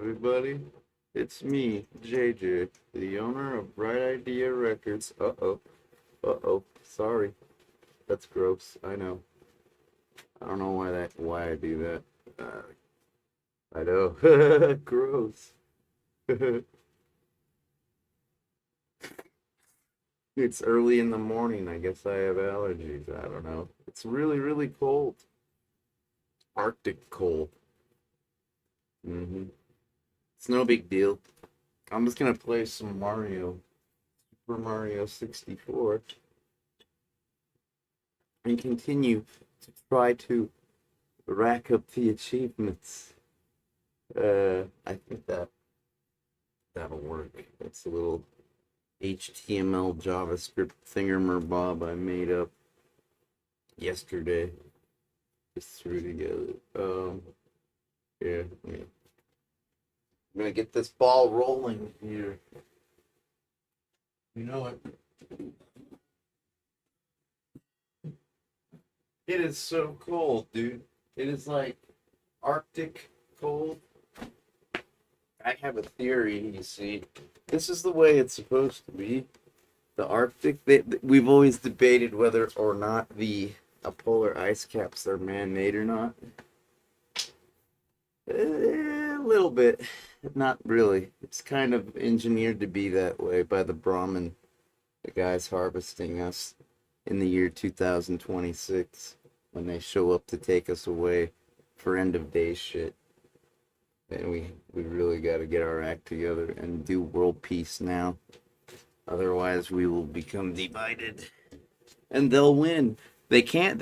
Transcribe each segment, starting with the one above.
everybody. It's me, JJ, the owner of Bright Idea Records. Uh-oh. Uh-oh. Sorry. That's gross. I know. I don't know why I do that. I know. Gross. It's early in the morning. I guess I have allergies. I don't know. It's really, really cold. Arctic cold. It's no big deal. I'm just gonna play some Mario, Super Mario 64, and continue to try to rack up the achievements. I think that'll work. It's a little HTML JavaScript thingammerbob I made up yesterday. Just threw together. Yeah. I'm gonna get this ball rolling here. You know it. It is so cold, dude. It is like Arctic cold. I have a theory, you see. This is the way it's supposed to be. The Arctic, we've always debated whether or not the polar ice caps are man-made or not. A little bit. Not really. It's kind of engineered to be that way by the Brahmin, the guys harvesting us in the year 2026 when they show up to take us away for end of day shit. And we really got to get our act together and do world peace now. Otherwise, we will become divided, and they'll win. They can't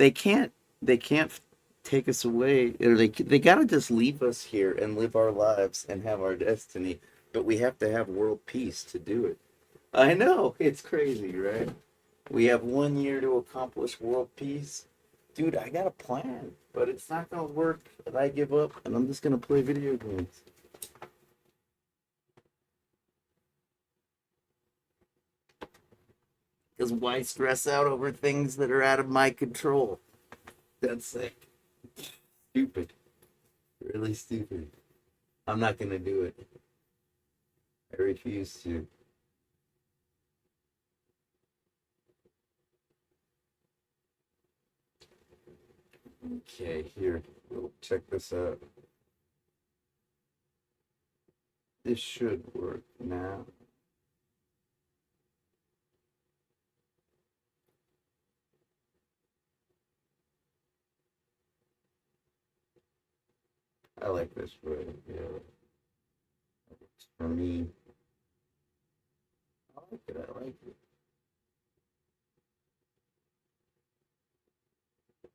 take us away. Or they gotta just leave us here and live our lives and have our destiny. But we have to have world peace to do it. I know, it's crazy, right? We have 1 year to accomplish world peace. Dude, I got a plan, but it's not gonna work if I give up and I'm just gonna play video games. Because why stress out over things that are out of my control? That's like stupid. Really stupid. I'm not gonna do it. I refuse to. Okay, here. We'll check this out. This should work now. I like this way. Yeah. For me. I like it. I like it.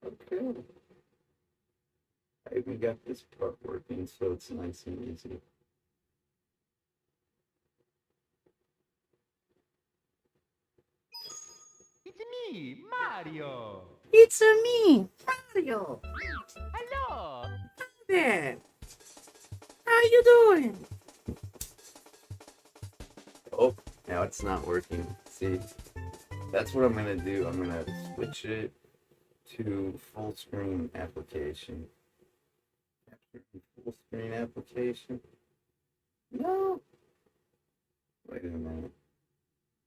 Okay. I even got this part working, so it's nice and easy. It's me, Mario. It's a me, Mario. Hello. There. How you doing? Oh, now it's not working. See, that's what I'm gonna do. I'm gonna switch it to full screen application. Full screen application. No. Wait a minute.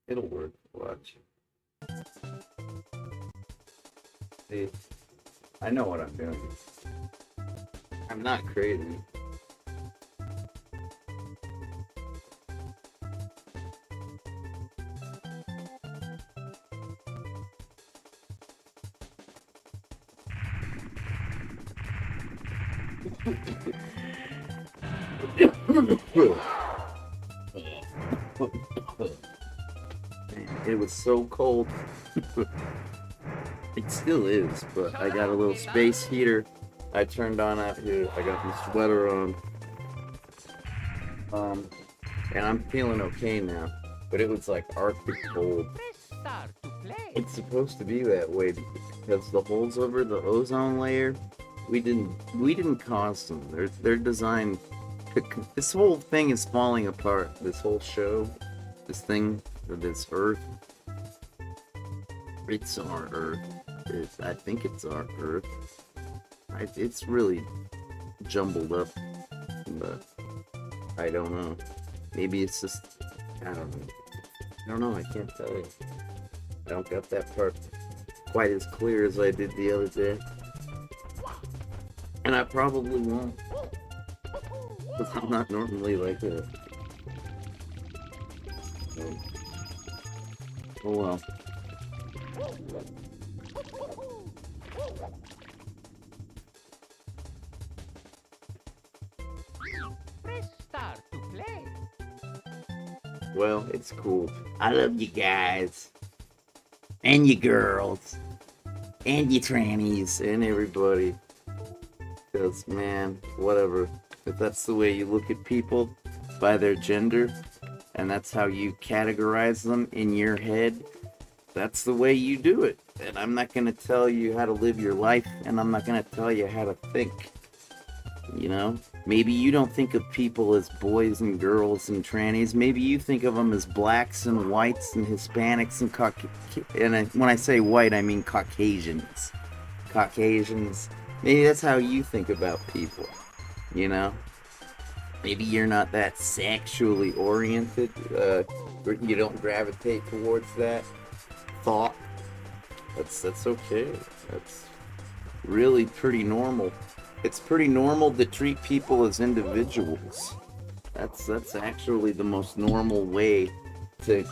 It'll work. Watch. See, I know what I'm doing. I'm not crazy. It was so cold. It still is, but I got a little space heater I turned on out here. I got my sweater on. And I'm feeling okay now. But it was like Arctic cold. It's supposed to be that way because the holes over the ozone layer, we didn't cause them. They're designed to, this whole thing is falling apart. This whole show, this thing, this Earth. It's our Earth. I think it's our Earth. It's really jumbled up, but I don't know. Maybe it's just, I don't know. I don't know, I can't tell you. I don't got that part quite as clear as I did the other day. And I probably won't. Because I'm not normally like that. So, oh well. Press start to play. Well, it's cool. I love you guys. And you girls. And you trannies. And everybody. Because, man, whatever. If that's the way you look at people by their gender, and that's how you categorize them in your head, that's the way you do it. And I'm not going to tell you how to live your life, and I'm not going to tell you how to think. You know? Maybe you don't think of people as boys and girls and trannies. Maybe you think of them as blacks and whites and Hispanics and when I say white, I mean Caucasians. Caucasians. Maybe that's how you think about people. You know? Maybe you're not that sexually oriented. You don't gravitate towards that thought. That's okay. That's really pretty normal. It's pretty normal to treat people as individuals. That's actually the most normal way to,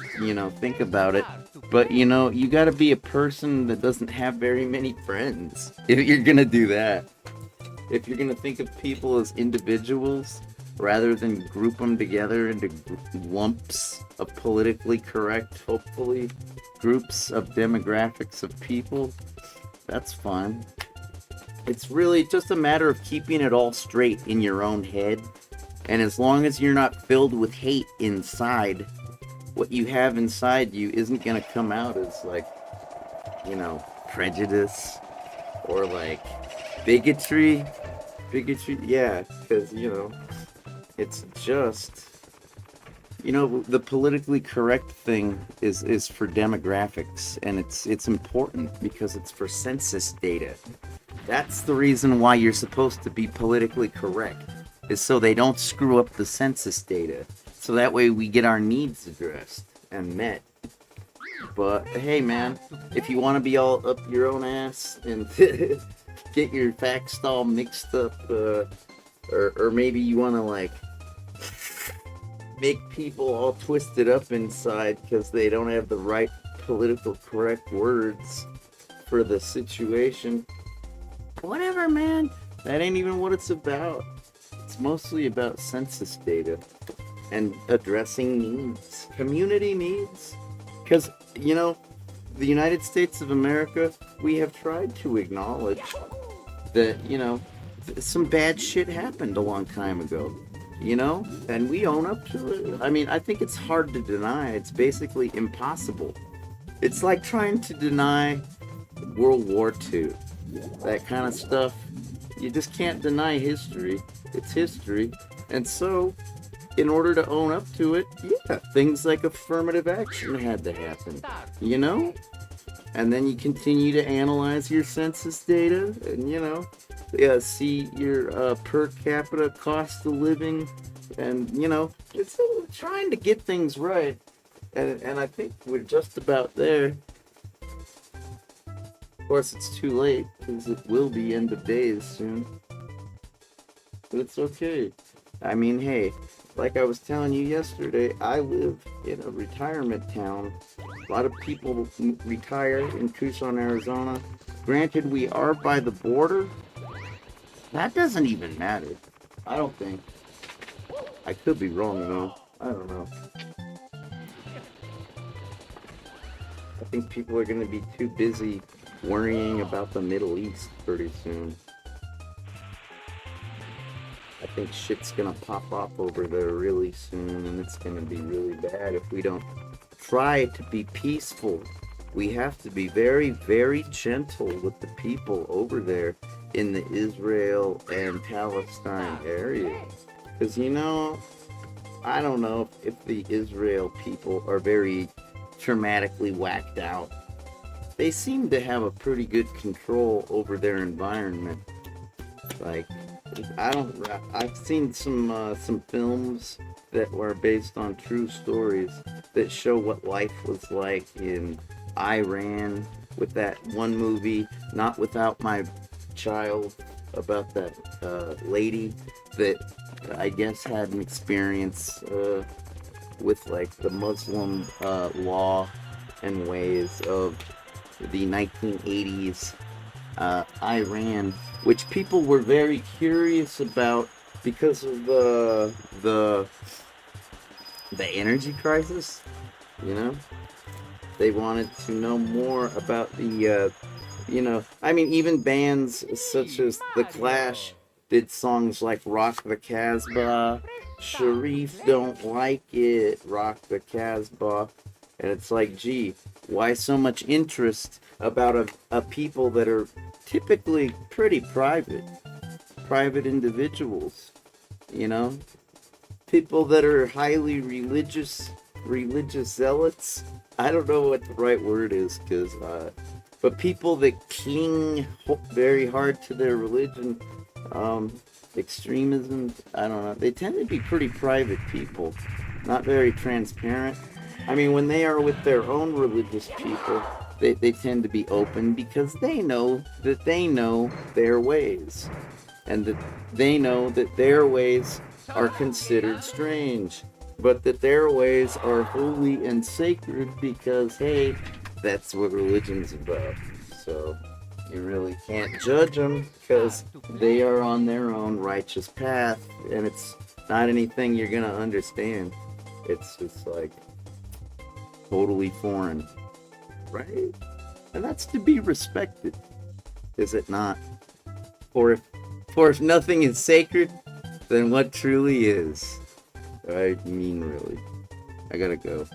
think about it. But, you gotta be a person that doesn't have very many friends if you're gonna do that. If you're gonna think of people as individuals, rather than group them together into lumps of politically correct, hopefully, groups of demographics of people, that's fine. It's really just a matter of keeping it all straight in your own head. And as long as you're not filled with hate inside, what you have inside you isn't going to come out as, prejudice or, bigotry. Bigotry, yeah, because, it's just... the politically correct thing is for demographics, and it's important because it's for census data. That's the reason why you're supposed to be politically correct, is so they don't screw up the census data. So that way we get our needs addressed and met. But hey man, if you want to be all up your own ass and get your facts all mixed up, or maybe you want to make people all twisted up inside because they don't have the right political correct words for the situation. Whatever, man. That ain't even what it's about. It's mostly about census data and addressing needs, community needs. Because, the United States of America, we have tried to acknowledge that, some bad shit happened a long time ago. And we own up to it. I mean, I think it's hard to deny. It's basically impossible. It's like trying to deny World War II. That kind of stuff. You just can't deny history. It's history. And so, in order to own up to it, yeah, things like affirmative action had to happen. And then you continue to analyze your census data and, see your per capita cost of living, and, it's trying to get things right. And I think we're just about there. Of course, it's too late, because it will be end of days soon. But it's okay. I mean, hey, like I was telling you yesterday, I live in a retirement town. A lot of people retire in Tucson, Arizona. Granted, we are by the border. That doesn't even matter. I don't think. I could be wrong, though. I don't know. I think people are going to be too busy worrying about the Middle East pretty soon. I think shit's gonna pop off over there really soon, and it's gonna be really bad if we don't try to be peaceful. We have to be very, very gentle with the people over there in the Israel and Palestine area. Because, I don't know if the Israel people are very traumatically whacked out. They seem to have a pretty good control over their environment. I don't. I've seen some films that were based on true stories that show what life was like in Iran with that one movie, Not Without My Child, about that lady that I guess had an experience with like the Muslim law and ways of the 1980s Iran, which people were very curious about because of the energy crisis. You know, they wanted to know more about I mean, even bands such as The Clash did songs like Rock the Casbah, Sharif Don't Like It, Rock the Casbah. And it's like, gee, why so much interest about a people that are typically pretty private individuals, you know? People that are highly religious zealots. I don't know what the right word is, but people that cling very hard to their religion, extremism, I don't know. They tend to be pretty private people, not very transparent. I mean, when they are with their own religious people, they tend to be open because they know their ways, and that they know that their ways are considered strange, but that their ways are holy and sacred because, hey, that's what religion's about. So you really can't judge them because they are on their own righteous path, and it's not anything you're gonna understand. It's just like totally foreign, right? And that's to be respected, is it not? For if nothing is sacred, then what truly is? I mean, really. I gotta go.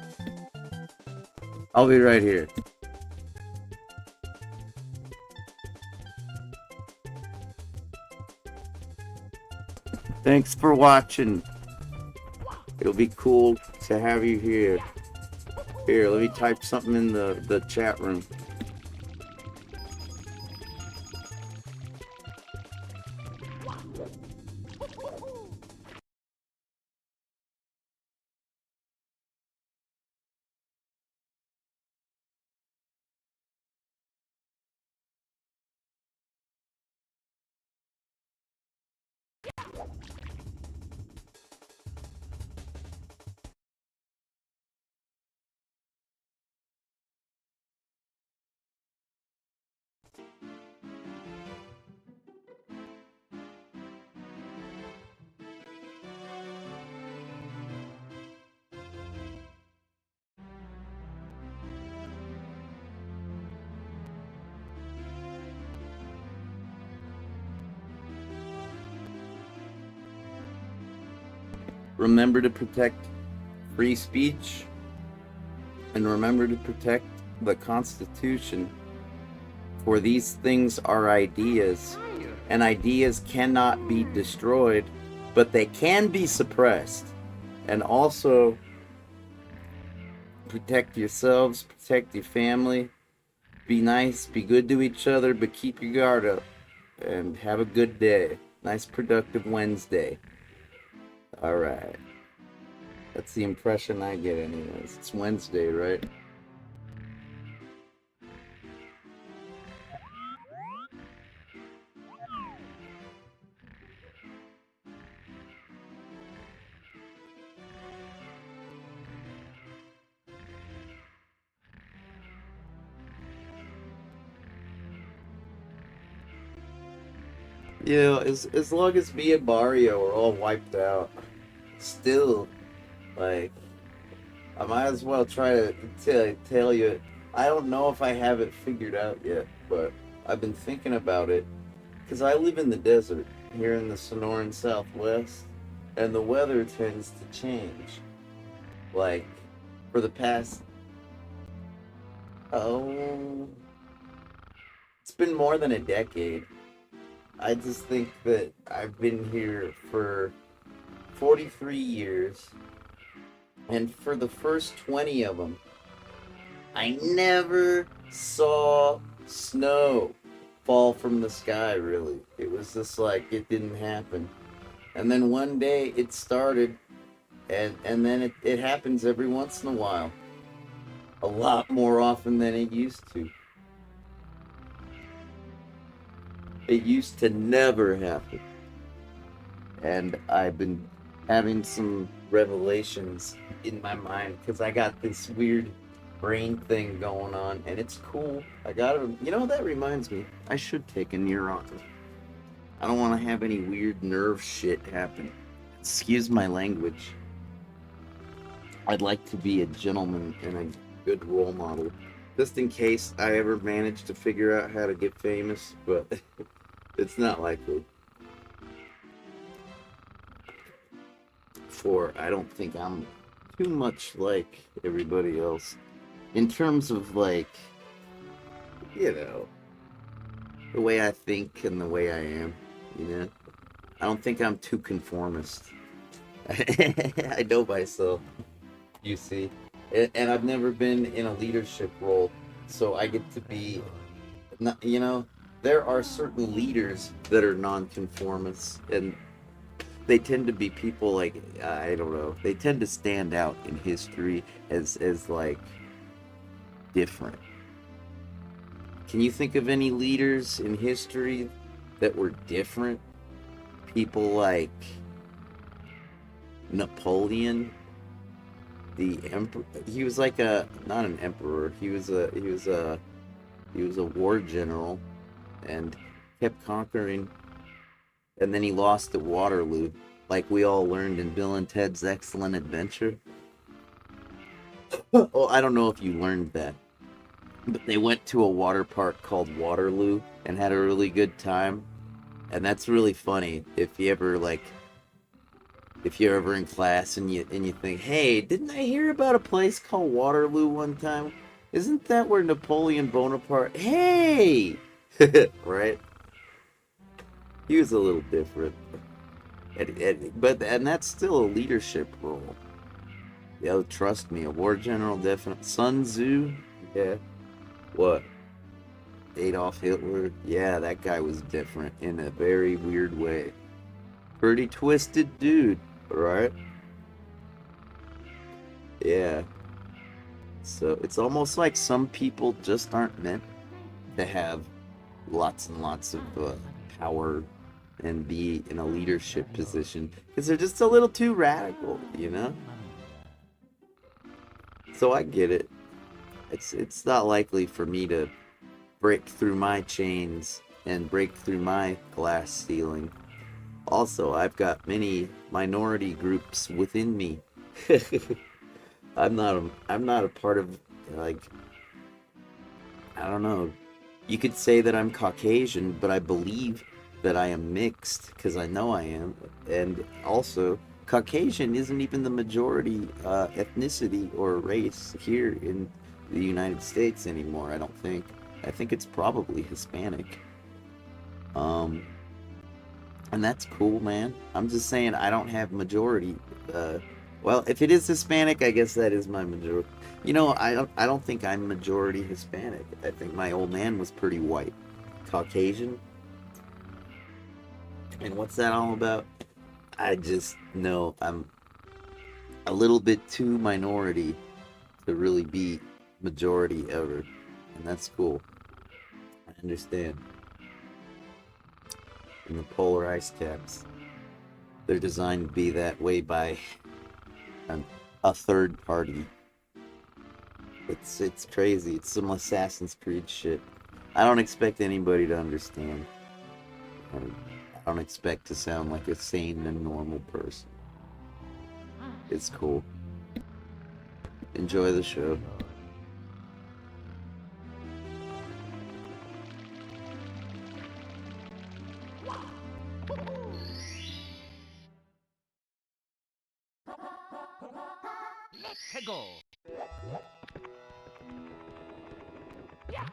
I'll be right here. Thanks for watching. It'll be cool to have you here. Here, let me type something in the chat room. Remember to protect free speech, and remember to protect the Constitution. For these things are ideas, and ideas cannot be destroyed, but they can be suppressed. And also, protect yourselves, protect your family, be nice, be good to each other, but keep your guard up, and have a good day. Nice, productive Wednesday. Alright. That's the impression I get anyways. It's Wednesday, right? Yeah, as long as me and Mario are all wiped out, still, like, I might as well try to tell you. I don't know if I have it figured out yet, but I've been thinking about it because I live in the desert here in the Sonoran Southwest, and the weather tends to change. Like, for the past, oh, it's been more than a decade. I just think that I've been here for 43 years, and for the first 20 of them, I never saw snow. fall from the sky, really. It was just like it didn't happen. And then one day it started, and then it happens every once in a while. A lot more often than it used to. It used to never happen. And I've been having some revelations in my mind because I got this weird brain thing going on, and it's cool. I gotta, that reminds me, I should take a neuron. I don't want to have any weird nerve shit happen. Excuse my language. I'd like to be a gentleman and a good role model, just in case I ever manage to figure out how to get famous, but it's not likely. For I don't think I'm too much like everybody else in terms of, like, the way I think and the way I am, I don't think I'm too conformist. I know myself, you see. And I've never been in a leadership role, so I get to be, there are certain leaders that are non-conformists, and they tend to be people like, I don't know, they tend to stand out in history as like different. Can you think of any leaders in history that were different? People like Napoleon, the emperor. He was like not an emperor. He was a war general, and kept conquering. And then he lost at Waterloo, like we all learned in Bill and Ted's Excellent Adventure. Oh, I don't know if you learned that, but they went to a water park called Waterloo and had a really good time. And that's really funny if you're ever in class and you think, hey, didn't I hear about a place called Waterloo one time? Isn't that where Napoleon Bonaparte? Hey, right? He was a little different, but that's still a leadership role. Yeah, trust me, a war general, definitely. Sun Tzu, yeah. What? Adolf Hitler, yeah, that guy was different in a very weird way. Pretty twisted dude, right? Yeah. So it's almost like some people just aren't meant to have lots and lots of power and be in a leadership position because they're just a little too radical, So I get it. It's not likely for me to break through my chains and break through my glass ceiling. Also, I've got many minority groups within me. I'm not a part of, like, I don't know. You could say that I'm Caucasian, but I believe that I am mixed because I know I am. And also, Caucasian isn't even the majority ethnicity or race here in the United States anymore, I don't think. I think it's probably Hispanic. And that's cool, man. I'm just saying I don't have majority. Well, if it is Hispanic, I guess that is my majority. I don't think I'm majority Hispanic. I think my old man was pretty white. Caucasian. And what's that all about? I just know I'm a little bit too minority to really be majority ever. And that's cool. I understand. And the polar ice caps, they're designed to be that way by a third party. It's crazy. It's some Assassin's Creed shit. I don't expect anybody to understand. I don't expect to sound like a sane and normal person. It's cool. Enjoy the show. Let's go. Yeah.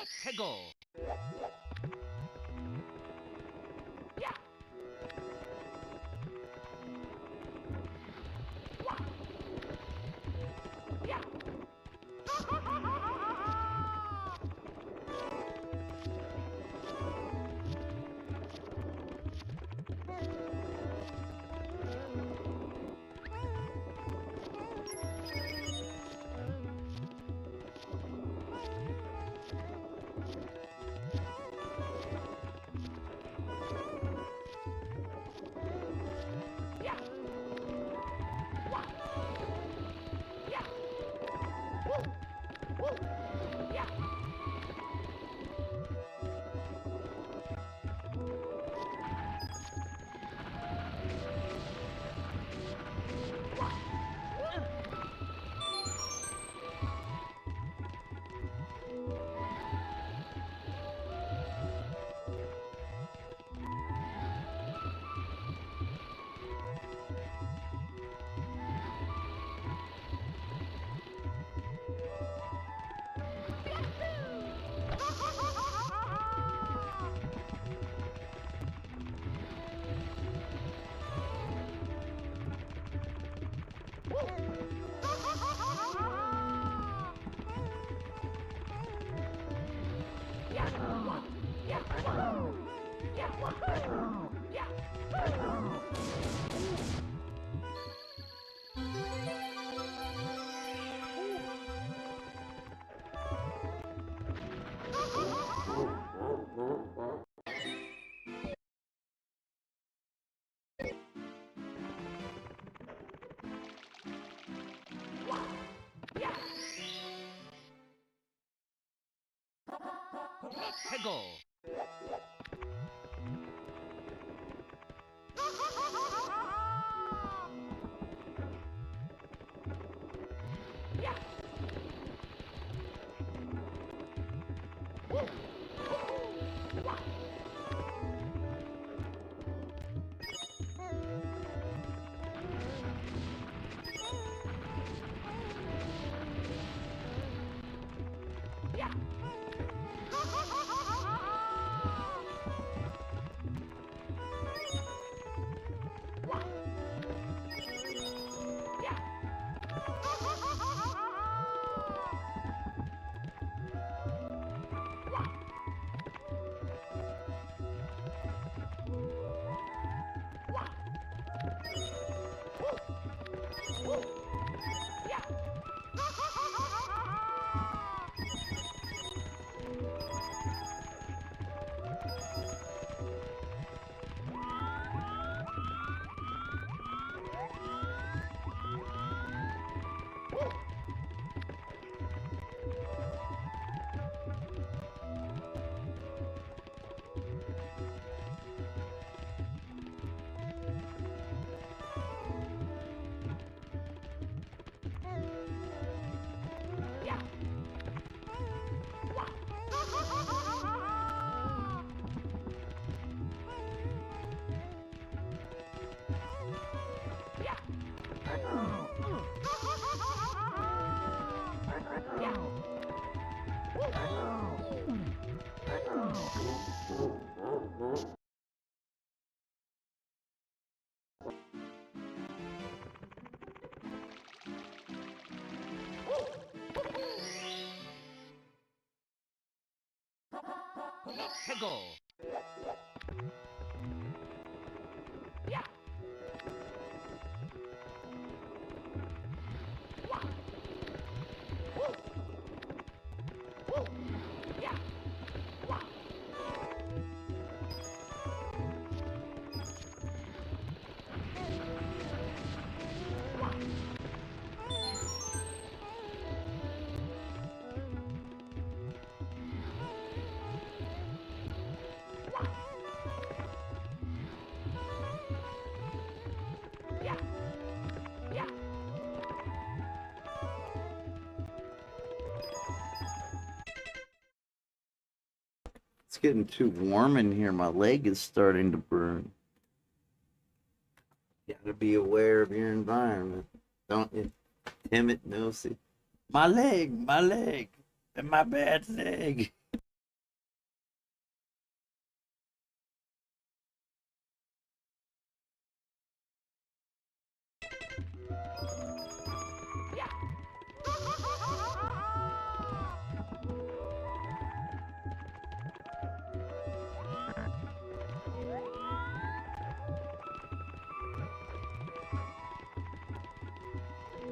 Let's go. Yeah. Yeah. Yeah. Yeah. Yeah. Let's go. Yeah. Yeah. Yeah. Yeah. Yeah. Yeah. Yeah. Let's go. Yeah. Yeah. Yeah. Yeah. It's getting too warm in here. My leg is starting to burn. You gotta be aware of your environment, don't you? Timid, nosy. My leg, and my bad leg.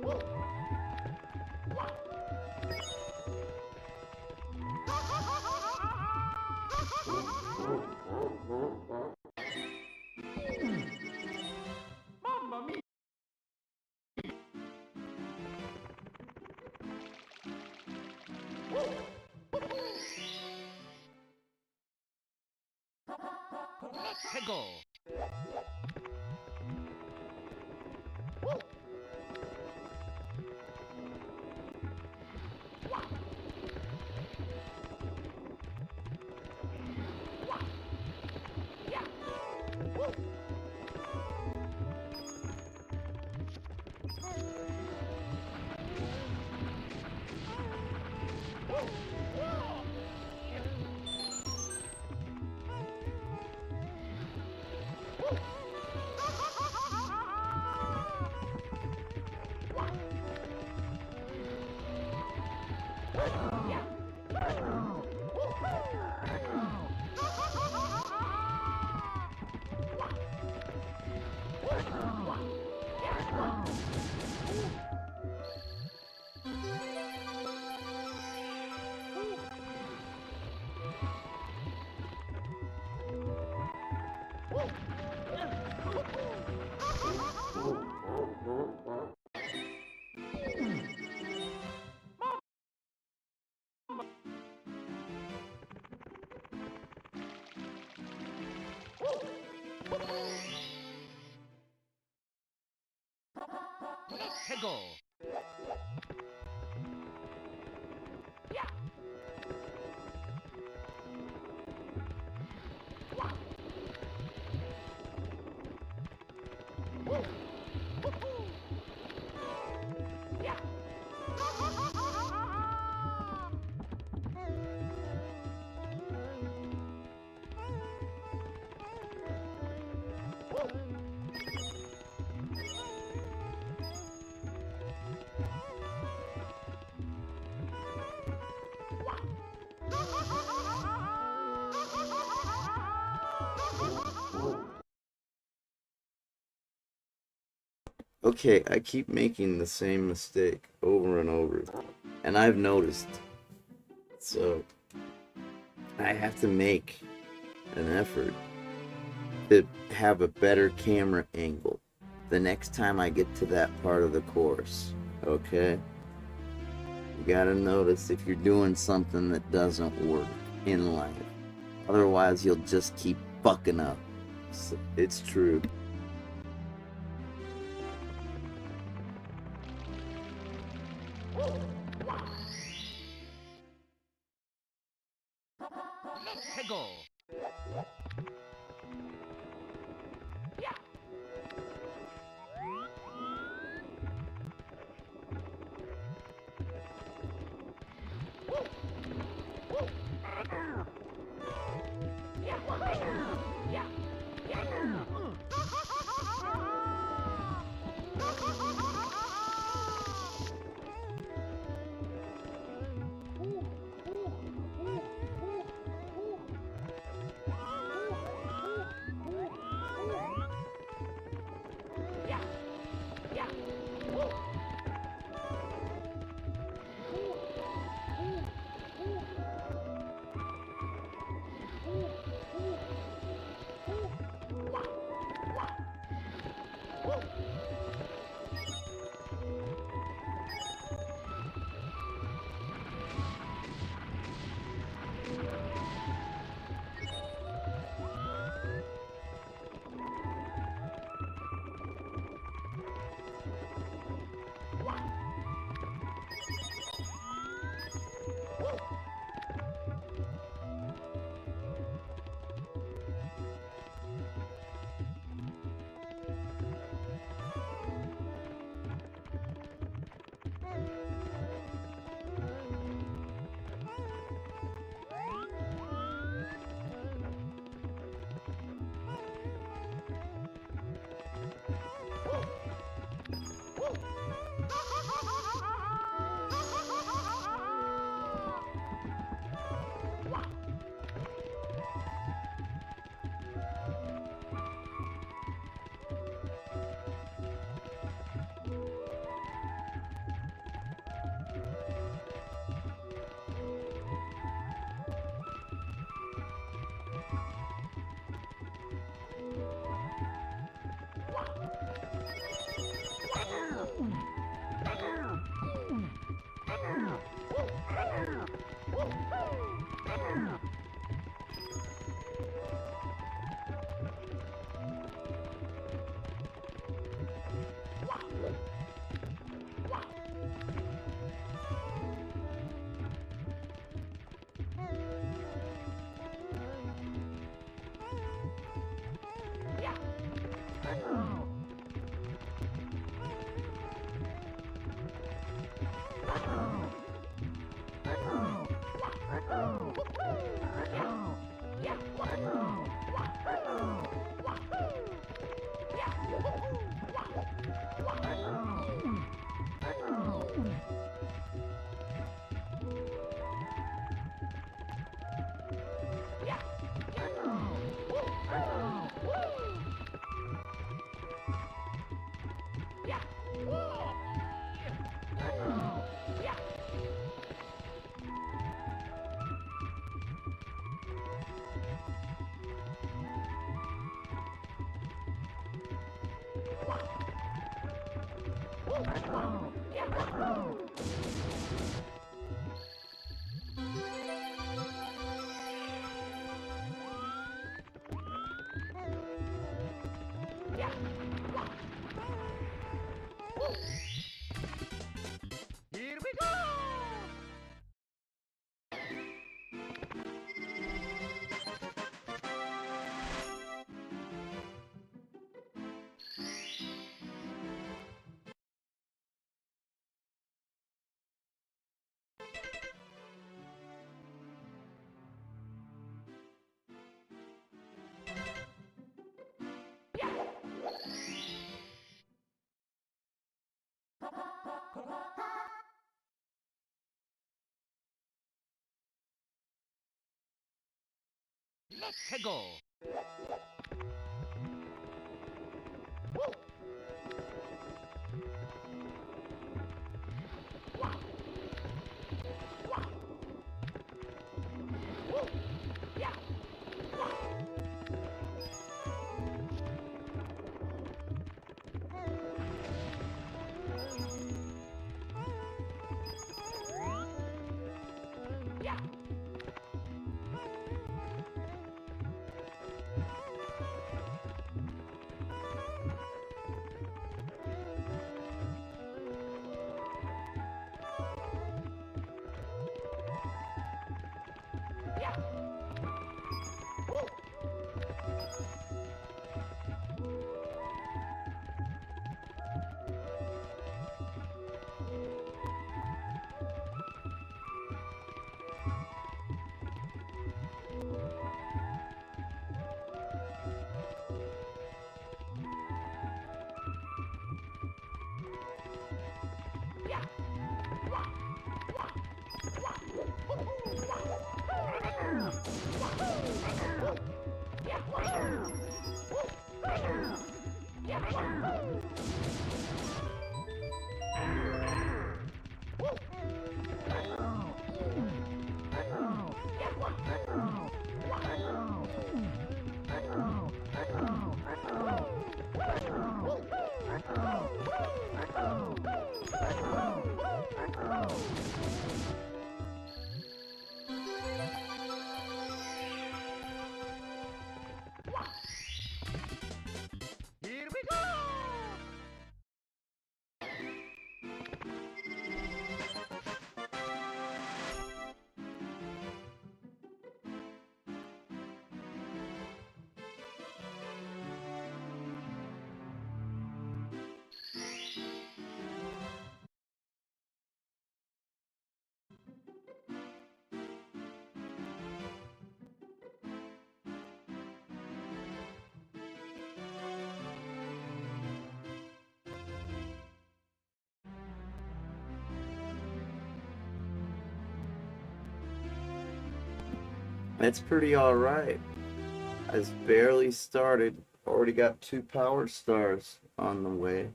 Let's go. Let's go. Okay, I keep making the same mistake over and over, and I've noticed. So, I have to make an effort to have a better camera angle the next time I get to that part of the course. Okay? You gotta notice if you're doing something that doesn't work in life. Otherwise, you'll just keep fucking up. It's true. Let's go. Here we go! Let's go! Here we go! That's pretty alright. I just barely started. Already got 2 power stars on the way.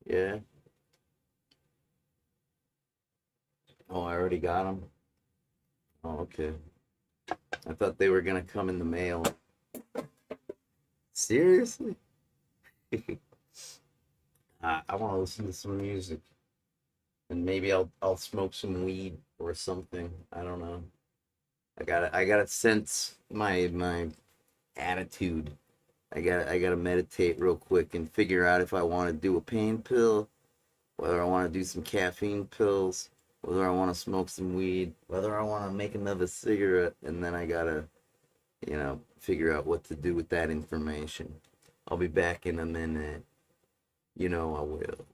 Yeah. Oh, I already got them. Oh, okay. I thought they were gonna come in the mail. Seriously? I want to listen to some music, and maybe I'll smoke some weed or something. I don't know. I gotta sense my attitude. I gotta meditate real quick and figure out if I want to do a pain pill, whether I want to do some caffeine pills, whether I want to smoke some weed, whether I want to make another cigarette, and then I gotta, figure out what to do with that information. I'll be back in a minute. You know I will.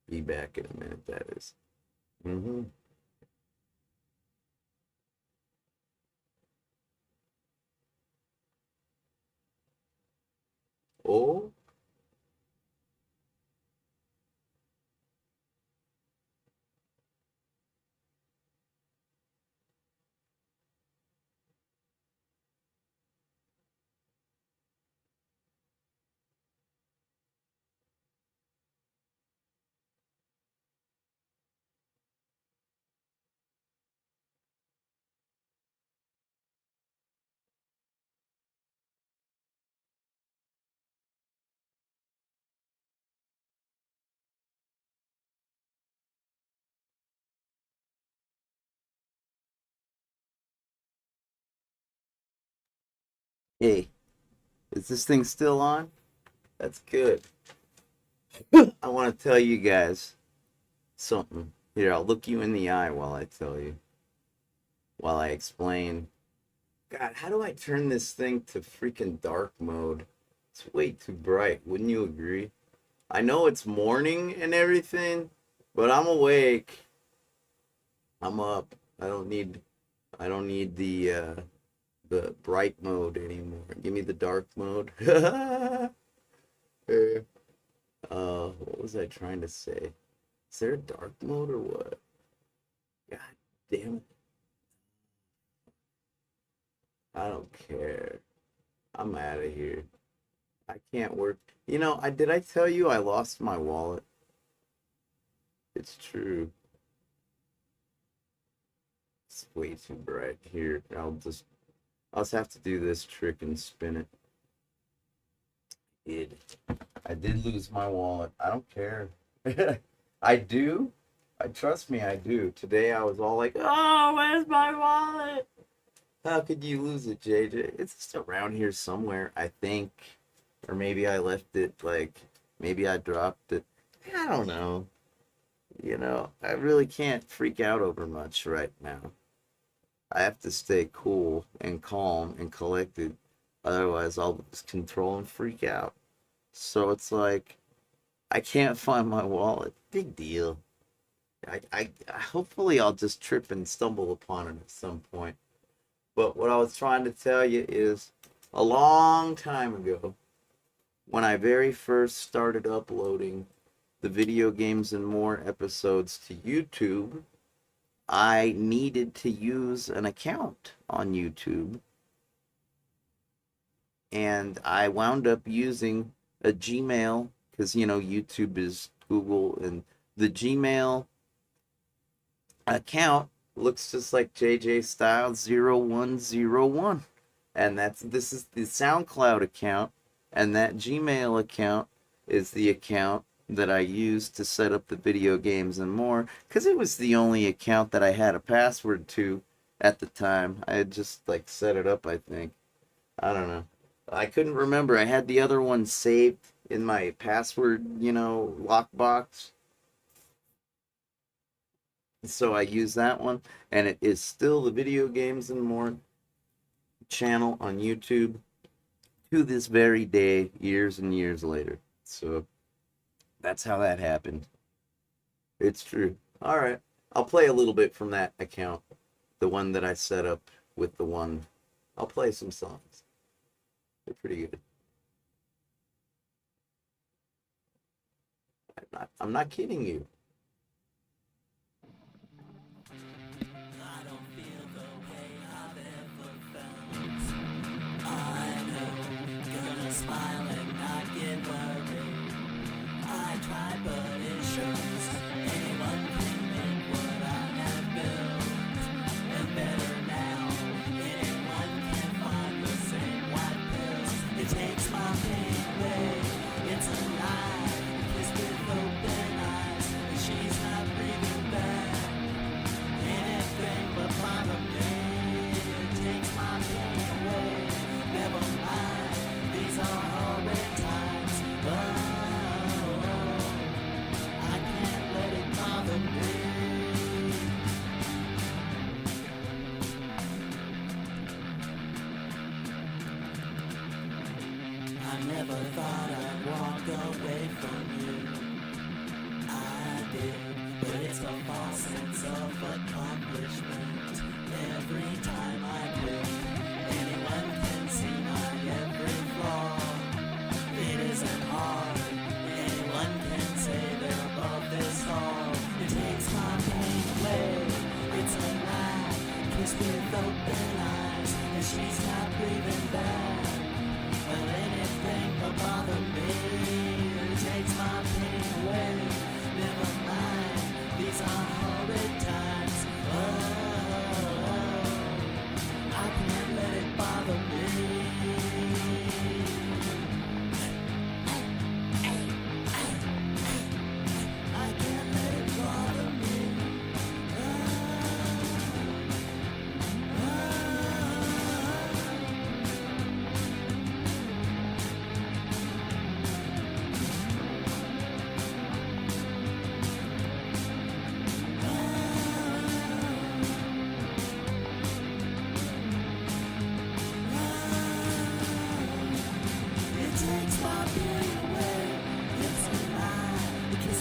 Be back in a minute, that is. Mm-hmm. Oh, Hey, is this thing still on? That's good. I want to tell you guys something. Here, I'll look you in the eye while I tell you, while I explain. God, how do I turn this thing to freaking dark mode? It's way too bright, wouldn't you agree? I know it's morning and everything, but I'm awake. I'm up. I don't need the bright mode anymore. Give me the dark mode. What was I trying to say? Is there a dark mode or what? God damn it. I don't care. I'm out of here. I can't work. I tell you I lost my wallet? It's true. It's way too bright here. I'll just have to do this trick and spin it. I did lose my wallet. I don't care. I do. Trust me, I do. Today I was all like, "Oh, where's my wallet?" How could you lose it, JJ? It's just around here somewhere, I think. Or maybe I left it, maybe I dropped it. I don't know. I really can't freak out over much right now. I have to stay cool and calm and collected. Otherwise, I'll lose control and freak out. So it's like, I can't find my wallet. Big deal. I hopefully I'll just trip and stumble upon it at some point. But what I was trying to tell you is, a long time ago, when I very first started uploading the Video Games and More episodes to YouTube, I needed to use an account on YouTube. And I wound up using a Gmail, because, YouTube is Google, and the Gmail account looks just like JJ Style 0101. And this is the SoundCloud account, and that Gmail account is the account that I used to set up the Video Games and More, because it was the only account that I had a password to at the time. I had just set it up, I think. I don't know. I couldn't remember. I had the other one saved in my password, lockbox. So I used that one, and it is still the Video Games and More channel on YouTube to this very day, years and years later. So that's how that happened. It's true. All right. I'll play a little bit from that account, the one that I set up with the one. I'll play some songs. They're pretty good. I'm not kidding you. Smile and not get worried. I tried, but it shows. Anyone can make what I have built, and better now. Anyone can find the same white pills. It takes my pain away. It's a lie. Kissed with open eyes, and she's not breathing back. Anything but bother me. It takes my pain away. Never mind. These are horrid times. Oh, I can't let it bother me. I never thought I'd walk away from you. I did, but it's a false sense of accomplishment. Every time I quit, anyone can see my every flaw. It isn't hard. Anyone can say they're above this all. It takes my pain away. It's a lie. Kissed with open eyes, and she's not breathing back. Well, anything but bother me. It takes my pain away. Never mind. These are horrid times. Oh, I can't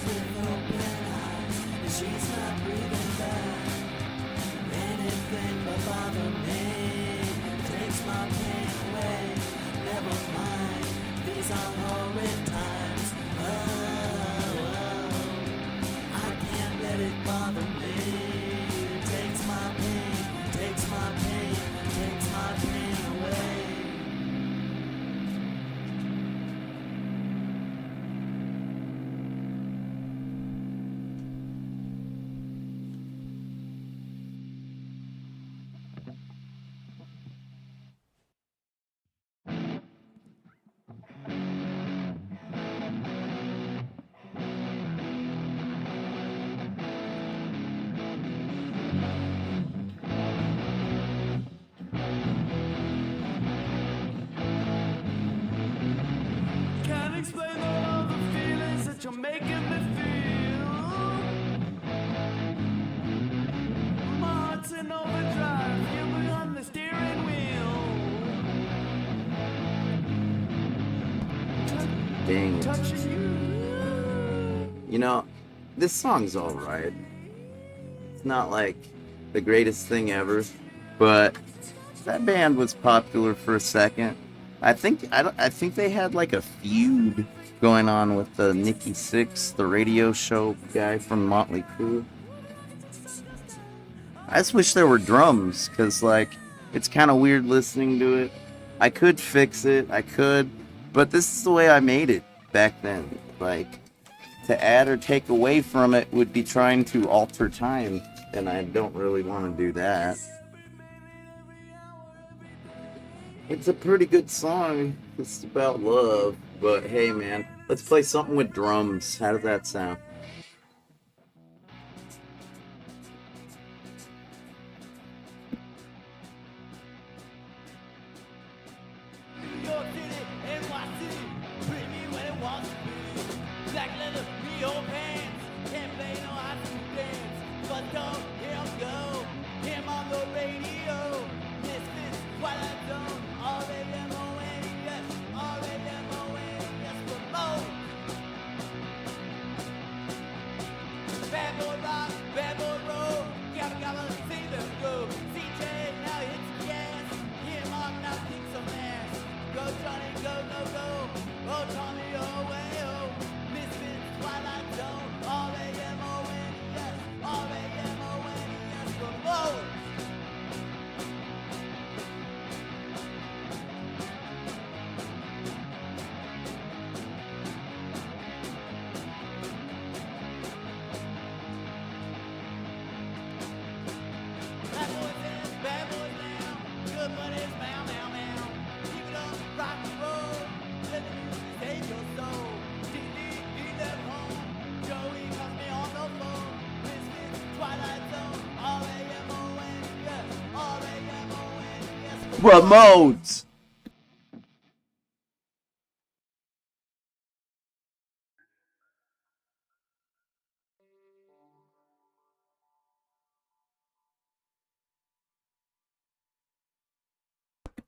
with open eyes, and she's not breathing back. Anything but bother me takes my pain away. Never mind, these are horrid times. Oh, I can't let it bother me. Takes my pain, takes my pain, takes my pain away. Can't explain all of the feelings that you're making me feel. My heart's in overdrive, you're behind the steering wheel. Dang it. Touching you. You know, this song's alright. It's not like the greatest thing ever, but that band was popular for a second. I think they had like a feud going on with the Nikki Sixx, the radio show guy from Motley Crue. I just wish there were drums, cause like it's kind of weird listening to it. I could fix it, but this is the way I made it back then. Like, to add or take away from it would be trying to alter time, and I don't really want to do that. It's a pretty good song. It's about love, but hey man, let's play something with drums. How does that sound? New York City, NYC, bring me when it wants to be. Black leather, New York pants, can't play no high school dance. But don't hear him go, him on the radio. Misfits, Twilight Zone, R-A-M-O-N-E-S, R-A-M-O-N-E-S, remote. Bad boy rock, bad boy roll, gabba gabba, see them go. CJ now hits the gas, him on now kicks some ass. Go Johnny, go, no, go, oh Tommy, oh way, oh. Misfits, Twilight Zone, R-A-M-O-N-E-S, R-A-M-O-N-E-S, remote. Bad boys in, bad boys now, good buddies, meow, meow, meow. Keep it up, rock and roll, let the music save your soul. D.D. left home, Joey calls me on the phone. Misfits, Twilight Zone, R-A-M-O-N-E-S, R-A-M-O-N-E-S. Remote!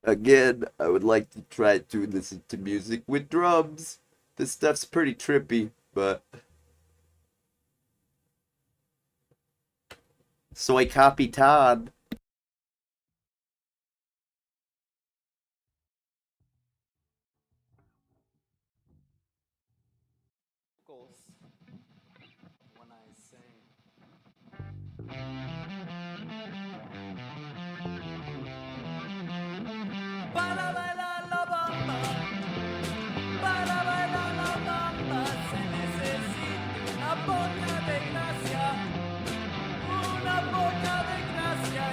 Again, I would like to try to listen to music with drums. This stuff's pretty trippy, but... Soy copy Todd. When I sing. Para bailar la bamba, para bailar la bamba se necesita una poca de gracia, una poca de gracia.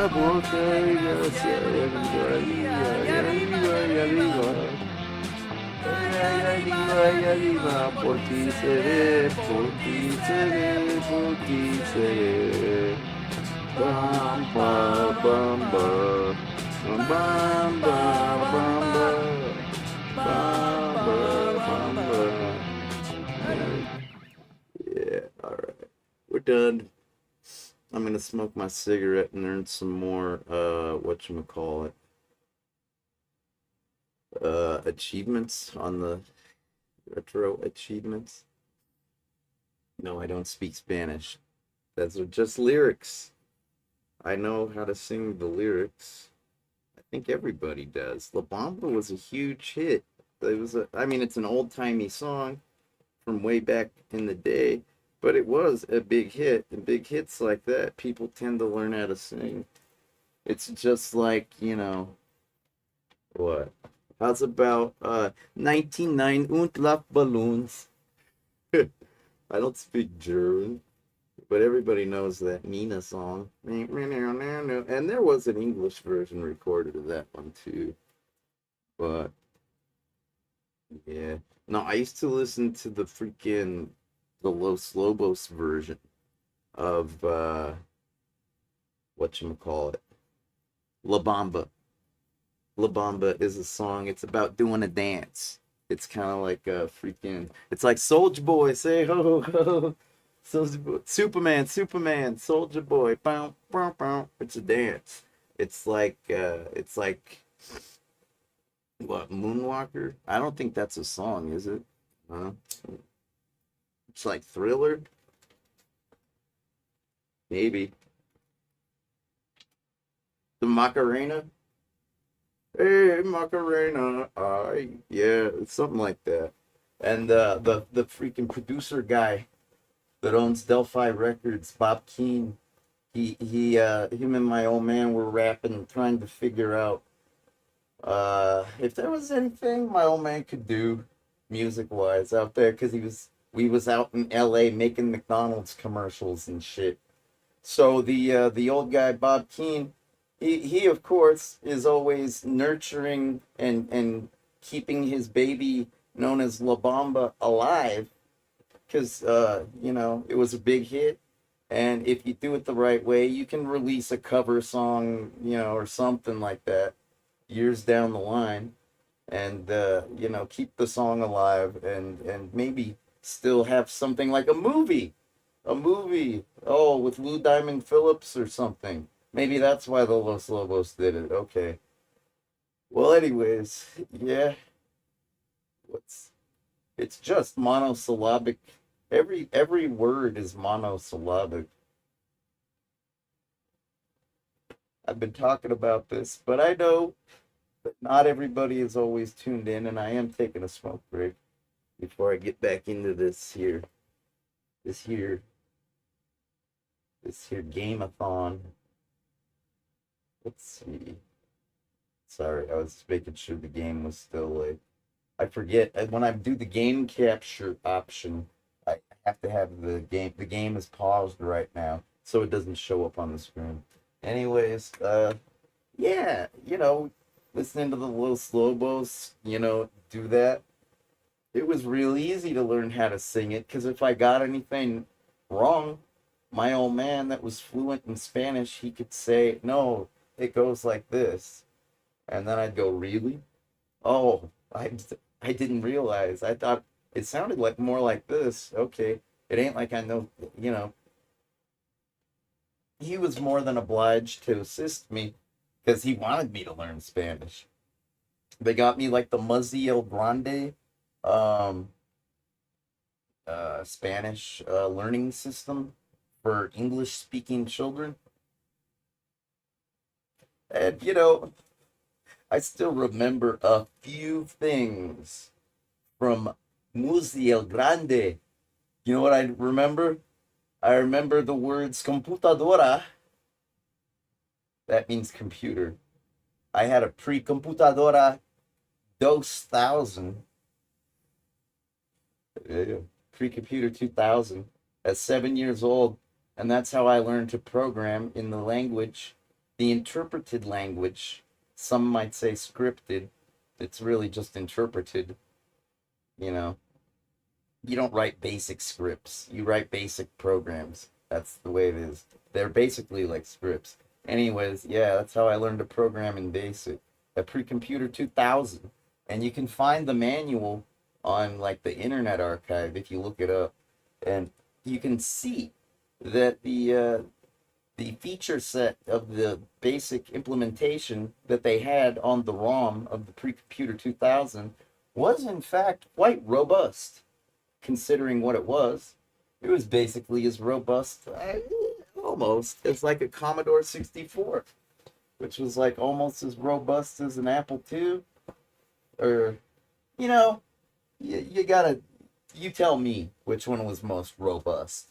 porque yo sé y arriba. Y arriba, por ti seré, por ti seré, por ti seré. Bam, ba, bam, ba. Bam, bam, ba, bam, ba. Bam, ba, bam, ba. Yeah, alright. We're done. I'm gonna smoke my cigarette and earn some more, whatchamacallit, achievements on the retro achievements. No, I don't speak Spanish. Those are just lyrics. I know how to sing the lyrics. I think everybody does. La Bamba was a huge hit. I mean, it's an old-timey song from way back in the day, but it was a big hit. And big hits like that, people tend to learn how to sing. It's just like, what? How's about 99 und lach balloons? I don't speak German, but everybody knows that Nina song. And there was an English version recorded of that one too. But yeah. No, I used to listen to the Los Lobos version of whatchamacallit. La Bamba. La Bamba is a song. It's about doing a dance. It's kind of like it's like Soldier Boy, say ho ho. Soldier Boy, Superman, Soldier Boy, bow, bow, bow. It's a dance. It's like what, Moonwalker? I don't think that's a song, is it? It's like Thriller, maybe. The Macarena. Hey Macarena, yeah, it's something like that. And the freaking producer guy that owns Delphi Records, Bob Keane, him and my old man were rapping, trying to figure out if there was anything my old man could do music wise out there, because we was out in LA making McDonald's commercials and shit. So the old guy Bob Keane, he of course is always nurturing and keeping his baby known as La Bamba alive, because it was a big hit, and if you do it the right way, you can release a cover song, or something like that years down the line, and keep the song alive, and maybe still have something like a movie, oh, with Lou Diamond Phillips or something. Maybe that's why the Los Lobos did it. Okay. Well, anyways, yeah. It's just monosyllabic. Every word is monosyllabic. I've been talking about this, but I know that not everybody is always tuned in, and I am taking a smoke break before I get back into this here game-a-thon. Let's see. Sorry, I was making sure the game was still like. I forget when I do the game capture option, I have to have the game. The game is paused right now, so it doesn't show up on the screen. Anyways, yeah, listening to the Los Lobos, do that. It was real easy to learn how to sing it, because if I got anything wrong, my old man that was fluent in Spanish, he could say, no, it goes like this. And then I'd go, really? Oh, I didn't realize. I thought it sounded like more like this. Okay. It ain't like I know. He was more than obliged to assist me because he wanted me to learn Spanish. They got me like the Muzzy El Grande um, Spanish learning system for English speaking children. And, I still remember a few things from Muzzy El Grande. You know what I remember? I remember the words computadora. That means computer. I had a pre-computadora 2000. Pre-computer 2000 at 7 years old. And that's how I learned to program in the language the interpreted language, some might say scripted, it's really just interpreted, you know. You don't write basic scripts, you write basic programs. That's the way it is. They're basically like scripts. Anyways, yeah, that's how I learned to program in BASIC at Pre-Computer 2000. And you can find the manual on like the Internet Archive if you look it up. And you can see that the feature set of the basic implementation that they had on the ROM of the Pre-Computer 2000 was in fact quite robust, considering what it was. It was basically as robust, almost, as like a Commodore 64, which was like almost as robust as an Apple II. Or, you know, you gotta, you tell me which one was most robust.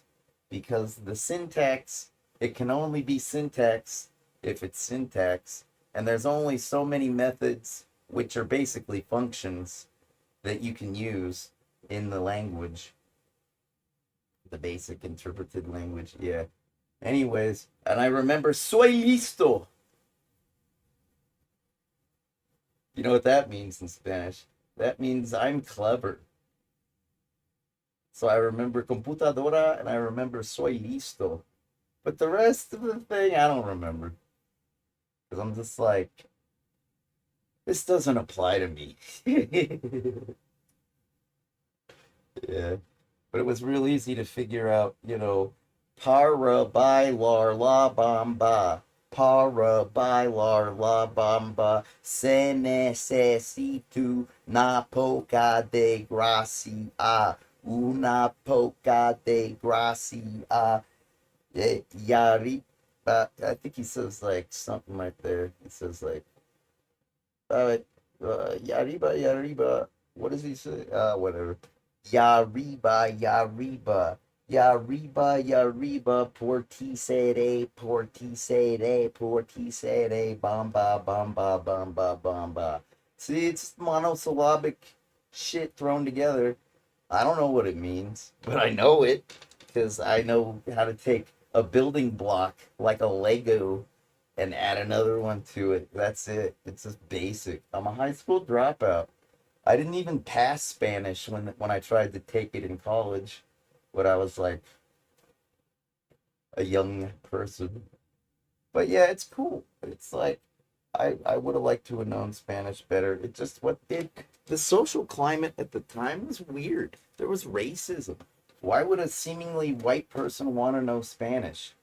Because the syntax, it can only be syntax if it's syntax. And there's only so many methods, which are basically functions, that you can use in the language. The basic interpreted language, yeah. Anyways, and I remember soy listo. You know what that means in Spanish? That means I'm clever. So I remember computadora and I remember soy listo. But the rest of the thing, I don't remember. Because I'm just like, this doesn't apply to me. Yeah. But it was real easy to figure out, you know, para bailar la bamba. Para bailar la bamba. Se necesito una poca de gracia. Una poca de gracia. Yari. I think he says like something right there. He says like, yariba, yariba. What does he say? Whatever. Yariba, Yariba, Yariba, Yariba, portisere, portisere, portisere, bamba, bamba, bamba, bamba. See, it's monosyllabic shit thrown together. I don't know what it means, but I know it because I know how to take a building block like a Lego and add another one to it. That's it. It's just basic. I'm a high school dropout. I didn't even pass Spanish when I tried to take it in college, when I was like a young person. But yeah, it's cool. It's like I would have liked to have known Spanish better. It just the social climate at the time was weird. There was racism. Why would a seemingly white person want to know Spanish?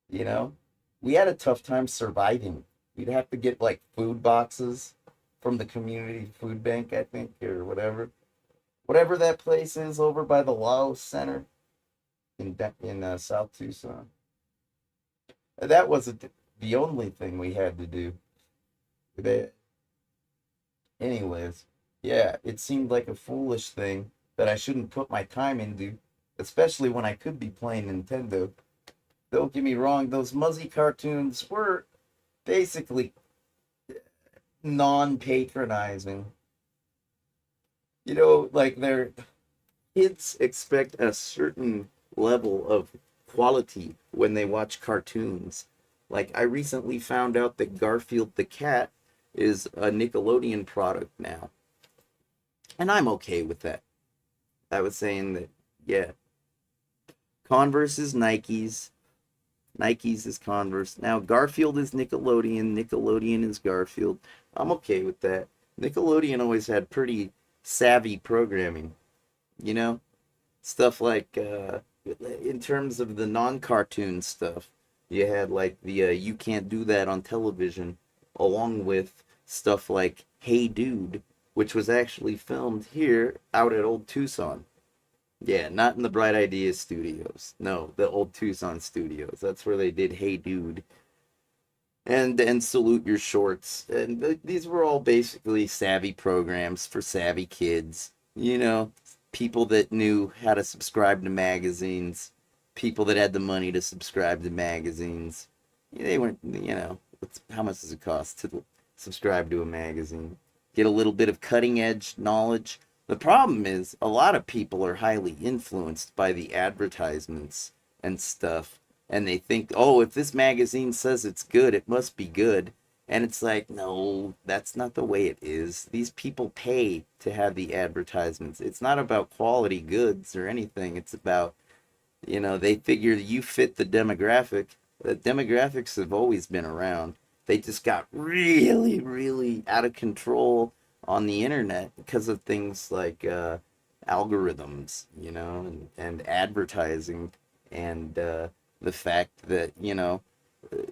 You know? We had a tough time surviving. We'd have to get like food boxes from the community food bank, I think, or whatever. Whatever that place is over by the Laos Center in South Tucson. That wasn't the only thing we had to do. Anyways, yeah, it seemed like a foolish thing that I shouldn't put my time into, especially when I could be playing Nintendo. Don't get me wrong, those Muzzy cartoons were basically non-patronizing. You know, like kids expect a certain level of quality when they watch cartoons. Like, I recently found out that Garfield the cat is a Nickelodeon product now. And I'm okay with that. I was saying that, yeah. Converse is Nike's. Nike's is Converse. Now, Garfield is Nickelodeon. Nickelodeon is Garfield. I'm okay with that. Nickelodeon always had pretty savvy programming, you know? Stuff like, in terms of the non-cartoon stuff, you had like the You Can't Do That on Television, along with stuff like Hey Dude, which was actually filmed here out at Old Tucson. Yeah, not in the Bright Ideas studios. No, the Old Tucson studios. That's where they did Hey Dude. And Salute Your Shorts. And these were all basically savvy programs for savvy kids. You know, people that knew how to subscribe to magazines. People that had the money to subscribe to magazines. They weren't, you know, how much does it cost to subscribe to a magazine? Get a little bit of cutting edge knowledge. The problem is, a lot of people are highly influenced by the advertisements and stuff. and they think, oh, if this magazine says it's good, it must be good. And it's like, no, that's not the way it is. These people pay to have the advertisements. It's not about quality goods or anything. It's about, they figure you fit the demographic. The demographics have always been around. They just got really, really out of control on the internet because of things like algorithms, and advertising, and the fact that,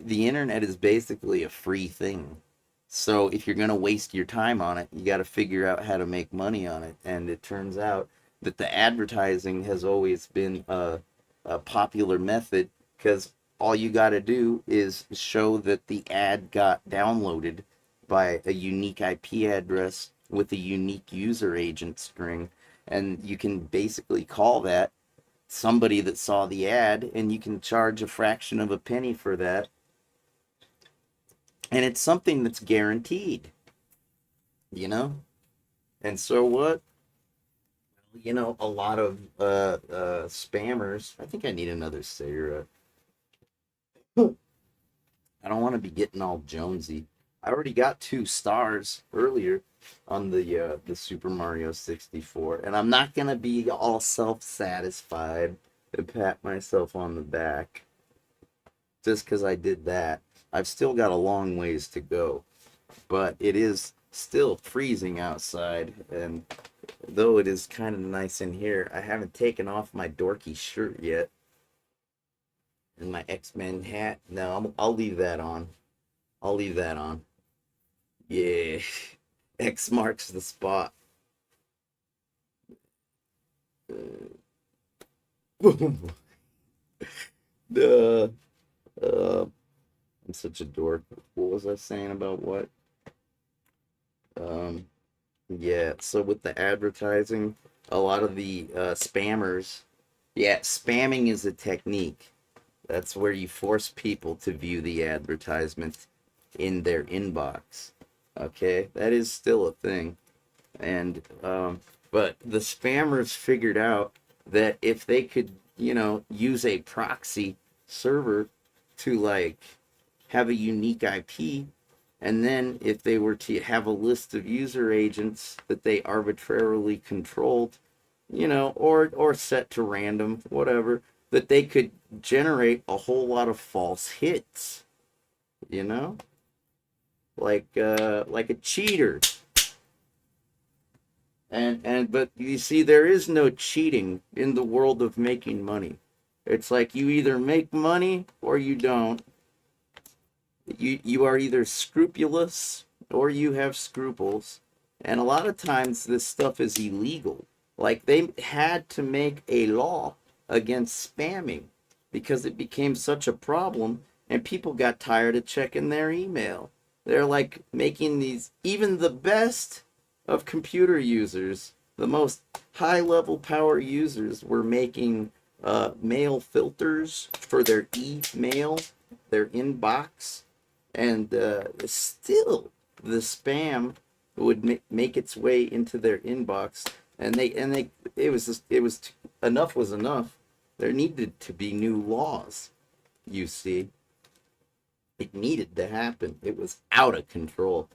the internet is basically a free thing. So if you're going to waste your time on it, you got to figure out how to make money on it. And it turns out that the advertising has always been a popular method, because all you got to do is show that the ad got downloaded by a unique IP address with a unique user agent string. And you can basically call that somebody that saw the ad, and you can charge a fraction of a penny for that. And it's something that's guaranteed, And so what? A lot of spammers. I think I need another cigarette. I don't want to be getting all Jonesy. I already got 2 stars earlier on the Super Mario 64, and I'm not gonna be all self-satisfied and pat myself on the back just because I did that. I've still got a long ways to go, but it is still freezing outside, and though it is kind of nice in here, I haven't taken off my dorky shirt yet. And my X-Men hat. No, I'll leave that on. I'll leave that on. Yeah. X marks the spot. Boom. I'm such a dork. What was I saying about what? Yeah, so with the advertising, a lot of the spammers, yeah, spamming is a technique. That's where you force people to view the advertisement in their inbox. Okay, that is still a thing. And but the spammers figured out that if they could, use a proxy server to like have a unique IP, and then if they were to have a list of user agents that they arbitrarily controlled, or set to random, whatever, that they could generate a whole lot of false hits, like a cheater. But you see, there is no cheating in the world of making money. It's like you either make money or you don't. You are either scrupulous or you have scruples. And a lot of times this stuff is illegal. Like they had to make a law against spamming because it became such a problem and people got tired of checking their email. They're like making these, even the best of computer users, the most high level power users were making mail filters for their email, their inbox, and still the spam would make its way into their inbox, and it was enough was enough. There needed to be new laws, you see. It needed to happen. It was out of control.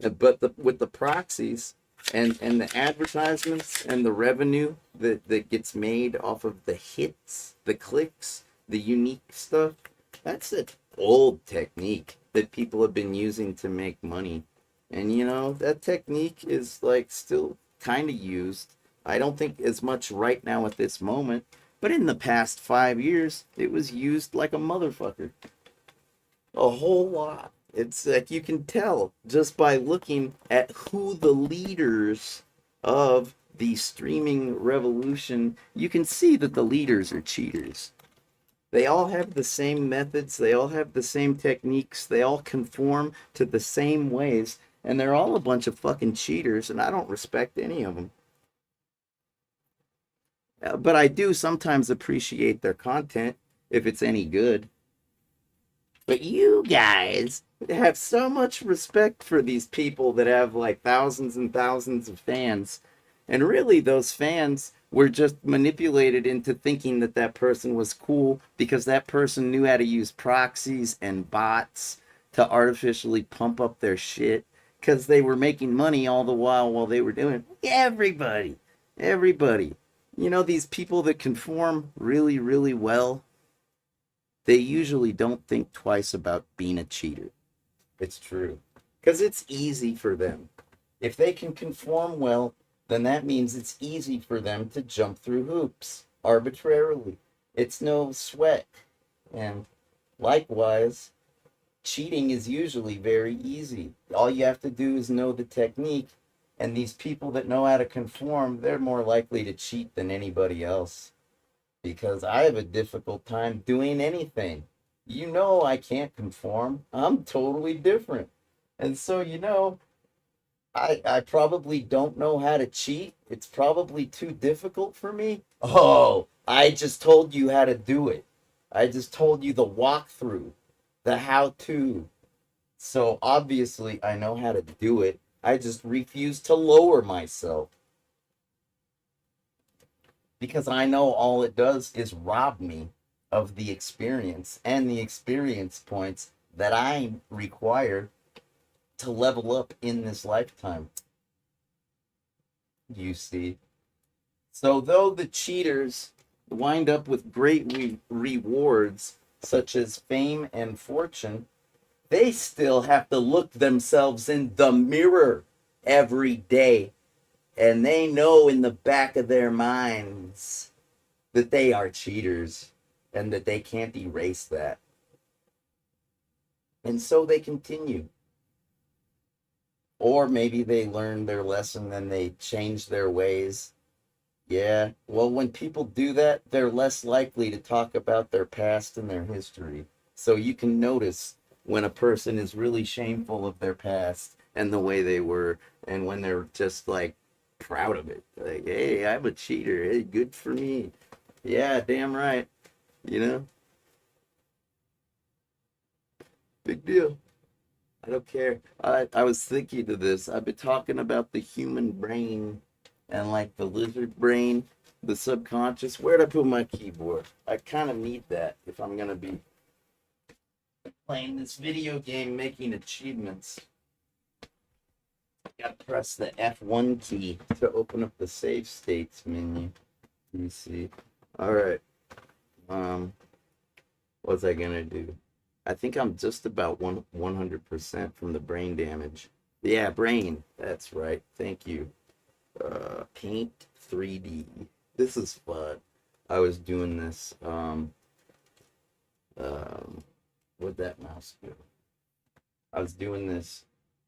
But with the proxies and the advertisements and the revenue that gets made off of the hits, the clicks, the unique stuff, that's an old technique that people have been using to make money. And that technique is like still kind of used. I don't think as much right now at this moment, but in the past 5 years, it was used like a motherfucker. A whole lot. It's like you can tell just by looking at who the leaders of the streaming revolution, you can see that the leaders are cheaters. They all have the same methods, they all have the same techniques, they all conform to the same ways, and they're all a bunch of fucking cheaters, and I don't respect any of them. But I do sometimes appreciate their content if it's any good. But you guys have so much respect for these people that have like thousands and thousands of fans. And really, those fans were just manipulated into thinking that that person was cool because that person knew how to use proxies and bots to artificially pump up their shit because they were making money all the while they were doing it. Everybody. You know, these people that conform really, really well, they usually don't think twice about being a cheater. It's true. Because it's easy for them. If they can conform well, then that means it's easy for them to jump through hoops arbitrarily. It's no sweat. And likewise, cheating is usually very easy. All you have to do is know the technique. And these people that know how to conform, they're more likely to cheat than anybody else. Because I have a difficult time doing anything. You know, I can't conform. I'm totally different. And so, you know, I probably don't know how to cheat. It's probably too difficult for me. Oh, I just told you how to do it. I just told you the walkthrough, the how to. So obviously, I know how to do it. I just refuse to lower myself because I know all it does is rob me of the experience and the experience points that I require to level up in this lifetime. You see. So, though the cheaters wind up with great rewards, such as fame and fortune, they still have to look themselves in the mirror every day. And they know in the back of their minds that they are cheaters and that they can't erase that. And so they continue. Or maybe they learn their lesson and they change their ways. Yeah, well, when people do that, they're less likely to talk about their past and their history. So you can notice when a person is really shameful of their past and the way they were, and when they're just like proud of it. Like, hey, I'm a cheater. Hey, good for me. Yeah, damn right. You know? Big deal. I don't care. I was thinking of this. I've been talking about the human brain and like the lizard brain, the subconscious. Where'd I put my keyboard? I kind of need that if I'm gonna be playing this video game making achievements. Gotta press the F1 key to open up the save states menu. Let me see. Alright. What's I gonna do? I think I'm just about 100% from the brain damage. Yeah, brain. That's right. Thank you. Paint 3D. This is fun. I was doing this. What'd that mouse do? I was doing this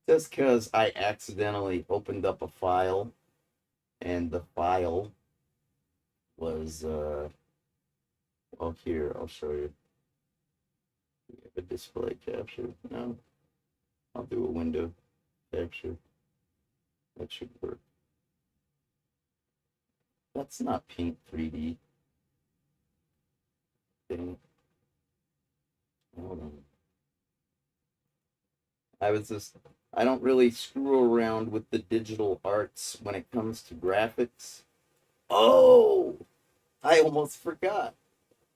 just because I accidentally opened up a file, and the file was oh, here, I'll show you. We have a display capture. No, I'll do a window capture. That should work. That's not Paint 3D. Dang. Hold on. I don't really screw around with the digital arts when it comes to graphics. Oh, I almost forgot.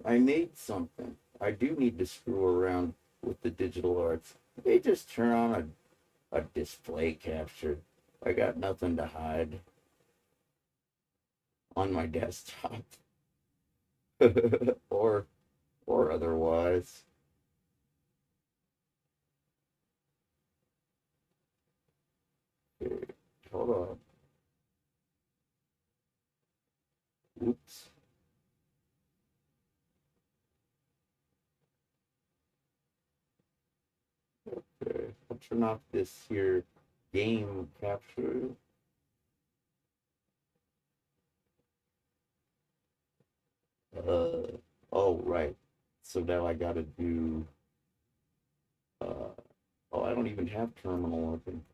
I made something. I do need to screw around with the digital arts. They just turn on a display capture. I got nothing to hide on my desktop. or otherwise. Okay, hold on. Oops. Okay, I'll turn off this here game capture. Oh, right. So now I gotta do, oh, I don't even have terminal open.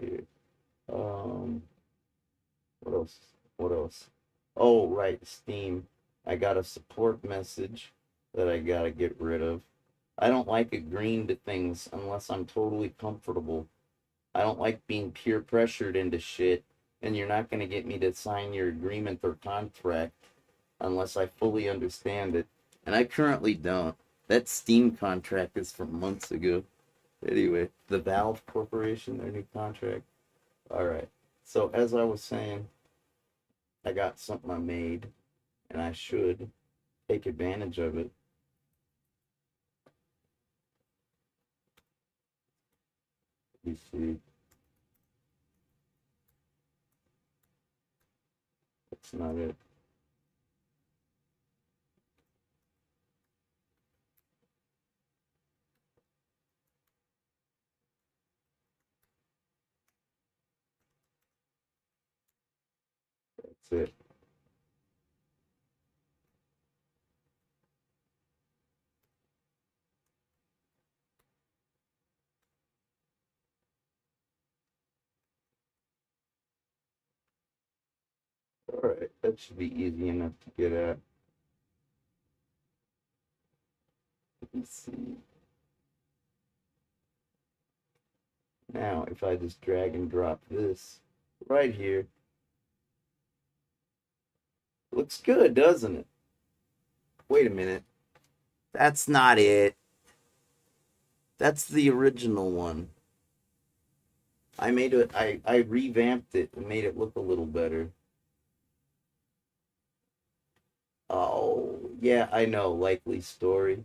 Yeah. Um, what else? What else? Oh, right, Steam. I got a support message that I gotta get rid of. I don't like agreeing to things unless I'm totally comfortable. I don't like being peer pressured into shit, and you're not going to get me to sign your agreement or contract unless I fully understand it. And I currently don't. That Steam contract is from months ago. Anyway, the Valve Corporation, their new contract. Alright. So, as I was saying, I got something I made, and I should take advantage of it. You see, that's not it. That's it. Alright, that should be easy enough to get at. Let me see. Now, if I just drag and drop this right here, looks good, doesn't it? Wait a minute. That's not it. That's the original one. I made it, I revamped it and made it look a little better. Oh, yeah, I know, likely story.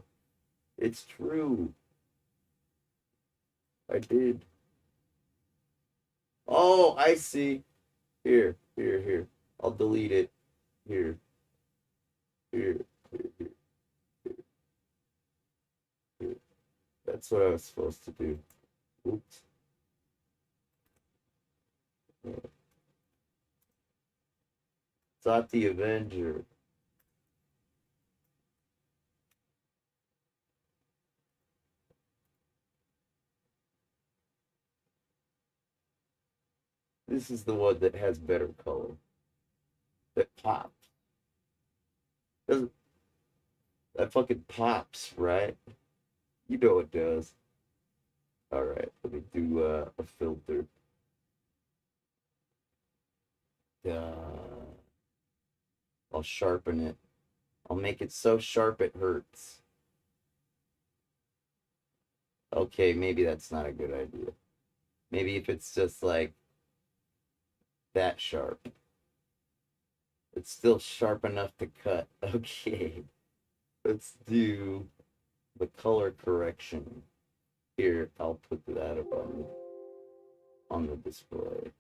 It's true. I did. Oh, I see. Here, here, here. I'll delete it. Here, here, here, here, here. That's what I was supposed to do. Oops. Yeah. Thought the Avenger. This is the one that has better color. That pops. Doesn't that fucking pops, right? You know it does. Alright, let me do a filter. I'll sharpen it. I'll make it so sharp it hurts. Okay, maybe that's not a good idea. Maybe if it's just like that sharp. It's still sharp enough to cut. Okay. Let's do the color correction. Here, I'll put that up on the display.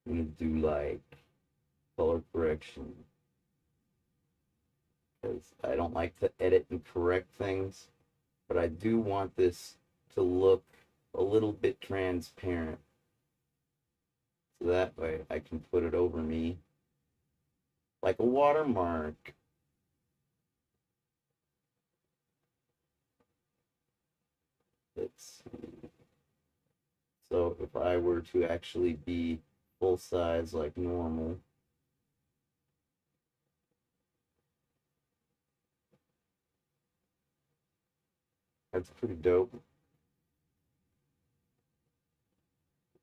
I'm gonna do like color correction because I don't like to edit and correct things, but I do want this to look a little bit transparent. So that way I can put it over me like a watermark. Let's see. So if I were to actually be full size like normal, that's pretty dope. Let's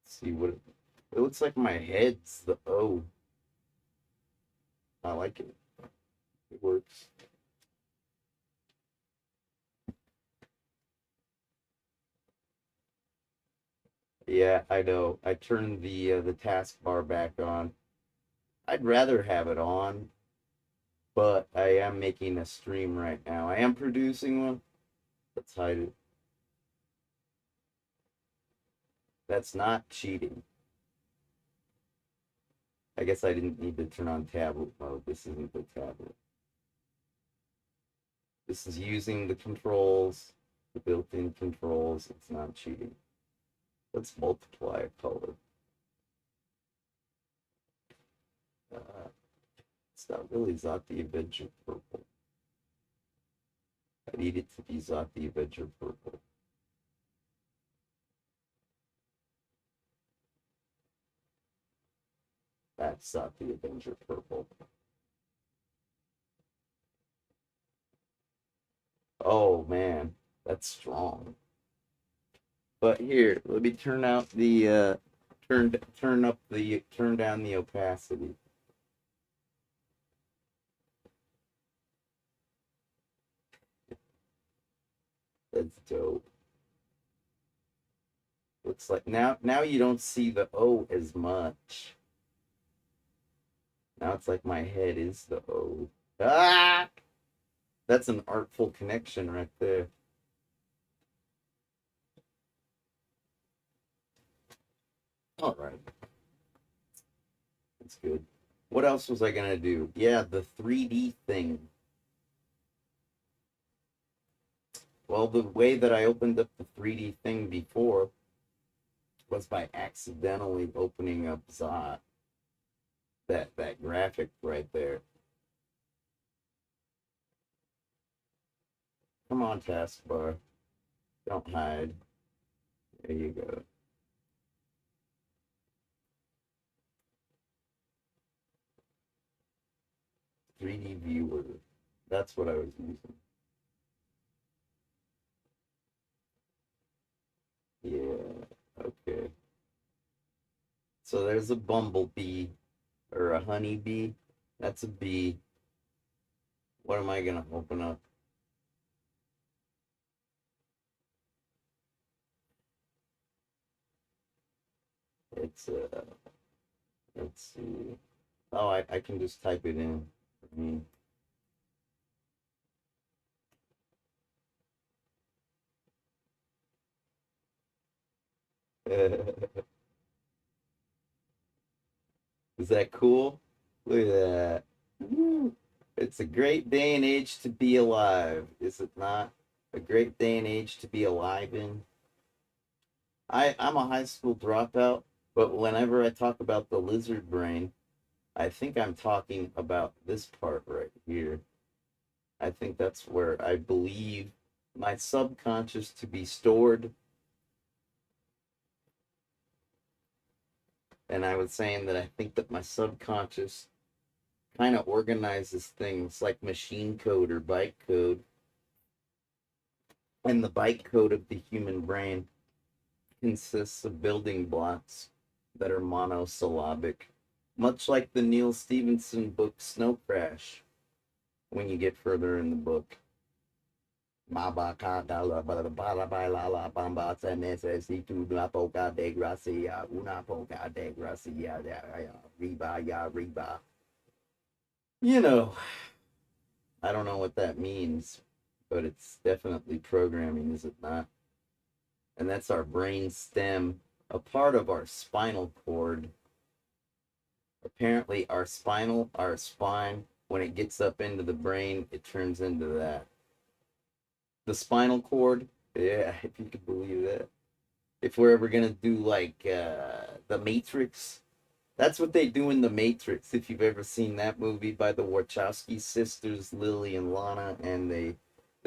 see what it looks like. My head's the O. I like it. It works. Yeah, I know. I turned the taskbar back on. I'd rather have it on, but I am making a stream right now. I am producing one. Let's hide it. That's not cheating. I guess I didn't need to turn on tablet mode. This isn't the tablet. This is using the controls, the built-in controls. It's not cheating. Let's multiply a color. It's not really Zot the Avenger purple. I need it to be Zot the Avenger purple. That Sought the Avenger purple. Oh man, that's strong. But here, let me turn out the turn down the opacity. That's dope. Looks like now you don't see the O as much. Now it's like my head is the O. Ah! That's an artful connection right there. All right. That's good. What else was I gonna do? Yeah, the 3D thing. Well, the way that I opened up the 3D thing before was by accidentally opening up Zot. That graphic right there. Come on, taskbar. Don't hide. There you go. "3D viewer." That's what I was using. Yeah, okay. So there's a bumblebee or a honeybee. That's a bee. What am I gonna open up? It's let's see. Oh, I can just type it in. I mean, is that cool? Look at that. Woo. It's a great day and age to be alive, is it not? A great day and age to be alive in. I'm a high school dropout, but whenever I talk about the lizard brain, I think I'm talking about this part right here. I think that's where I believe my subconscious to be stored. And I was saying that I think that my subconscious kind of organizes things like machine code or byte code. And the byte code of the human brain consists of building blocks that are monosyllabic, much like the Neil Stevenson book Snow Crash, when you get further in the book. You know, I don't know what that means, but it's definitely programming, is it not? And that's our brain stem, a part of our spinal cord. Apparently, our spine, when it gets up into the brain, it turns into that. The spinal cord, yeah, if you could believe that. If we're ever gonna do like the Matrix, that's what they do in the Matrix. If you've ever seen that movie by the Wachowski sisters, Lily and Lana, and they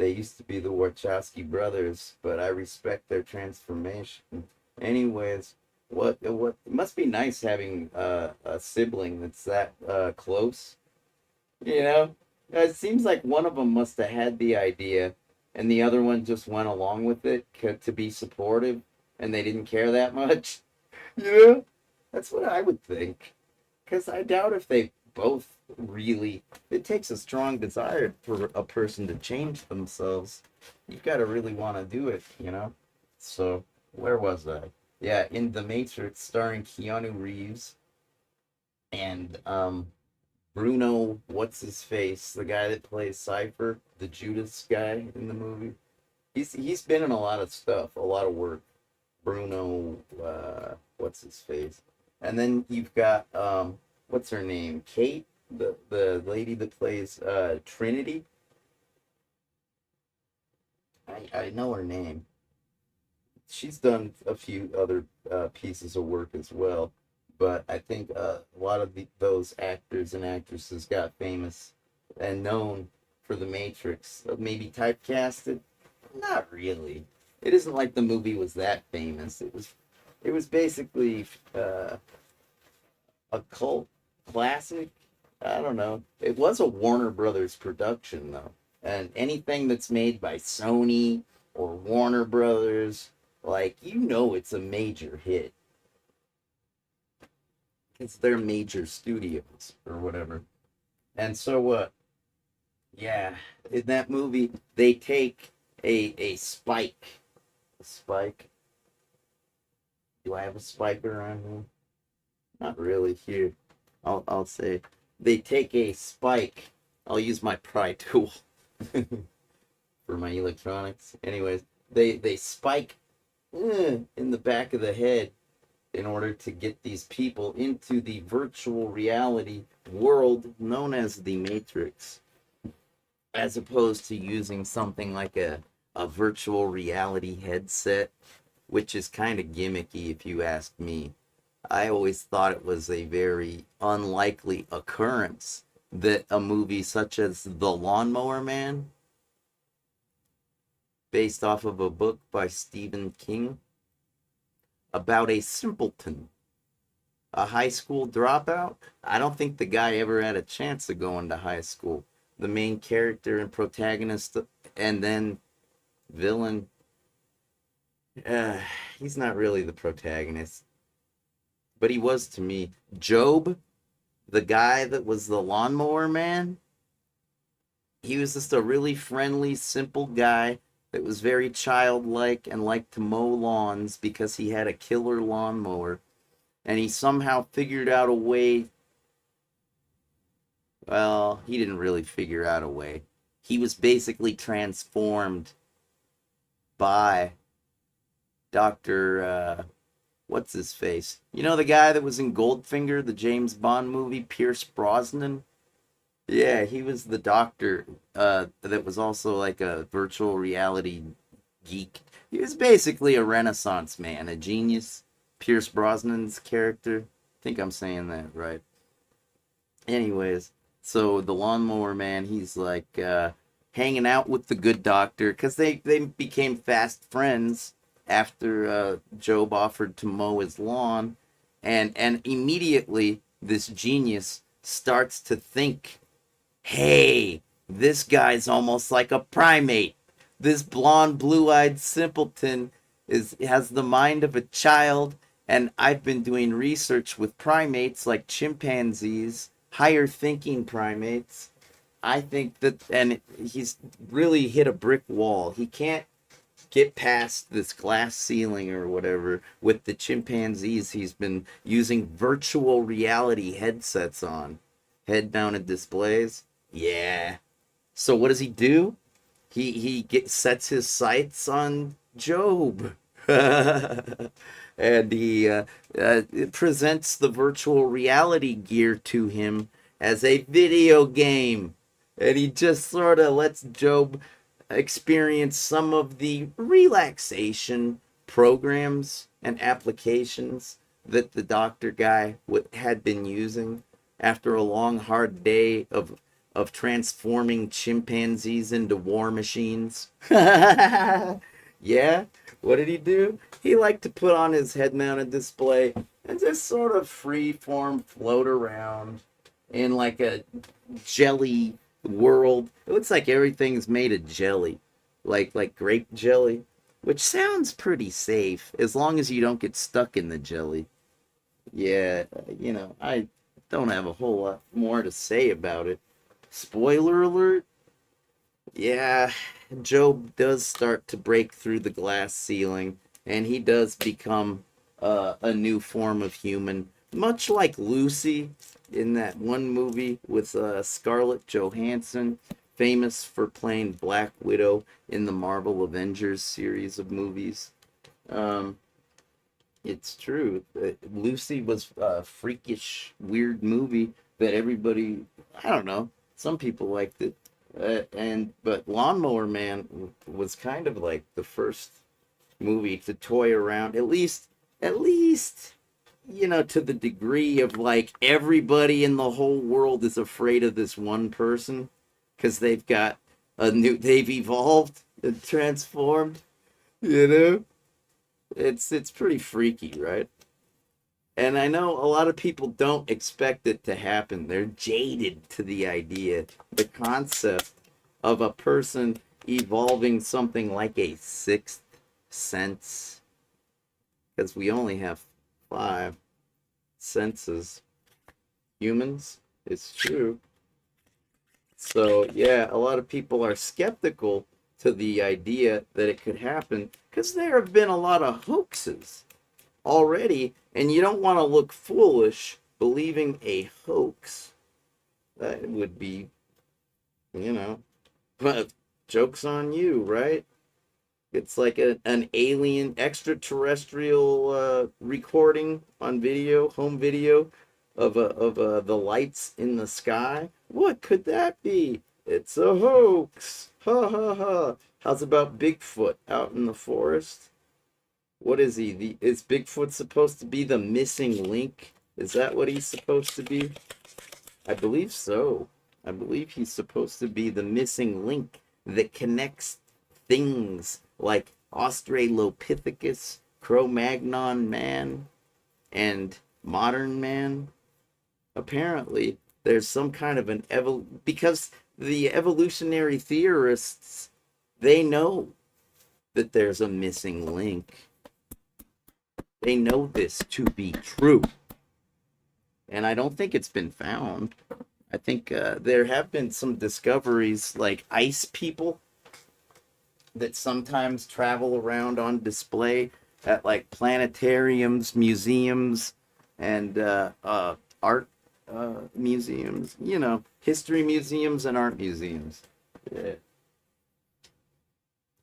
used to be the Wachowski brothers, but I respect their transformation. Anyways, what it must be nice having a sibling that's that close. You know, it seems like one of them must have had the idea, and the other one just went along with it to be supportive, and they didn't care that much. You know, that's what I would think. Because I doubt if they both really. It takes a strong desire for a person to change themselves. You've got to really want to do it, you know? So, where was I? Yeah, in The Matrix, starring Keanu Reeves and Bruno, what's his face? The guy that plays Cypher, the Judas guy in the movie. He's been in a lot of stuff, a lot of work. Bruno, what's his face? And then you've got what's her name? Kate, the lady that plays Trinity. I know her name. She's done a few other pieces of work as well, but I think a lot of those actors and actresses got famous and known for The Matrix. Maybe typecasted? Not really. It isn't like the movie was that famous. It was basically a cult classic. I don't know. It was a Warner Brothers production though, and anything that's made by Sony or Warner Brothers, like it's a major hit. It's their major studios or whatever. And so, yeah, in that movie, they take a spike. A spike. Do I have a spike around here? Not really here. I'll say they take a spike. I'll use my pry tool for my electronics. Anyways, they spike in the back of the head in order to get these people into the virtual reality world known as the Matrix, as opposed to using something like a virtual reality headset, which is kind of gimmicky if you ask me. I always thought it was a very unlikely occurrence that a movie such as The Lawnmower Man, based off of a book by Stephen King, about a simpleton, a high school dropout. I don't think the guy ever had a chance of going to high school. The main character and protagonist and then villain, he's not really the protagonist, but he was to me. Job, the guy that was the lawnmower man, he was just a really friendly, simple guy that was very childlike and liked to mow lawns because he had a killer lawnmower. And he somehow figured out a way. Well, he didn't really figure out a way. He was basically transformed by Dr. What's his face? You know the guy that was in Goldfinger, the James Bond movie, Pierce Brosnan? Yeah, he was the doctor that was also like a virtual reality geek. He was basically a Renaissance man, a genius. Pierce Brosnan's character. I think I'm saying that right. Anyways, so the lawnmower man, he's like hanging out with the good doctor because they became fast friends after Job offered to mow his lawn, and immediately this genius starts to think, hey, this guy's almost like a primate. This blonde, blue-eyed simpleton has the mind of a child, and I've been doing research with primates like chimpanzees, higher thinking primates. I think that, and he's really hit a brick wall. He can't get past this glass ceiling or whatever with the chimpanzees he's been using virtual reality headsets on. Head-mounted displays. Yeah. So what does he do? He sets his sights on Job. And he presents the virtual reality gear to him as a video game. And he just sort of lets Job experience some of the relaxation programs and applications that the doctor guy had been using after a long, hard day of transforming chimpanzees into war machines. Yeah, what did he do? He liked to put on his head-mounted display and just sort of free-form float around in like a jelly world. It looks like everything's made of jelly, like grape jelly, which sounds pretty safe as long as you don't get stuck in the jelly. Yeah, I don't have a whole lot more to say about it. Spoiler alert. Yeah, Job does start to break through the glass ceiling, and he does become a new form of human, much like Lucy in that one movie with Scarlett Johansson, famous for playing Black Widow in the Marvel Avengers series of movies. It's true. Lucy was a freakish, weird movie that everybody, I don't know, some people liked it. But Lawnmower Man was kind of like the first movie to toy around, at least, to the degree of like everybody in the whole world is afraid of this one person because they've evolved and transformed, It's pretty freaky, right? And I know a lot of people don't expect it to happen. They're jaded to the idea, the concept of a person evolving something like a sixth sense. Because we only have 5 senses. Humans, it's true. So, yeah, a lot of people are skeptical to the idea that it could happen because there have been a lot of hoaxes already, and you don't want to look foolish believing a hoax. That would be, but joke's on you, right? It's like an alien extraterrestrial recording on video, home video of the lights in the sky. What could that be? It's a hoax. Ha ha ha. How's about Bigfoot out in the forest? What is he? Is Bigfoot supposed to be the missing link? Is that what he's supposed to be? I believe so. I believe he's supposed to be the missing link that connects things like Australopithecus, Cro-Magnon man, and modern man. Apparently, there's some kind of an because the evolutionary theorists, they know that there's a missing link. They know this to be true. And I don't think it's been found. I think there have been some discoveries like ice people that sometimes travel around on display at like planetariums, museums, and art museums, history museums and art museums. Yeah.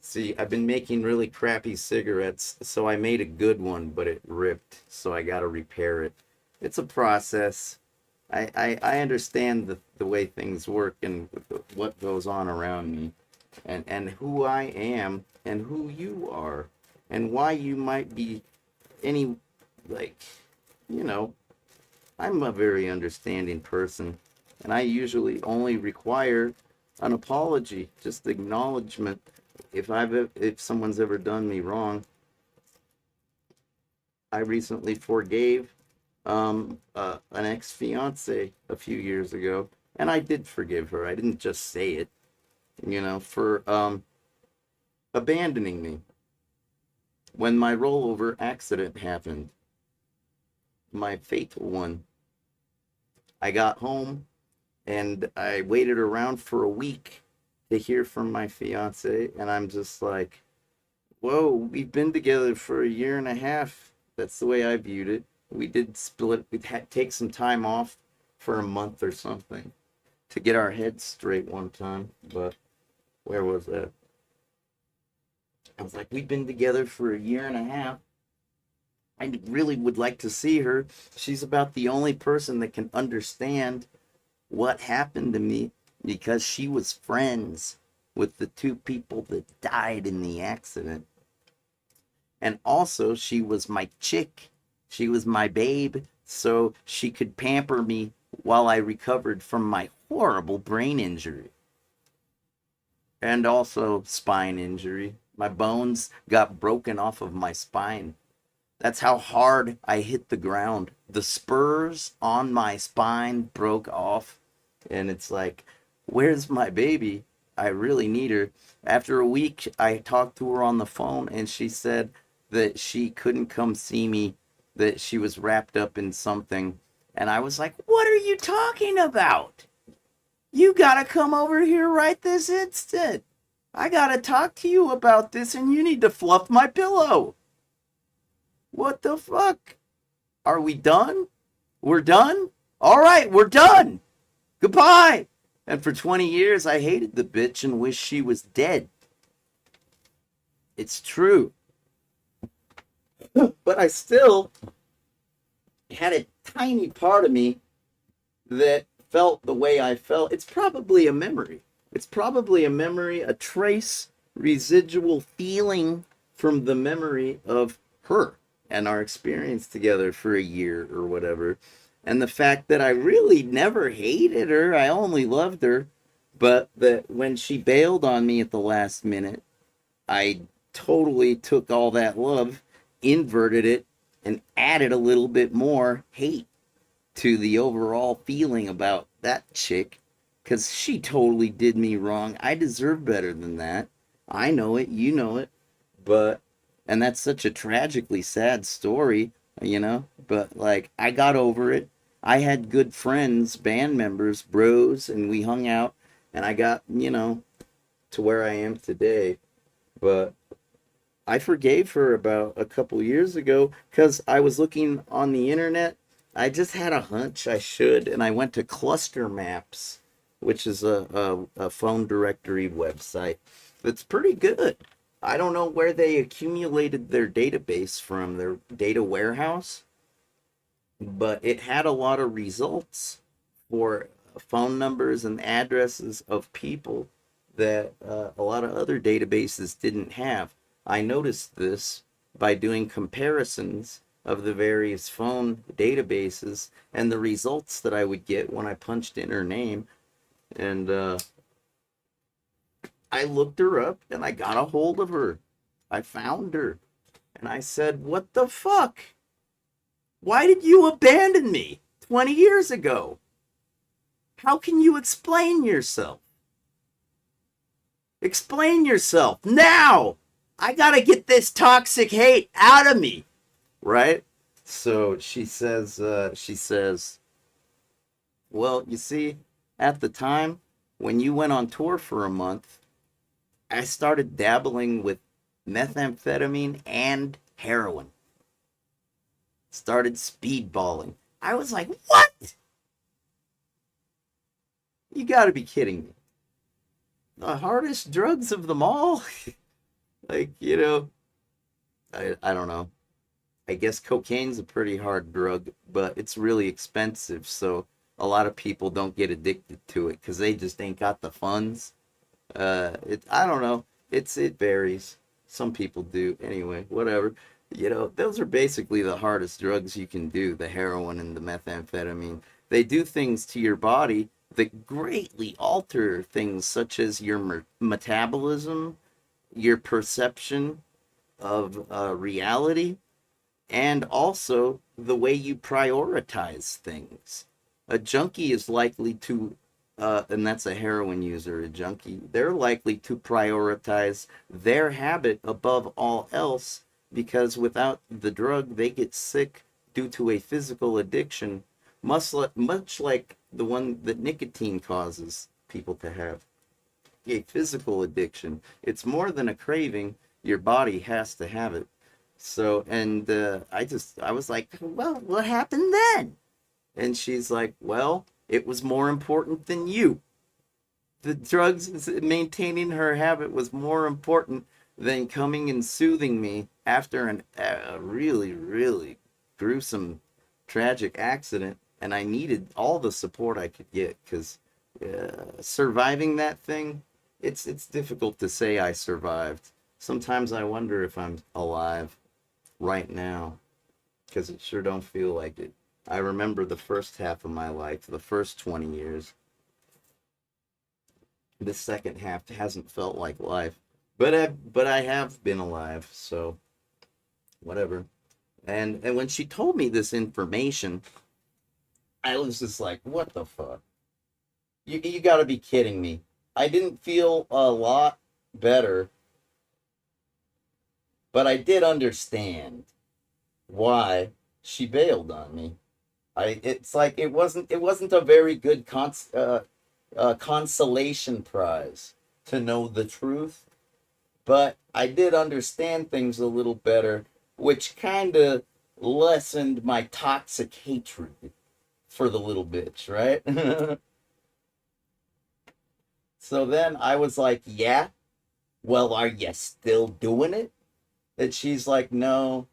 See, I've been making really crappy cigarettes, so I made a good one, but it ripped, so I gotta repair it. It's a process. I understand the way things work and what goes on around me, and who I am and who you are, and why you might be any, like, I'm a very understanding person, and I usually only require an apology, just acknowledgement. If someone's ever done me wrong, I recently forgave an ex-fiance a few years ago, and I did forgive her. I didn't just say it, for abandoning me when my rollover accident happened, my fatal one. I got home and I waited around for a week to hear from my fiance, and I'm just like, whoa, we've been together for a year and a half. That's the way I viewed it. We did split. We had take some time off for a month or something to get our heads straight one time. But where was that? I was like, we've been together for a year and a half. I really would like to see her. She's about the only person that can understand what happened to me because she was friends with the 2 people that died in the accident. And also, she was my chick. She was my babe, so she could pamper me while I recovered from my horrible brain injury. And also spine injury. My bones got broken off of my spine. That's how hard I hit the ground. The spurs on my spine broke off. And it's like, where's my baby? I really need her. After a week, I talked to her on the phone, and she said that she couldn't come see me, that she was wrapped up in something. And I was like, what are you talking about? You gotta come over here right this instant. I gotta talk to you about this, and you need to fluff my pillow. What the fuck? Are we done? We're done? All right, we're done. Goodbye. And for 20 years, I hated the bitch and wished she was dead. It's true. But I still had a tiny part of me that felt the way I felt. It's probably a memory. It's probably a memory, a trace, residual feeling from the memory of her and our experience together for a year or whatever. And the fact that I really never hated her, I only loved her, but that when she bailed on me at the last minute, I totally took all that love, inverted it, and added a little bit more hate to the overall feeling about that chick, because she totally did me wrong. I deserve better than that. I know it, you know it, but, and that's such a tragically sad story, but like, I got over it. I had good friends, band members, bros, and we hung out, and I got, to where I am today. But I forgave her about a couple years ago because I was looking on the internet. I just had a hunch I should, and I went to Cluster Maps, which is a phone directory website that's pretty good. I don't know where they accumulated their database from, their data warehouse, but it had a lot of results for phone numbers and addresses of people that a lot of other databases didn't have. I noticed this by doing comparisons of the various phone databases and the results that I would get when I punched in her name. And I looked her up and I got a hold of her. I found her. And I said, "What the fuck? Why did you abandon me 20 years ago? How can you explain yourself? Explain yourself now! I gotta get this toxic hate out of me." Right? So she says, "Well, you see, at the time, when you went on tour for a month, I started dabbling with methamphetamine and heroin. Started speedballing." I was like, "What? You gotta be kidding me. The hardest drugs of them all?" Like, I don't know. I guess cocaine's a pretty hard drug, but it's really expensive, so a lot of people don't get addicted to it because they just ain't got the funds. I don't know. It varies. Some people do. Anyway, whatever. Those are basically the hardest drugs you can do, the heroin and the methamphetamine. They do things to your body that greatly alter things such as your metabolism, your perception of reality, and also the way you prioritize things. A junkie is likely to, and that's a heroin user, a junkie, they're likely to prioritize their habit above all else because without the drug, they get sick due to a physical addiction, much like the one that nicotine causes people to have. A physical addiction. It's more than a craving. Your body has to have it. So, and I was like, "Well, what happened then?" And she's like, "Well, it was more important than you. The drugs, maintaining her habit was more important than coming and soothing me after a really, really gruesome, tragic accident. And I needed all the support I could get because surviving that thing, it's difficult to say I survived. Sometimes I wonder if I'm alive right now because it sure don't feel like it. I remember the first half of my life, the first 20 years. The second half hasn't felt like life, but I have been alive, so whatever. And when she told me this information, I was just like, "What the fuck? You got to be kidding me." I didn't feel a lot better, but I did understand why she bailed on me. It's like it wasn't a very good consolation prize to know the truth, but I did understand things a little better, which kind of lessened my toxic hatred for the little bitch, right? So then I was like, "Yeah, well, are you still doing it?" And she's like, "No,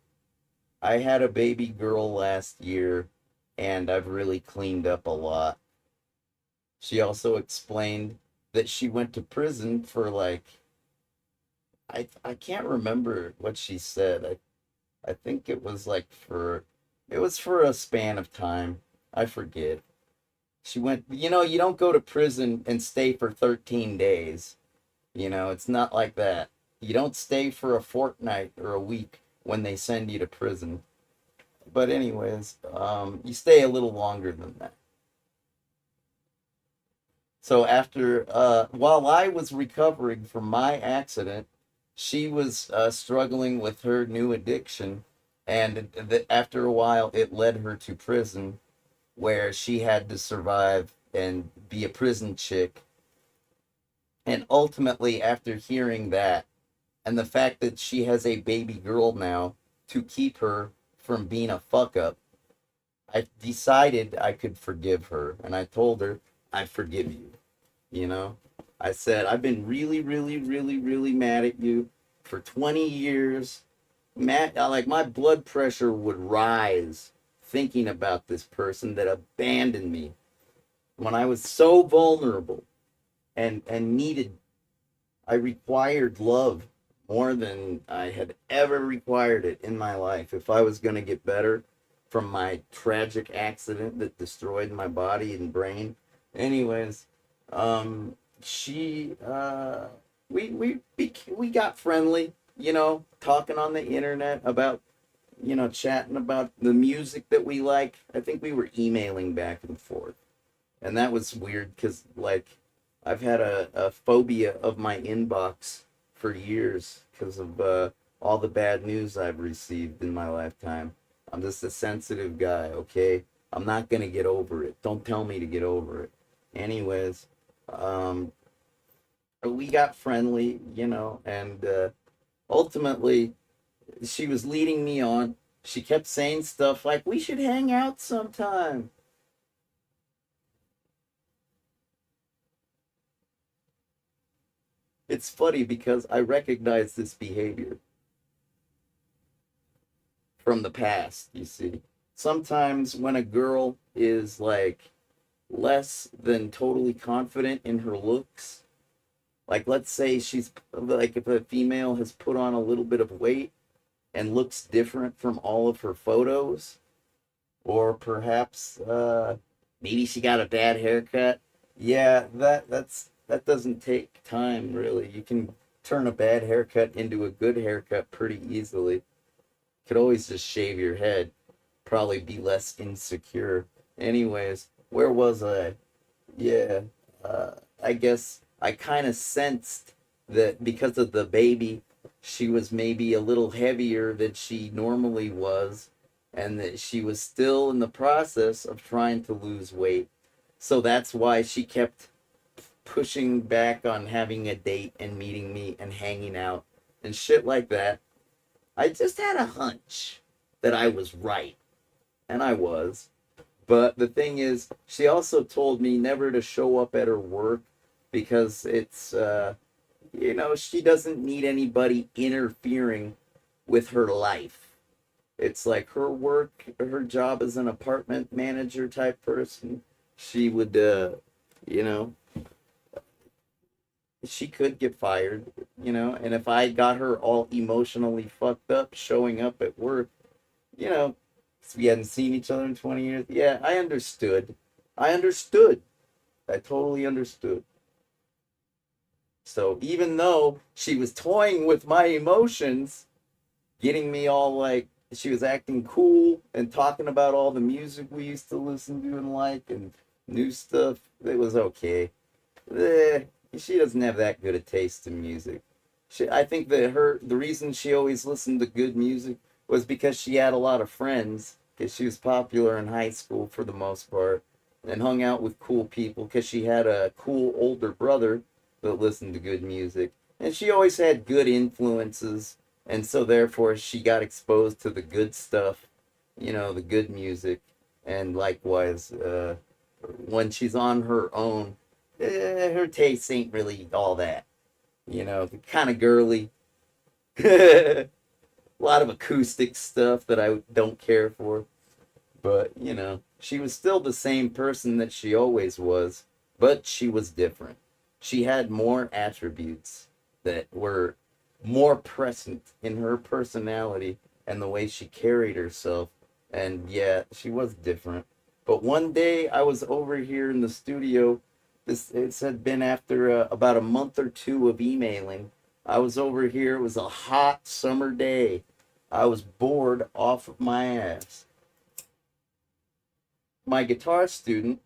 I had a baby girl last year, and I've really cleaned up a lot." She also explained that she went to prison for like, I can't remember what she said. I think it was like it was for a span of time. I forget. She went, you don't go to prison and stay for 13 days. It's not like that. You don't stay for a fortnight or a week when they send you to prison. But anyways, you stay a little longer than that. So after, while I was recovering from my accident, she was struggling with her new addiction, and after a while, it led her to prison, where she had to survive and be a prison chick. And ultimately, after hearing that, and the fact that she has a baby girl now to keep her from being a fuck up, I decided I could forgive her. And I told her, I forgive you. You know, I said, I've been really, really, really, really mad at you for 20 years. Mad, like my blood pressure would rise thinking about this person that abandoned me when I was so vulnerable and needed, I required love more than I had ever required it in my life. If I was going to get better from my tragic accident that destroyed my body and brain. Anyways, she we got friendly, you know, talking on the internet about, you know, chatting about the music that we like. I think we were emailing back and forth, and that was weird because like I've had a phobia of my inbox for years because of all the bad news I've received in my lifetime. I'm just a sensitive guy, okay? I'm not gonna get over it. Don't tell me to get over it. Anyways, um, we got friendly, you know, and ultimately she was leading me on. She kept saying stuff like, we should hang out sometime. It's funny because I recognize this behavior from the past, you see. Sometimes when a girl is like less than totally confident in her looks, like let's say she's like if a female has put on a little bit of weight and looks different from all of her photos, or perhaps maybe she got a bad haircut. Yeah, that doesn't take time really. You can turn a bad haircut into a good haircut pretty easily. Could always just shave your head, probably be less insecure. Anyways, where was I? Yeah, I guess I kind of sensed that because of the baby, she was maybe a little heavier than she normally was, and that she was still in the process of trying to lose weight. So that's why she kept pushing back on having a date and meeting me and hanging out and shit like that. I just had a hunch that I was right, and I was. But the thing is, she also told me never to show up at her work because it's, you know, she doesn't need anybody interfering with her life. It's like her work, her job as an apartment manager type person. She would, you know, she could get fired, you know, and if I got her all emotionally fucked up showing up at work, you know, we hadn't seen each other in 20 years. Yeah, I understood. I understood. I totally understood. So even though she was toying with my emotions, getting me all like, she was acting cool and talking about all the music we used to listen to and like and new stuff, it was okay. Eh, she doesn't have that good a taste in music. I think that the reason she always listened to good music was because she had a lot of friends, because she was popular in high school for the most part, and hung out with cool people because she had a cool older brother that listened to good music. And she always had good influences, and so therefore she got exposed to the good stuff, you know, the good music. And likewise, when she's on her own, her tastes ain't really all that, you know, kind of girly. A lot of acoustic stuff that I don't care for. But, you know, she was still the same person that she always was, but she was different. She had more attributes that were more present in her personality and the way she carried herself. And yeah, she was different. But one day I was over here in the studio. It had been after about a month or two of emailing. I was over here. It was a hot summer day. I was bored off of my ass. my guitar student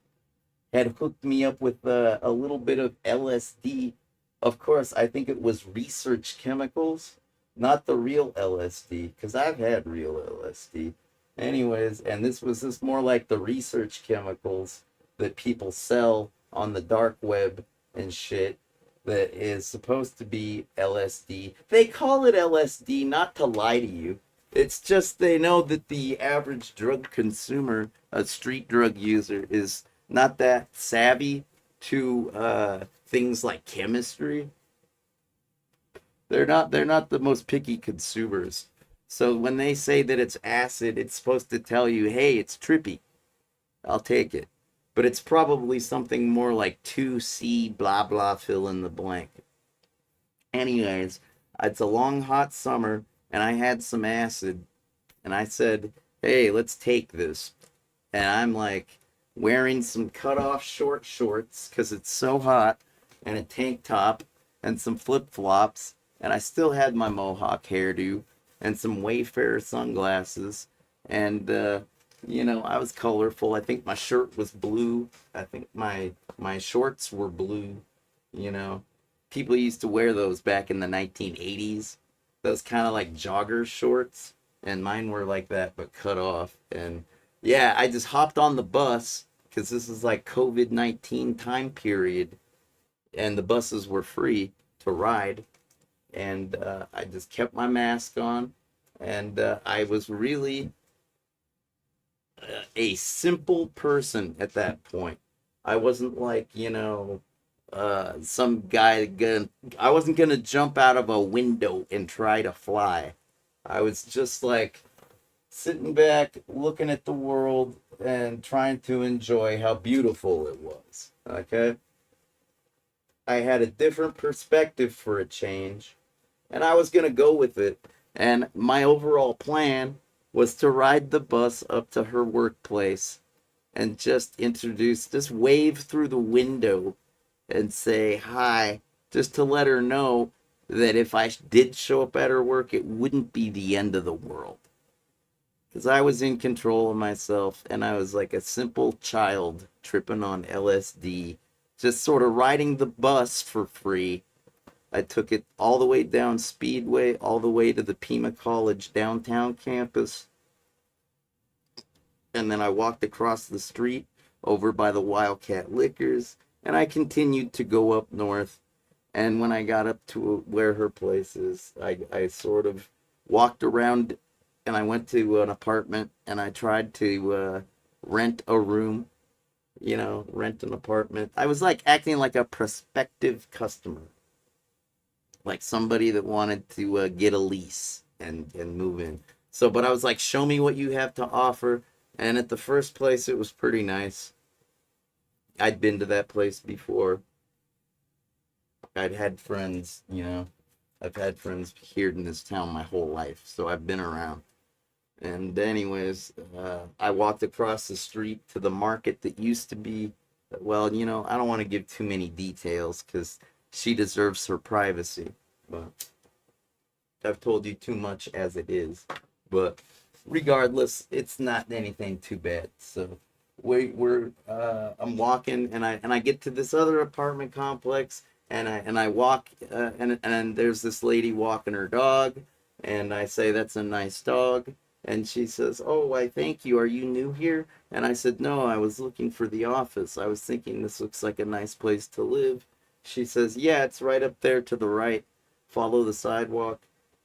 had hooked me up with a little bit of LSD. Of course, I think it was research chemicals, not the real LSD, because I've had real LSD. Anyways, and this was just more like the research chemicals that people sell on the dark web and shit that is supposed to be LSD. They call it LSD not to lie to you. It's just they know that the average drug consumer, a street drug user, is not that savvy to things like chemistry. They're not the most picky consumers. So when they say that it's acid, it's supposed to tell you, hey, it's trippy. I'll take it. But it's probably something more like 2C blah blah fill in the blank. Anyways, it's a long hot summer and I had some acid and I said, hey, let's take this. And I'm like wearing some cut off short shorts because it's so hot and a tank top and some flip flops. And I still had my mohawk hairdo and some Wayfarer sunglasses. And, I was colorful. I think my shirt was blue. I think my shorts were blue. You know, people used to wear those back in the 1980s. Those kind of like jogger shorts. And mine were like that, but cut off. And yeah, I just hopped on the bus because this is like COVID-19 time period. And the buses were free to ride. And I just kept my mask on. And I was really a simple person at that point. I wasn't like, some guy I wasn't gonna jump out of a window and try to fly. I was just like sitting back, looking at the world and trying to enjoy how beautiful it was. Okay? I had a different perspective for a change, and I was gonna go with it. And my overall plan was to ride the bus up to her workplace and just wave through the window and say hi, just to let her know that if I did show up at her work, it wouldn't be the end of the world. Because I was in control of myself and I was like a simple child tripping on LSD, just sort of riding the bus for free. I took it all the way down Speedway, all the way to the Pima College downtown campus. And then I walked across the street over by the Wildcat Liquors, and I continued to go up north. And when I got up to where her place is, I sort of walked around and I went to an apartment and I tried to rent a room, rent an apartment. I was like acting like a prospective customer, like somebody that wanted to get a lease and move in. So, but I was like, show me what you have to offer. And at the first place, it was pretty nice. I'd been to that place before. I'd had friends, I've had friends here in this town my whole life, so I've been around. And anyways, I walked across the street to the market that used to be, well, I don't want to give too many details because she deserves her privacy. But I've told you too much as it is. But regardless, it's not anything too bad. So I'm walking and I get to this other apartment complex and I walk and there's this lady walking her dog and I say, that's a nice dog. And she says, oh, why, thank you. Are you new here? And I said, no, I was looking for the office. I was thinking this looks like a nice place to live. She says, yeah, it's right up there to the right. Follow the sidewalk.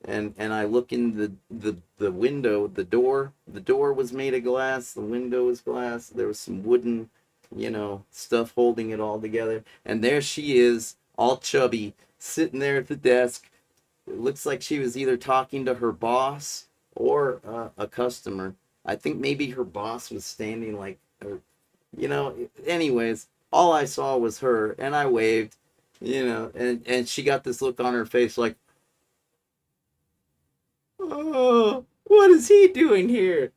And I look in the window, the door. The door was made of glass. The window was glass. There was some wooden, stuff holding it all together. And there she is, all chubby, sitting there at the desk. It looks like she was either talking to her boss or a customer. I think maybe her boss was standing like, anyways, all I saw was her and I waved, and she got this look on her face like, oh, what is he doing here?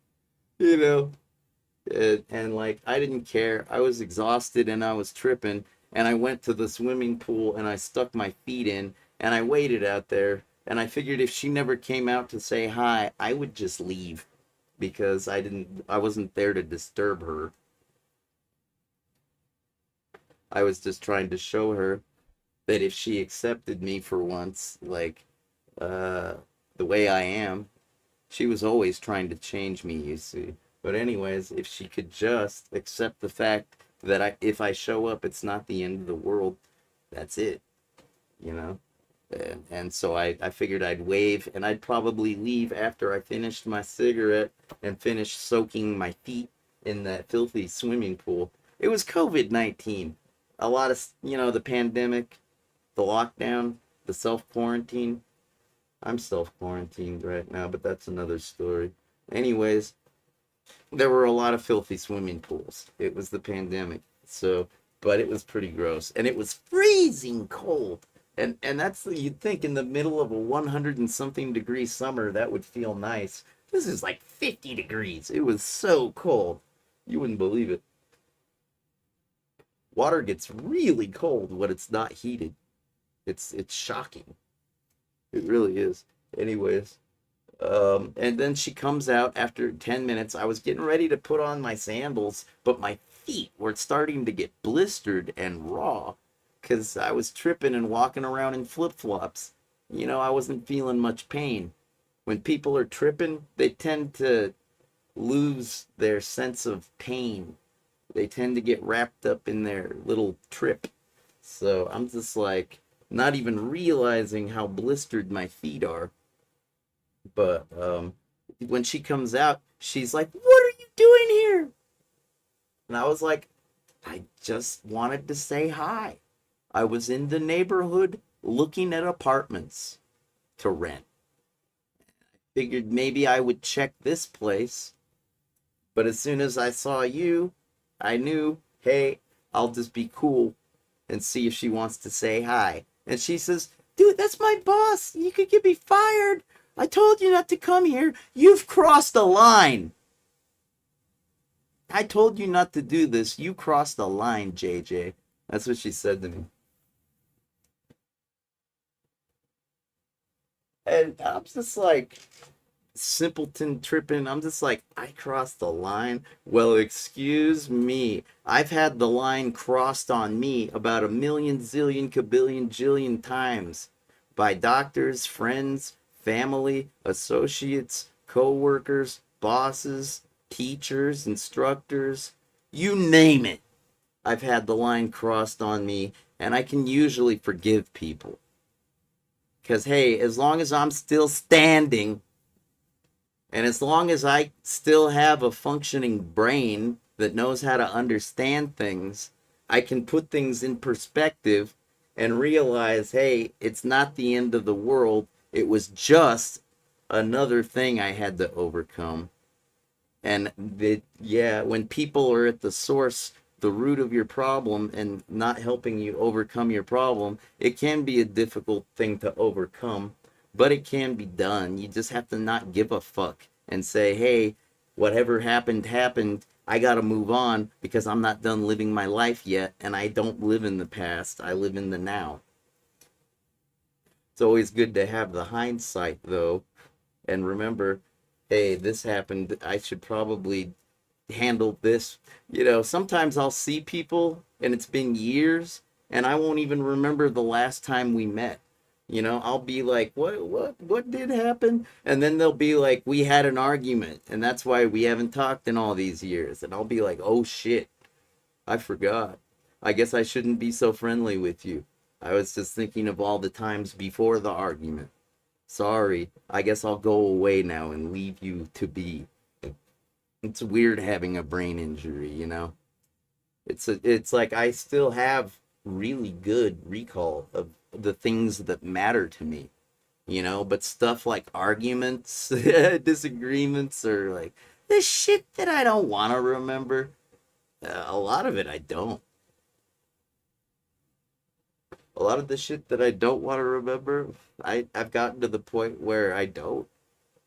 And like, I didn't care. I was exhausted and I was tripping and I went to the swimming pool and I stuck my feet in and I waited out there. And I figured if she never came out to say hi, I would just leave because I wasn't there to disturb her. I was just trying to show her that if she accepted me for once, like, uh, the way I am, she was always trying to change me, you see. But anyways, if she could just accept the fact that if I show up, it's not the end of the world, that's it, you know? And so I figured I'd wave, and I'd probably leave after I finished my cigarette and finished soaking my feet in that filthy swimming pool. It was COVID-19. A lot of, the pandemic, the lockdown, the self-quarantine. I'm self-quarantined right now, but that's another story. Anyways, there were a lot of filthy swimming pools. It was the pandemic. So, but it was pretty gross. And it was freezing cold. And that's, you'd think in the middle of a 100 and something degree summer, that would feel nice. This is like 50 degrees. It was so cold. You wouldn't believe it. Water gets really cold when it's not heated. It's shocking. It really is. Anyways, and then she comes out after 10 minutes. I was getting ready to put on my sandals, but my feet were starting to get blistered and raw because I was tripping and walking around in flip-flops. I wasn't feeling much pain. When people are tripping, they tend to lose their sense of pain. They tend to get wrapped up in their little trip. So I'm just like, not even realizing how blistered my feet are. But when she comes out, she's like, "What are you doing here?" And I was like, "I just wanted to say hi. I was in the neighborhood looking at apartments to rent. Figured maybe I would check this place. But as soon as I saw you, I knew, hey, I'll just be cool and see if she wants to say hi." And she says, "Dude, that's my boss. You could get me fired. I told you not to come here. You've crossed a line. I told you not to do this. You crossed a line, JJ." That's what she said to me. And I'm just like, simpleton tripping. I'm just like, I crossed the line? Well, excuse me. I've had the line crossed on me about a million, zillion, kabillion, jillion times by doctors, friends, family, associates, co-workers, bosses, teachers, instructors, you name it. I've had the line crossed on me, and I can usually forgive people. Because, hey, as long as I'm still standing, and as long as I still have a functioning brain that knows how to understand things, I can put things in perspective and realize, hey, it's not the end of the world. It was just another thing I had to overcome. And when people are at the source, the root of your problem, and not helping you overcome your problem, it can be a difficult thing to overcome, but it can be done. You just have to not give a fuck and say, hey, whatever happened, happened. I gotta move on because I'm not done living my life yet, and I don't live in the past. I live in the now. It's always good to have the hindsight, though, and remember, hey, this happened. I should probably handle this. Sometimes I'll see people and it's been years and I won't even remember the last time we met. I'll be like, what did happen? And then they'll be like, we had an argument and that's why we haven't talked in all these years. And I'll be like, oh shit, I forgot. I guess I shouldn't be so friendly with you. I was just thinking of all the times before the argument. Sorry, I guess I'll go away now and leave you to be. It's weird having a brain injury, It's like I still have really good recall of the things that matter to me, but stuff like arguments, disagreements, or like the shit that I don't want to remember, a lot of it I don't. A lot of the shit that I don't want to remember, I've gotten to the point where I don't.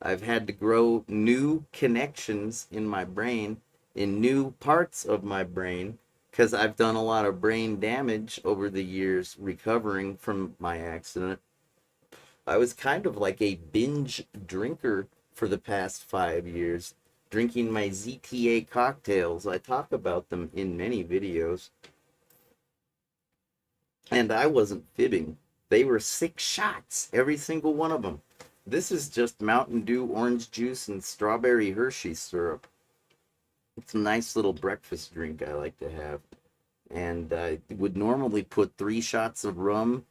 I've had to grow new connections in my brain, in new parts of my brain, because I've done a lot of brain damage over the years recovering from my accident. I was kind of like a binge drinker for the past 5 years, drinking my ZTA cocktails. I talk about them in many videos. And I wasn't fibbing. They were 6 shots, every single one of them. This is just Mountain Dew, orange juice, and strawberry Hershey syrup. It's a nice little breakfast drink I like to have. And I would normally put 3 shots of rum,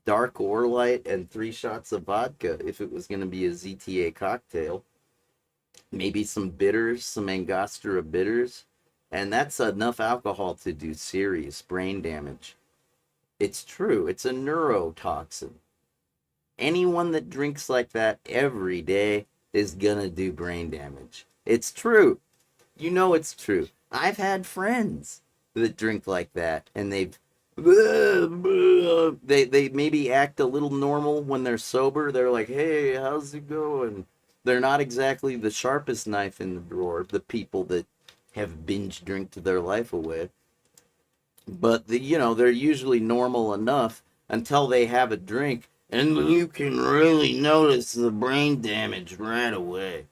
dark or light, and 3 shots of vodka if it was going to be a ZTA cocktail. Maybe some bitters, some Angostura bitters. And that's enough alcohol to do serious brain damage. It's true, it's a neurotoxin. Anyone that drinks like that every day is gonna do brain damage. It's true. You know it's true. I've had friends that drink like that, and they maybe act a little normal when they're sober. They're like, "Hey, how's it going?" They're not exactly the sharpest knife in the drawer, the people that have binge drinked their life away. But they're usually normal enough until they have a drink, and you can really notice the brain damage right away.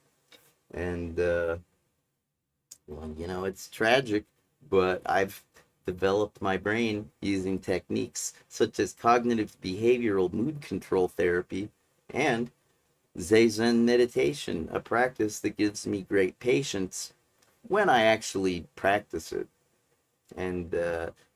And well, it's tragic, but I've developed my brain using techniques such as cognitive behavioral mood control therapy and Zazen meditation, a practice that gives me great patience when I actually practice it. And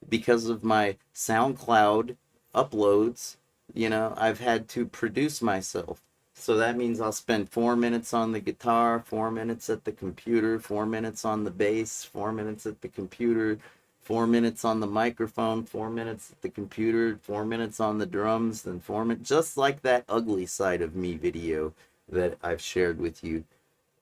because of my SoundCloud uploads, I've had to produce myself. So that means I'll spend 4 minutes on the guitar, 4 minutes at the computer, 4 minutes on the bass, 4 minutes at the computer, 4 minutes on the microphone, 4 minutes at the computer, 4 minutes on the drums, then 4 minutes, just like that ugly side of me video that I've shared with you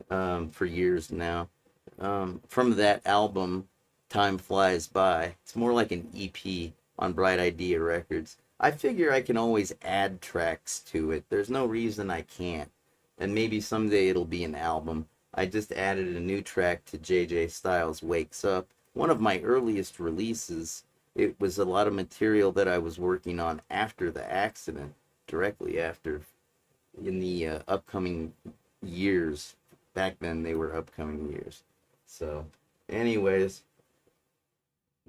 for years now. From that album, Time Flies By. It's more like an EP on Bright Idea Records. I figure I can always add tracks to it. There's no reason I can't. And maybe someday it'll be an album. I just added a new track to JJ Styles' Wakes Up, one of my earliest releases. It was a lot of material that I was working on after the accident, directly after, in the upcoming years. Back then they were upcoming years. So, anyways,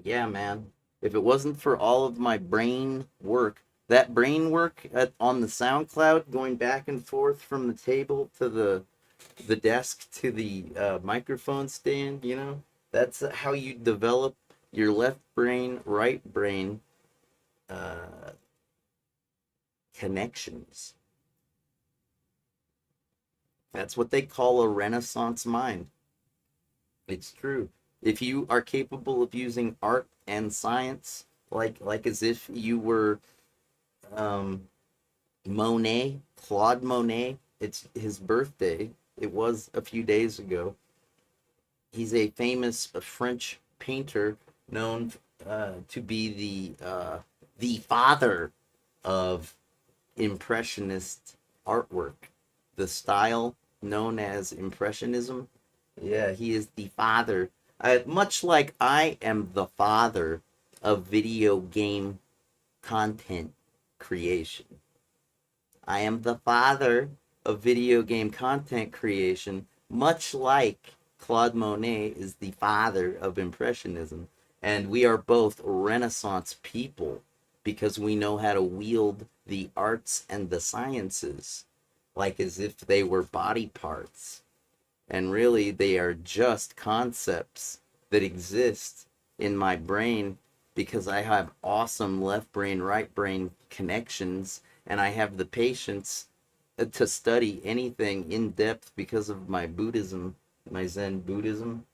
yeah, man. If it wasn't for all of my brain work, that brain work on the SoundCloud, going back and forth from the table to the desk to the microphone stand, that's how you develop your left brain, right brain connections. That's what they call a Renaissance mind. It's true. If you are capable of using art and science, like as if you were um, Monet, Claude Monet. It's his birthday. It was a few days ago. He's a famous French painter known to be the father of Impressionist artwork, the style known as Impressionism. Yeah, he is the father. Much like I am the father of video game content creation. I am the father of video game content creation, much like Claude Monet is the father of Impressionism. And we are both Renaissance people because we know how to wield the arts and the sciences like as if they were body parts. And really, they are just concepts that exist in my brain because I have awesome left brain, right brain connections, and I have the patience to study anything in depth because of my Buddhism, my Zen Buddhism.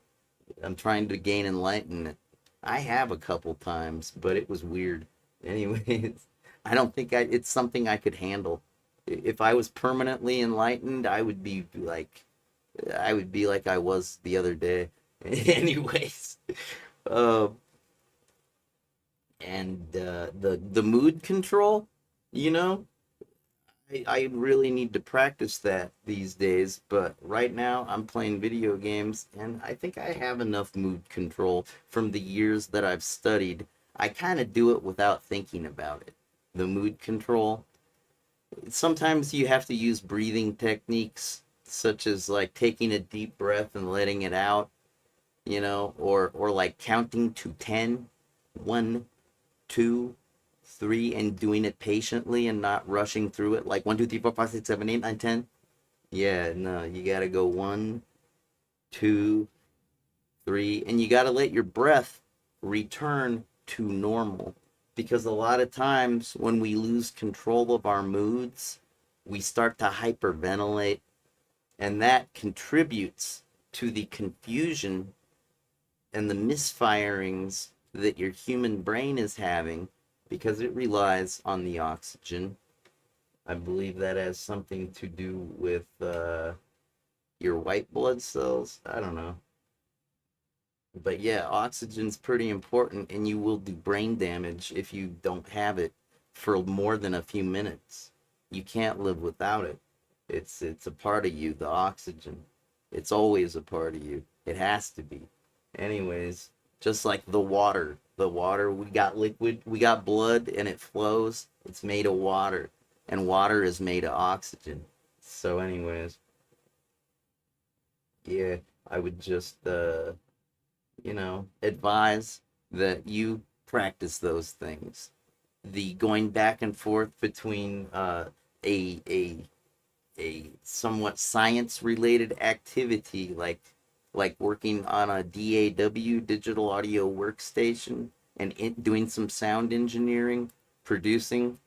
I'm trying to gain enlightenment. I have a couple times, but it was weird. Anyways, I don't think it's something I could handle. If I was permanently enlightened, I would be like I was the other day. Anyways, uh, and the mood control, you know, I really need to practice that these days. But right now, I'm playing video games, and I think I have enough mood control from the years that I've studied. I kind of do it without thinking about it. The mood control. Sometimes you have to use breathing techniques such as like taking a deep breath and letting it out, or like counting to 10. 1, 2, 3 and doing it patiently and not rushing through it like 1, 2, 3, 4, 5, 6, 7, 8, 9, 10. Yeah, no, you gotta go 1, 2, 3, and you gotta let your breath return to normal. Because a lot of times when we lose control of our moods, we start to hyperventilate, and that contributes to the confusion and the misfirings that your human brain is having because it relies on the oxygen. I believe that has something to do with your white blood cells. I don't know. But yeah, oxygen's pretty important, and you will do brain damage if you don't have it for more than a few minutes. You can't live without it. It's a part of you, the oxygen. It's always a part of you. It has to be. Anyways, just like the water. The water, we got liquid, we got blood, and it flows. It's made of water, and water is made of oxygen. So anyways, yeah, I would just advise that you practice those things. The going back and forth between a somewhat science related activity like working on a DAW, digital audio workstation, and doing some sound engineering, producing,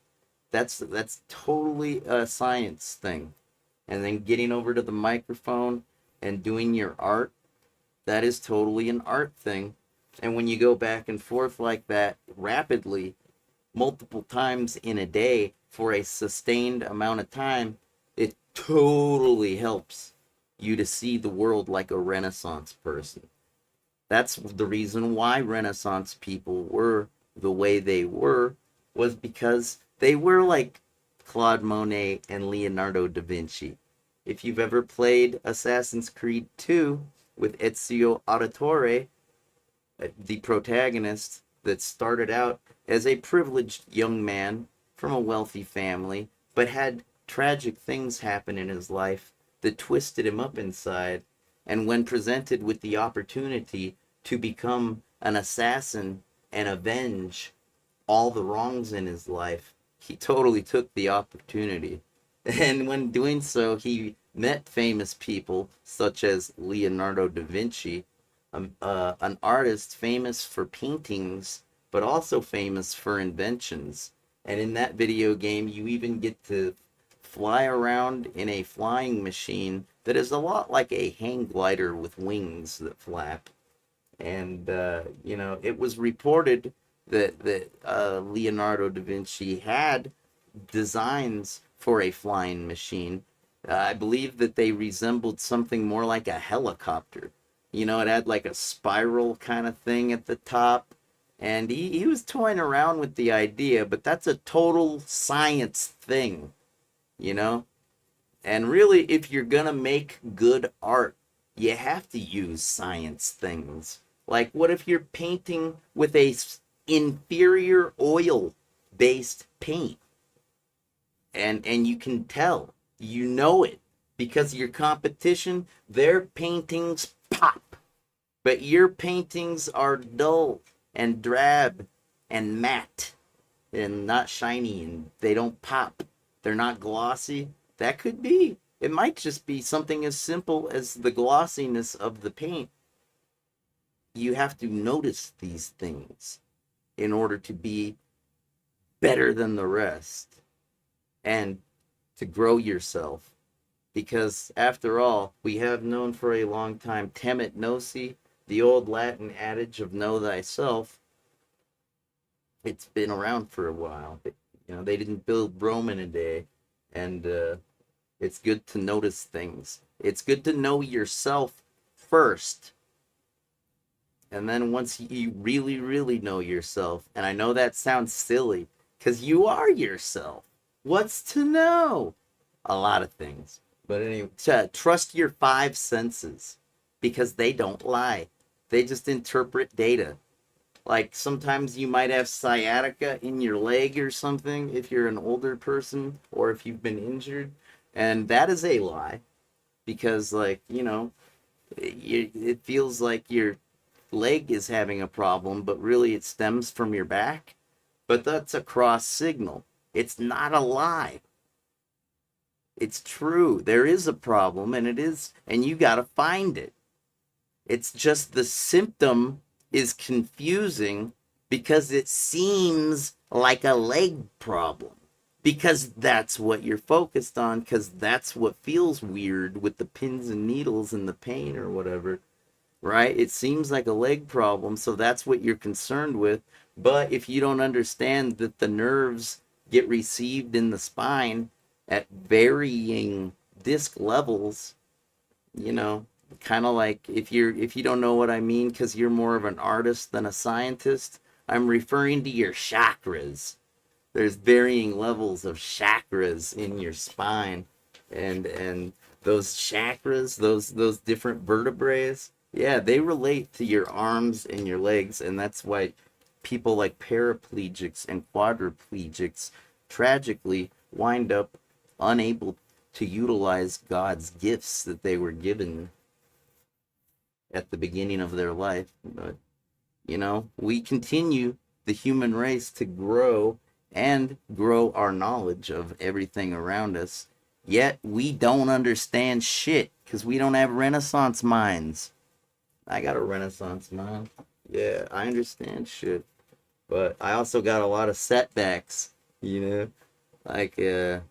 that's totally a science thing. And then getting over to the microphone and doing your art, that is totally an art thing. And when you go back and forth like that rapidly, multiple times in a day for a sustained amount of time, it totally helps you to see the world like a Renaissance person. That's the reason why Renaissance people were the way they were, was because they were like Claude Monet and Leonardo da Vinci. If you've ever played Assassin's Creed 2 with Ezio Auditore, the protagonist that started out as a privileged young man from a wealthy family, but had tragic things happen in his life that twisted him up inside, and when presented with the opportunity to become an assassin and avenge all the wrongs in his life, he totally took the opportunity. And when doing so, he met famous people such as Leonardo da Vinci, an artist famous for paintings, but also famous for inventions. And in that video game, you even get to fly around in a flying machine that is a lot like a hang glider with wings that flap. And, it was reported that Leonardo da Vinci had designs for a flying machine. I believe that they resembled something more like a helicopter. It had like a spiral kind of thing at the top. And he was toying around with the idea, but that's a total science thing, And really, if you're going to make good art, you have to use science things. Like, what if you're painting with a inferior oil-based paint? And you can tell, it, because your competition, their paintings pop. But your paintings are dull and drab and matte and not shiny, and they don't pop. They're not glossy. That could be. It might just be something as simple as the glossiness of the paint. You have to notice these things in order to be better than the rest and to grow yourself. Because after all, we have known for a long time, temet noci, the old Latin adage of know thyself. It's been around for a while. They didn't build Rome in a day. And it's good to notice things. It's good to know yourself first. And then once you really, really know yourself, and I know that sounds silly, because you are yourself. What's to know? A lot of things. But anyway, trust your 5 senses, because they don't lie. They just interpret data. Like, sometimes you might have sciatica in your leg or something if you're an older person or if you've been injured. And that is a lie. Because, it feels like your leg is having a problem, but really it stems from your back. But that's a cross signal. It's not a lie. It's true. There is a problem, and you got to find it. It's just the symptom is confusing because it seems like a leg problem. Because that's what you're focused on, because that's what feels weird with the pins and needles and the pain or whatever, right? It seems like a leg problem, so that's what you're concerned with. But if you don't understand that the nerves get received in the spine at varying disc levels, kind of like if you don't know what I mean because you're more of an artist than a scientist, I'm referring to your chakras. There's varying levels of chakras in your spine, and those chakras, those different vertebrae, yeah, they relate to your arms and your legs, and that's why people like paraplegics and quadriplegics tragically wind up unable to utilize God's gifts that they were given at the beginning of their life. But we continue, the human race, to grow and grow our knowledge of everything around us, yet we don't understand shit because we don't have Renaissance minds. I got a Renaissance mind. Yeah, I understand shit, but I also got a lot of setbacks, like the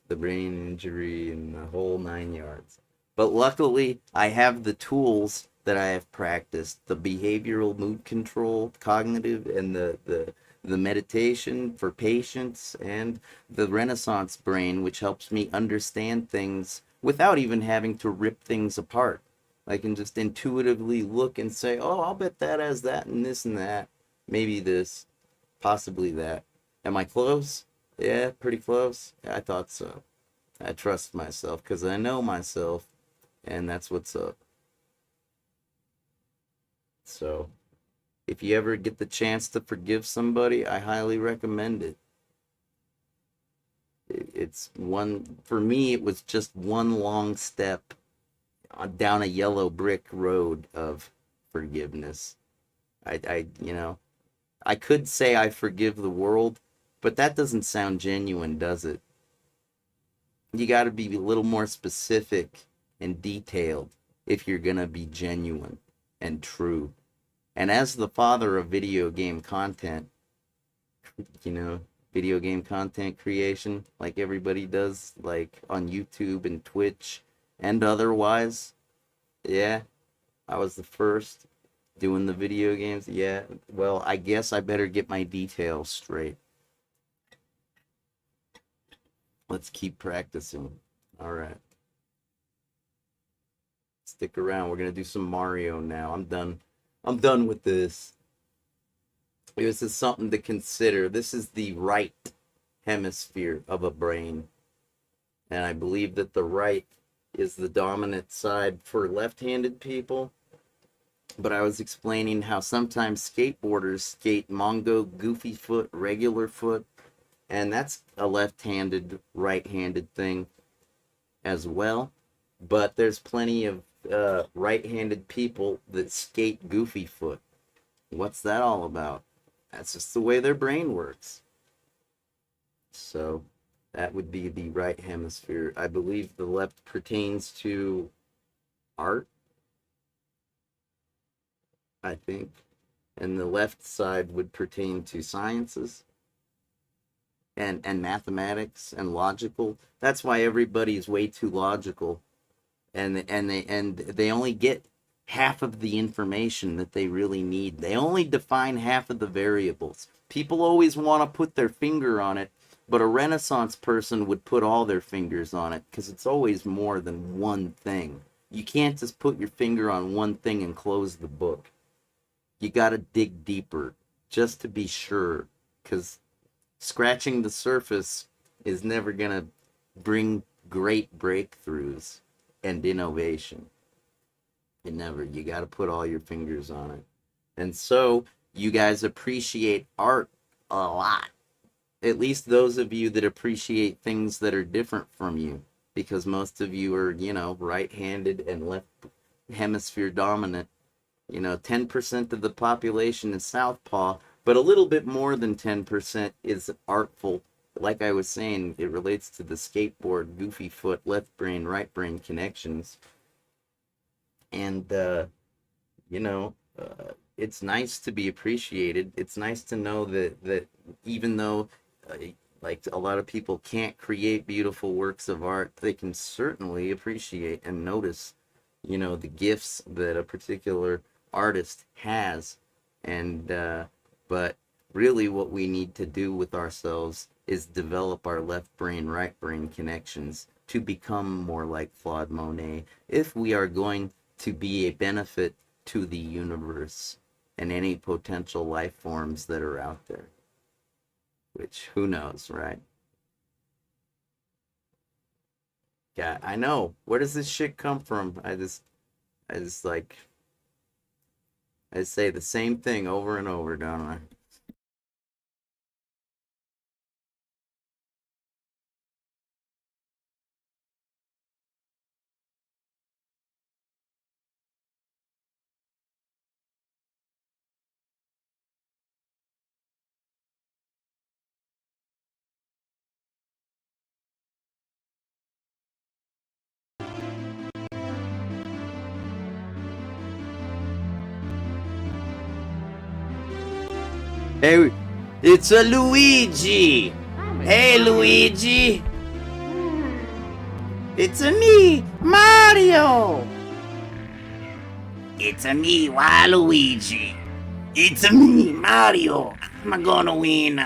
brain injury and the whole 9 yards. But luckily, I have the tools that I have practiced: the behavioral mood control, cognitive, and the meditation for patience, and the Renaissance brain, which helps me understand things without even having to rip things apart. I can just intuitively look and say, oh, I'll bet that has that and this and that. Maybe this, possibly that. Am I close? Yeah, pretty close. I thought so. I trust myself because I know myself, and that's what's up. So, if you ever get the chance to forgive somebody, I highly recommend it. For me, it was just one long step down a yellow brick road of forgiveness. I could say I forgive the world, but that doesn't sound genuine, does it? You got to be a little more specific and detailed if you're going to be genuine and true. And as the father of video game content, video game content creation, like everybody does, like on YouTube and Twitch and otherwise, yeah, I was the first doing the video games. Yeah, well, I guess I better get my details straight. Let's keep practicing. All right. Stick around. We're going to do some Mario now. I'm done with this. This is something to consider. This is the right hemisphere of a brain. And I believe that the right is the dominant side for left-handed people. But I was explaining how sometimes skateboarders skate Mongo, goofy foot, regular foot, and that's a left-handed, right-handed thing as well. But there's plenty of right-handed people that skate goofy foot. What's that all about? That's just the way their brain works. So that would be the right hemisphere. I believe the left pertains to art, I think. And the left side would pertain to sciences and mathematics and logical. That's why everybody's way too logical. And they only get half of the information that they really need. They only define half of the variables. People always want to put their finger on it, but a Renaissance person would put all their fingers on it because it's always more than one thing. You can't just put your finger on one thing and close the book. You got to dig deeper just to be sure, because scratching the surface is never going to bring great breakthroughs and innovation. It never. You got to put all your fingers on it. And so you guys appreciate art a lot. At least those of you that appreciate things that are different from you, because most of you are, right-handed and left hemisphere dominant. 10% of the population is southpaw, but a little bit more than 10% is artful. Like I was saying, it relates to the skateboard, goofy foot, left brain, right brain connections. And, you know, it's nice to be appreciated. It's nice to know that even though, like, a lot of people can't create beautiful works of art, they can certainly appreciate and notice, you know, the gifts that a particular artist has. And, but really what we need to do with ourselves is develop our left brain, right brain connections to become more like Claude Monet if we are going to be a benefit to the universe and any potential life forms that are out there. Which, who knows, right? Yeah, I know. Where does this shit come from? I just like, I say the same thing over and over, don't I? Hey, it's a Luigi! Hey, Luigi! It's a me, Mario! It's a me, Waluigi! It's a me, Mario! I'm gonna win!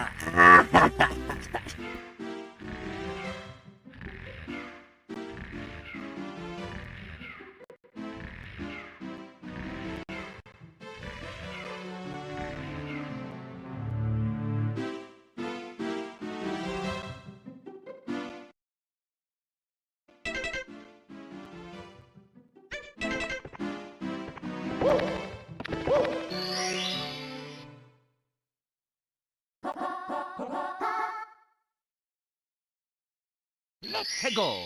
Let's go.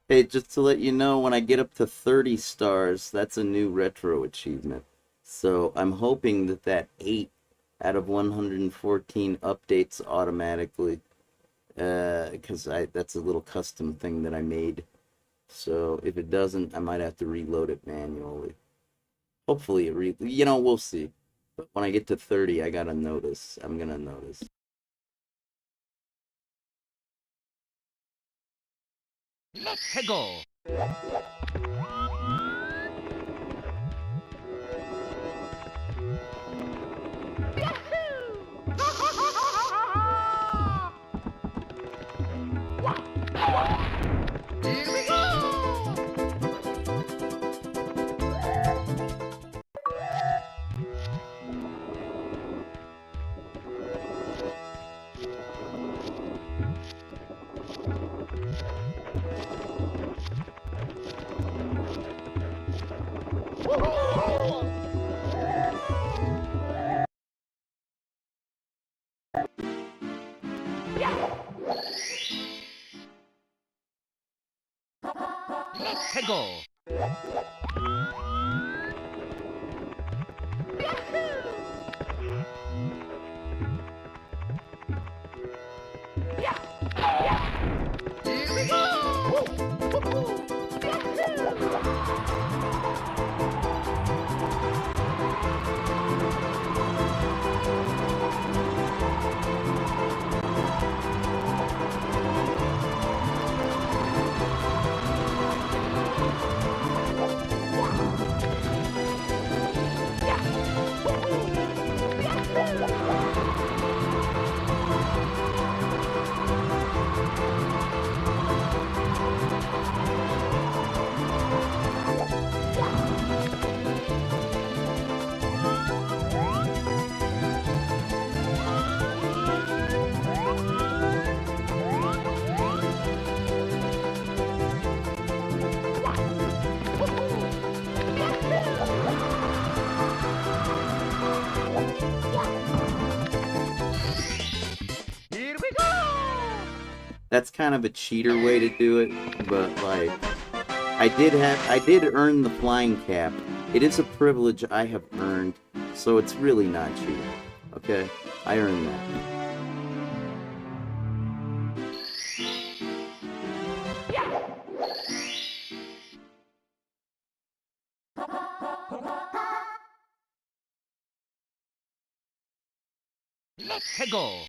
Hey, just to let you know, when I get up to 30 stars, that's a new retro achievement. So I'm hoping that that 8 out of 114 updates automatically. Because that's a little custom thing that I made. So if it doesn't, I might have to reload it manually. Hopefully we'll see. But when I get to 30, I gotta notice. I'm gonna notice. Let's go. Here we go. Let's go. Here we go. Here we go. That's kind of a cheater way to do it, but like I did earn the flying cap. It is a privilege I have earned, so it's really not cheating. Okay? I earned that. Let's go.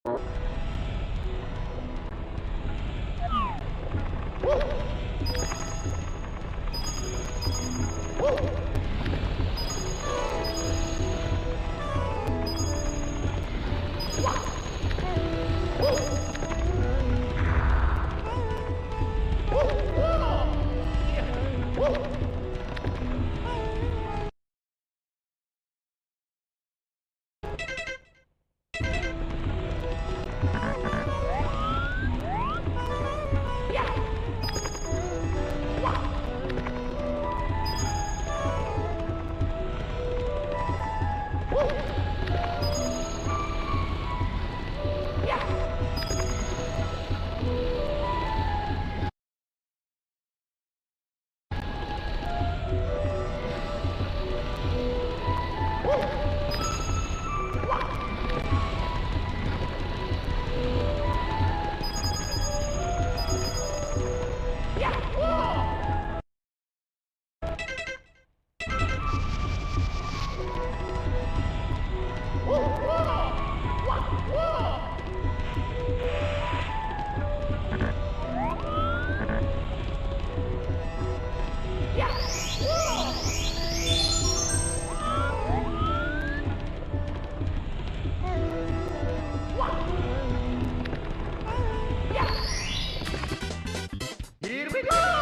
Here we go!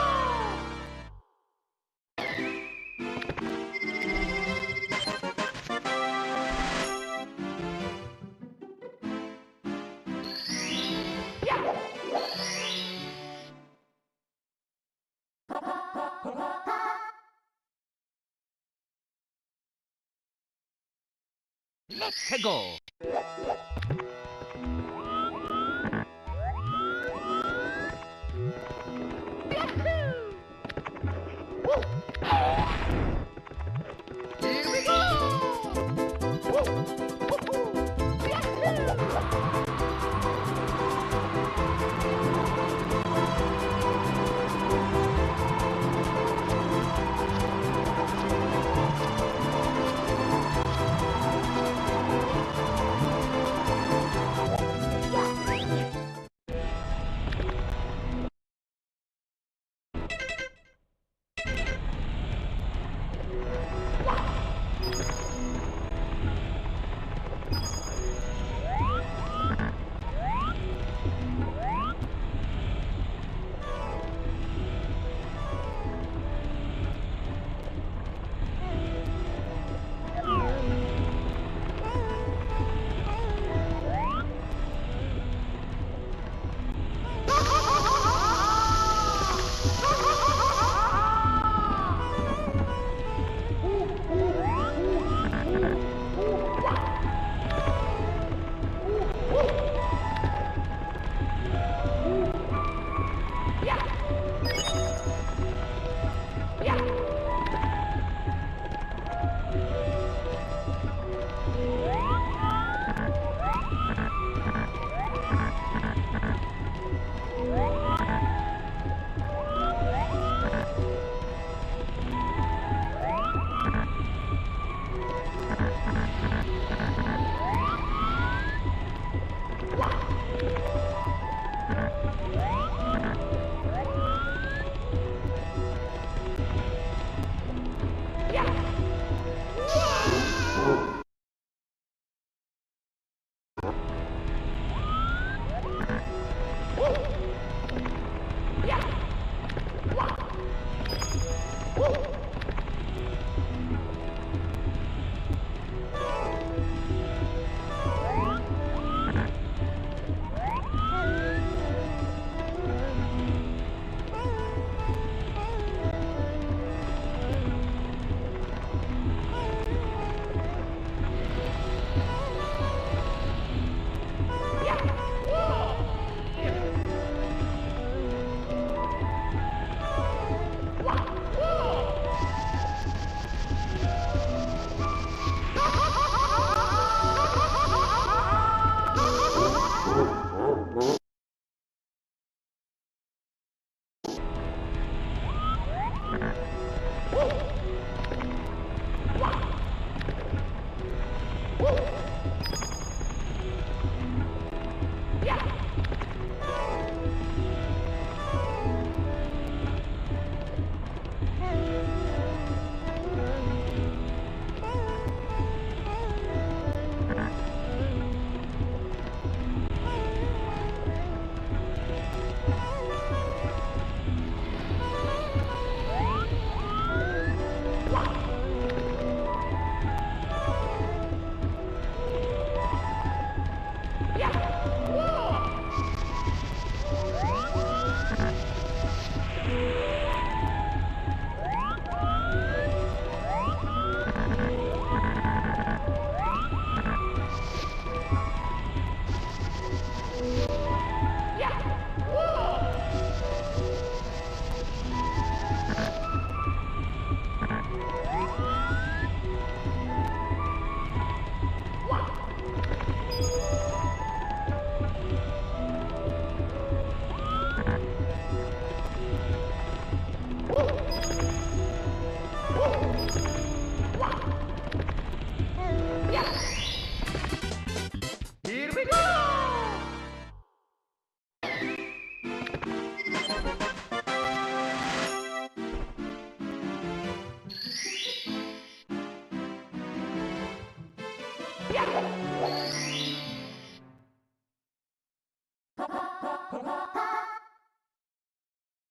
Let's go! Here we go!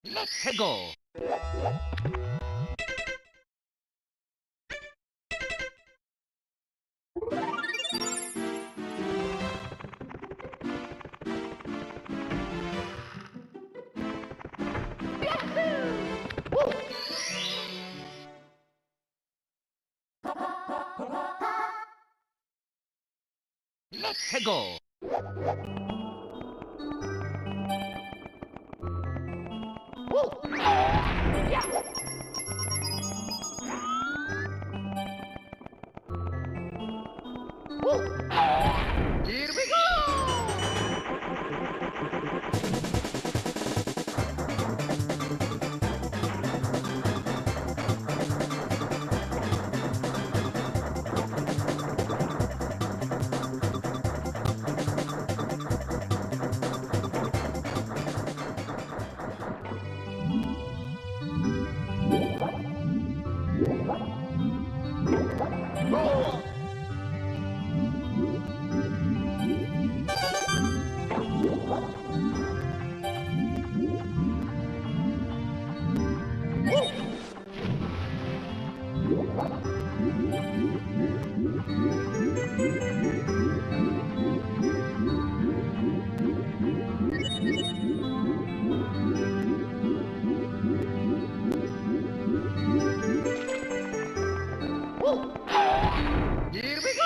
Let's go. Let's go. Here we go. Here we go.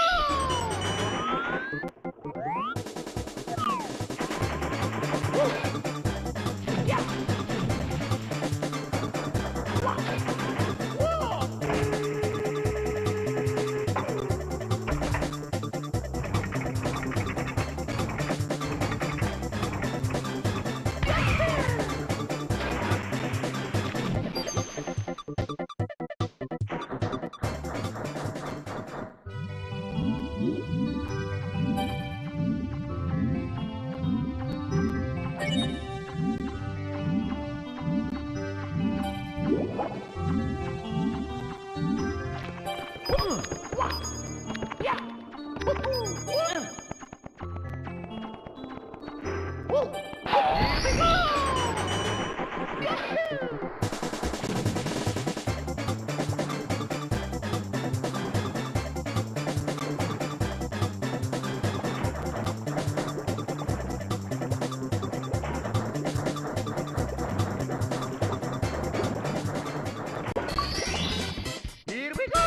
Here we go.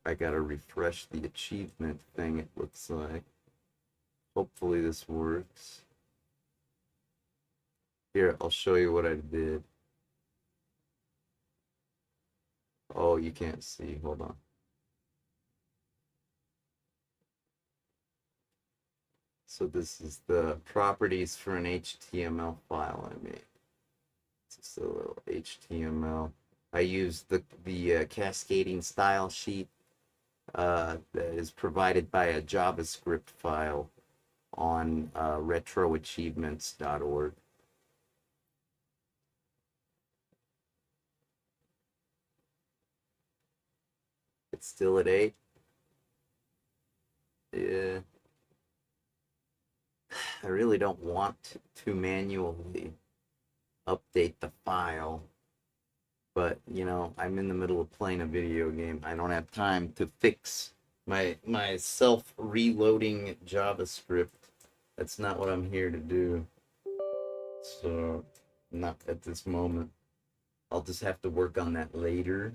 I gotta refresh the achievement thing, it looks like. Hopefully this works. Here, I'll show you what I did. Oh, you can't see. Hold on. So this is the properties for an HTML file I made. It's just a little HTML. I used the cascading style sheet that is provided by a JavaScript file on retroachievements.org. It's still at 8. Yeah. I really don't want to manually update the file, but you know, I'm in the middle of playing a video game. I don't have time to fix my self-reloading JavaScript. That's not what I'm here to do. So, not at this moment. I'll just have to work on that later.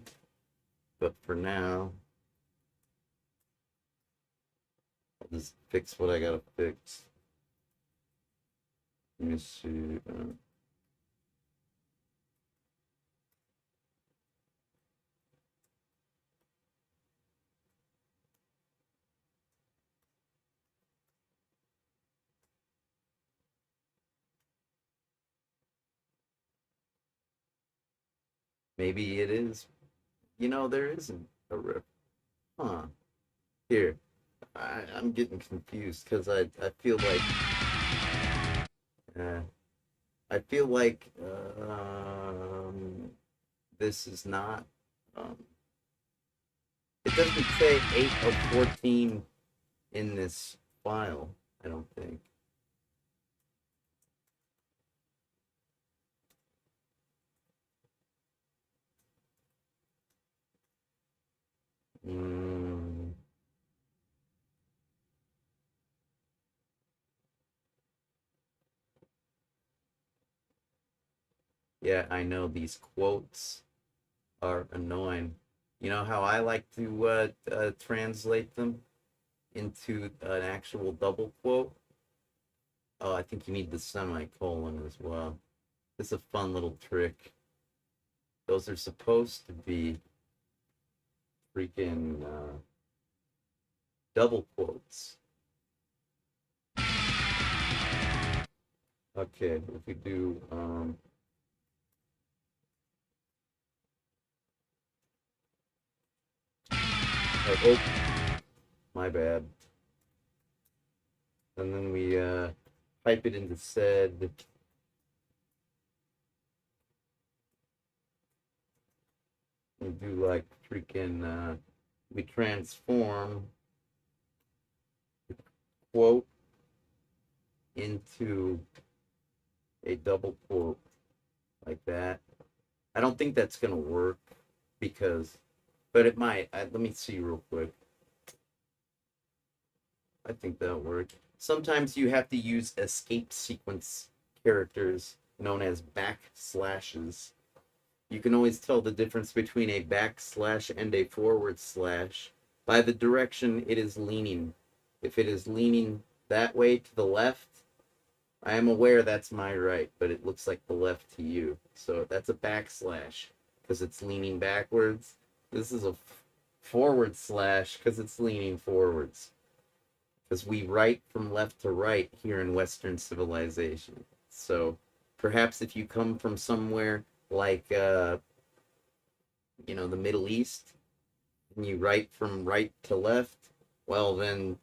But for now, I'll just fix what I gotta fix. Let me see. Maybe it is. You know, there isn't a rip. Huh. Here. I'm getting confused because uh, I feel like this is not um, it doesn't say 8 of 14 in this file, I don't think. Mm, yeah, I know these quotes are annoying. You know how I like to translate them into an actual double quote? Oh, I think you need the semicolon as well. It's a fun little trick. Those are supposed to be freaking double quotes. Okay, if we do oh, my bad. And then we pipe it into said. We do like freaking we transform the quote into a double quote like that. I don't think that's gonna work because, but it might. Let me see real quick. I think that'll work. Sometimes you have to use escape sequence characters known as backslashes. You can always tell the difference between a backslash and a forward slash by the direction it is leaning. If it is leaning that way to the left, I am aware that's my right, but it looks like the left to you. So that's a backslash because it's leaning backwards. This is a forward slash because it's leaning forwards. Because we write from left to right here in Western civilization. So perhaps if you come from somewhere like the Middle East and you write from right to left, well then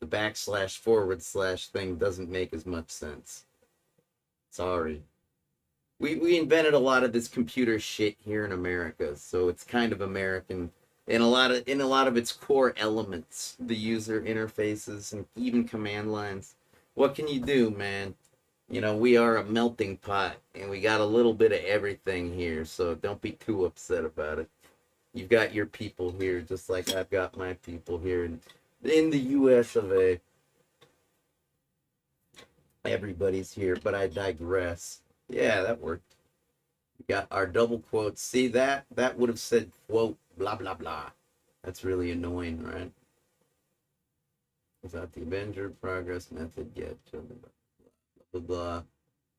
the backslash forward slash thing doesn't make as much sense. Sorry. We invented a lot of this computer shit here in America, so it's kind of American in a lot of its core elements, the user interfaces and even command lines. What can you do, man? You know, we are a melting pot and we got a little bit of everything here, so don't be too upset about it. You've got your people here just like I've got my people here in the US of A. Everybody's here, but I digress. Yeah, that worked. We got our double quotes. See that? That would have said quote blah blah blah. That's really annoying, right? Without the Avenger progress method yet. Blah blah blah.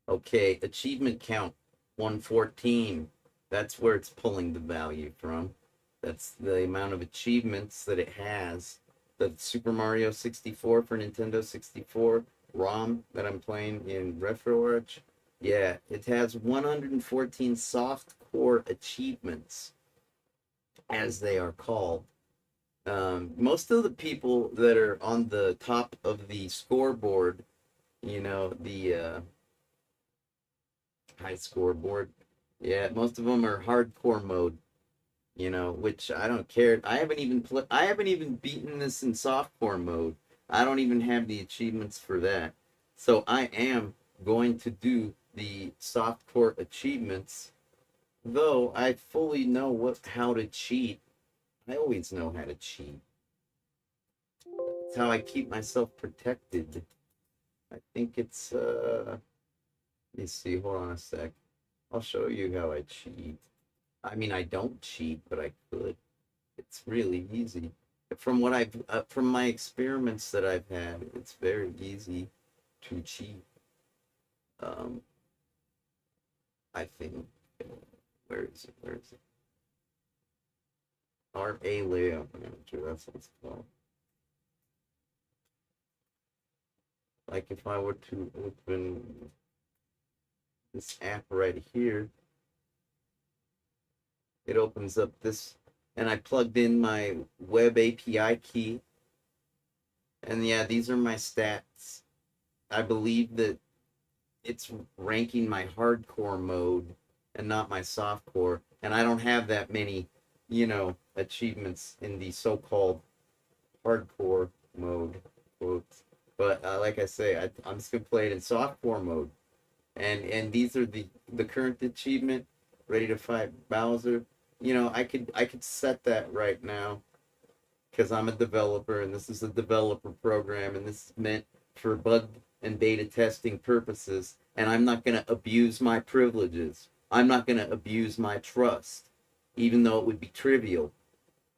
Okay, achievement count 114. That's where it's pulling the value from. That's the amount of achievements that it has. The Super Mario 64 for Nintendo 64 ROM that I'm playing in RetroArch. Yeah, it has 114 soft core achievements, as they are called. Most of the people that are on the top of the scoreboard, the high scoreboard, yeah, most of them are hardcore mode. Which I don't care. I haven't even beaten this in softcore mode. I don't even have the achievements for that. So I am going to do the softcore achievements, though I fully know how to cheat. I always know how to cheat. It's how I keep myself protected. I think it's let me see, hold on a sec. I'll show you how I cheat. I mean, I don't cheat, but I could. It's really easy. From my experiments that I've had, it's very easy to cheat. Um, I think. Where is it? Where is it? RA Layout Manager. That's what it's called. Like if I were to open this app right here, it opens up this, and I plugged in my web API key. And yeah, these are my stats. I believe that it's ranking my hardcore mode and not my softcore. And I don't have that many, achievements in the so-called hardcore mode, quotes. But like I say, I'm just gonna play it in softcore mode. And these are the current achievement, ready to fight Bowser. I could set that right now because I'm a developer and this is a developer program and this is meant for bug and beta testing purposes, and I'm not going to abuse my privileges. I'm not going to abuse my trust, even though it would be trivial.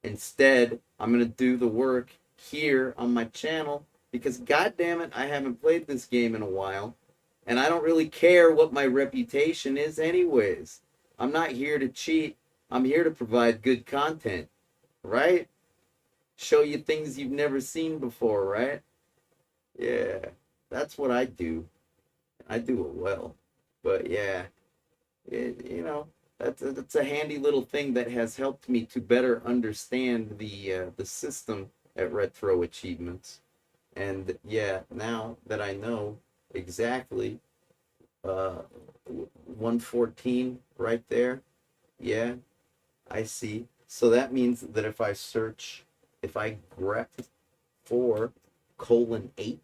Instead, I'm going to do the work here on my channel because, god damn it, I haven't played this game in a while, and I don't really care what my reputation is anyways. I'm not here to cheat. I'm here to provide good content, right? Show you things you've never seen before, right? Yeah, that's what I do. I do it well. But yeah, that's a handy little thing that has helped me to better understand the system at Retro Achievements. And yeah, now that I know exactly 114 right there, yeah, I see. So that means that if I grep for :8,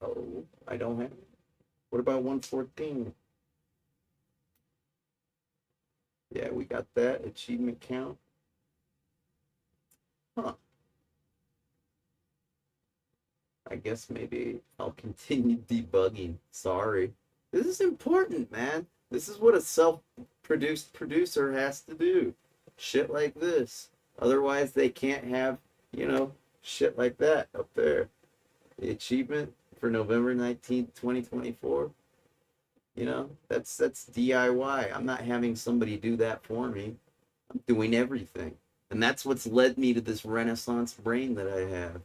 oh, I don't have it. What about 114? Yeah, we got that achievement count. Huh. I guess maybe I'll continue debugging. Sorry. This is important, man. This is what a self-produced producer has to do. Shit like this. Otherwise, they can't have, shit like that up there. The achievement for November 19th, 2024. That's DIY. I'm not having somebody do that for me. I'm doing everything. And that's what's led me to this Renaissance brain that I have.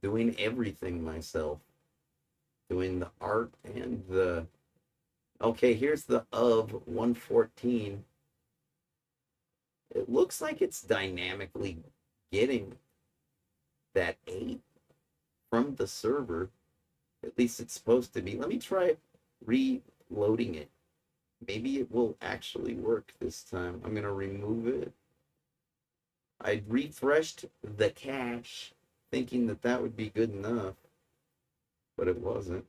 Doing everything myself. Doing the art and the... Okay, here's the of 114. It looks like it's dynamically getting that 8 from the server. At least it's supposed to be. Let me try reloading it. Maybe it will actually work this time. I'm going to remove it. I refreshed the cache thinking that that would be good enough, but it wasn't.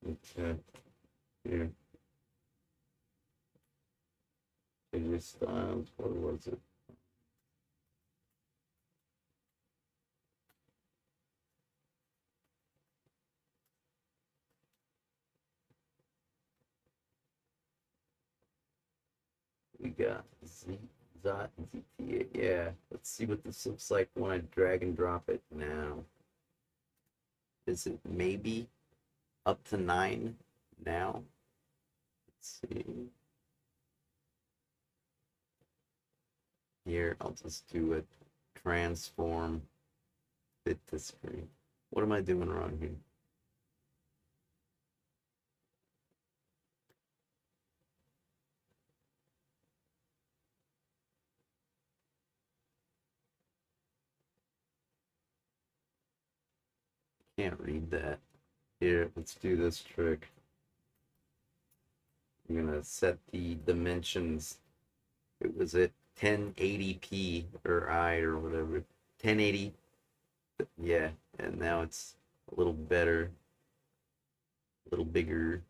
Okay, here. AJ Styles, what was it? We got ZTA. Yeah, let's see what this looks like when I drag and drop it now. Is it maybe up to 9 now? Let's see. Here, I'll just do a transform, fit to screen. What am I doing wrong here? Can't read that. Here, let's do this trick. I'm gonna set the dimensions. It was at 1080p or whatever. 1080. Yeah, and now it's a little better. A little bigger.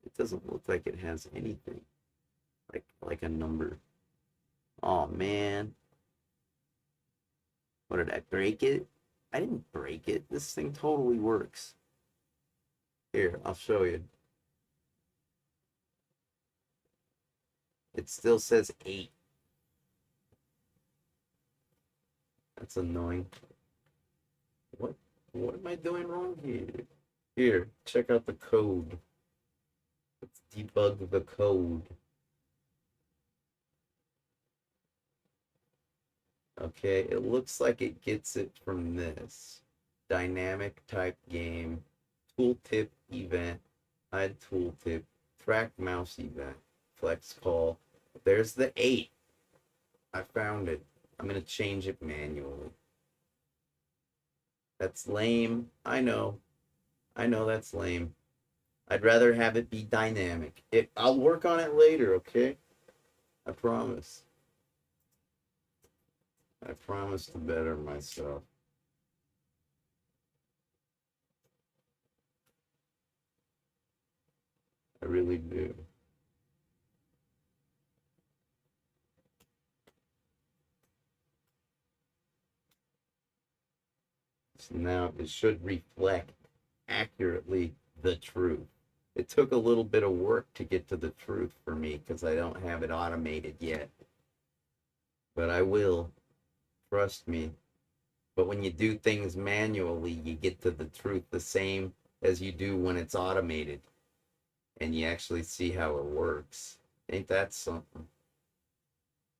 It doesn't look like it has anything. Like a number. Oh man. What, did I break it? I didn't break it. This thing totally works. Here, I'll show you. It still says 8. That's annoying. What am I doing wrong here? Here, check out the code. Let's debug the code. Okay, it looks like it gets it from this. dynamic type game, tooltip event, hide tooltip, track mouse event, flex call. There's the 8. I found it. I'm going to change it manually. That's lame. I know that's lame. I'd rather have it be dynamic. I'll work on it later, okay? I promise. I promise to better myself. I really do. So now it should reflect accurately the truth. It took a little bit of work to get to the truth for me because I don't have it automated yet. But I will. Trust me. But when you do things manually, you get to the truth the same as you do when it's automated. And you actually see how it works. Ain't that something?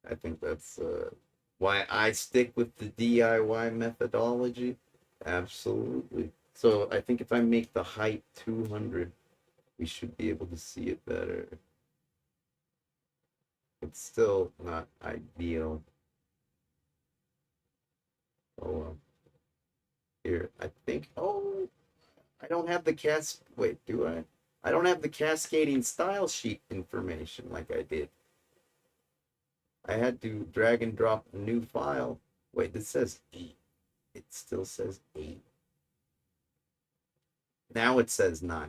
I think that's why I stick with the DIY methodology. Absolutely. So I think if I make the height 200, we should be able to see it better. It's still not ideal. Oh well. Here, I think, oh, I don't have the wait, do I? I don't have the cascading style sheet information like I did. I had to drag and drop a new file. Wait, this says 8. It still says 8. Now it says 9.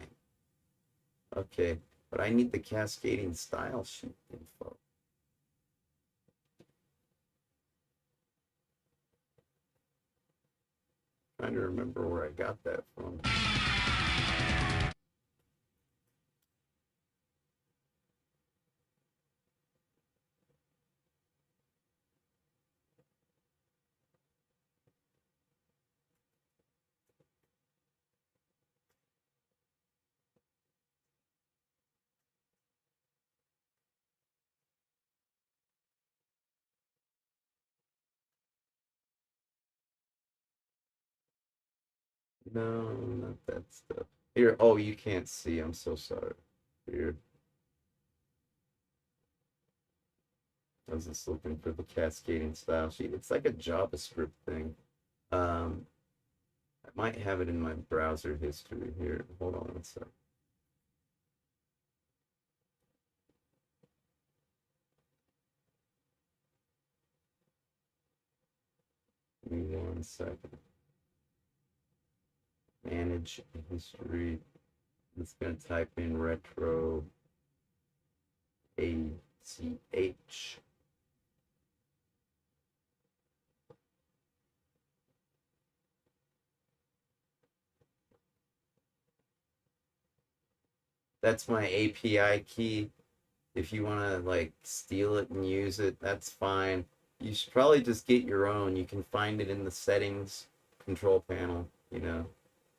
Okay, but I need the cascading style sheet info. Trying to remember where I got that from. No, not that stuff. Here, oh, you can't see. I'm so sorry. Here. I was just looking for the cascading style sheet. It's like a JavaScript thing. I might have it in my browser history here. Hold on one sec. Give me 1 second. Manage history. I'm just gonna type in retro ACH. That's my API key. If you want to like steal it and use it, that's fine. You should probably just get your own. You can find it in the settings control panel,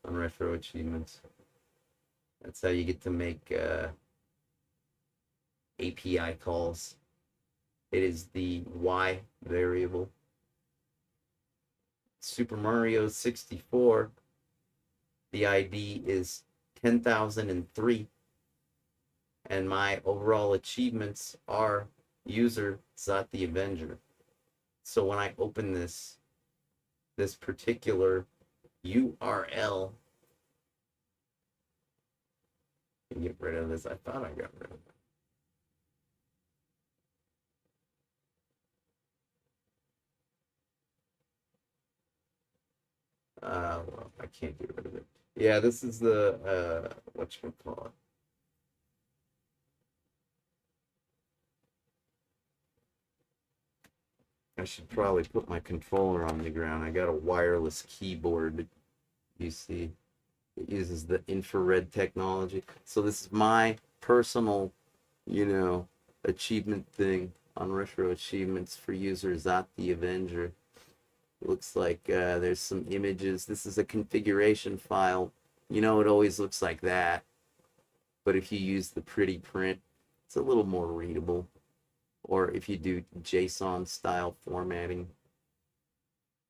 on retro achievements. That's how you get to make API calls. It is the Y variable. Super Mario 64, the ID is 10,003. And my overall achievements are user Zot the Avenger. So when I open this particular URL, and get rid of this. I thought I got rid of it. Well, I can't get rid of it. Yeah, this is the whatchamacallit. I should probably put my controller on the ground. I got a wireless keyboard. You see, it uses the infrared technology. So this is my personal, achievement thing on retro achievements for user Zot the Avenger. Looks like there's some images. This is a configuration file. It always looks like that. But if you use the pretty print, it's a little more readable. Or if you do JSON style formatting,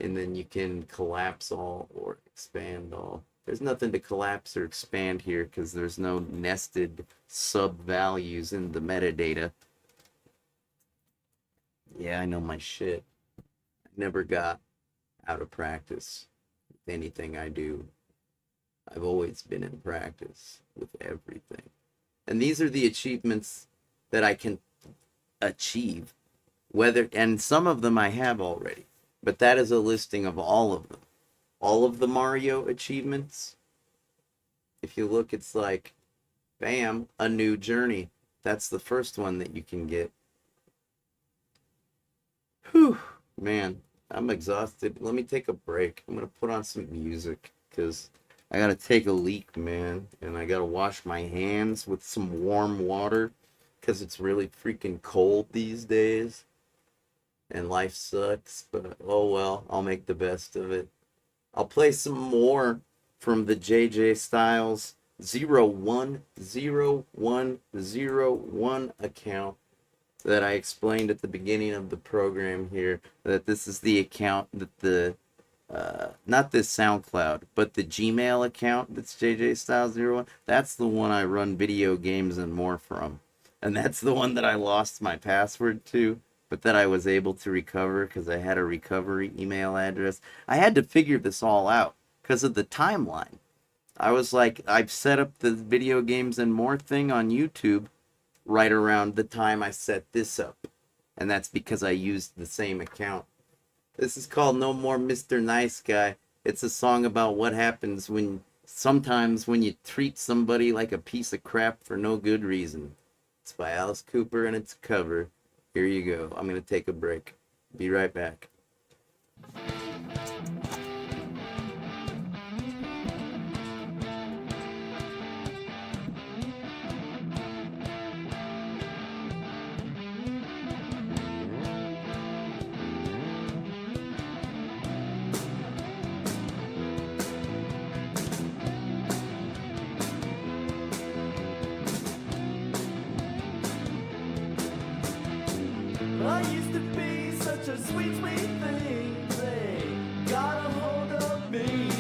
and then you can collapse all or expand all. There's nothing to collapse or expand here because there's no nested sub values in the metadata. Yeah, I know my shit. I never got out of practice with anything I do. I've always been in practice with everything. And these are the achievements that I can achieve. And some of them I have already. But that is a listing of all of them. All of the Mario achievements. If you look, it's like, bam, a new journey. That's the first one that you can get. Whew, man, I'm exhausted. Let me take a break. I'm going to put on some music because I got to take a leak, man. And I got to wash my hands with some warm water because it's really freaking cold these days. And life sucks, but oh well, I'll make the best of it. I'll play some more from the JJ Styles 0100101 account that I explained at the beginning of the program here, that this is the account that the, not this SoundCloud, but the Gmail account that's JJ Styles 01, that's the one I run video games and more from. And that's the one that I lost my password to, but that I was able to recover because I had a recovery email address. I had to figure this all out because of the timeline. I was like, I've set up the video games and more thing on YouTube right around the time I set this up. And that's because I used the same account. This is called No More Mr. Nice Guy. It's a song about what happens sometimes when you treat somebody like a piece of crap for no good reason. It's by Alice Cooper and it's a cover. Here you go. I'm going to take a break. Be right back. I used to be such a sweet, sweet thing. They got a hold of me.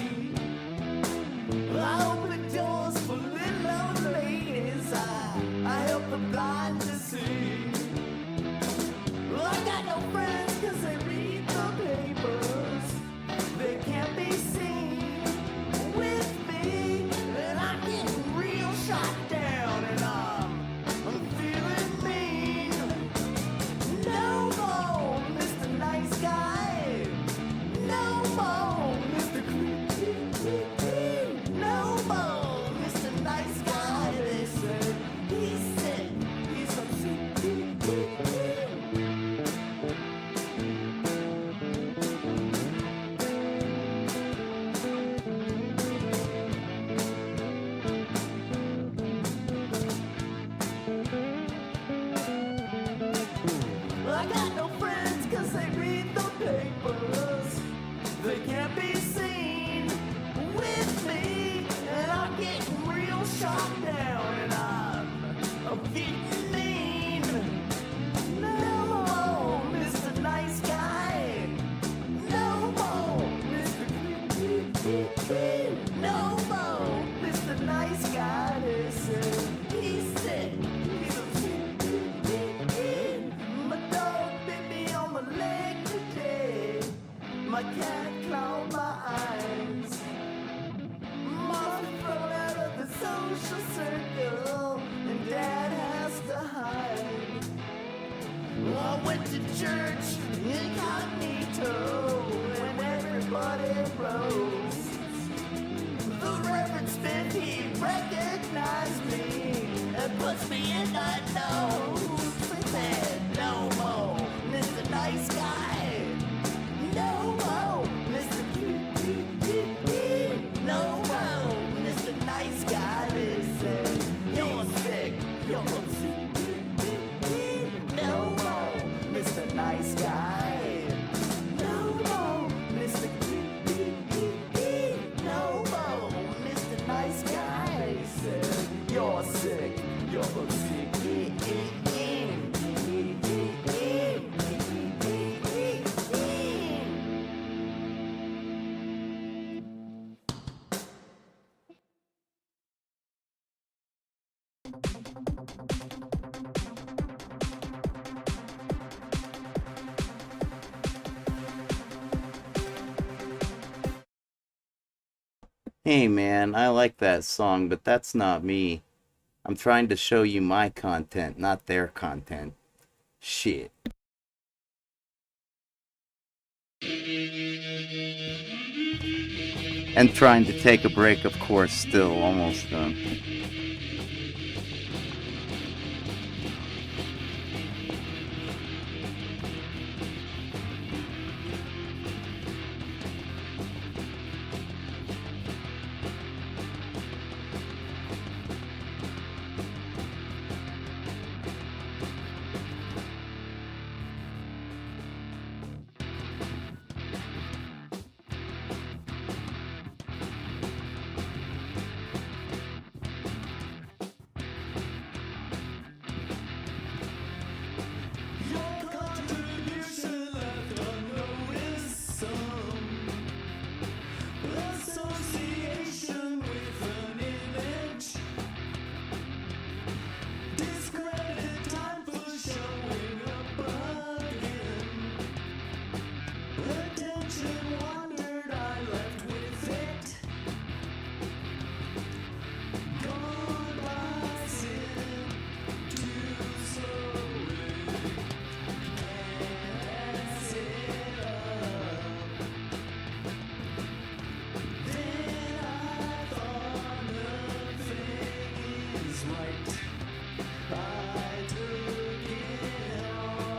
I opened the doors for little old ladies. I help the blind to see. I got no friends 'cause they read the papers. They can't be seen with me. And I'm getting real shot down and I'm feeling mean. No more, Mr. Nice Guy. No more, Mr. Creepy. No more, Mr. Nice Guy. They say he's sick. He's so sick. I got no friends 'cause they read the papers. They can't be seen with me. And I'm getting real shot down and I'm feeling mean. No more, Mr. Nice Guy. No more, Mr. Creepy. No more, Mr. Nice Guy. They say he's sick. He's a my dog bit me on my leg today. My cat clawed my eyes. Mom thrown out of the social circle, and Dad has to hide. I went to church incognito, and everybody rose. The Reverend Smith, he recognized me and puts me in the nose. He said, no more, Mr. Nice Guy. No more, Mr. No more, Mr. Nice Guy. They say, you're sick, you're sick. No more, Mr. Nice Guy. No more, Mr. Hey man, I like that song, but that's not me. I'm trying to show you my content, not their content. Shit. And trying to take a break, of course, still almost done. Your contribution left unnoticed. Some association with an image. Discredit time for showing up again. Attention wandered, I left with it. Gone by sin too slowly. Mess it up. Then I thought nothing is right. I took it off.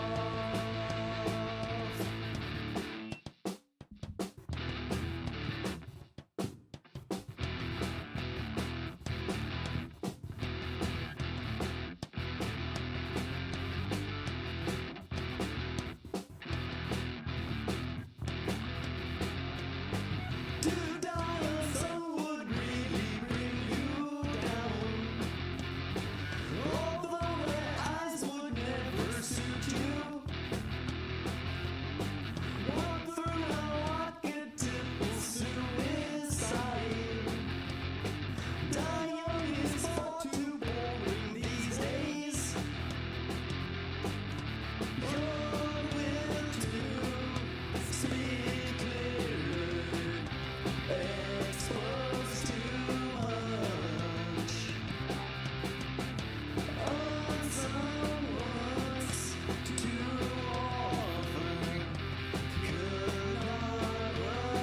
$2 would really bring you down. Although my eyes would never suit you. Walk through a archetypal suicide. Die young is far too boring these days. Your will to speak clearly. Exposed too much on someone's too often could not love.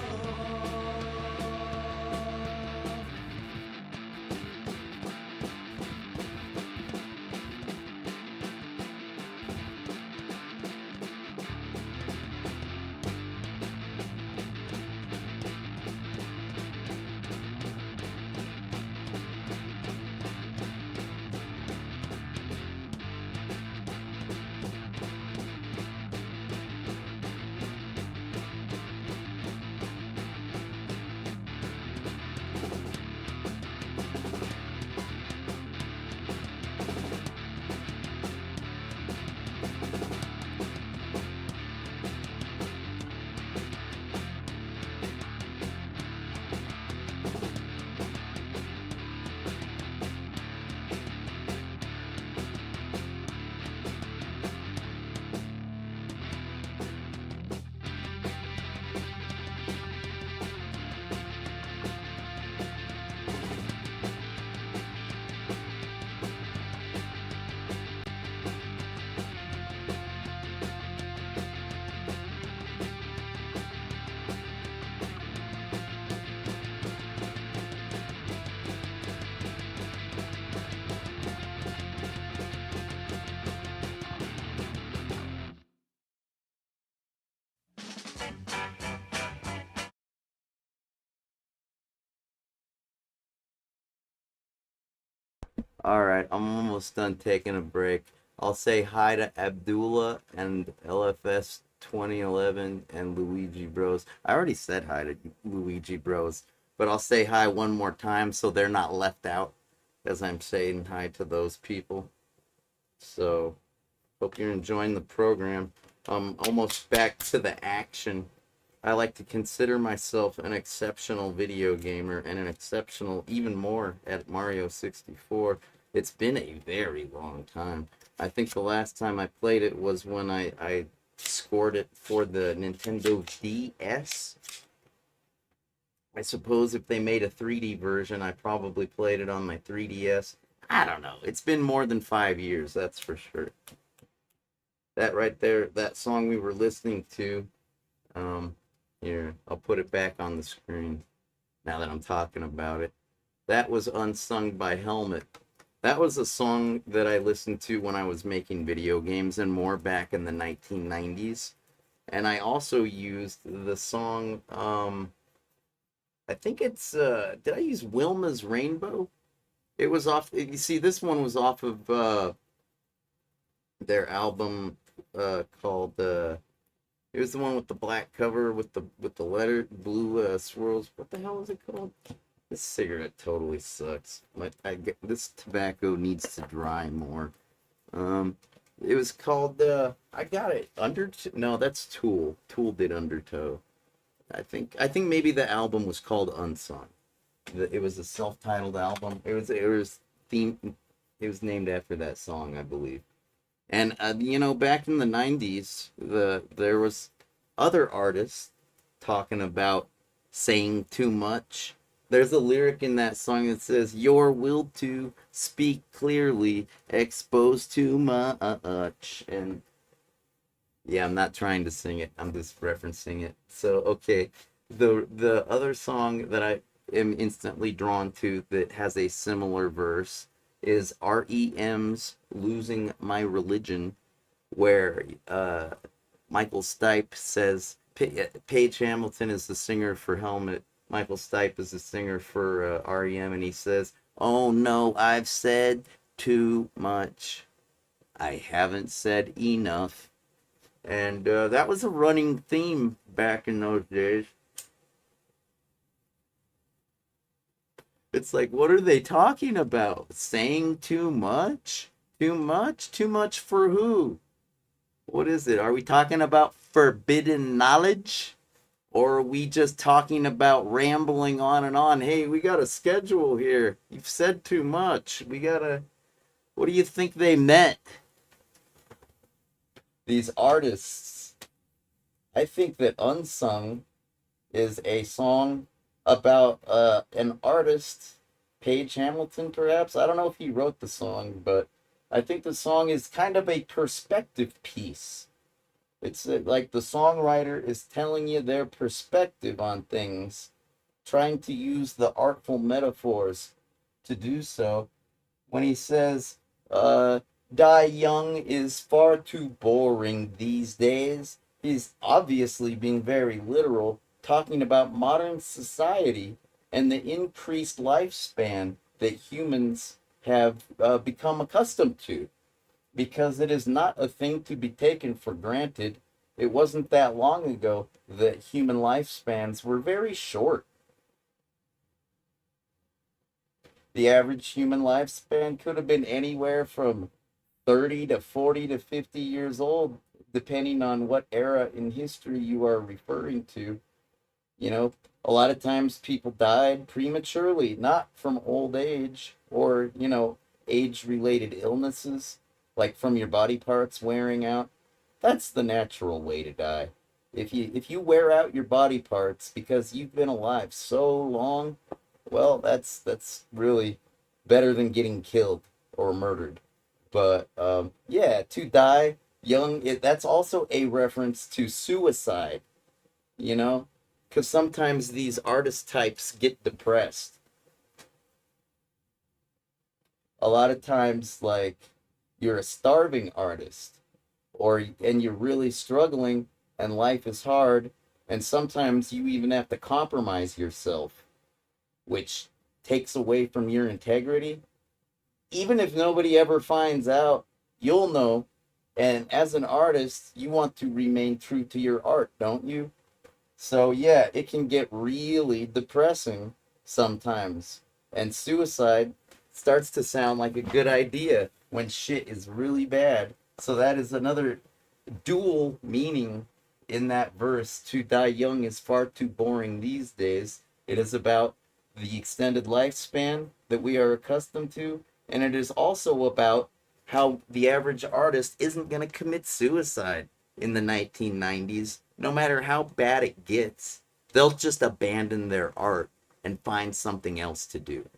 Alright, I'm almost done taking a break. I'll say hi to Abdullah and LFS 2011 and Luigi Bros. I already said hi to Luigi Bros, but I'll say hi one more time so they're not left out as I'm saying hi to those people. So, hope you're enjoying the program. Almost back to the action. I like to consider myself an exceptional video gamer and an exceptional, even more, at Mario 64. It's been a very long time. I think the last time I played it was when I scored it for the Nintendo DS. I suppose if they made a 3D version, I probably played it on my 3DS. I don't know. It's been more than 5 years, that's for sure. That right there, that song we were listening to, um, here, I'll put it back on the screen now that I'm talking about it. That was Unsung by Helmet. That was a song that I listened to when I was making video games and more back in the 1990s. And I also used the song, I think it's, did I use Wilma's Rainbow? It was off, you see, this one was off of their album called, it was the one with the black cover with the letter, blue swirls. What the hell is it called? This cigarette totally sucks. This tobacco needs to dry more. It was called, I got it, no, that's Tool. Tool did Undertow. I think maybe the album was called Unsung. It was a self-titled album. It was themed. It was named after that song, I believe. And back in the '90s, there was other artists talking about saying too much. There's a lyric in that song that says, "Your will to speak clearly, exposed too much." And yeah, I'm not trying to sing it. I'm just referencing it. So, okay. The other song that I am instantly drawn to that has a similar verse is REM's Losing My Religion, where Michael Stipe says, Paige Hamilton is the singer for Helmet. Michael Stipe is the singer for REM, and he says, "Oh no, I've said too much. I haven't said enough." And that was a running theme back in those days. It's like, what are they talking about? Saying too much? Too much? Too much for who? What is it? Are we talking about forbidden knowledge? Or are we just talking about rambling on and on? Hey, we got a schedule here. You've said too much. We gotta... What do you think they meant? These artists. I think that Unsung is a song about an artist, Paige Hamilton, perhaps. I don't know if he wrote the song, but I think the song is kind of a perspective piece. It's like the songwriter is telling you their perspective on things, trying to use the artful metaphors to do so. When he says, die young is far too boring these days, he's obviously being very literal, talking about modern society and the increased lifespan that humans have become accustomed to, because it is not a thing to be taken for granted. It wasn't that long ago that human lifespans were very short. The average human lifespan could have been anywhere from 30 to 40 to 50 years old, depending on what era in history you are referring to. A lot of times people died prematurely, not from old age or, age-related illnesses, like from your body parts wearing out. That's the natural way to die. If you wear out your body parts because you've been alive so long, well, that's really better than getting killed or murdered. But yeah, to die young, that's also a reference to suicide, because sometimes these artist types get depressed. A lot of times, like, you're a starving artist, and you're really struggling, and life is hard, and sometimes you even have to compromise yourself, which takes away from your integrity. Even if nobody ever finds out, you'll know. And as an artist, you want to remain true to your art, don't you? So yeah, it can get really depressing sometimes. And suicide starts to sound like a good idea when shit is really bad. So that is another dual meaning in that verse. To die young is far too boring these days. It is about the extended lifespan that we are accustomed to. And it is also about how the average artist isn't going to commit suicide in the 1990s, no matter how bad it gets. they'll just abandon their art and find something else to do.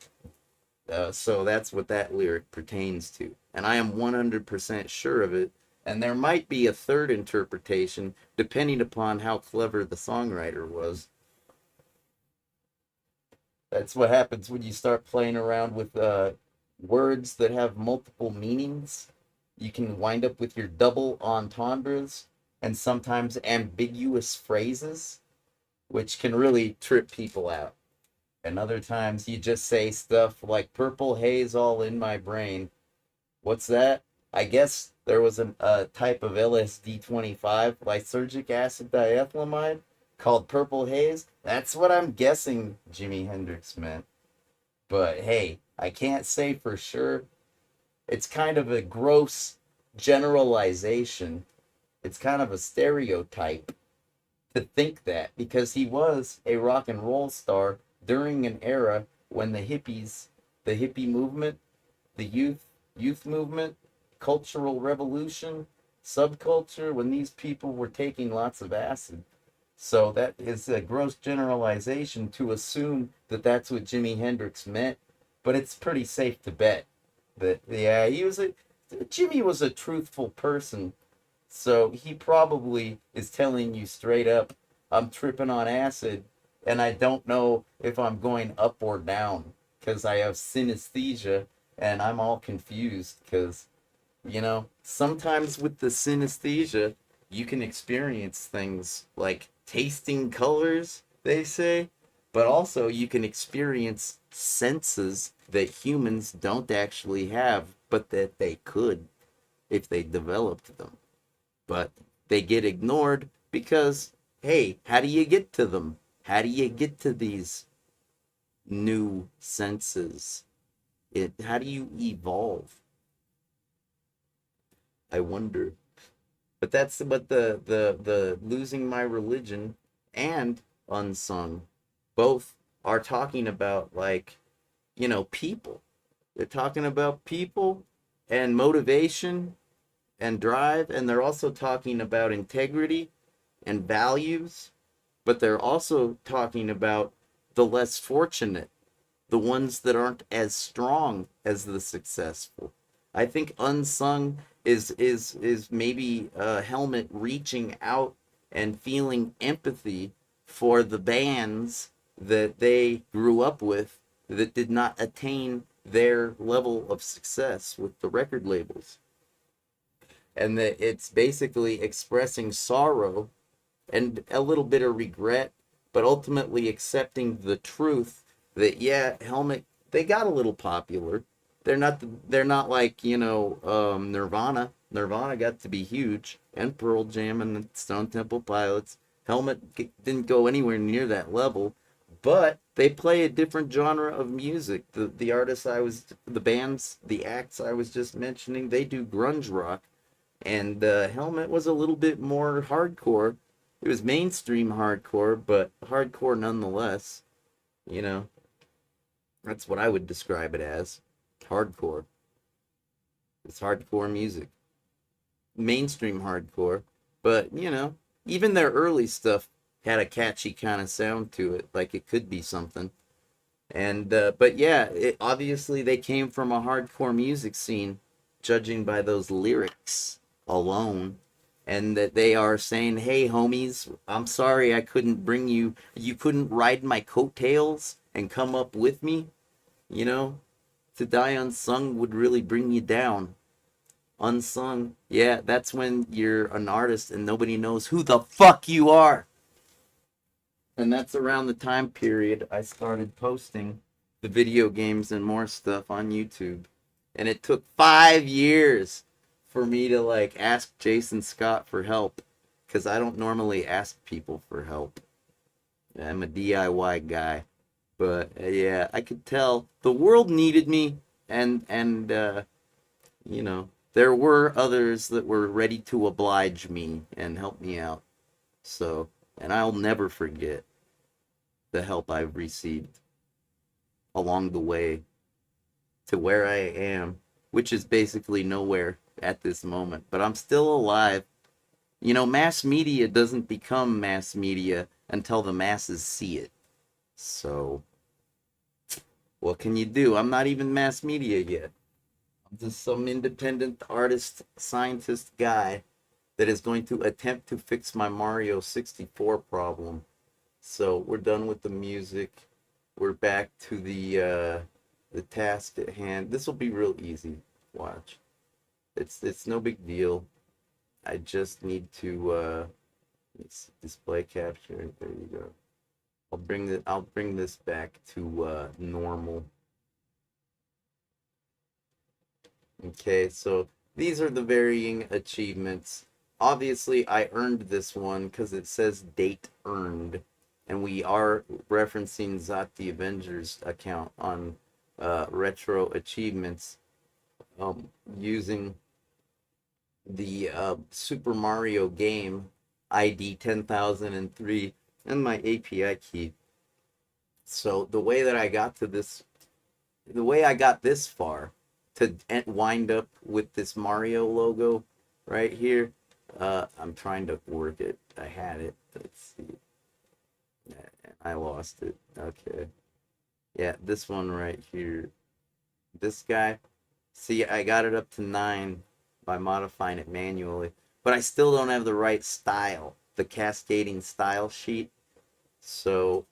So that's what that lyric pertains to. And I am 100% sure of it. And there might be a third interpretation depending upon how clever the songwriter was. That's what happens when you start playing around with words that have multiple meanings. You can wind up with your double entendres and sometimes ambiguous phrases, which can really trip people out. And other times you just say stuff like purple haze all in my brain. What's that? I guess there was a type of LSD-25, lysergic acid diethylamide, called purple haze. That's what I'm guessing Jimi Hendrix meant. But hey, I can't say for sure. It's kind of a gross generalization. It's kind of a stereotype to think that, because he was a rock and roll star during an era when the hippie movement, the youth movement, cultural revolution, subculture, when these people were taking lots of acid. So that is a gross generalization to assume that that's what Jimi Hendrix meant, but it's pretty safe to bet that, yeah, Jimmy was a truthful person, so he probably is telling you straight up, I'm tripping on acid, and I don't know if I'm going up or down, because I have synesthesia, and I'm all confused, because, sometimes with the synesthesia, you can experience things like tasting colors, they say, but also you can experience senses that humans don't actually have, but that they could if they developed them. But they get ignored because, hey, how do you get to them? How do you get to these new senses? How do you evolve? I wonder. But that's what the losing my religion and unsung both are talking about, like, people. They're talking about people and motivation and drive, and they're also talking about integrity and values, but they're also talking about the less fortunate, the ones that aren't as strong as the successful. I think unsung is maybe Helmet reaching out and feeling empathy for the bands that they grew up with that did not attain their level of success with the record labels. And that it's basically expressing sorrow and a little bit of regret, but ultimately accepting the truth that, yeah, Helmet, they got a little popular. They're not like, Nirvana. Nirvana got to be huge, and Pearl Jam and Stone Temple Pilots. Helmet didn't go anywhere near that level, but they play a different genre of music. The bands, the acts I was just mentioning, they do grunge rock, and Helmet was a little bit more hardcore. It was mainstream hardcore, but hardcore nonetheless. That's what I would describe it as. Hardcore. It's hardcore music. Mainstream hardcore. But, even their early stuff had a catchy kind of sound to it, like it could be something. And, but yeah, obviously they came from a hardcore music scene, judging by those lyrics alone. And that they are saying, hey, homies, I'm sorry I couldn't bring you, you couldn't ride my coattails and come up with me, To die unsung would really bring you down. Unsung, yeah, that's when you're an artist and nobody knows who the fuck you are. And that's around the time period I started posting the video games and more stuff on YouTube. And it took 5 years for me to ask Jason Scott for help, because I don't normally ask people for help. I'm a DIY guy. But yeah, I could tell the world needed me, and there were others that were ready to oblige me and help me out. So, and I'll never forget the help I've received along the way to where I am, which is basically nowhere at this moment. But I'm still alive. Mass media doesn't become mass media until the masses see it. So, what can you do? I'm not even mass media yet. I'm just some independent artist, scientist guy that is going to attempt to fix my Mario 64 problem. So, we're done with the music. We're back to the task at hand. This will be real easy. Watch. It's no big deal. I just need to display capture. There you go. I'll bring this back to normal. Okay, so these are the varying achievements. Obviously, I earned this one because it says date earned, and we are referencing Zot the Avengers account on retro achievements using the Super Mario game ID 10,003 and my API key. So the way that I got to this, the way I got this far to wind up with this Mario logo right here, I'm trying to work it. I had it. Let's see. I lost it. Okay. Yeah, this one right here. This guy. See, I got it up to 9 by modifying it manually, but I still don't have the right style, the cascading style sheet. So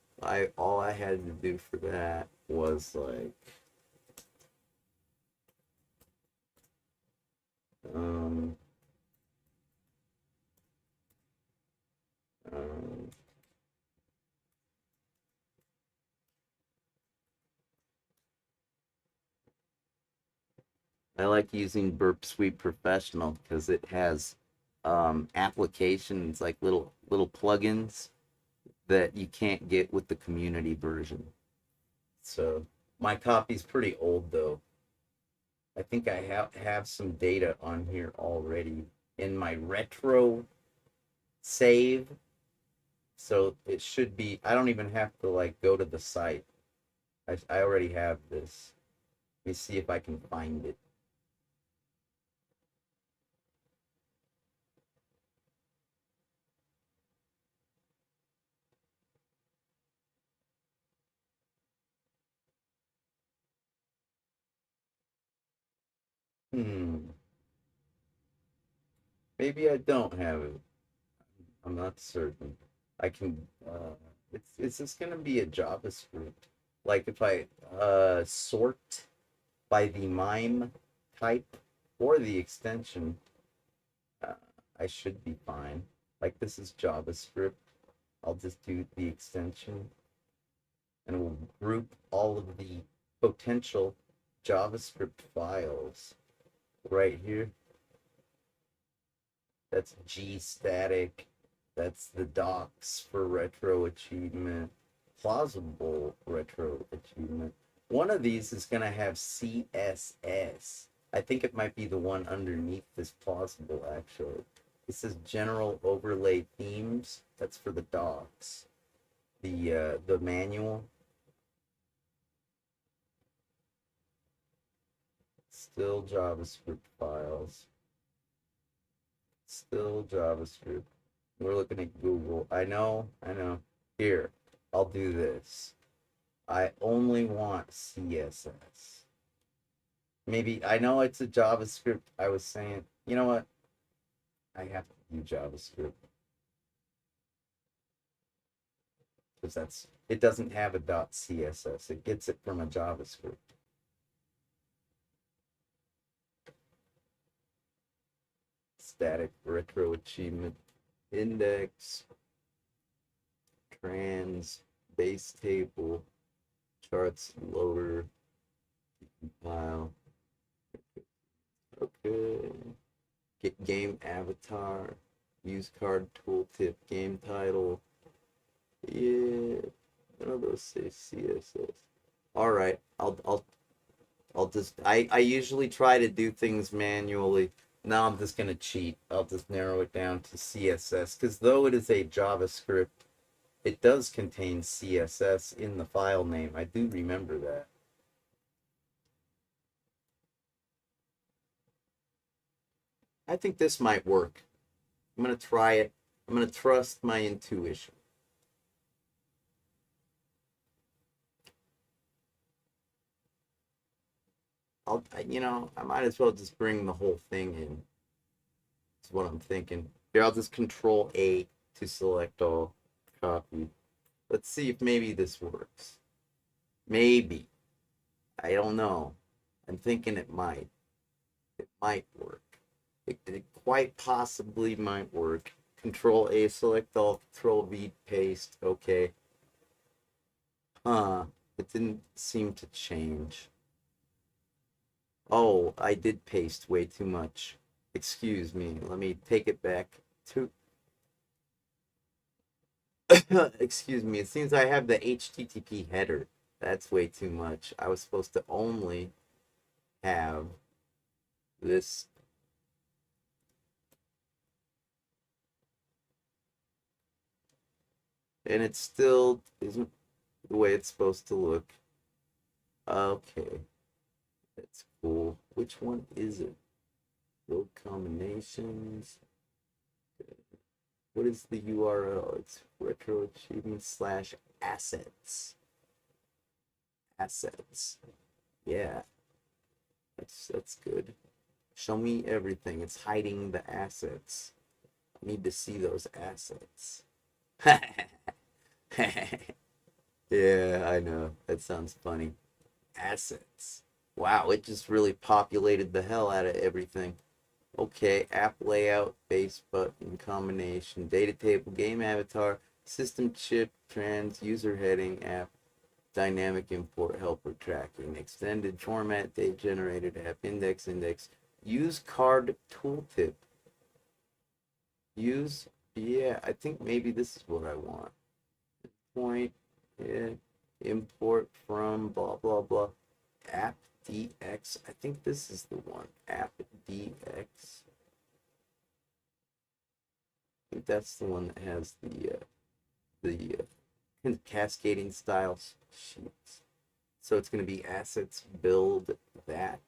all I had to do for that was like um, um I like using Burp Suite Professional because it has applications like little plugins that you can't get with the community version. So my copy's pretty old though. I think I have some data on here already in my retro save. So it should be, I don't even have to like go to the site. I already have this. Let me see if I can find it. Maybe I don't have it. I'm not certain. I can, it's just gonna be a JavaScript. Like if I sort by the MIME type or the extension, uh, I should be fine. Like this is JavaScript. I'll just do the extension and we'll group all of the potential JavaScript files right here. That's G static. That's the docs for retro achievement. Plausible retro achievement. One of these is going to have CSS. I think it might be the one underneath this plausible, actually. It says general overlay themes. That's for the docs. The manual. Still JavaScript files. Still JavaScript. We're looking at Google. I know. Here, I'll do this. I only want CSS. Maybe, I know it's a JavaScript. I was saying, you know what? I have to do JavaScript. Because it doesn't have a .css. It gets it from a JavaScript. Static retro achievement index trans base table charts loader compile. Okay, get game avatar, use card tooltip, game title. Yeah, none of those say CSS. All right, I'll just I usually try to do things manually. Now I'm just gonna cheat. I'll just narrow it down to CSS because though it is a JavaScript, it does contain CSS in the file name. I do remember that. I think this might work. I'm gonna try it. I'm gonna trust my intuition. I might as well just bring the whole thing in. That's what I'm thinking. Here, I'll just Control A to select all. Copy. Let's see if maybe this works. Maybe. I don't know. I'm thinking it might. It might work. It quite possibly might work. Control A, select all, Control V, paste. Okay. Huh. It didn't seem to change. Oh, I did paste way too much. Excuse me. Let me take it back to. Excuse me. It seems I have the HTTP header. That's way too much. I was supposed to only have this. And it still isn't the way it's supposed to look. Okay. That's cool. Which one is it? Build combinations. What is the URL? It's retroachievement/assets. Assets. Yeah. That's good. Show me everything. It's hiding the assets. I need to see those assets. Yeah, I know. That sounds funny. Assets. Wow, it just really populated the hell out of everything. Okay, app layout, base button, combination, data table, game avatar, system chip, trans, user heading, app, dynamic import, helper tracking, extended format, date generated app, index, use card tooltip. Use, yeah, I think maybe this is what I want. Point, yeah, import from blah, blah, blah, app DX. I think this is the one, app DX. I think that's the one that has the cascading style sheets. So it's going to be assets build that.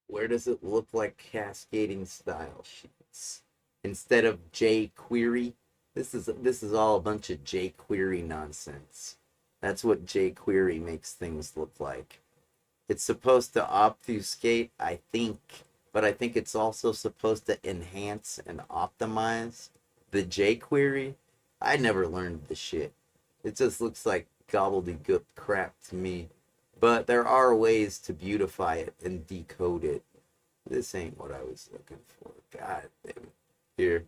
Where does it look like cascading style sheets instead of jQuery? This is all a bunch of jQuery nonsense. That's what jQuery makes things look like. It's supposed to obfuscate, I think, but I think it's also supposed to enhance and optimize the jQuery. I never learned the shit. It just looks like gobbledygook crap to me. But there are ways to beautify it and decode it. This ain't what I was looking for. God damn it. Here.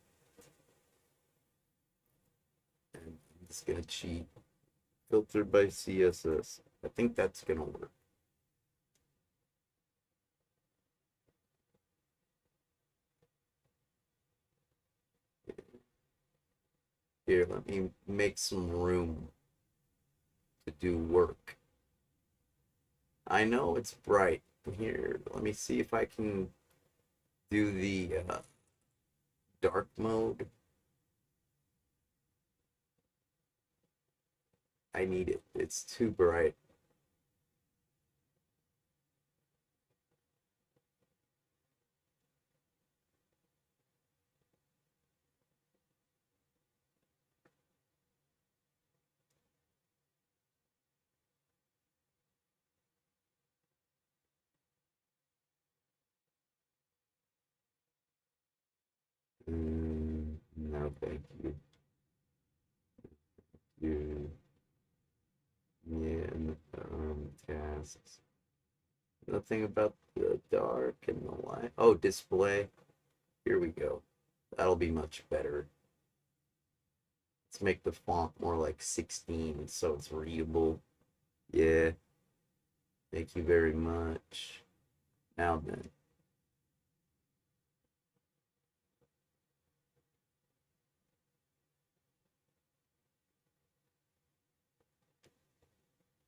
And I'm just gonna cheat. Filtered by CSS. I think that's gonna work. Here, let me make some room to do work. I know it's bright. Here, let me see if I can do the dark mode. I need it. It's too bright. No, thank you. You, yeah, and tasks. Nothing about the dark and the light. Oh, display. Here we go. That'll be much better. Let's make the font more like 16 so it's readable. Yeah. Thank you very much. Now then.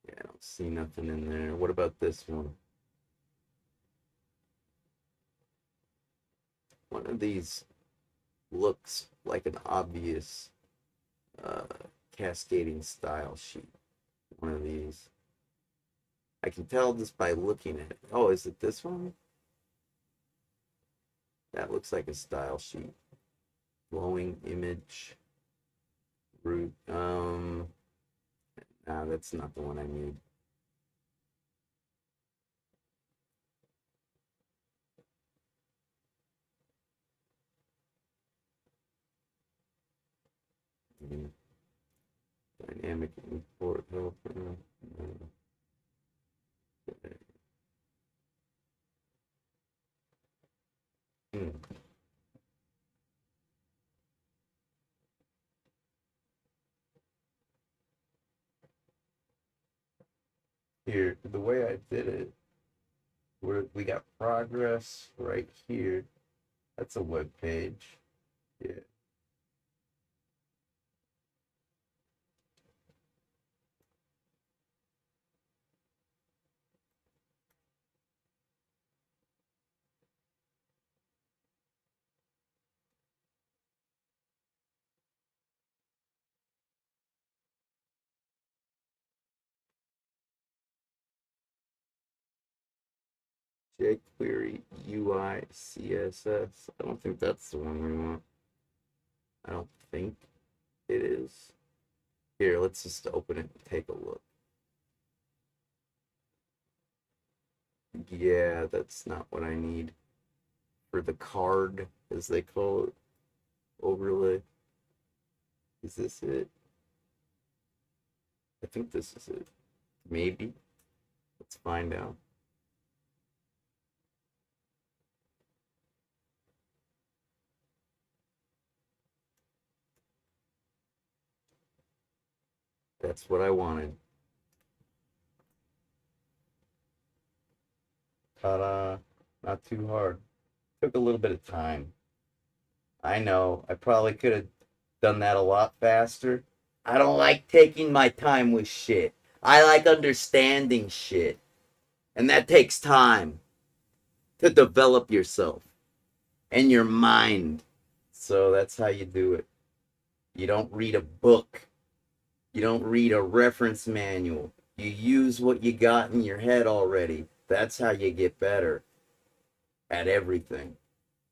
Yeah, I don't see nothing in there. What about this one? One of these looks like an obvious cascading style sheet. One of these. I can tell just by looking at it. Oh, is it this one? That looks like a style sheet. Glowing image. Root. Nah, that's not the one I need. Dynamic import helper. No. Hmm. Here, the way I did it, we got progress right here. That's a web page. Yeah. jQuery UI CSS. I don't think that's the one we want. I don't think it is. Here, let's just open it and take a look. Yeah, that's not what I need for the card, as they call it, overlay. Is this it? I think this is it. Maybe. Let's find out. That's what I wanted. Ta-da. Not too hard. Took a little bit of time. I know. I probably could have done that a lot faster. I don't like taking my time with shit. I like understanding shit. And that takes time to develop yourself and your mind. So that's how you do it. You don't read a book. You don't read a reference manual. You use what you got in your head already. That's how you get better at everything.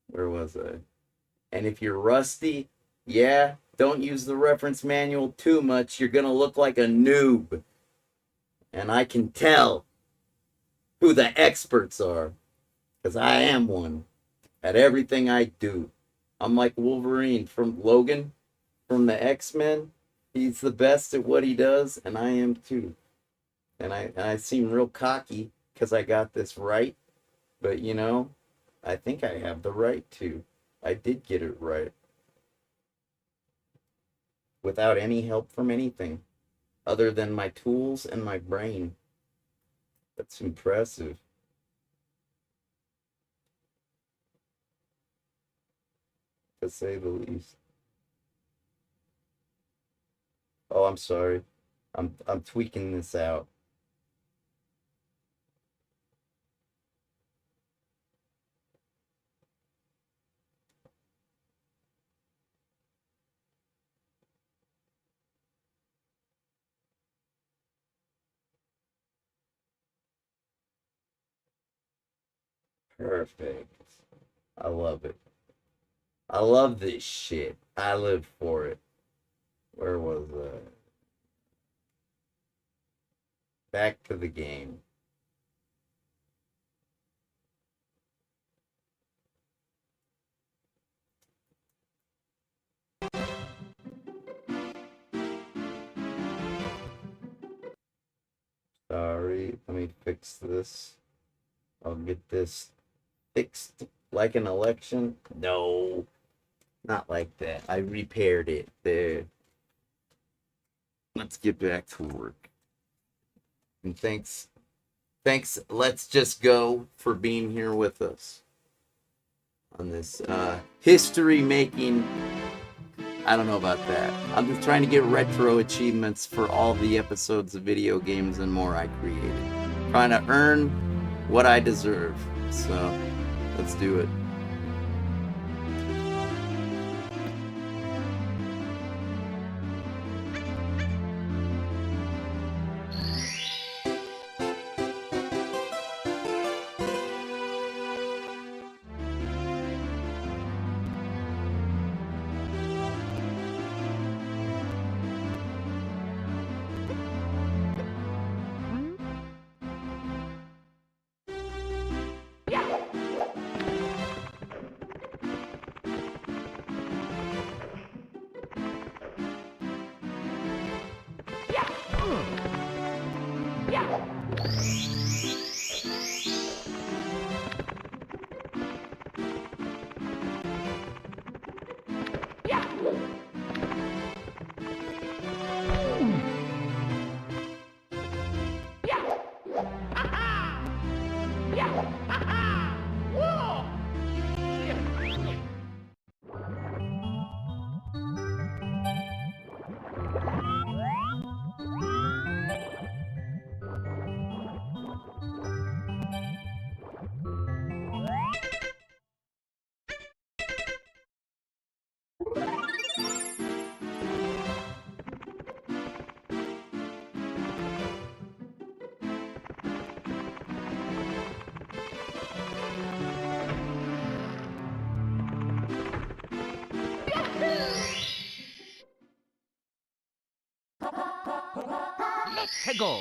Where was I? And if you're rusty, yeah, don't use the reference manual too much. You're going to look like a noob. And I can tell who the experts are, because I am one at everything I do. I'm like Wolverine from Logan, from the X-Men. He's the best at what he does, and I am too. And I seem real cocky because I got this right, but you know, I think I have the right to. I did get it right without any help from anything other than my tools and my brain. That's impressive. To say the least. Oh, I'm sorry. I'm tweaking this out. Perfect. I love it. I love this shit. I live for it. Where was I? Back to the game. Sorry, let me fix this. I'll get this fixed like an election. No, not like that. I repaired it. There. Let's get back to work. And thanks, Let's Just Go for being here with us on this history making. I don't know about that. I'm just trying to get retro achievements for all the episodes of video games and more I created. Trying to earn what I deserve. So, let's do it. Let's go.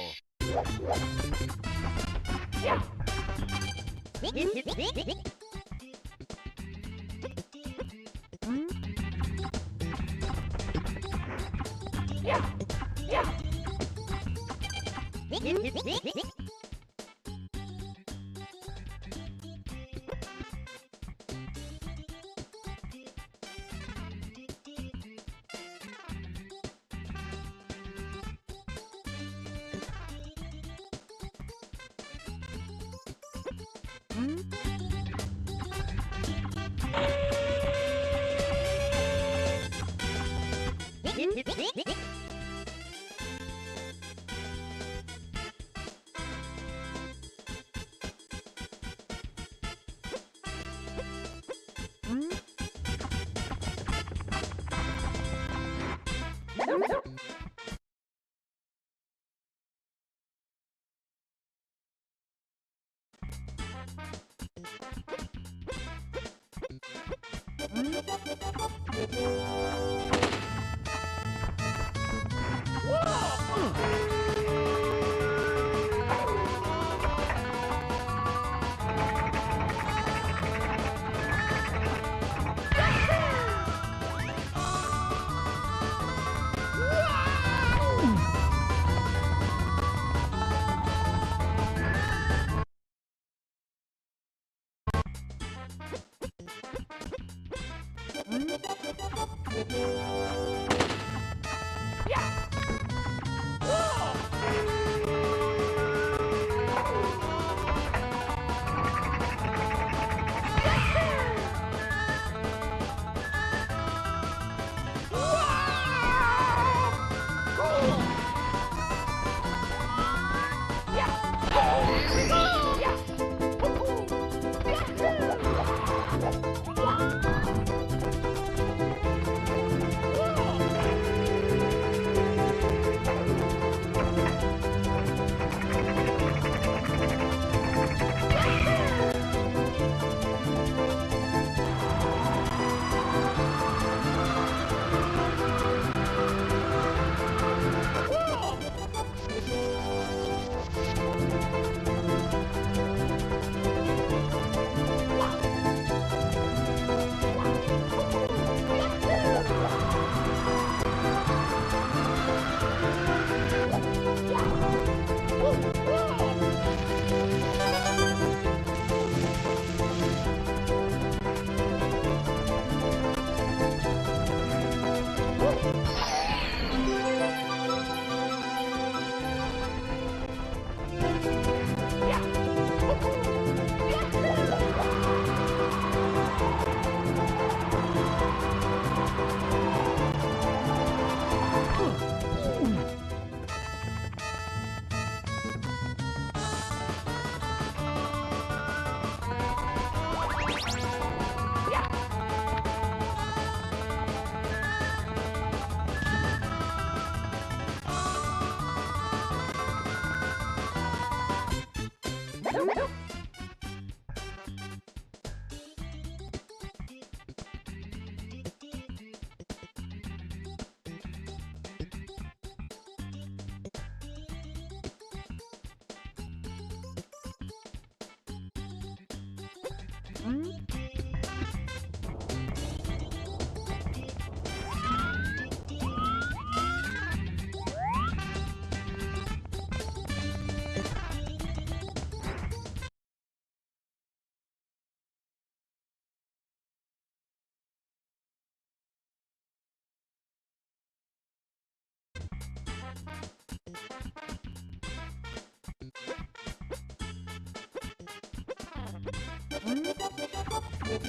Here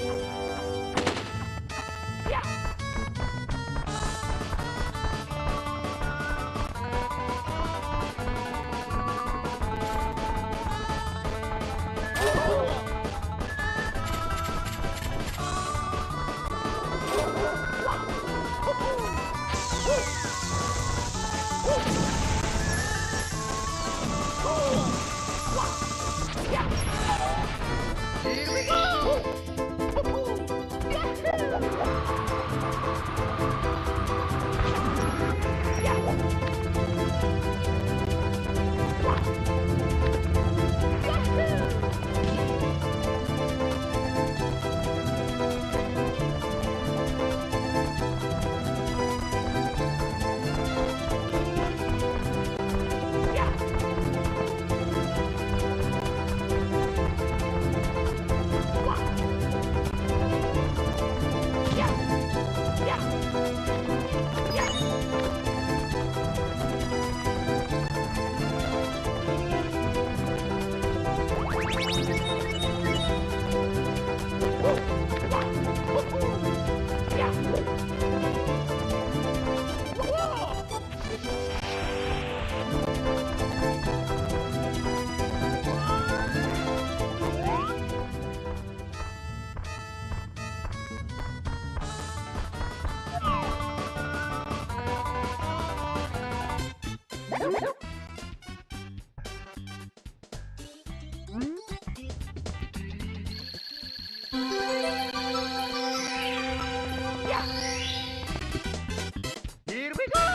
we go!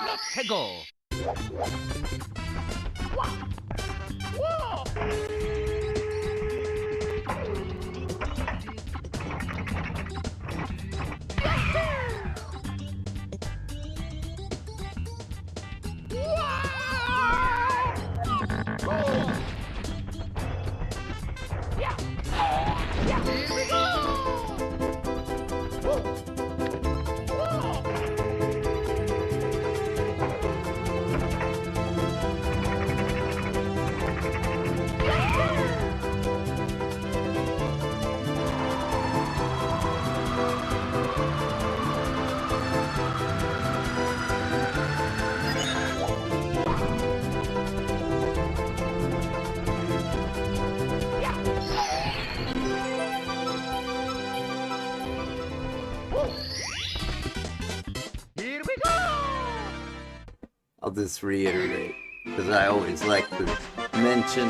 Let's go! Here we go! I'll just reiterate, because I always like to mention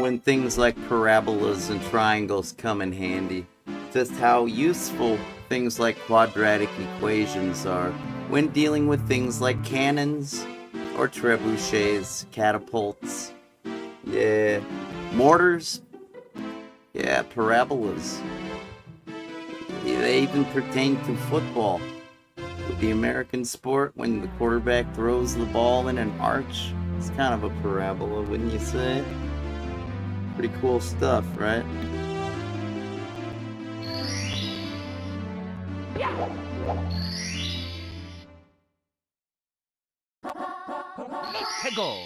when things like parabolas and triangles come in handy, just how useful things like quadratic equations are when dealing with things like cannons or trebuchets, catapults, yeah, mortars, yeah, parabolas. They even pertain to football. With the American sport, when the quarterback throws the ball in an arch, it's kind of a parabola, wouldn't you say? Pretty cool stuff, right? Let's go!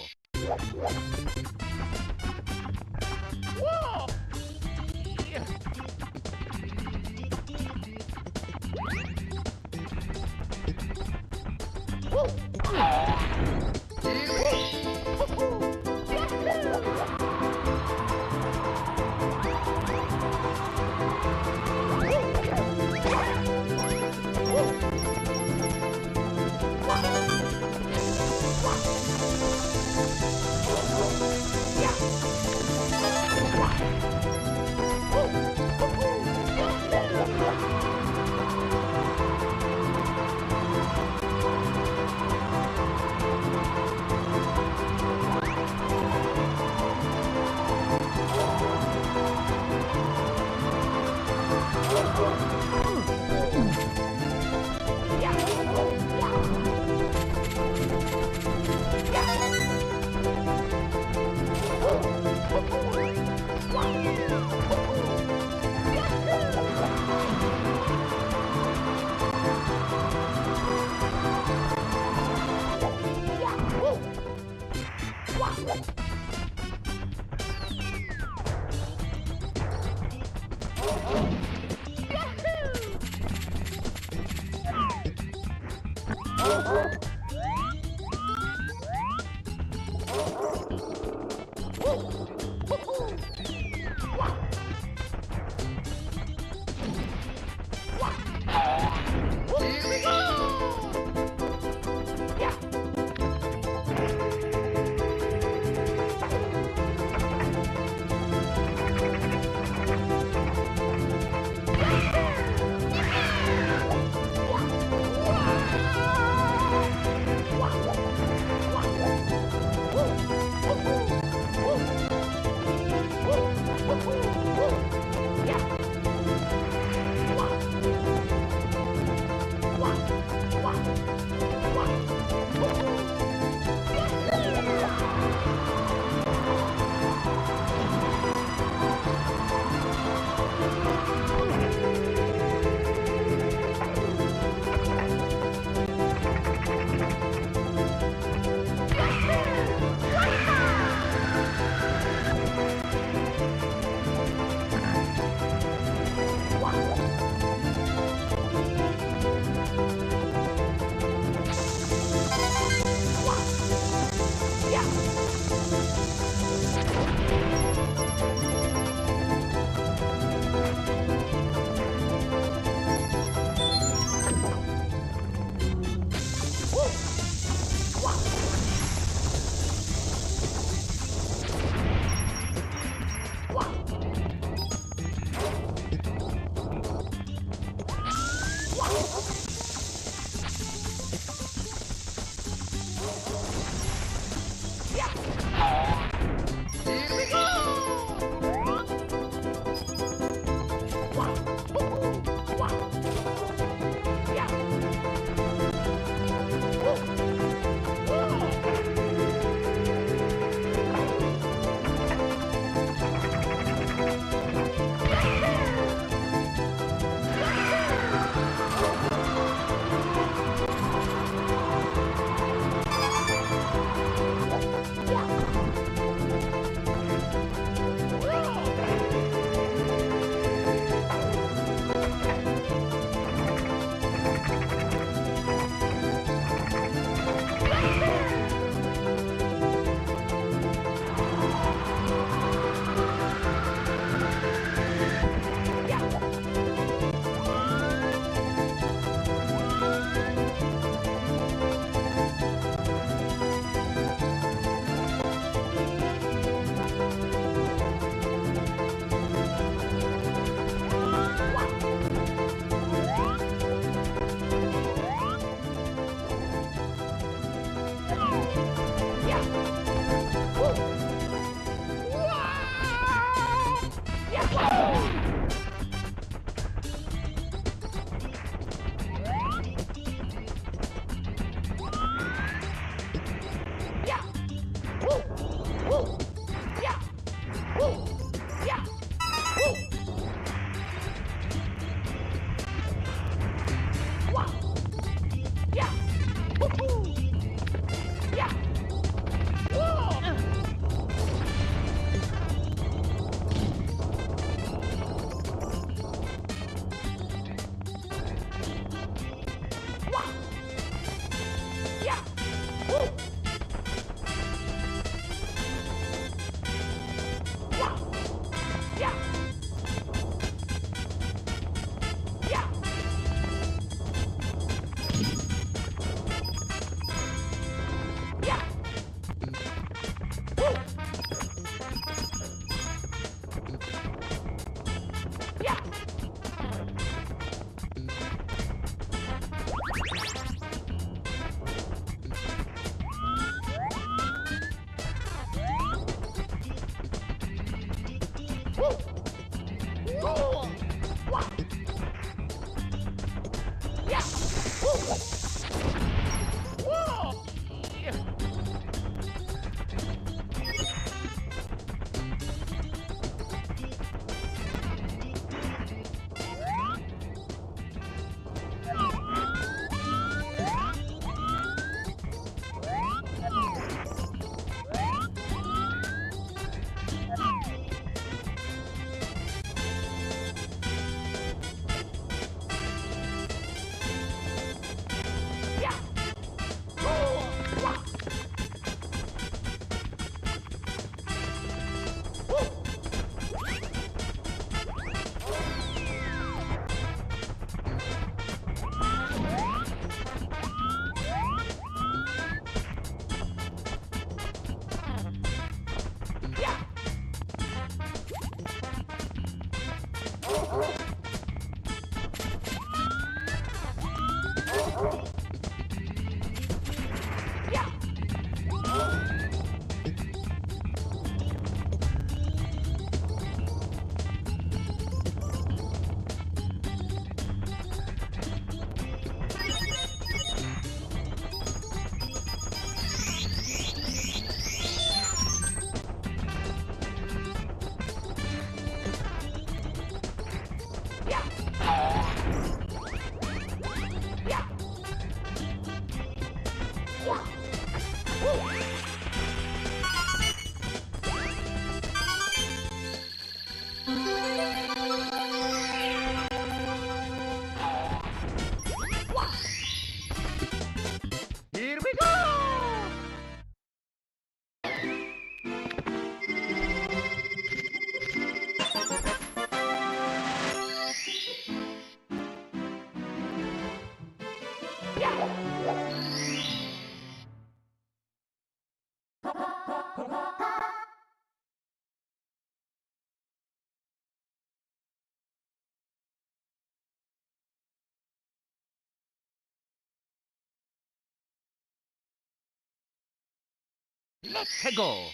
Let's go.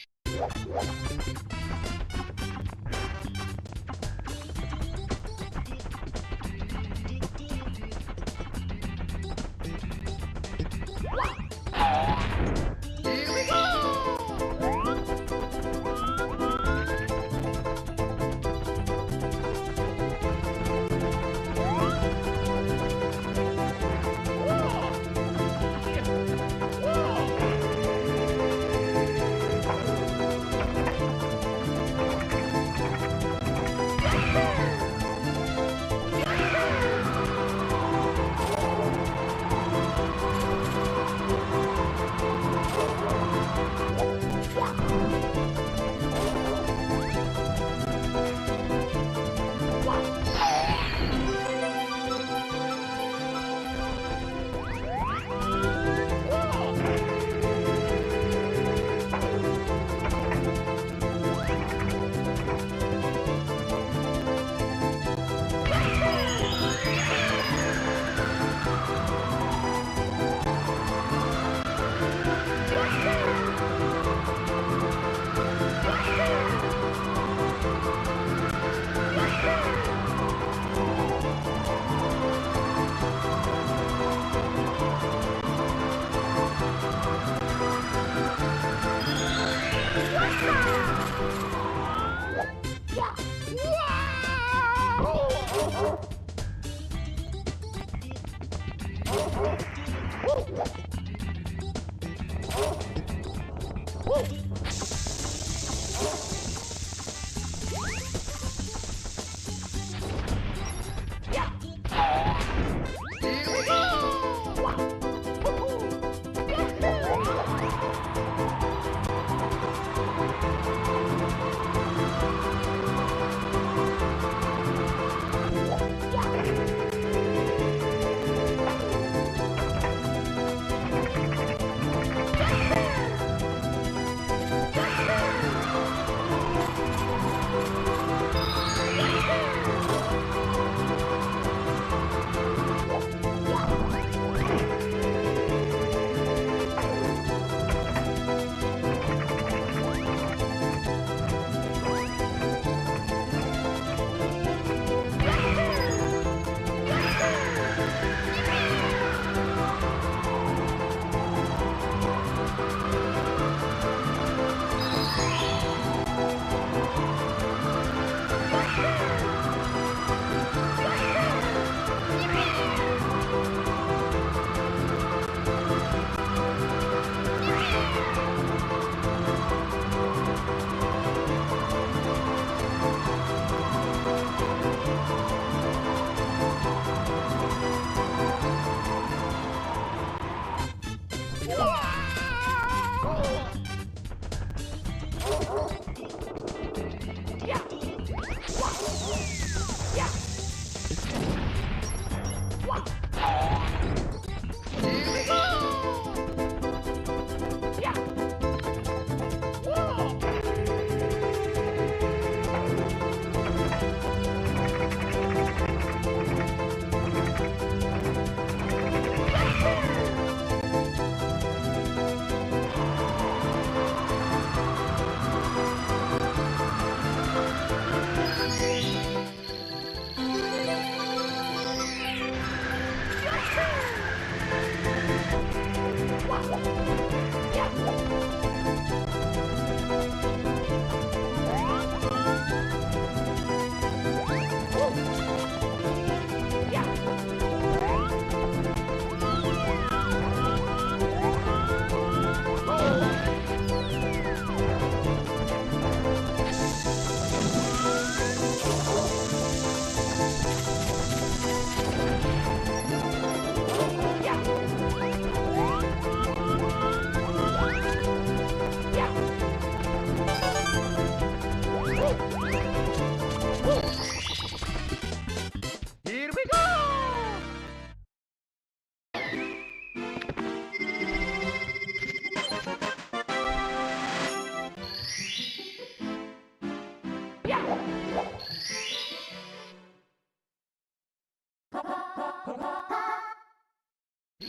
Here we go.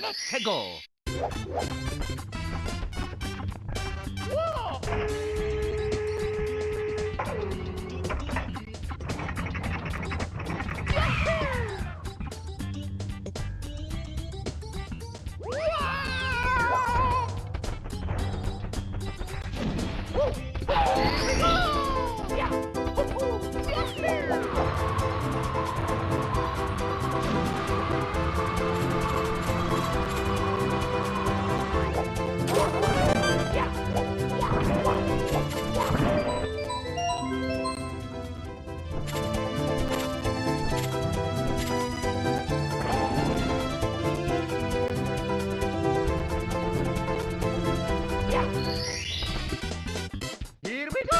Let's go. Here we go.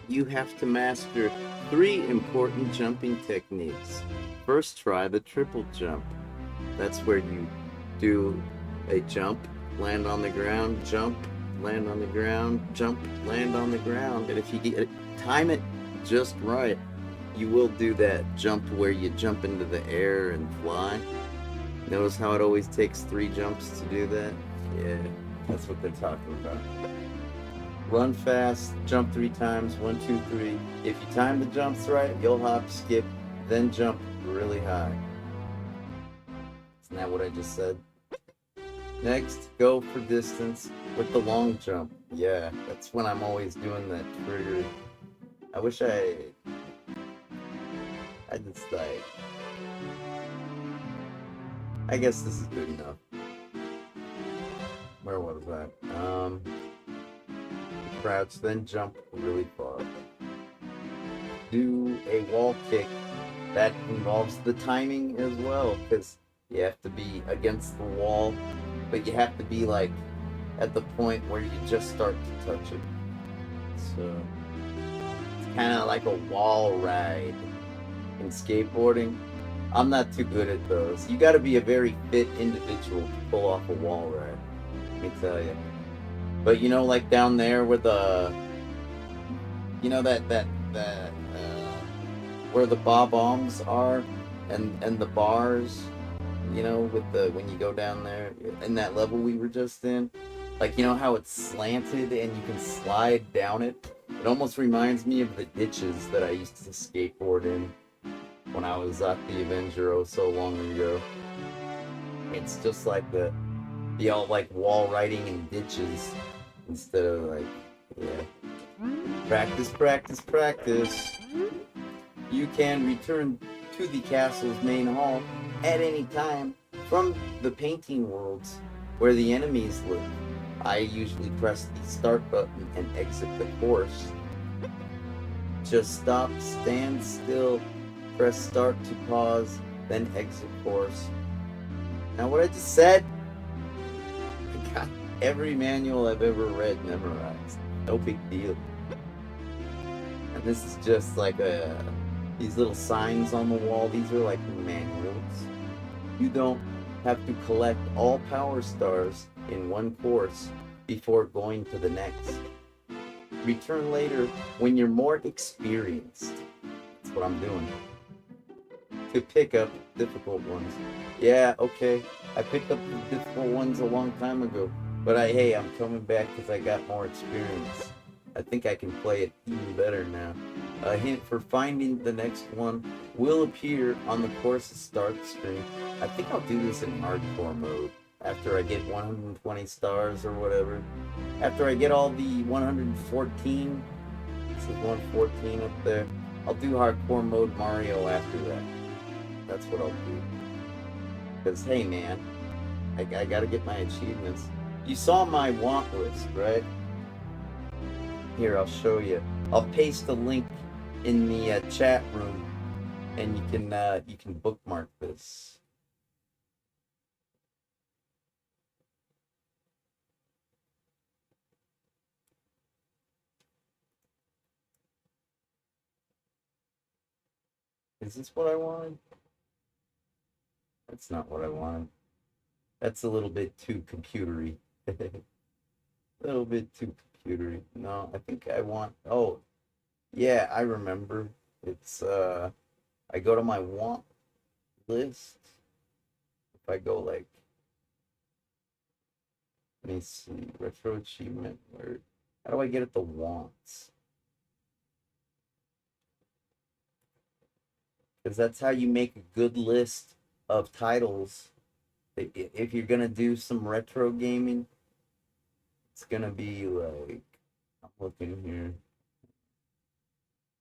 You have to master 3 important jumping techniques. First, try the triple jump. That's where you do a jump, land on the ground, jump, land on the ground, jump, land on the ground. And if you time it just right, you will do that jump where you jump into the air and fly. Notice how it always takes 3 jumps to do that? Yeah, that's what they're talking about. Run fast, jump 3 times, 1, 2, 3. If you time the jumps right, you'll hop, skip, then jump really high. Isn't that what I just said? Next, go for distance with the long jump. Yeah, that's when I'm always doing that trigger. I wish I just like... I guess this is good enough. Where was that? Crouch, then jump really far. Do a wall kick. That involves the timing as well, because you have to be against the wall, but you have to be like at the point where you just start to touch it. So it's kind of like a wall ride in skateboarding. I'm not too good at those. You got to be a very fit individual to pull off a wall ride, let me tell you. But you know, like down there where the, you know that where the bob-ombs are, and the bars, you know, with the, when you go down there in that level we were just in, like, you know how it's slanted and you can slide down it. It almost reminds me of the ditches that I used to skateboard in when I was at the Avenger oh so long ago. It's just like the old like wall riding in ditches instead of like, yeah. Practice, practice, practice. You can return to the castle's main hall at any time from the painting worlds where the enemies live. I usually press the start button and exit the course. Just stop, stand still, press start to pause, then exit course. Now what I just said, I got every manual I've ever read memorized. No big deal. And this is just like these little signs on the wall. These are like manuals. You don't have to collect all power stars in one course before going to the next. Return later when you're more experienced. That's what I'm doing. To pick up difficult ones. Yeah, okay. I picked up the difficult ones a long time ago. But hey, I'm coming back because I got more experience. I think I can play it even better now. A hint for finding the next one will appear on the course's start screen. I think I'll do this in hardcore mode after I get 120 stars or whatever. After I get all the 114, this is 114 up there, I'll do hardcore mode Mario after that. That's what I'll do. Because hey man, I gotta get my achievements. You saw my want list, right? Here, I'll show you. I'll paste a link in the chat room, and you can bookmark this. Is this what I wanted? That's not what I wanted. That's a little bit too computery. A little bit too computery. No, I think I want. Oh, yeah, I remember. It's I go to my want list. If I go like, let me see, retro achievement. Where? How do I get at the wants? Because that's how you make a good list of titles. If you're gonna do some retro gaming, it's gonna be like, I'm looking here.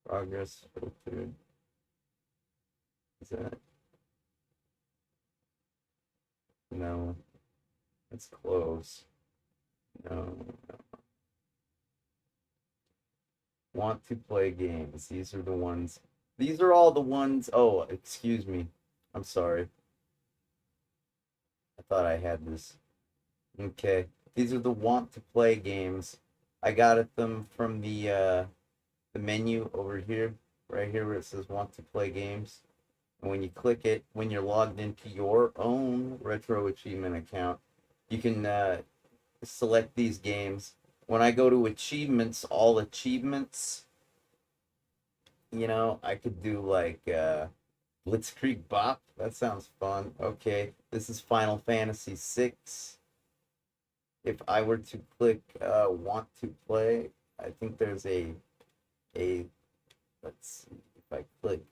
Progress filtered. Is that? No. That's close. No. Want to play games. These are the ones. These are all the ones. Oh, excuse me. I'm sorry. I thought I had this. Okay. These are the want to play games. I got at them from the menu over here, right here where it says want to play games. And when you click it, when you're logged into your own retro achievement account, you can select these games. When I go to achievements, all achievements, you know, I could do like Blitzkrieg Bop. That sounds fun. Okay, this is Final Fantasy VI. If I were to click want to play, I think there's a let's see, if I click,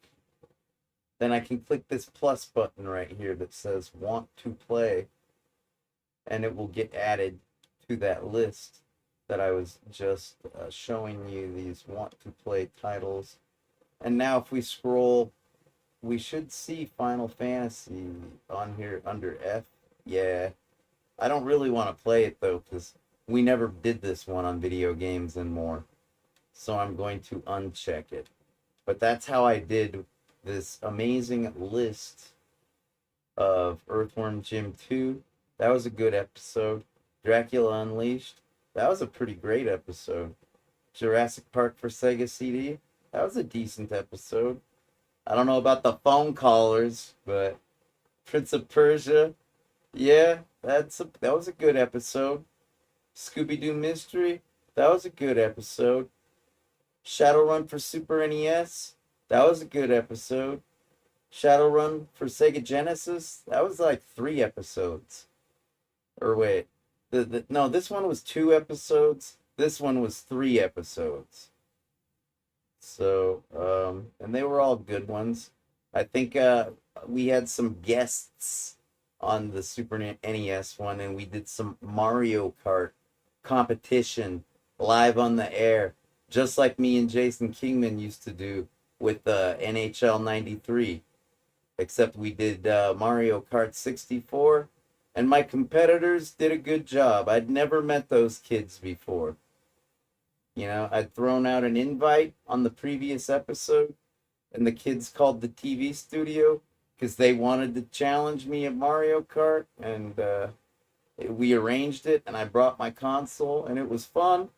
then I can click this plus button right here that says want to play, and it will get added to that list that I was just showing you, these want to play titles. And now if we scroll, we should see Final Fantasy on here under F. Yeah, I don't really want to play it though, because we never did this one on Video Games and More. So I'm going to uncheck it. But that's how I did this amazing list of Earthworm Jim 2. That was a good episode. Dracula Unleashed. That was a pretty great episode. Jurassic Park for Sega CD. That was a decent episode. I don't know about the phone callers, but Prince of Persia. Yeah, that was a good episode. Scooby-Doo Mystery. That was a good episode. Shadowrun for Super NES. That was a good episode. Shadowrun for Sega Genesis. That was like 3 episodes. Or wait, no, this one was 2 episodes. This one was 3 episodes. So, and they were all good ones. I think we had some guests on the Super NES one, and we did some Mario Kart competition live on the air, just like me and Jason Kingman used to do with NHL 93. Except we did Mario Kart 64, and my competitors did a good job. I'd never met those kids before. You know, I'd thrown out an invite on the previous episode, and the kids called the TV studio because they wanted to challenge me at Mario Kart, and we arranged it, and I brought my console, and it was fun.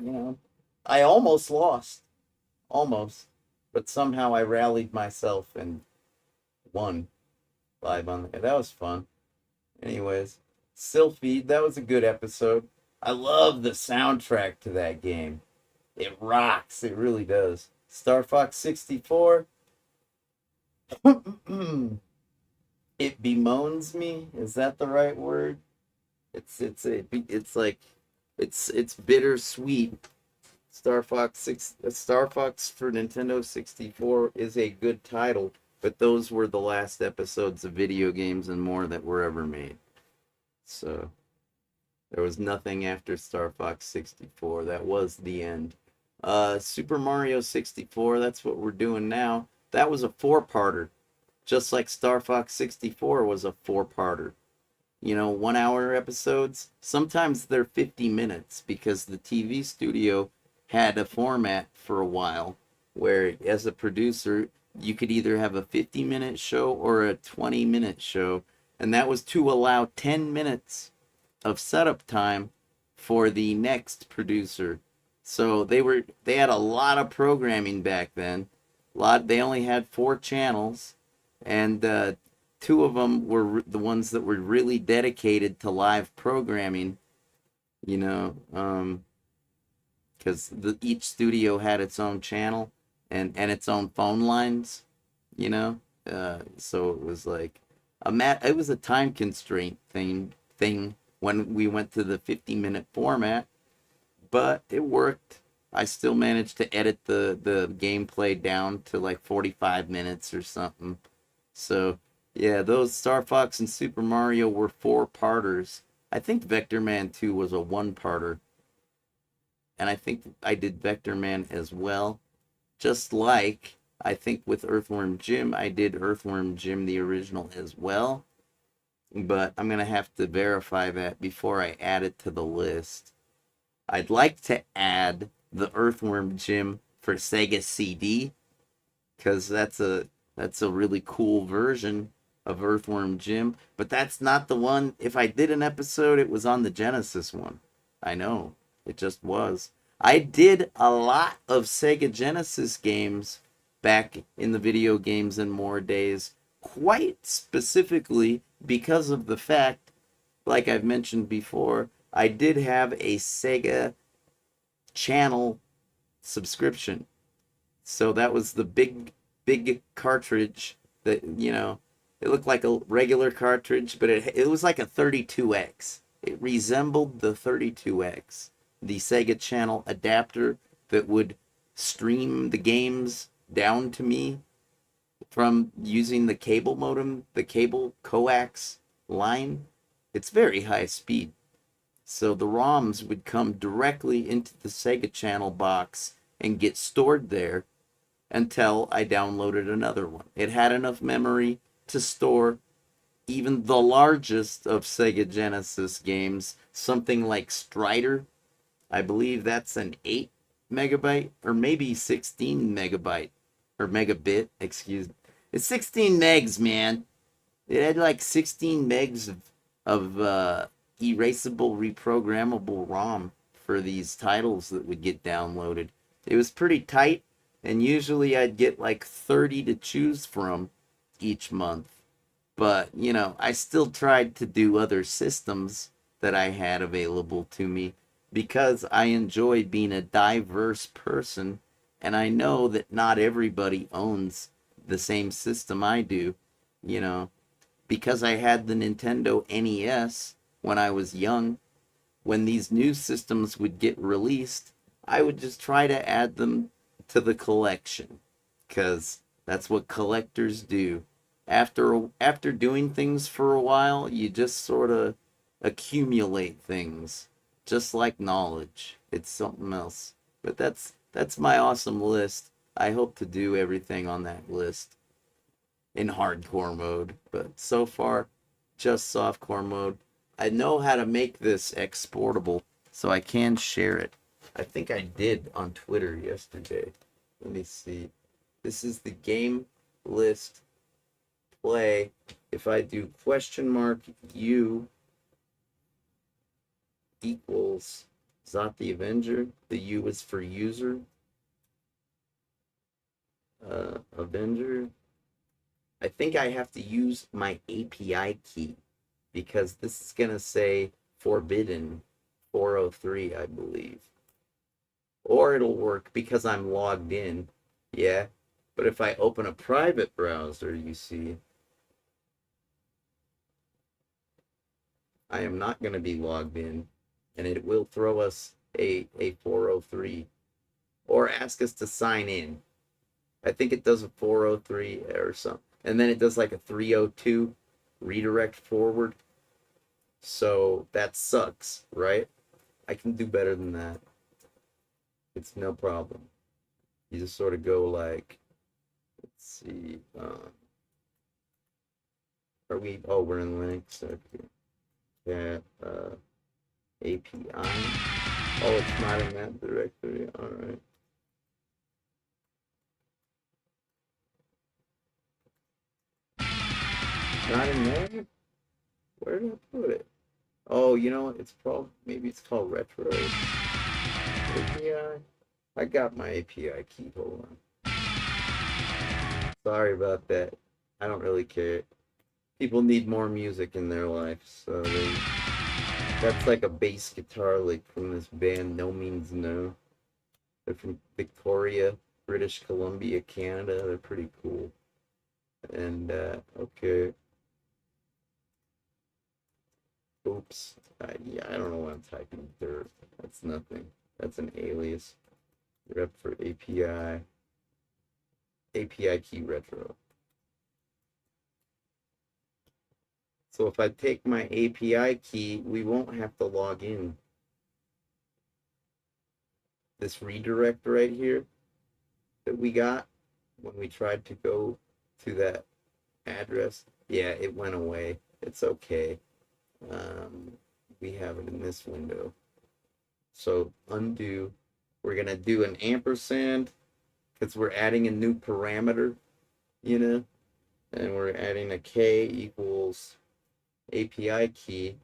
You know, I almost lost. Almost. But somehow I rallied myself and won live on the. That was fun. Anyways, Sylphid, that was a good episode. I love the soundtrack to that game. It rocks. It really does. Star Fox 64. It bemoans me. Is that the right word? It's bittersweet. Star Fox for Nintendo 64 is a good title, but those were the last episodes of Video Games and More that were ever made. So there was nothing after Star Fox 64. That was the end. Super Mario 64, that's what we're doing now. That was a 4-parter, just like Star Fox 64 was a 4-parter. You know, 1-hour episodes. Sometimes they're 50 minutes because the TV studio had a format for a while where, as a producer, you could either have a 50-minute show or a 20-minute show, and that was to allow 10 minutes of setup time for the next producer. So they had a lot of programming back then, They only had 4 channels, and 2 of them were the ones that were really dedicated to live programming. You know, because each studio had its own channel and its own phone lines. You know, so it was like it was a time constraint thing when we went to the 50-minute format, but it worked. I still managed to edit the gameplay down to like 45 minutes or something. So, yeah, those Star Fox and Super Mario were 4-parters. I think Vector Man 2 was a 1-parter. And I think I did Vector Man as well. Just like, I think with Earthworm Jim, I did Earthworm Jim the original as well. But I'm going to have to verify that before I add it to the list. I'd like to add the Earthworm Jim for Sega CD, because that's a really cool version of Earthworm Jim. But that's not the one. If I did an episode, it was on the Genesis one. I know, it just was. I did a lot of Sega Genesis games back in the Video Games and More days, quite specifically because of the fact, like I've mentioned before, I did have a Sega channel subscription. So that was the big cartridge that, you know, it looked like a regular cartridge, but it was like a 32X. It resembled the 32X, the Sega channel adapter that would stream the games down to me from using the cable modem, the cable coax line. It's very high speed. So the ROMs would come directly into the Sega channel box and get stored there until I downloaded another one. It had enough memory to store even the largest of Sega Genesis games, something like Strider. I believe that's an 8 megabyte or maybe 16 megabyte or megabit, excuse me. It's 16 megs, man. It had like 16 megs of erasable, reprogrammable ROM for these titles that would get downloaded. It was pretty tight, and usually I'd get like 30 to choose from each month. But, you know, I still tried to do other systems that I had available to me because I enjoy being a diverse person, and I know that not everybody owns the same system I do, you know. Because I had the Nintendo NES when I was young, when these new systems would get released, I would just try to add them to the collection, because that's what collectors do. After doing things for a while, you just sort of accumulate things, just like knowledge. It's something else. But that's my awesome list. I hope to do everything on that list in hardcore mode, but so far just softcore mode. I know how to make this exportable, so I can share it. I think I did on Twitter yesterday. Let me see. This is the game list play. If I do $U equals Zot the Avenger, the U is for user. Avenger. I think I have to use my API key because this is going to say forbidden 403, I believe. Or it'll work because I'm logged in. Yeah. But if I open a private browser, you see, I am not going to be logged in, and it will throw us a 403 or ask us to sign in. I think it does a 403 or something. And then it does like a 302 redirect forward. So that sucks, right? I can do better than that. It's no problem. You just sort of go like, let's see. Are we? Oh, we're in Linux. Okay. Yeah. API. Oh, it's not in that directory. All right. Not in there? Where did I put it? Oh, you know what? It's probably, maybe it's called Retro API. I got my API key. Hold on. Sorry about that. I don't really care. People need more music in their life, so that's like a bass guitar lick from this band No Means No. They're from Victoria, British Columbia, Canada. They're pretty cool. And okay. Oops. Yeah, I don't know why I'm typing dirt. That's nothing. That's an alias. Rep for API. API key retro. So if I take my API key, we won't have to log in. This redirect right here that we got when we tried to go to that address, yeah, it went away. It's okay. We have it in this window. So undo. We're gonna do an ampersand because we're adding a new parameter, you know, and we're adding a k equals API key.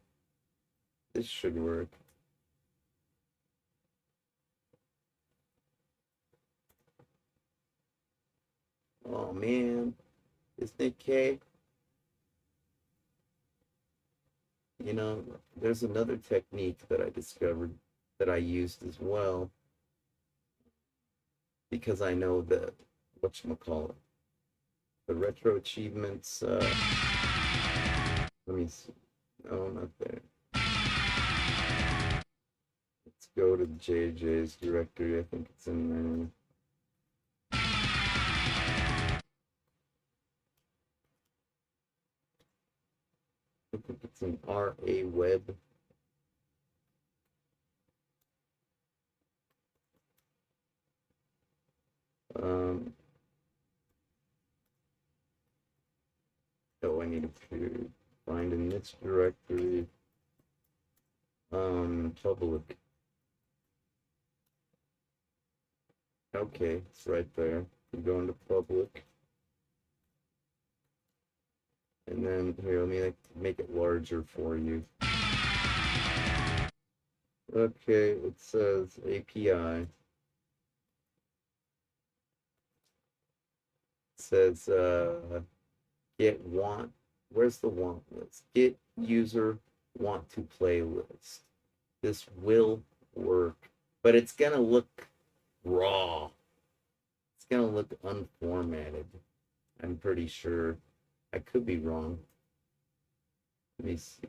This should work. Oh man, isn't it K? You know, there's another technique that I discovered that I used as well because I know that whatchamacallit, the retro achievements. Let me see. No, not there. Let's go to JJ's directory. I think it's in there. I think it's in RA Web. Oh, I need to find in this directory. Public. Okay, it's right there. You go into public. And then here, let me make it larger for you. Okay, it says API. It says get want. Where's the want list? Get user want to play list. This will work, but it's gonna look raw. It's gonna look unformatted. I'm pretty sure. I could be wrong. Let me see.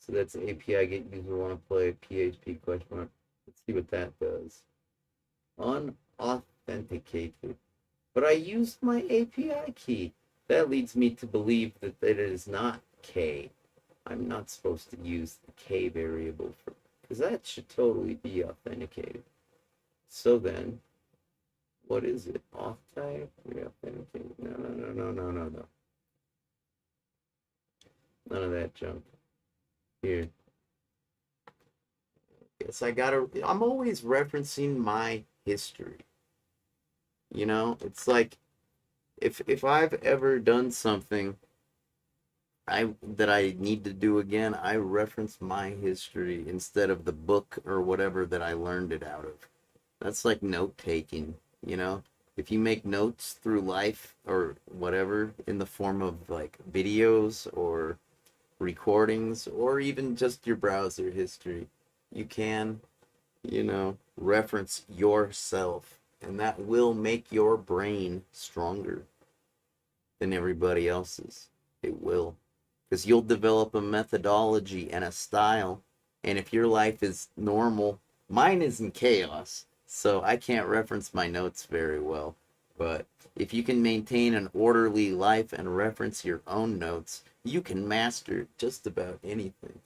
So that's API get user want to play PHP question mark. Let's see what that does. Unauthenticated. But I used my API key. That leads me to believe that it is not K. I'm not supposed to use the K variable for, because that should totally be authenticated. So then, what is it? Auth type? Reauthenticated? No. None of that junk. Here. Yes, I'm always referencing my history. You know, it's like if I've ever done something that I need to do again, I reference my history instead of the book or whatever that I learned it out of. That's like note taking, you know? If you make notes through life or whatever in the form of like videos or recordings or even just your browser history, you can, you know, reference yourself, and that will make your brain stronger than everybody else's. It will, because you'll develop a methodology and a style, and if your life is normal, mine is in chaos, so I can't reference my notes very well. But if you can maintain an orderly life and reference your own notes, you can master just about anything.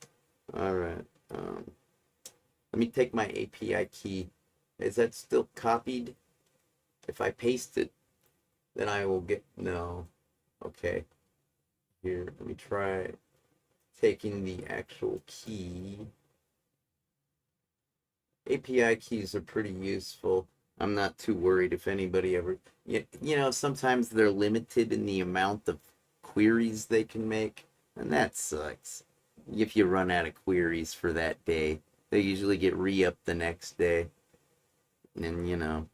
All right. Let me take my API key. Is that still copied? If I paste it, then I will get, no. Okay. Here, let me try taking the actual key. API keys are pretty useful. I'm not too worried if anybody ever, you know, sometimes they're limited in the amount of queries they can make, and that sucks. If you run out of queries for that day, they usually get re-upped the next day. And, you know,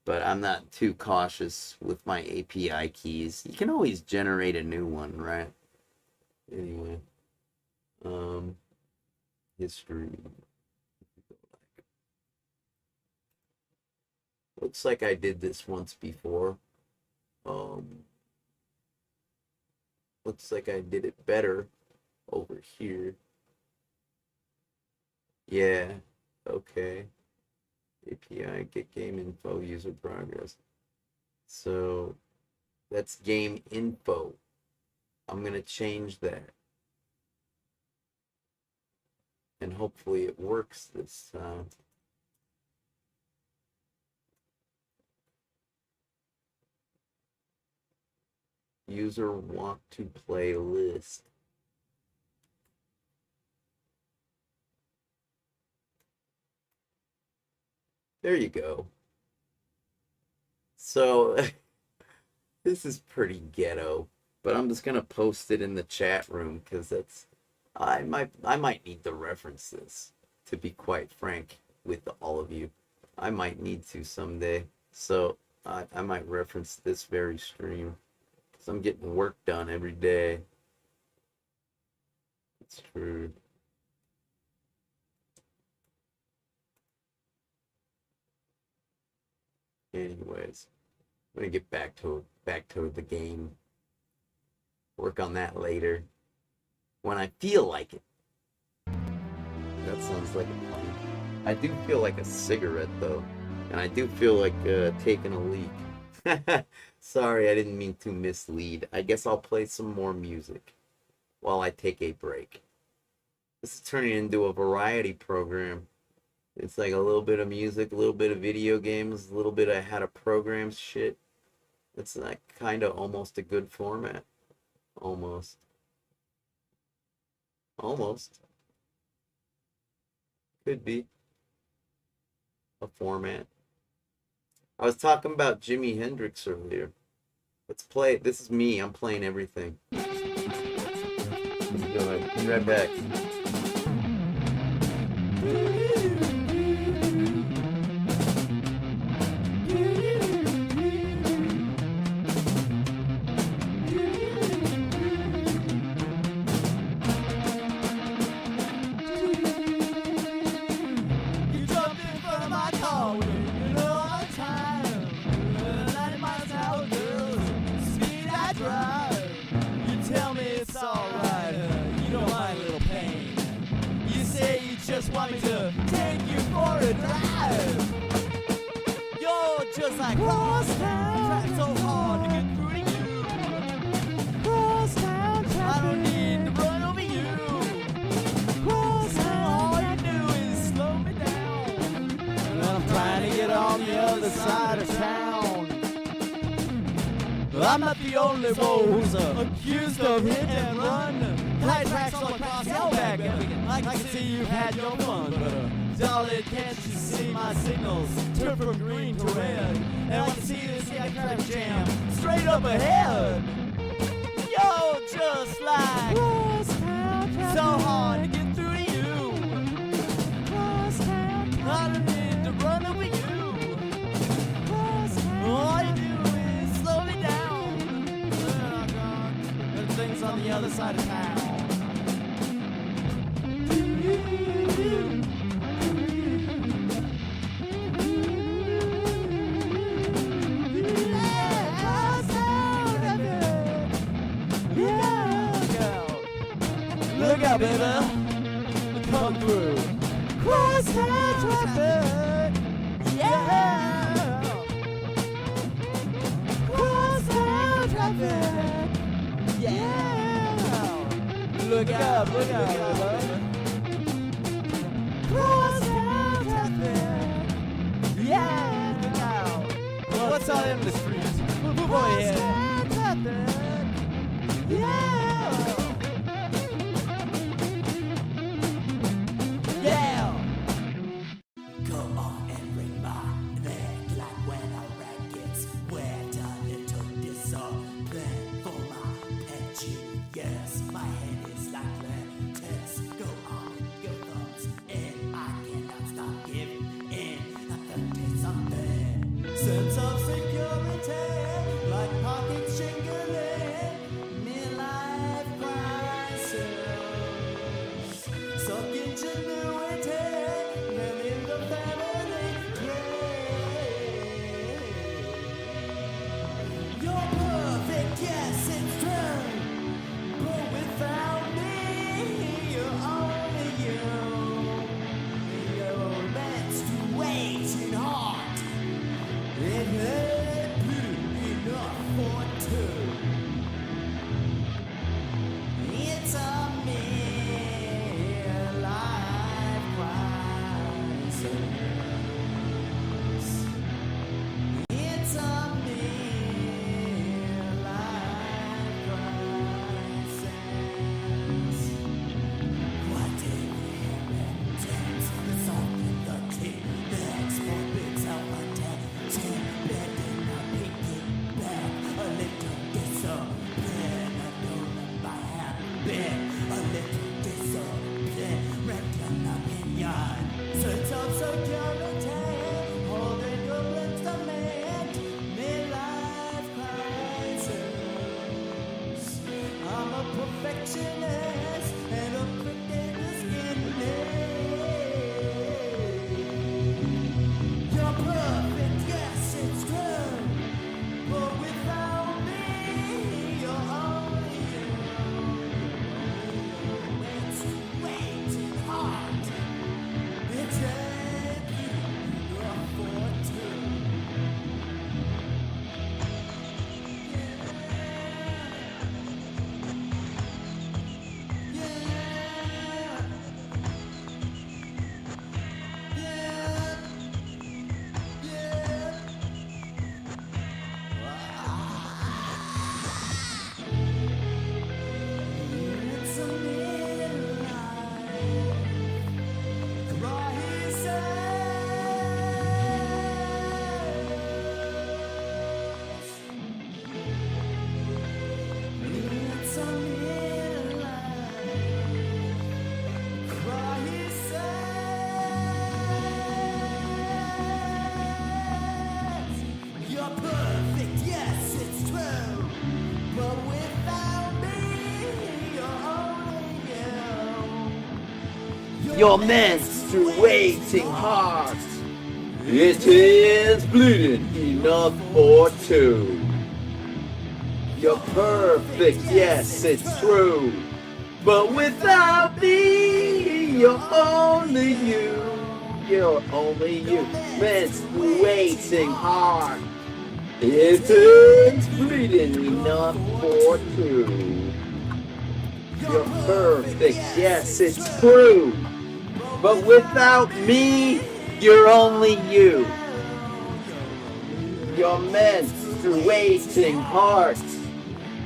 but I'm not too cautious with my API keys. You can always generate a new one, right? Anyway, history. Looks like I did this once before. Looks like I did it better over here. Yeah, okay. API, get game info, user progress. So that's game info. I'm gonna change that. And hopefully it works this time. User want to play list. There you go. So this is pretty ghetto, but I'm just gonna post it in the chat room because I might need to reference this, to be quite frank with all of you. I might need to someday. So I might reference this very stream. Because I'm getting work done every day. It's true. Anyways, I'm gonna get back to the game. Work on that later. When I feel like it. That sounds like a plan. I do feel like a cigarette though. And I do feel like taking a leak. Sorry, I didn't mean to mislead. I guess I'll play some more music while I take a break. This is turning into a variety program. It's like a little bit of music, a little bit of video games, a little bit of how to program shit. It's like kind of almost a good format. Almost. Almost. Could be a format. I was talking about Jimi Hendrix earlier. Let's play. This is me. I'm playing everything. Go ahead. Be right back. Want me to take you for a drive? You're just like crosstown, trying so hard to get through to you. Crosstown traffic, I don't need to run over you. Crosstown, all you do is slow me down, and I'm trying to get on the other side of town. I'm not the only one who's accused of hit and run. Tight tracks all across your back, I can see you've had your fun, but darling, can't you see my signals turn from green to red? And I can see this guy traffic jam straight up ahead. You're just like so hard to get through to you. I don't need to run over you. All you do is slow me down. Oh God, there's things on the other side of town. Look out, baby, come through. Crosstown traffic, yeah. Crosstown traffic, yeah. Look out, baby. Crosstown traffic, yeah. Look out. What's all in the streets? Crosstown traffic, yeah. Come on and ring my neck like when a rat gets wet. A little disorder for my pet you. Your menstruating heart. It is bleeding enough for two. You're perfect, yes, it's true. But without me, you're only you. You're only you. Menstruating heart. It is bleeding enough for two. You're perfect, yes, it's true. But without me, you're only you. Your menstruating heart.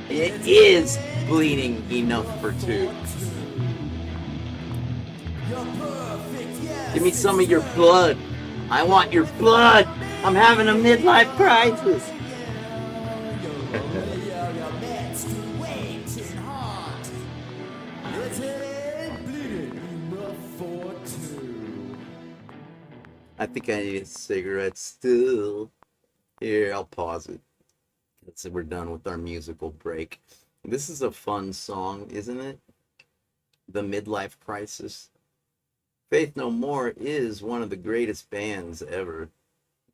It is bleeding enough for two. Give me some of your blood. I want your blood. I'm having a midlife crisis. I think I need a cigarette still. Here, I'll pause it. Let's say we're done with our musical break. This is a fun song, isn't it? The Midlife Crisis. Faith No More is one of the greatest bands ever.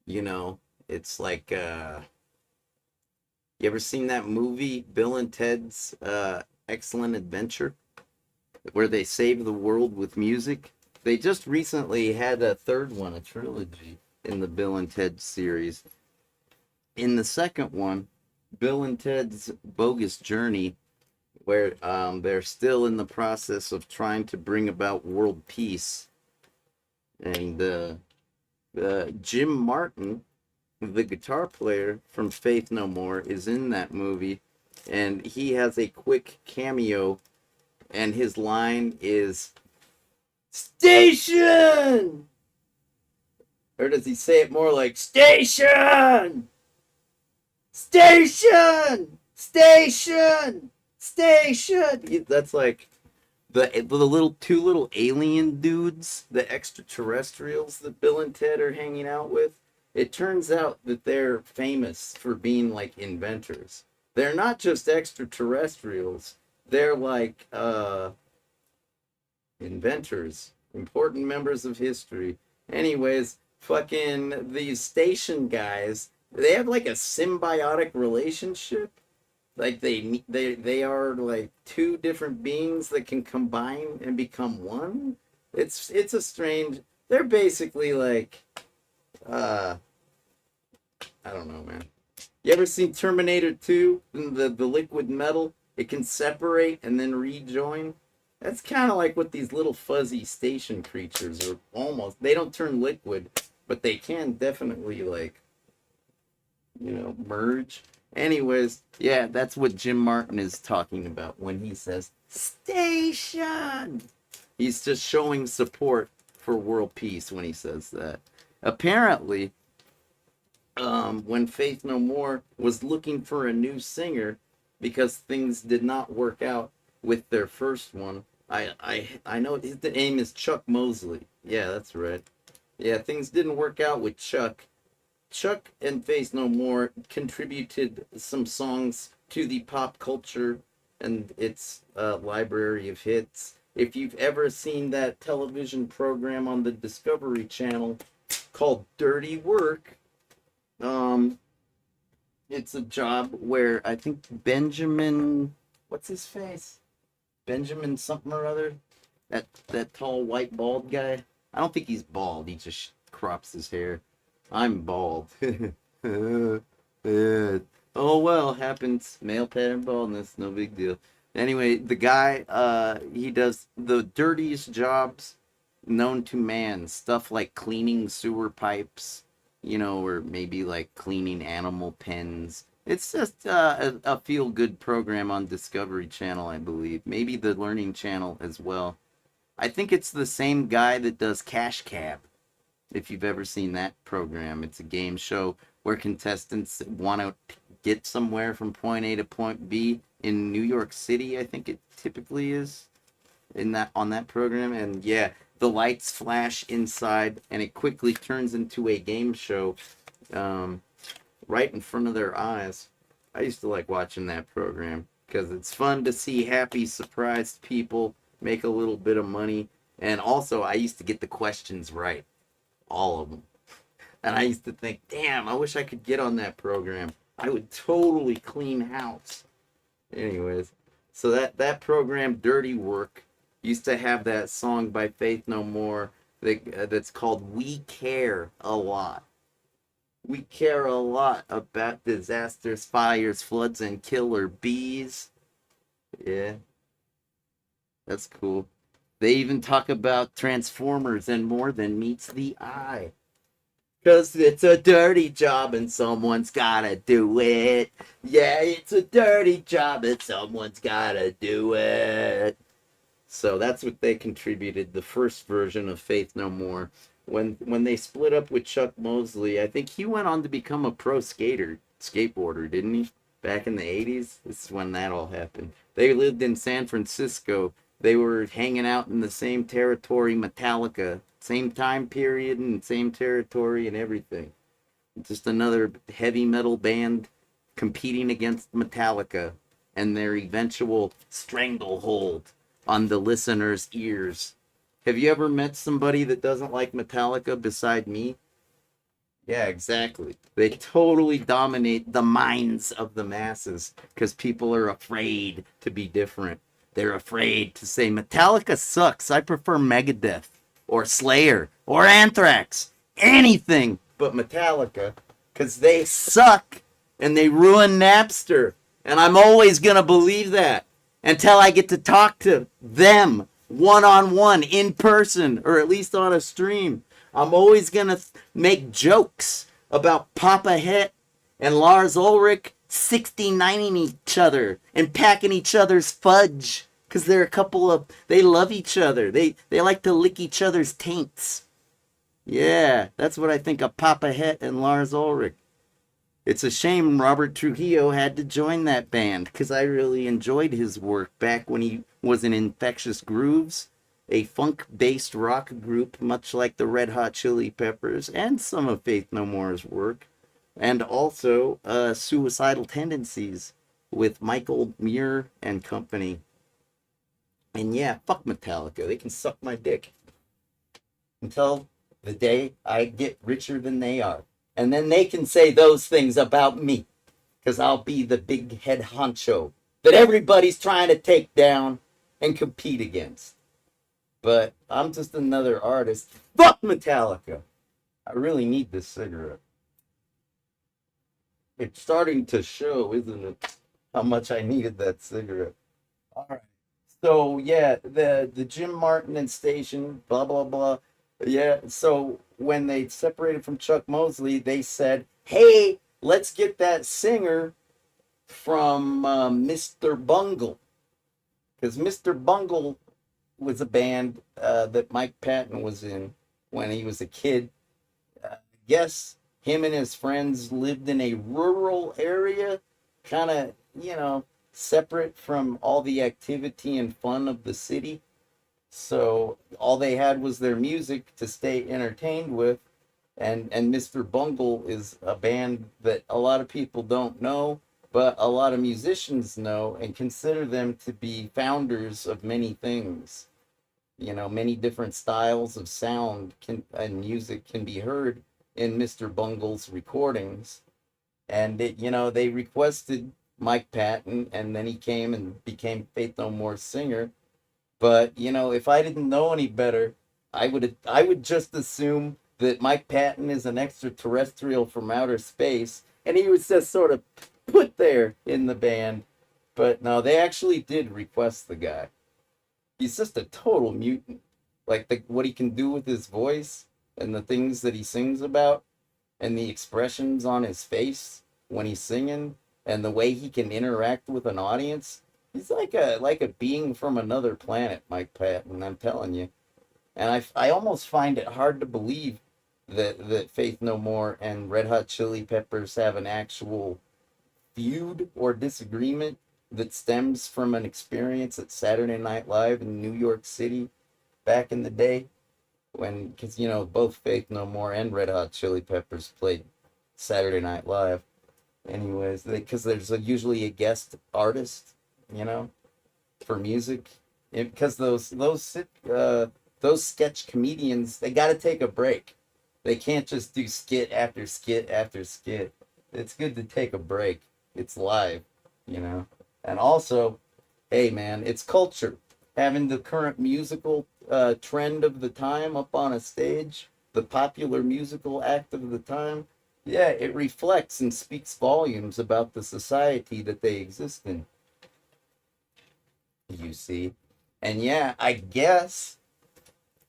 You know, it's like, you ever seen that movie, Bill and Ted's Excellent Adventure, where they save the world with music? They just recently had a third one, a trilogy, in the Bill and Ted series. In the second one, Bill and Ted's Bogus Journey, where they're still in the process of trying to bring about world peace. And Jim Martin, the guitar player from Faith No More, is in that movie. And he has a quick cameo, and his line is, "Station!" Or does he say it more like, "Station! Station! Station! Station!" That's like the two little alien dudes, the extraterrestrials that Bill and Ted are hanging out with. It turns out that they're famous for being like inventors. They're not just extraterrestrials. They're like inventors, important members of history. Anyways, fucking these station guys, they have like a symbiotic relationship. Like they are like two different beings that can combine and become one. It's a strange. They're basically like I don't know, man. You ever seen Terminator 2? The liquid metal, it can separate and then rejoin. That's kind of like what these little fuzzy station creatures are almost. They don't turn liquid, but they can definitely, like, you know, merge. Anyways, yeah, that's what Jim Martin is talking about when he says, "Station!" He's just showing support for world peace when he says that. Apparently, when Faith No More was looking for a new singer because things did not work out with their first one. I know the name is Chuck Mosley. Yeah, that's right. Yeah, things didn't work out with Chuck. Chuck and Faith No More contributed some songs to the pop culture and its library of hits. If you've ever seen that television program on the Discovery Channel called Dirty Work, it's a job where I think Benjamin, what's his face? Benjamin something or other? That tall white bald guy? I don't think he's bald, he just crops his hair. I'm bald. Oh well, happens. Male pattern baldness, no big deal. Anyway, the guy, he does the dirtiest jobs known to man. Stuff like cleaning sewer pipes, you know, or maybe like cleaning animal pens. It's just a feel-good program on Discovery Channel, I believe. Maybe the Learning Channel as well. I think it's the same guy that does Cash Cab. If you've ever seen that program, it's a game show where contestants want to get somewhere from point A to point B in New York City, I think it typically is on that program. And yeah, the lights flash inside and it quickly turns into a game show right in front of their eyes. I used to like watching that program because it's fun to see happy, surprised people make a little bit of money. And also, I used to get the questions right, all of them. And I used to think, damn, I wish I could get on that program. I would totally clean house. Anyways, so that program, Dirty Work, used to have that song by Faith No More that's called We Care a Lot. We care a lot about disasters, fires, floods, and killer bees. Yeah, that's cool. They even talk about Transformers and more than meets the eye. Cause it's a dirty job and someone's gotta do it. Yeah, it's a dirty job and someone's gotta do it. So that's what they contributed, the first version of Faith No More. When they split up with Chuck Mosley, I think he went on to become a pro skateboarder, didn't he? Back in the 80s? This is when that all happened. They lived in San Francisco. They were hanging out in the same territory, Metallica. Same time period and same territory and everything. Just another heavy metal band competing against Metallica and their eventual stranglehold on the listener's ears. Have you ever met somebody that doesn't like Metallica beside me? Yeah, exactly. They totally dominate the minds of the masses because people are afraid to be different. They're afraid to say, Metallica sucks. I prefer Megadeth or Slayer or Anthrax. Anything but Metallica because they suck and they ruin Napster. And I'm always going to believe that until I get to talk to them one-on-one in person or at least on a stream. I'm always going to make jokes about Papa Het and Lars Ulrich 69ing each other and packing each other's fudge because they're a couple of, they love each other. They like to lick each other's taints. Yeah, that's what I think of Papa Het and Lars Ulrich. It's a shame Robert Trujillo had to join that band because I really enjoyed his work back when he was in Infectious Grooves, a funk-based rock group much like the Red Hot Chili Peppers and some of Faith No More's work, and also Suicidal Tendencies with Michael Muir and company. And yeah, fuck Metallica. They can suck my dick until the day I get richer than they are. And then they can say those things about me because I'll be the big head honcho that everybody's trying to take down and compete against. But I'm just another artist. Fuck Metallica. I really need this cigarette. It's starting to show, isn't it, how much I needed that cigarette. All right. So yeah, the Jim Martin and station, blah blah blah. Yeah. So when they separated from Chuck Mosley, they said, "Hey, let's get that singer from Mr. Bungle," because Mr. Bungle was a band that Mike Patton was in when he was a kid. Yes, him and his friends lived in a rural area, kind of, separate from all the activity and fun of the city. So all they had was their music to stay entertained with. And Mr. Bungle is a band that a lot of people don't know, but a lot of musicians know and consider them to be founders of many things. Many different styles of sound and music can be heard in Mr. Bungle's recordings. And they requested Mike Patton, and then he came and became Faith No More's singer. But if I didn't know any better, I would just assume that Mike Patton is an extraterrestrial from outer space, and he was just sort of put there in the band. But no, they actually did request the guy. He's just a total mutant. Like what he can do with his voice and the things that he sings about and the expressions on his face when he's singing and the way he can interact with an audience. He's like a being from another planet, Mike Patton, I'm telling you. And I almost find it hard to believe that Faith No More and Red Hot Chili Peppers have an actual feud or disagreement that stems from an experience at Saturday Night Live in New York City back in the day. Because both Faith No More and Red Hot Chili Peppers played Saturday Night Live. Anyways, because there's usually a guest artist, for music. Because those those sketch comedians, they got to take a break. They can't just do skit after skit after skit. It's good to take a break. It's live, you know. And also, hey man, it's culture. Having the current musical trend of the time up on a stage, the popular musical act of the time, yeah, it reflects and speaks volumes about the society that they exist in. You see? And yeah, I guess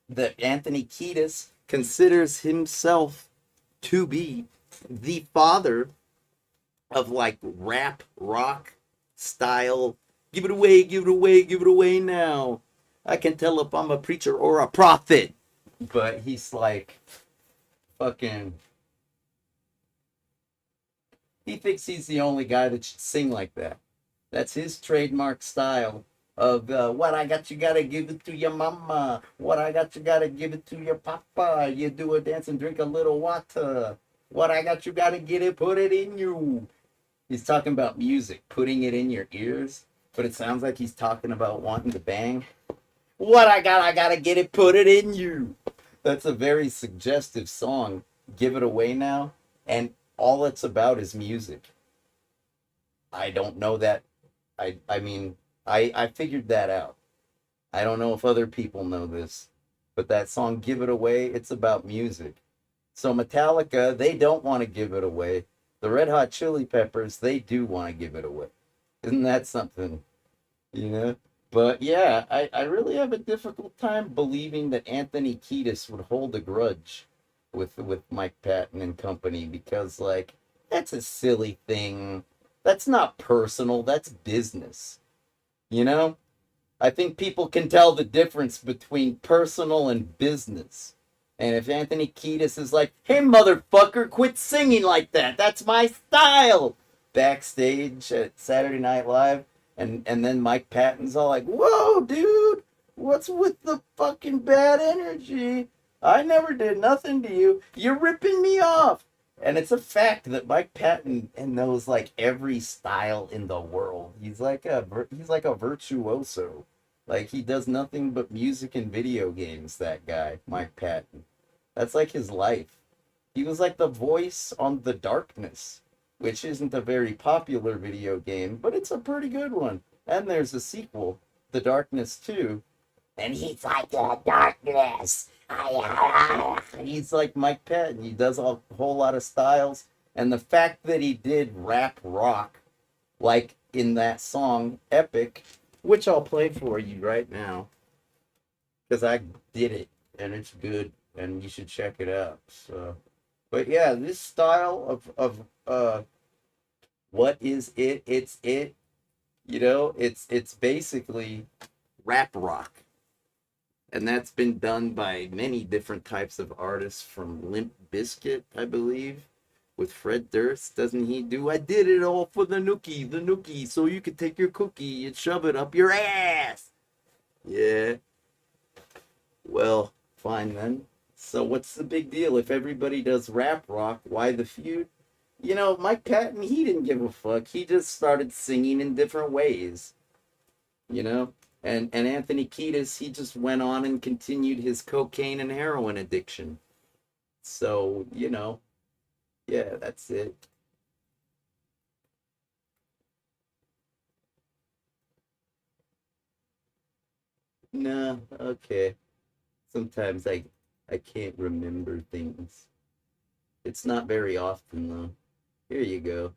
that Anthony Kiedis considers himself to be the father of like rap rock style. Give it away, give it away, give it away now. I can tell if I'm a preacher or a prophet. But he's like fucking. He thinks he's the only guy that should sing like that. That's his trademark style of what I got, you gotta give it to your mama. What I got, you gotta give it to your papa. You do a dance and drink a little water. What I got, you gotta get it, put it in you. He's talking about music, putting it in your ears, but it sounds like he's talking about wanting to bang. What I got, I gotta get it, put it in you. That's a very suggestive song. Give it away now. And all it's about is music. I don't know that. I mean, I figured that out. I don't know if other people know this, but that song, Give It Away, it's about music. So Metallica, they don't want to give it away. The Red Hot Chili Peppers, they do want to give it away. Isn't that something? You know? But yeah, I really have a difficult time believing that Anthony Kiedis would hold a grudge with Mike Patton and company, because like that's a silly thing. That's not personal, that's business. You know? I think people can tell the difference between personal and business. And if Anthony Kiedis is like, hey motherfucker, quit singing like that, that's my style, backstage at Saturday Night Live, and then Mike Patton's all like, whoa dude, what's with the fucking bad energy? I never did nothing to you. You're ripping me off. And it's a fact that Mike Patton knows like every style in the world. He's like a virtuoso. Like he does nothing but music and video games, that guy, Mike Patton. That's like his life. He was like the voice on The Darkness, which isn't a very popular video game, but it's a pretty good one. And there's a sequel, The Darkness 2. And he's like, The Darkness. He's like Mike Patton. He does a whole lot of styles. And the fact that he did rap rock, like in that song, Epic, which I'll play for you right now, because I did it, and it's good, and you should check it out. So, but yeah, this style of what is it? It's it. You know, it's basically rap rock. And that's been done by many different types of artists, from Limp Bizkit, I believe, with Fred Durst. Doesn't he do, I did it all for the nookie, so you could take your cookie and shove it up your ass. Yeah. Well, fine then. So what's the big deal? If everybody does rap rock, why the feud? You know, Mike Patton, he didn't give a fuck. He just started singing in different ways. You know? And Anthony Kiedis, he just went on and continued his cocaine and heroin addiction. So, you know, yeah, that's it. No, okay. Sometimes I can't remember things. It's not very often, though. Here you go.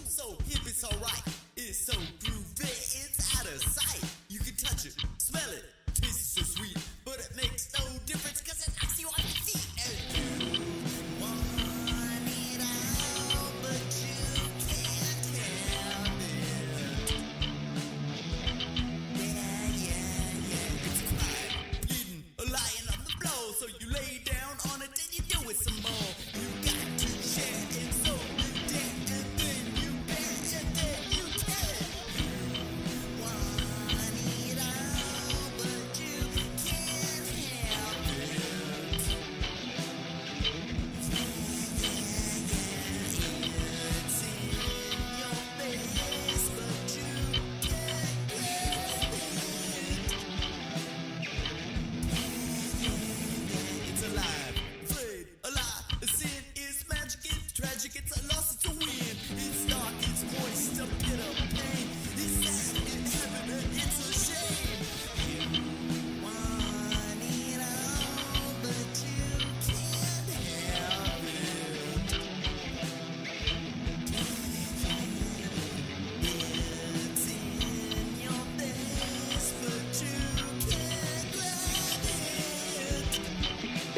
So hip, it's alright. It's so groovy, it's out of sight. You can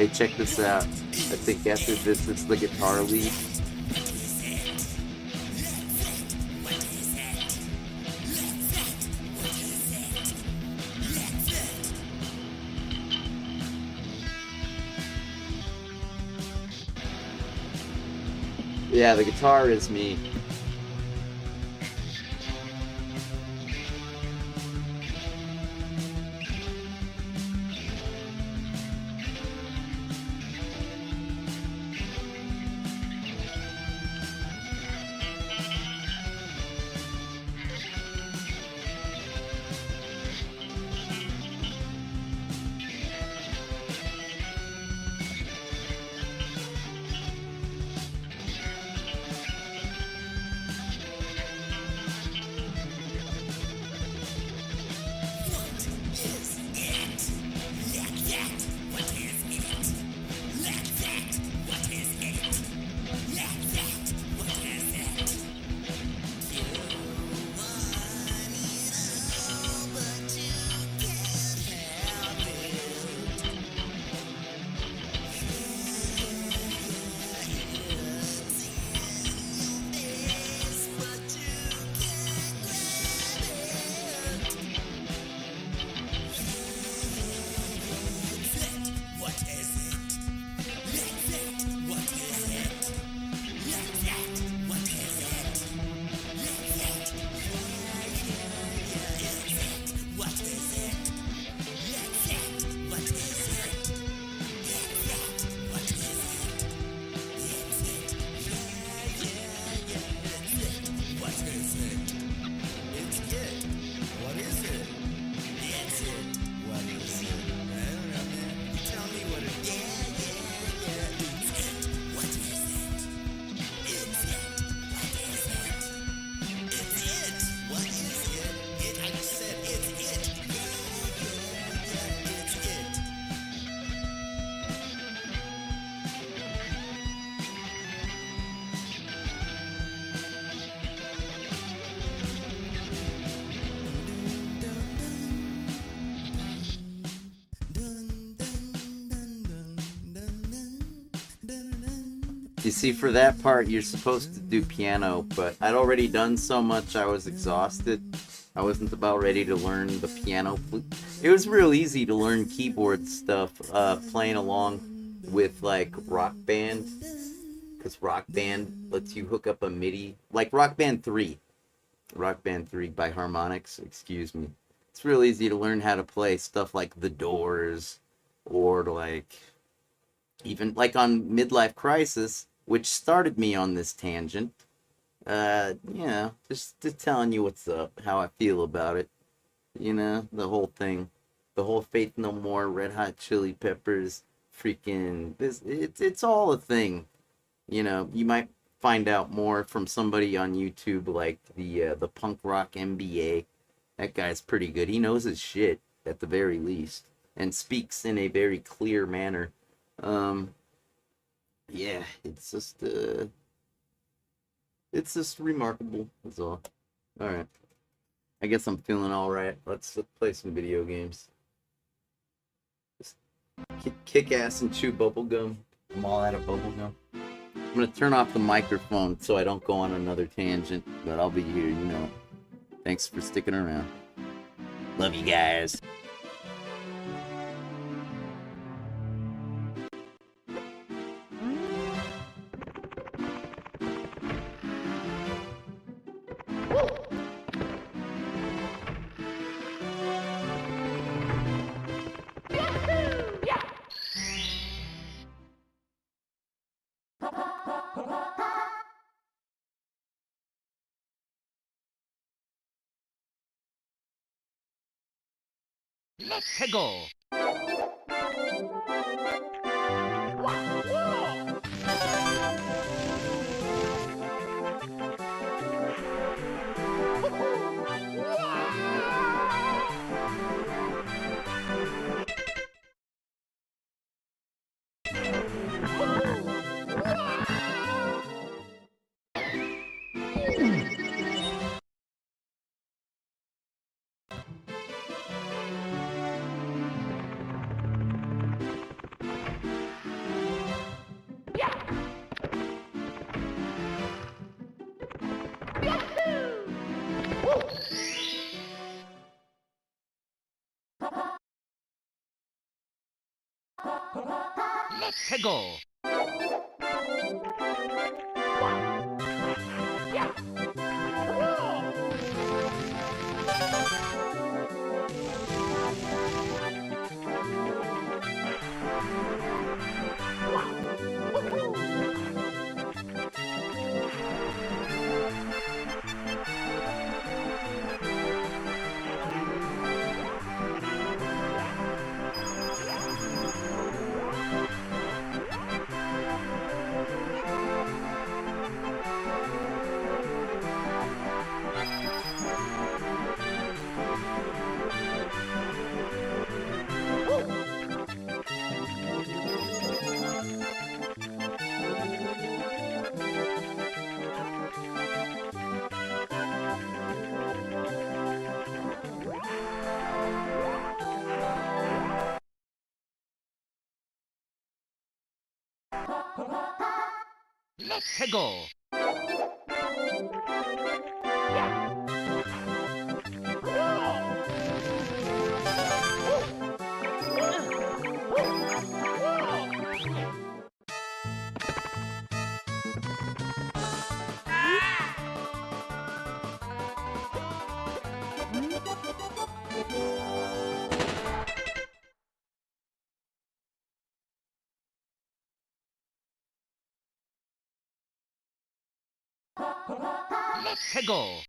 Hey, check this out. I think after this, it's the guitar lead. Yeah, the guitar is me. You see, for that part, you're supposed to do piano, but I'd already done so much I was exhausted. I wasn't about ready to learn the piano. It was real easy to learn keyboard stuff, playing along with, like, Rock Band, because Rock Band lets you hook up a MIDI, like Rock Band 3 by Harmonix, excuse me. It's real easy to learn how to play stuff like The Doors, or like, even like on Midlife Crisis, which started me on this tangent. Just telling you what's up, how I feel about it. The whole thing, the whole Faith No More, Red Hot Chili Peppers, freaking this. It's all a thing. You might find out more from somebody on YouTube, like the punk rock MBA. That guy's pretty good. He knows his shit at the very least, and speaks in a very clear manner. Yeah, it's just remarkable. That's all. All right. I guess I'm feeling all right. Let's play some video games. Just kick ass and chew bubblegum. I'm all out of bubblegum. I'm gonna turn off the microphone so I don't go on another tangent, but I'll be here, Thanks for sticking around. Love you guys. Let's go. Let's go. Let's go. Let's go.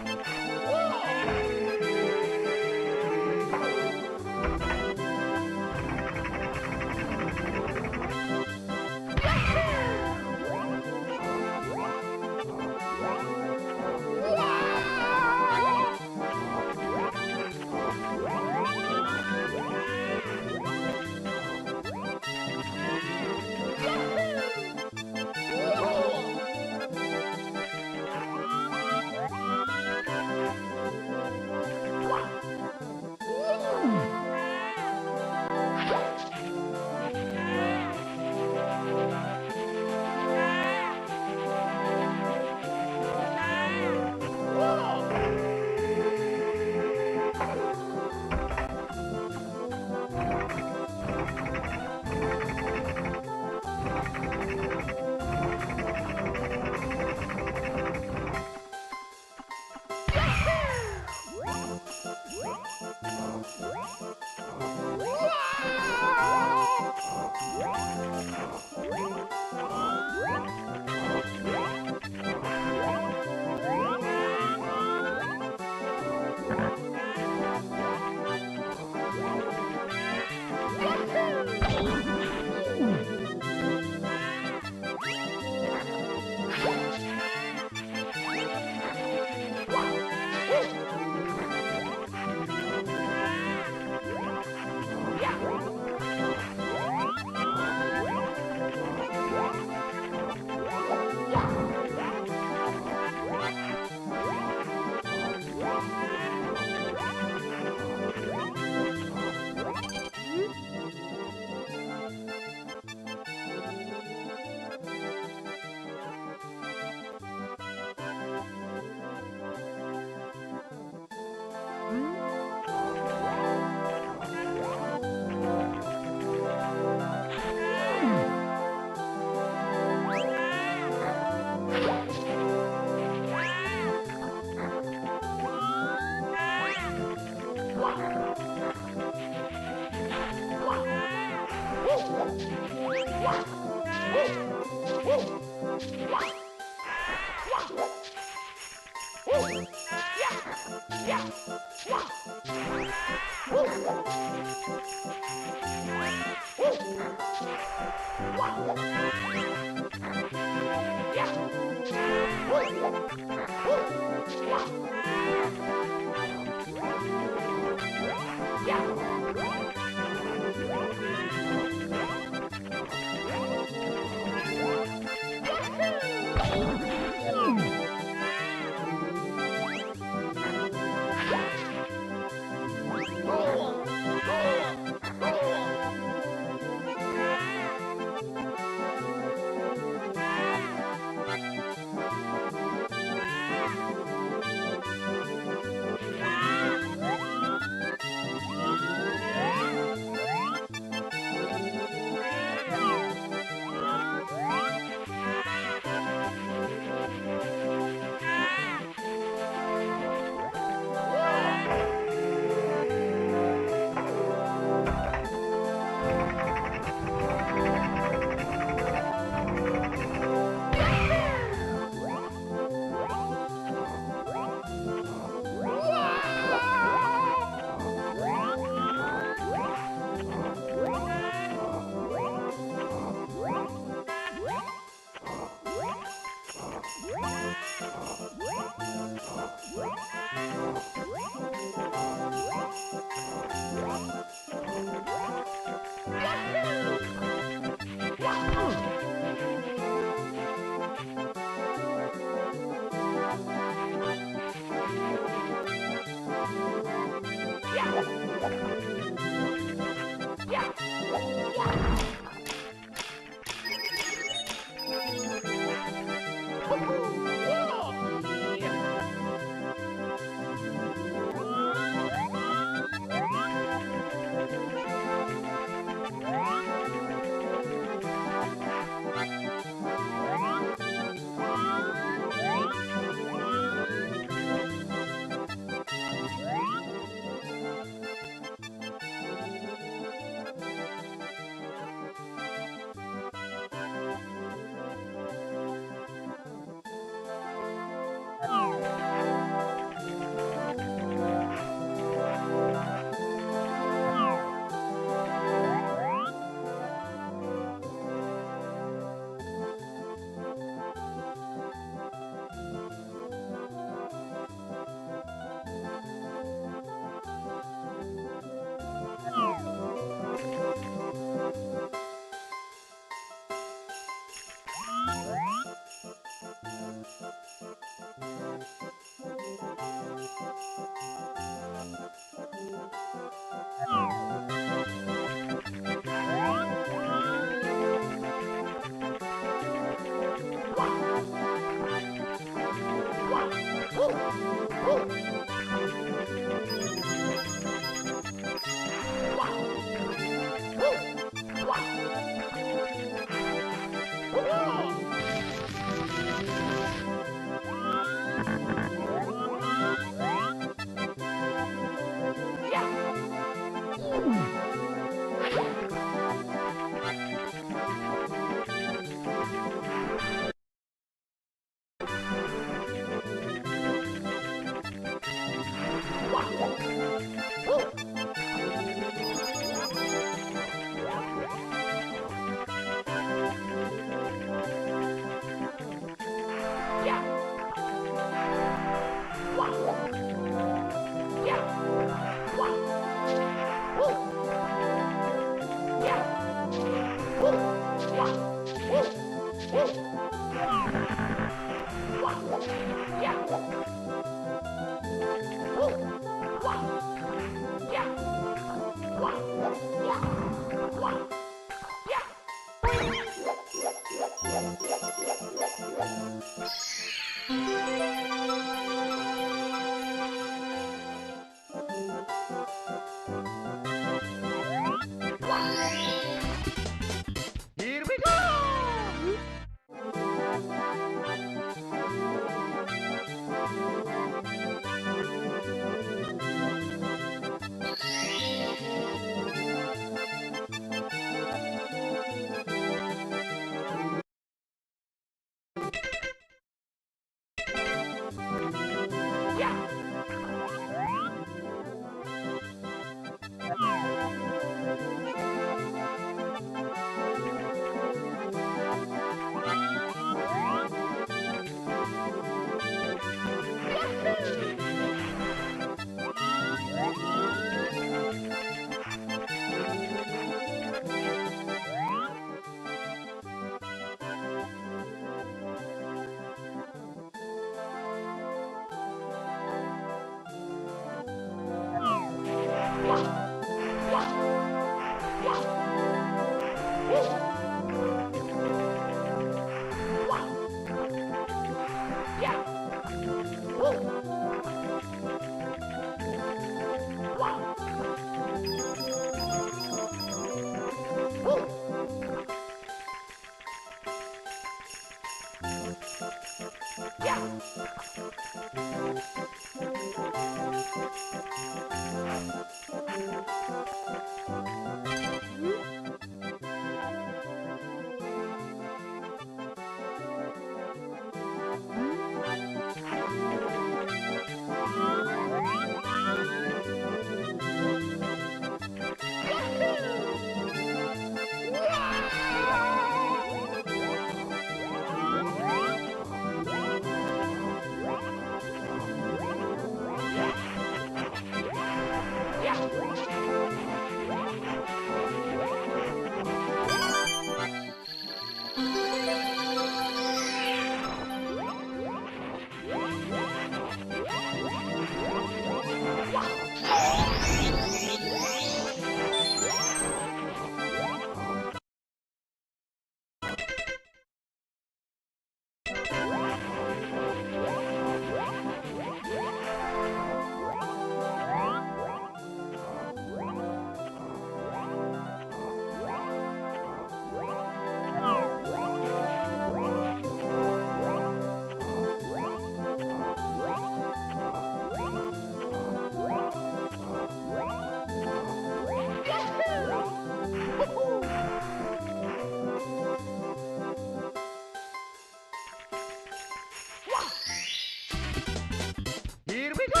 Here we go!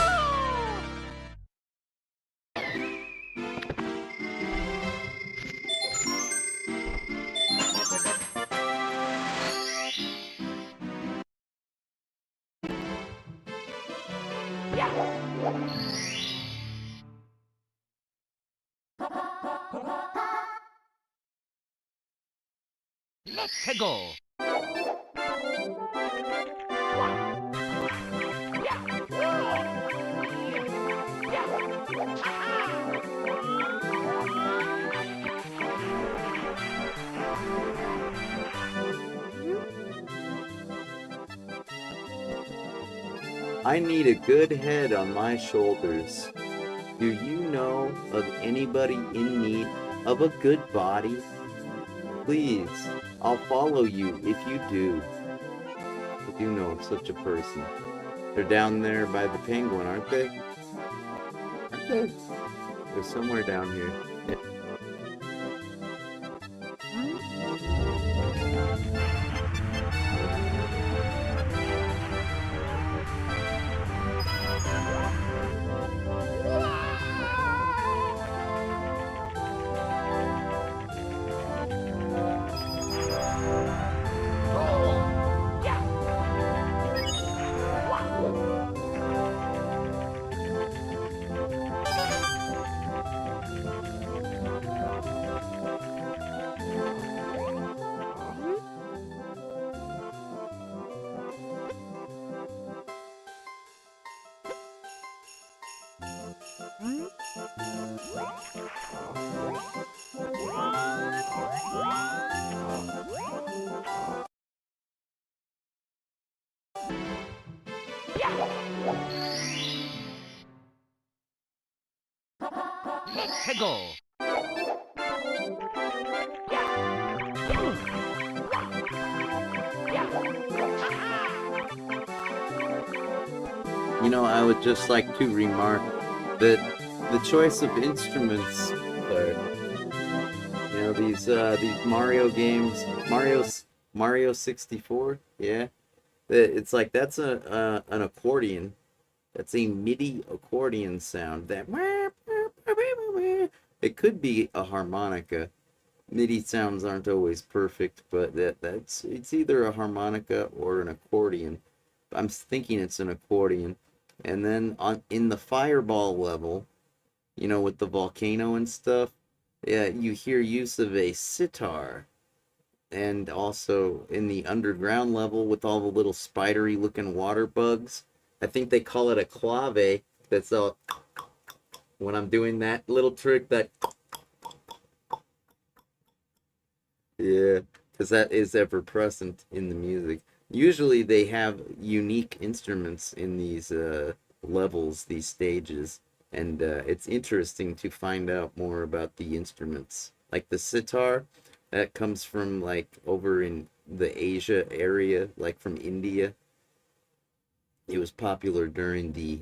Let's go! I need a good head on my shoulders. Do you know of anybody in need of a good body? Please, I'll follow you if you do. I do know of such a person. They're down there by the penguin, aren't they? Aren't they? They're somewhere down here. Let's go! You know, I would just like to remark that the choice of instruments, you know, these Mario games, Mario 64, yeah, it's like that's an accordion. That's a MIDI accordion sound. That it could be a harmonica. MIDI sounds aren't always perfect, but it's either a harmonica or an accordion. I'm thinking it's an accordion. And then in the fireball level, you know, with the volcano and stuff, yeah, you hear use of a sitar. And also in the underground level with all the little spidery looking water bugs, I think they call it a clave. That's all. When I'm doing that little trick, that yeah, because that is ever present in the music. Usually they have unique instruments in these levels, these stages, and it's interesting to find out more about the instruments. Like the sitar, that comes from like over in the Asia area, like from India. it was popular during the.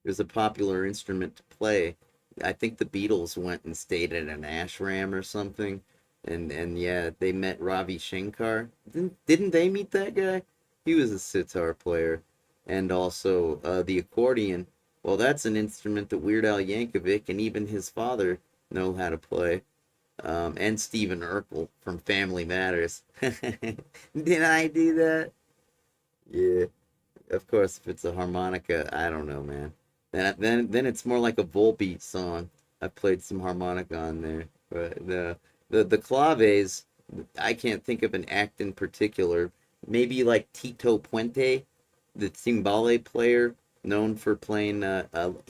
It was a popular instrument to play. I think the Beatles went and stayed at an ashram or something, and yeah, they met Ravi Shankar. Didn't they meet that guy? He was a sitar player, and also the accordion. Well, that's an instrument that Weird Al Yankovic and even his father know how to play. And Stephen Urkel from Family Matters. Did I do that? Yeah. Of course, if it's a harmonica, I don't know, man. Then it's more like a Volbeat song. I played some harmonica on there, but the claves, I can't think of an act in particular. Maybe like Tito Puente, the timbale player, known for playing.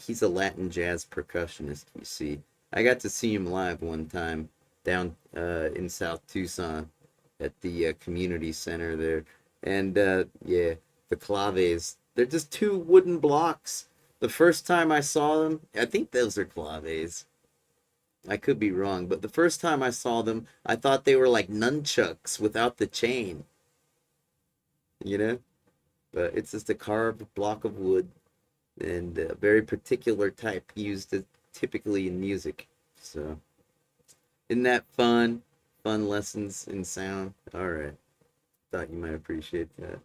He's a Latin jazz percussionist. You see, I got to see him live one time down in South Tucson at the community center there, and yeah, the claves. They're just two wooden blocks. The first time I saw them, I think those are claves. I could be wrong, but the first time I saw them, I thought they were like nunchucks without the chain, you know? But it's just a carved block of wood and a very particular type used typically in music. So, isn't that fun? Fun lessons in sound. All right. Thought you might appreciate that.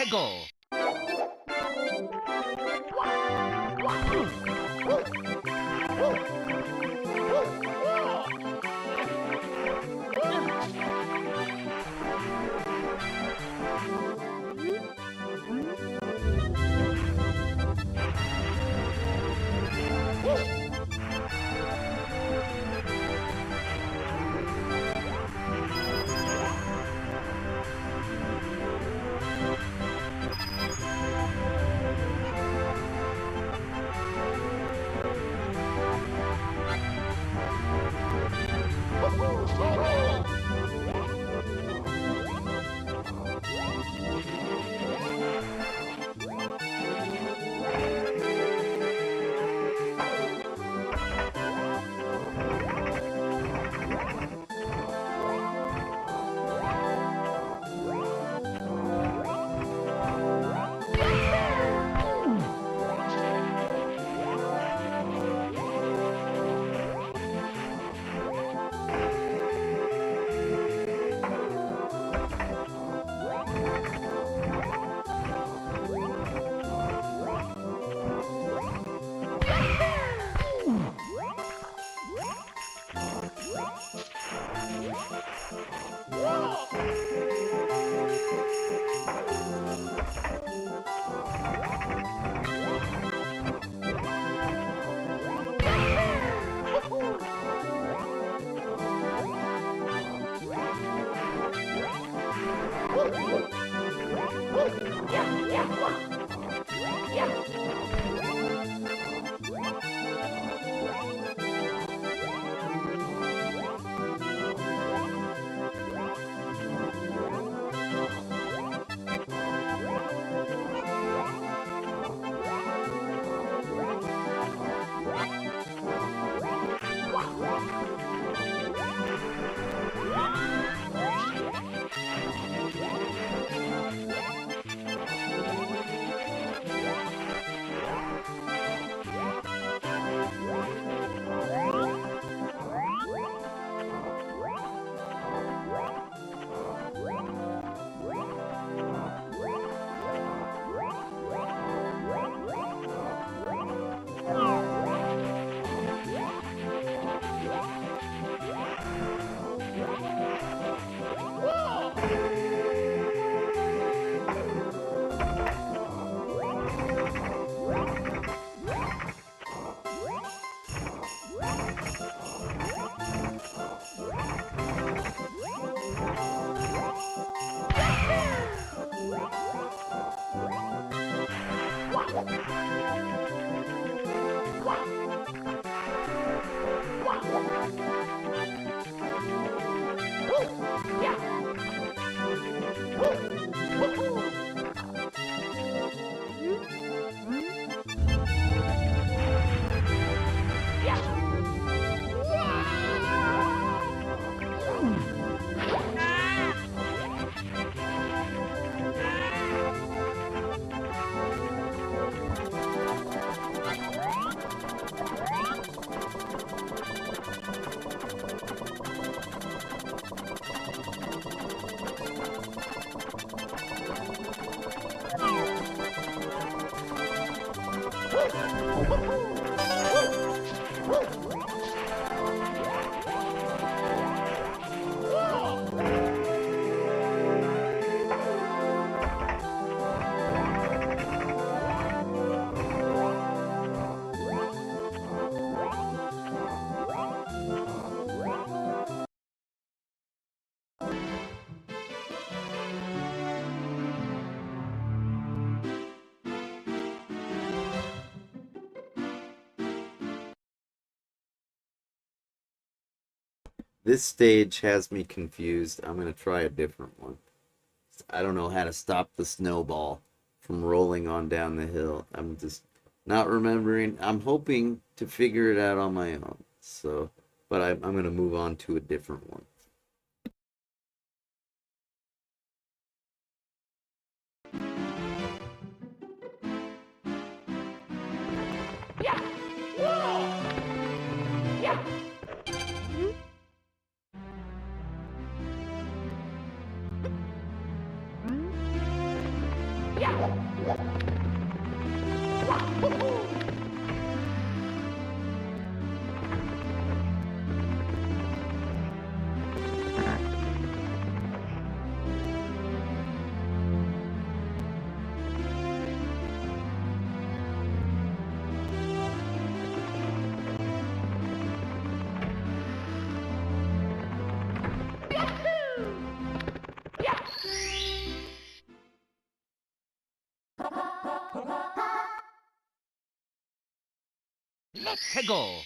해고 This stage has me confused. I'm gonna try a different one. I don't know how to stop the snowball from rolling on down the hill. I'm just not remembering. I'm hoping to figure it out on my own. So, but I'm gonna move on to a different one. Let's go.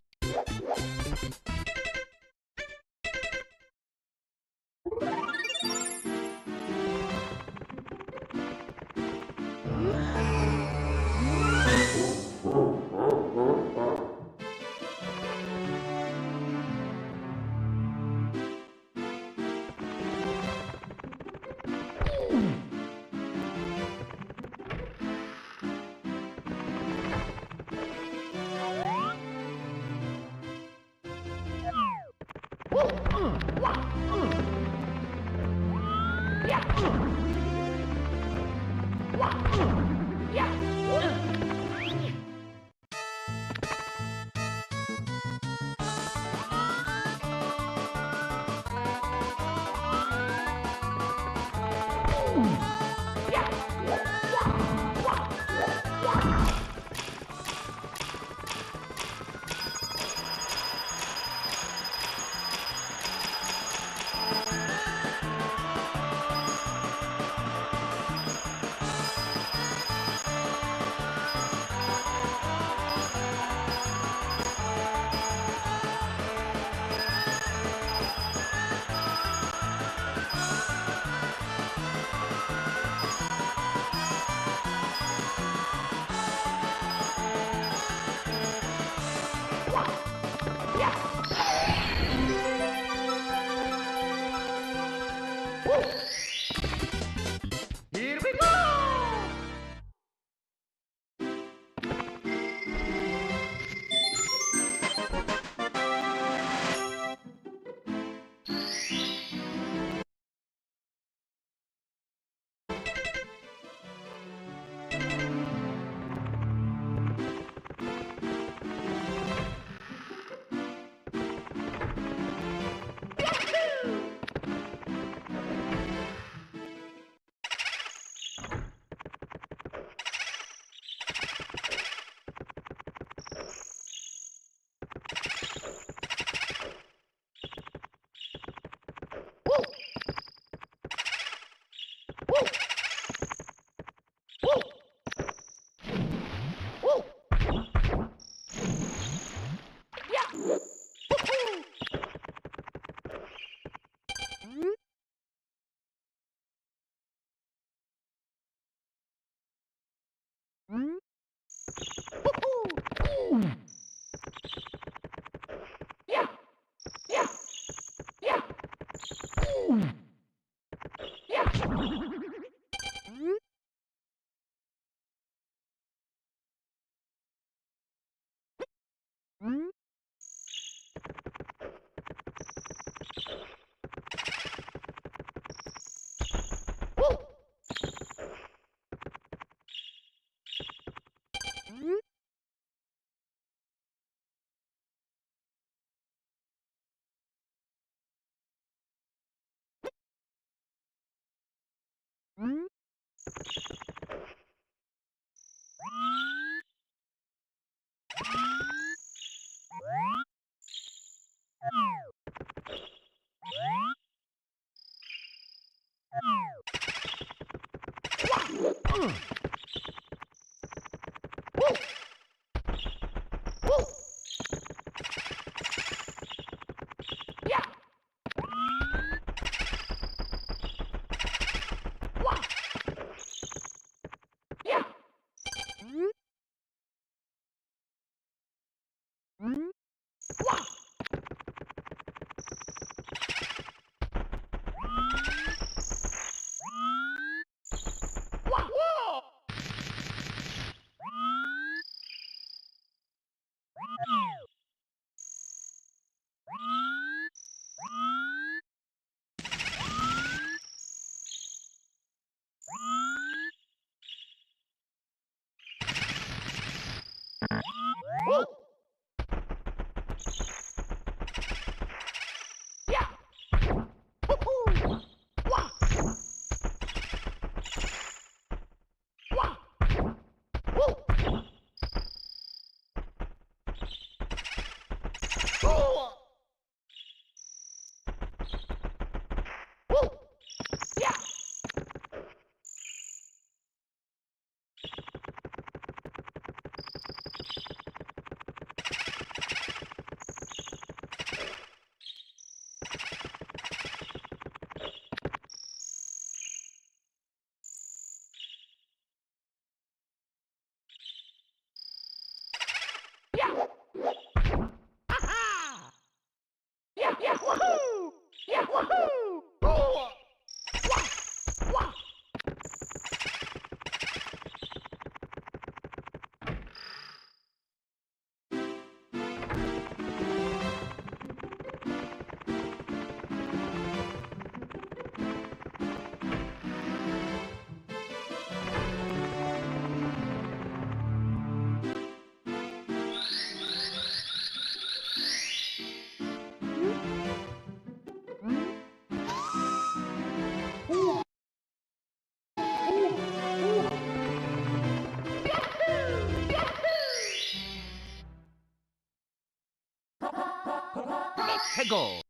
해고.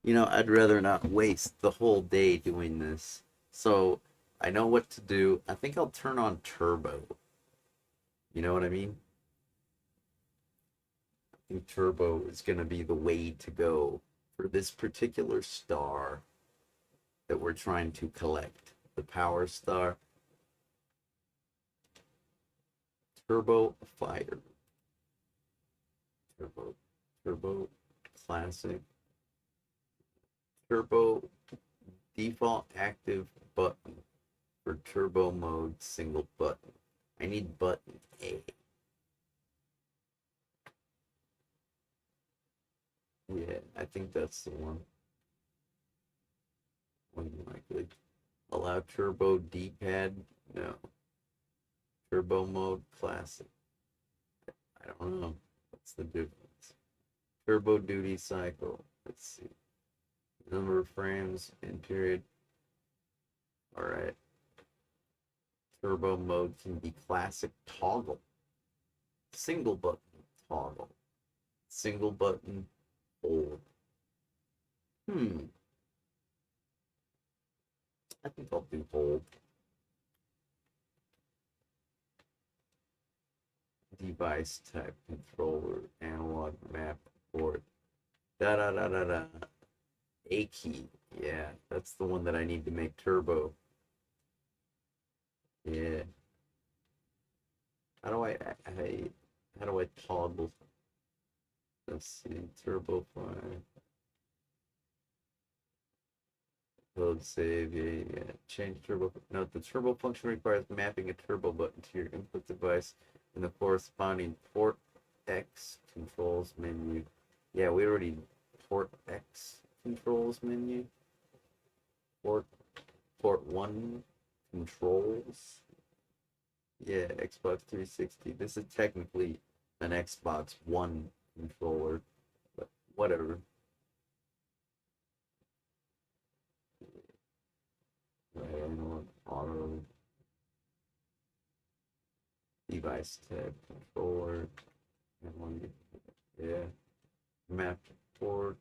You know, I'd rather not waste the whole day doing this. So I know what to do. I think I'll turn on turbo. You know what I mean? I think turbo is going to be the way to go for this particular star that we're trying to collect. The power star. Turbo fire. Turbo classic. Turbo default active button for turbo mode single button. I need button A. Yeah, I think that's the one. One likely. Allow turbo D-pad? No. Turbo mode classic. I don't know. What's the difference? Turbo duty cycle. Let's see. Number of frames in period. Alright. Turbo mode can be classic toggle. Single button toggle. Single button hold. I think I'll do hold. Device type controller analog map port. Da da da da da. A key. Yeah, that's the one that I need to make turbo. Yeah. How do I how do I toggle? Let's see, turbo file. Load save, yeah. Change turbo. Note the turbo function requires mapping a turbo button to your input device in the corresponding port X controls menu. Yeah, we already port X controls menu. Port 1 controls. Yeah, Xbox 360. This is technically an Xbox One controller, but whatever. Right, auto device tab controller. And one, yeah, map port.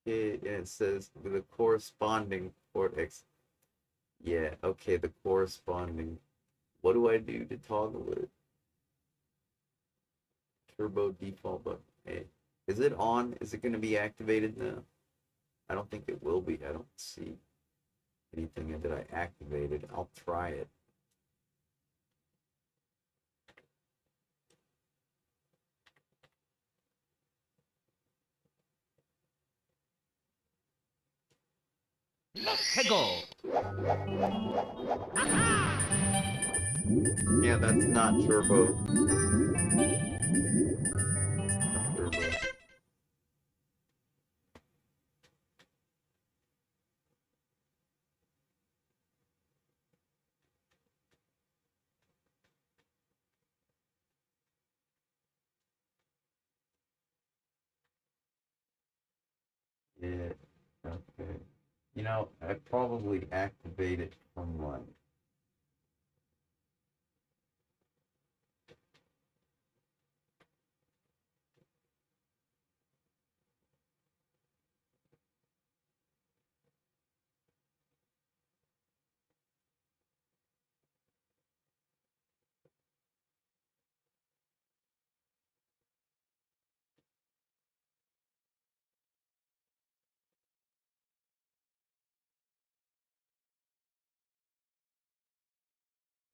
It says the corresponding port X. Yeah, okay, the corresponding. What do I do to toggle it? Turbo default button. Hey, is it on? Is it going to be activated now? I don't think it will be. I don't see anything that I activated. I'll try it. Let's go. Yeah, that's not turbo. Turbo. Yeah, okay. You know, I probably activate it from like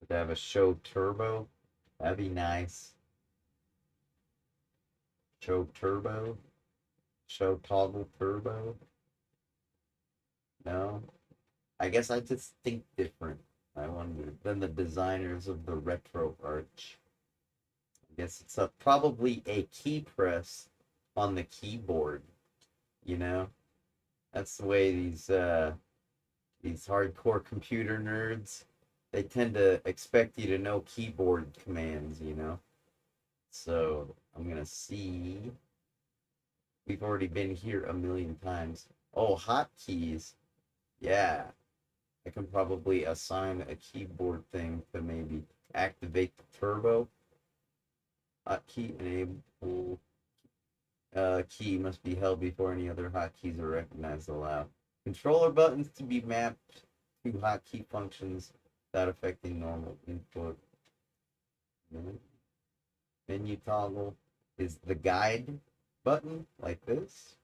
to have a show turbo. That'd be nice. Show turbo. Show toggle turbo. No, I guess I just think different. I wonder than the designers of the retro arch. I guess it's probably a key press on the keyboard. You know, that's the way these hardcore computer nerds, they tend to expect you to know keyboard commands. You know, so I'm gonna see. We've already been here a million times. Oh, hotkeys. Yeah, I can probably assign a keyboard thing to maybe activate the turbo. Hotkey enable key must be held before any other hotkeys are recognized. Allow controller buttons to be mapped to hotkey functions without affecting normal input. Menu toggle is the guide button like this.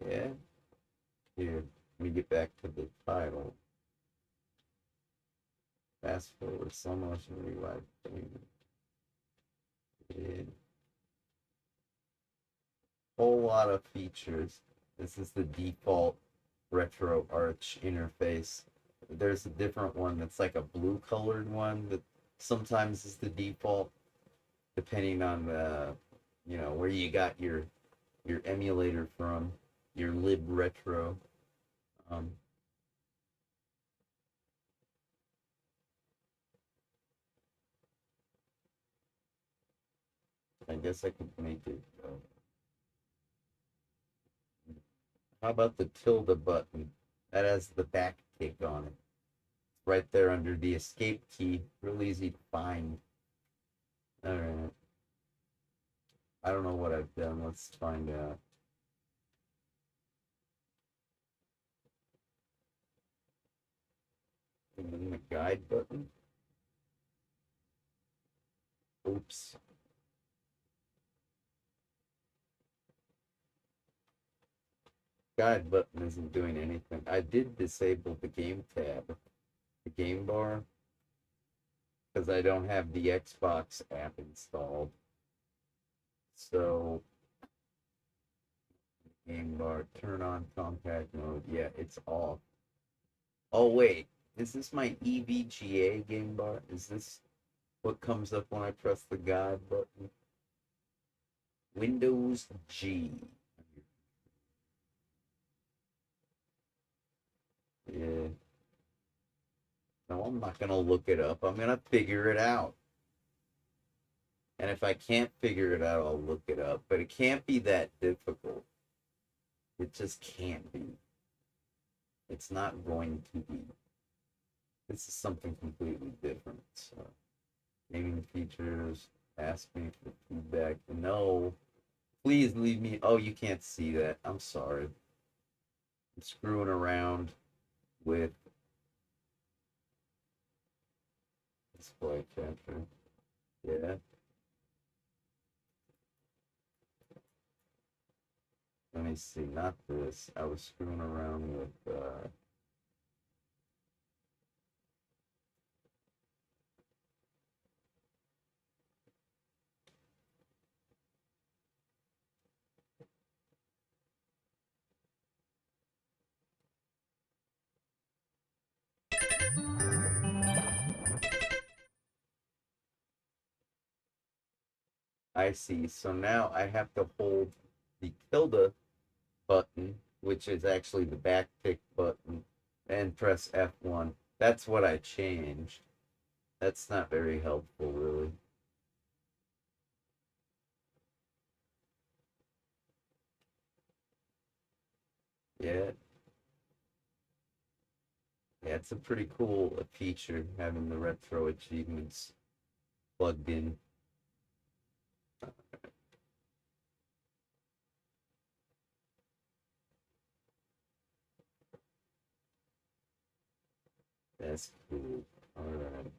Yeah. Here, let me get back to the title. Fast forward, slow motion, rewind. Yeah. Whole lot of features. This is the default retro arch interface. There's a different one that's like a blue colored one that sometimes is the default, depending on the, you know, where you got your emulator from, your lib retro. I guess I could make it. How about the tilde button? That has the back tick on it. It's right there under the escape key. Real easy to find. Alright. I don't know what I've done. Let's find out. And then the guide button. Oops. Guide button isn't doing anything. I did disable the game tab, the game bar, because I don't have the Xbox app installed. So, game bar, turn on compact mode. Yeah, it's off. Oh, wait. Is this my EVGA game bar? Is this what comes up when I press the guide button? Windows G. I'm not gonna look it up. I'm gonna figure it out. And if I can't figure it out, I'll look it up. But it can't be that difficult. It just can't be. It's not going to be. This is something completely different. So, naming features, ask me for feedback. No. Please leave me. Oh, you can't see that. I'm sorry. I'm screwing around with display capture. Yeah. Let me see. Not this. I was screwing around with I see. So now I have to hold the tilde button, which is actually the backtick button, and press F1. That's what I changed. That's not very helpful, really. Yeah. Yeah, it's a pretty cool feature having the retro achievements plugged in. That's cool. All right.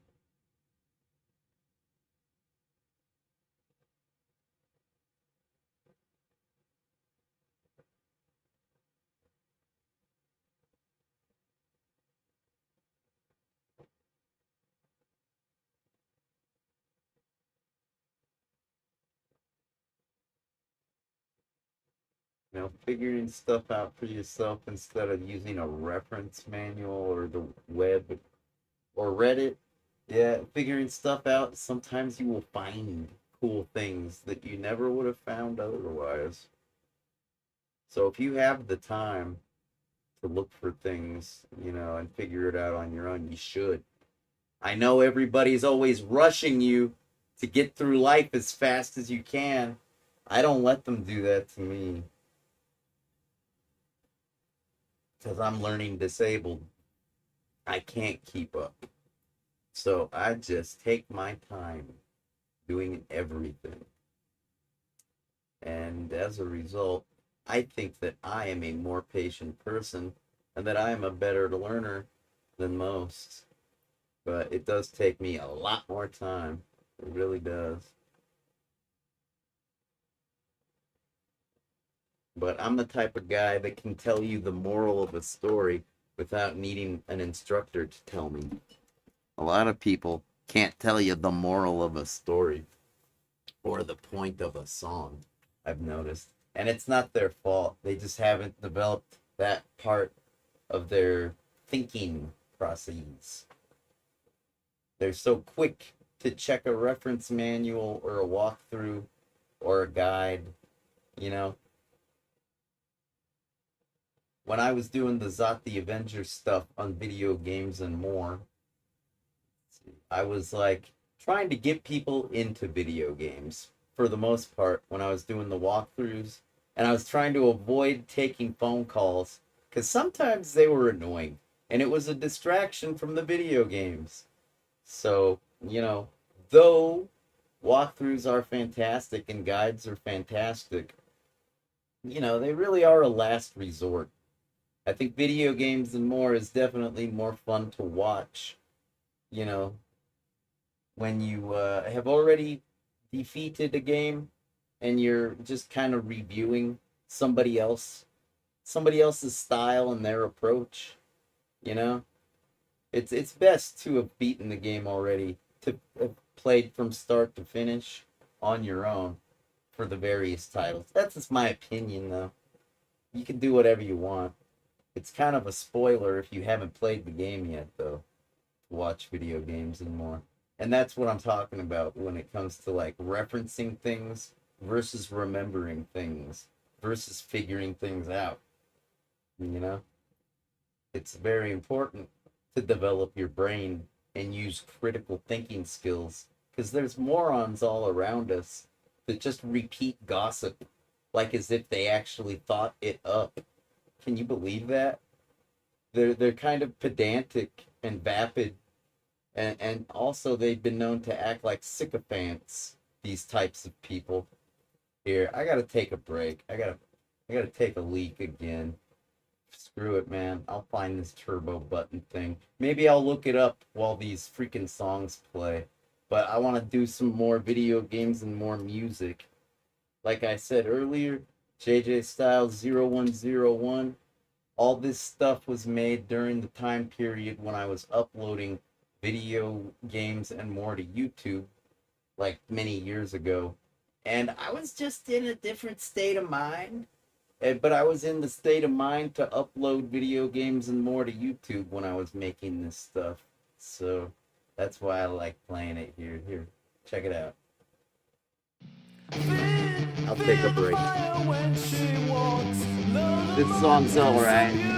Now, figuring stuff out for yourself instead of using a reference manual or the web or Reddit. Yeah, figuring stuff out, sometimes you will find cool things that you never would have found otherwise. So if you have the time to look for things, and figure it out on your own, you should. I know everybody's always rushing you to get through life as fast as you can. I don't let them do that to me because I'm learning disabled. I can't keep up. So I just take my time doing everything. And as a result, I think that I am a more patient person and that I am a better learner than most. But it does take me a lot more time. It really does. But I'm the type of guy that can tell you the moral of a story without needing an instructor to tell me. A lot of people can't tell you the moral of a story or the point of a song, I've noticed. And it's not their fault. They just haven't developed that part of their thinking processes. They're so quick to check a reference manual or a walkthrough or a guide, you know. When I was doing the Zot the Avenger stuff on video games and more, I was like trying to get people into video games for the most part when I was doing the walkthroughs, and I was trying to avoid taking phone calls because sometimes they were annoying and it was a distraction from the video games. So, though walkthroughs are fantastic and guides are fantastic, they really are a last resort. I think video games and more is definitely more fun to watch, you know, when you have already defeated a game and you're just kind of reviewing somebody else's style and their approach, you know? It's best to have beaten the game already, to have played from start to finish on your own for the various titles. That's just my opinion though. You can do whatever you want. It's kind of a spoiler if you haven't played the game yet though, to watch video games and more. And that's what I'm talking about when it comes to like referencing things versus remembering things versus figuring things out. You know? It's very important to develop your brain and use critical thinking skills, because there's morons all around us that just repeat gossip like as if they actually thought it up. Can you believe that? They're kind of pedantic and vapid, and also they've been known to act like sycophants, these types of people. Here, I gotta take a break. I gotta take a leak again. Screw it, man. I'll find this turbo button thing. Maybe I'll look it up while these freaking songs play. But I want to do some more video games and more music. Like I said earlier, JJ Styles 0101. All this stuff was made during the time period when I was uploading video games and more to YouTube, like many years ago. And I was just in a different state of mind. But I was in the state of mind to upload video games and more to YouTube when I was making this stuff. So that's why I like playing it here. Here, check it out. I'll take a break. This song's alright.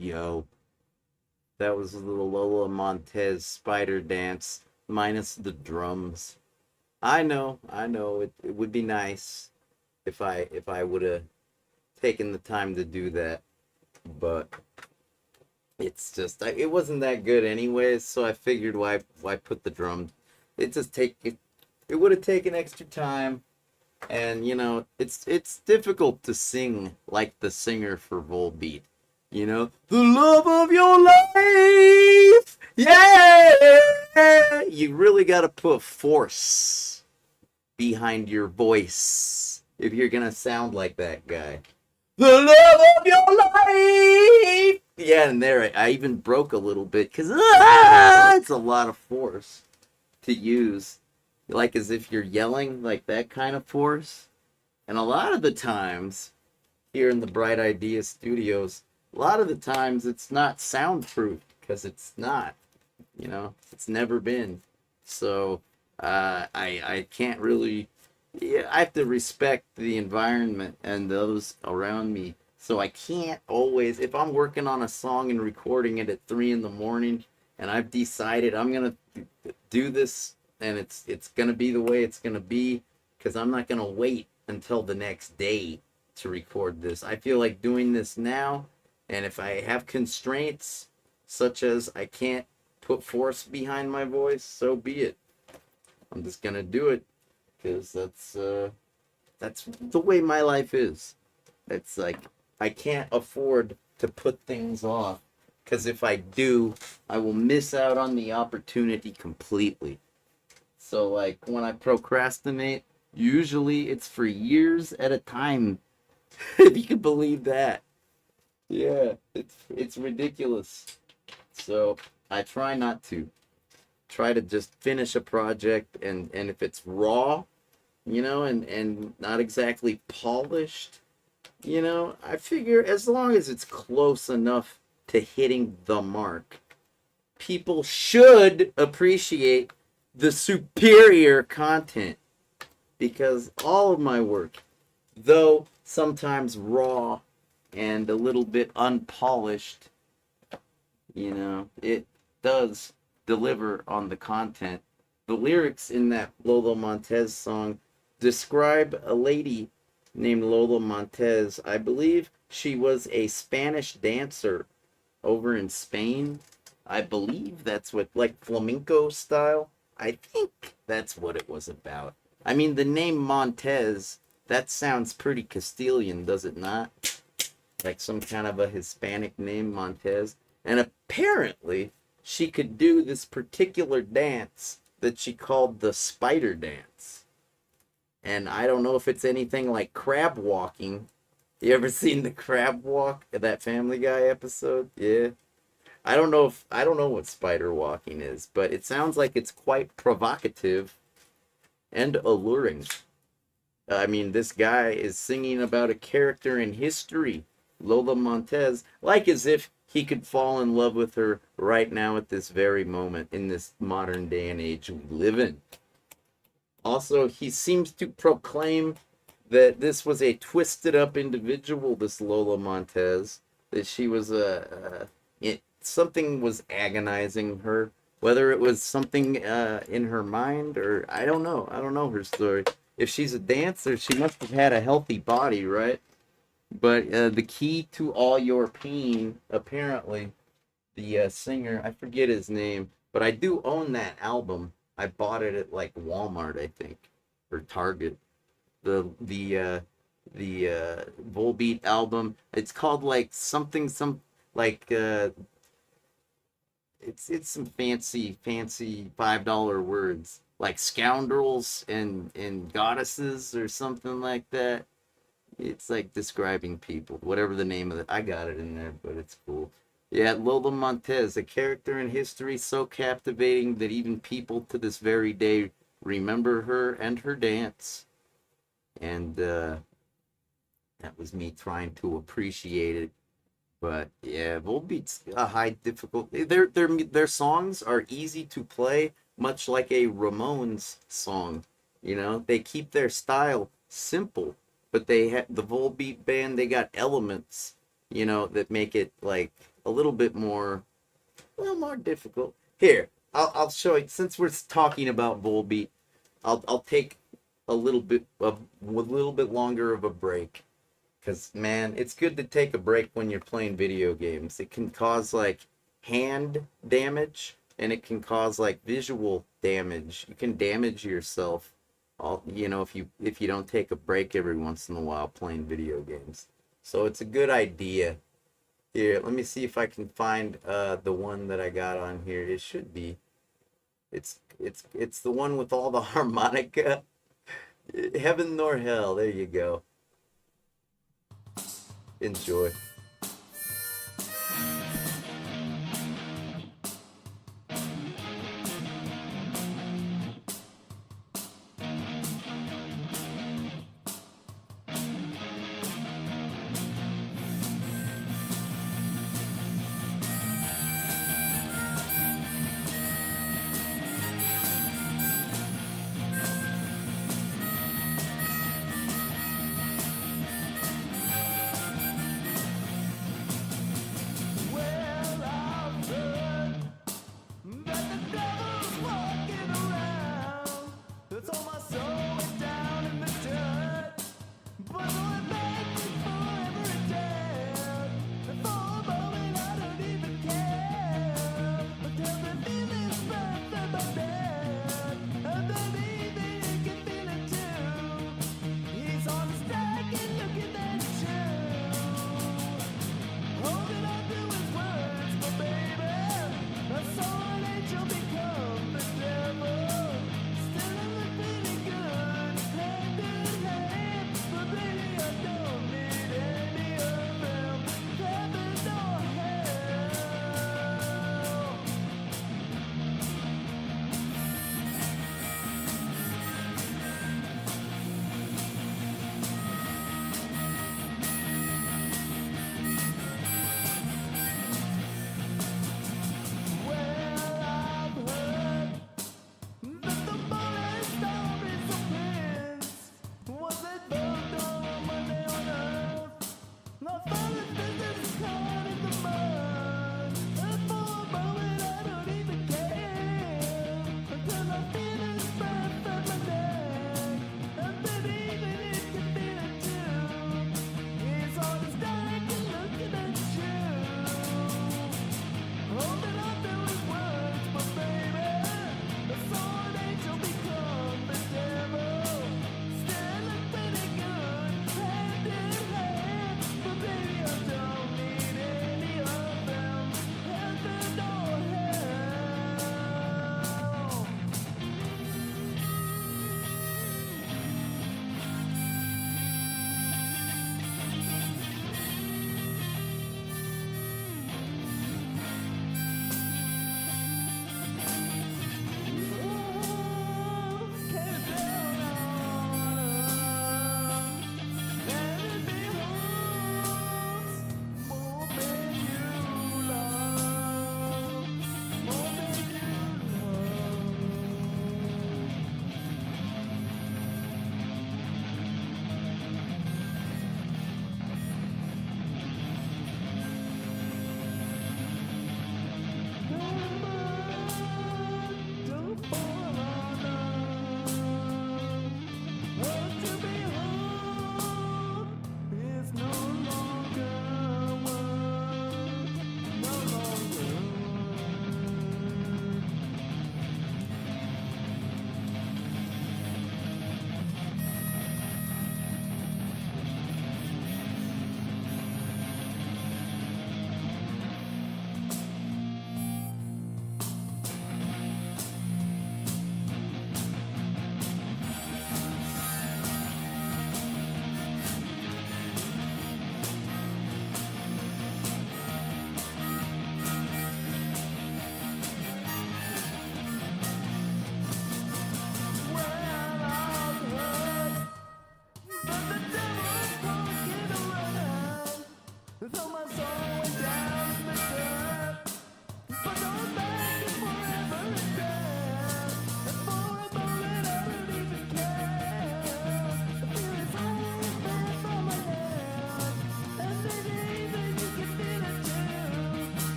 Yo, that was the Lola Montez spider dance minus the drums. I know. It would be nice if I would have taken the time to do that, but it's just it wasn't that good anyways. So I figured why put the drums. It would have taken extra time, and it's difficult to sing like the singer for Volbeat. The love of your life, yeah. You really got to put force behind your voice if you're gonna sound like that guy. The love of your life. Yeah, and there I even broke a little bit because it's a lot of force to use, like as if you're yelling, like that kind of force. And a lot of the times here in the Bright Idea Studios, a lot of the times it's not soundproof because it's not, it's never been. So I can't really, yeah, I have to respect the environment and those around me. So I can't always, if I'm working on a song and recording it at 3 in the morning, and I've decided I'm gonna do this, and it's gonna be the way it's gonna be, because I'm not gonna wait until the next day to record this. I feel like doing this now, and if I have constraints, such as I can't put force behind my voice, so be it. I'm just gonna do it, because that's the way my life is. It's like I can't afford to put things off, because if I do, I will miss out on the opportunity completely. So like when I procrastinate, usually it's for years at a time. If you can believe that. Yeah, it's ridiculous. So I try not to. Try to just finish a project, and if it's raw, and not exactly polished, I figure as long as it's close enough to hitting the mark, people should appreciate the superior content, because all of my work, though sometimes raw and a little bit unpolished, it does deliver on the content. The lyrics in that Lolo Montez song describe a lady named Lolo Montez. I believe she was a Spanish dancer over in Spain. I believe that's what, like flamenco style. I think that's what it was about. I mean, the name Montez, that sounds pretty Castilian, does it not? Like some kind of a Hispanic name, Montez. And apparently, she could do this particular dance that she called the spider dance. And I don't know if it's anything like crab walking. You ever seen the crab walk, that Family Guy episode? Yeah. I don't know what spider walking is, but it sounds like it's quite provocative and alluring. I mean, this guy is singing about a character in history, Lola Montez, like as if he could fall in love with her right now at this very moment in this modern day and age we live in. Also, he seems to proclaim that this was a twisted up individual, this Lola Montez, that she was something was agonizing her, whether it was something in her mind, or I don't know her story. If she's a dancer, she must have had a healthy body, right? But the key to all your pain, apparently, the singer, I forget his name, but I do own that album. I bought it at like Walmart, I think, or Target. The Volbeat album. It's called like something, it's some fancy $5 words, like scoundrels and goddesses or something like that. It's like describing people, whatever the name of it. I got it in there, but it's cool. Yeah, Lola Montez, a character in history so captivating that even people to this very day remember her and her dance. And that was me trying to appreciate it. But yeah, Volbeat's a high difficulty. Their songs are easy to play, much like a Ramones song. They keep their style simple, but they have the Volbeat band. They got elements, that make it like a a little bit more, well, more difficult. Here, I'll show you. Since we're talking about Volbeat, I'll take a little bit longer of a break, because man, it's good to take a break when you're playing video games. It can cause like hand damage, and it can cause like visual damage. You can damage yourself, if you don't take a break every once in a while playing video games. So it's a good idea. Here, let me see if I can find the one that I got on here. It should be. It's the one with all the harmonica. Heaven nor hell. There you go. Enjoy.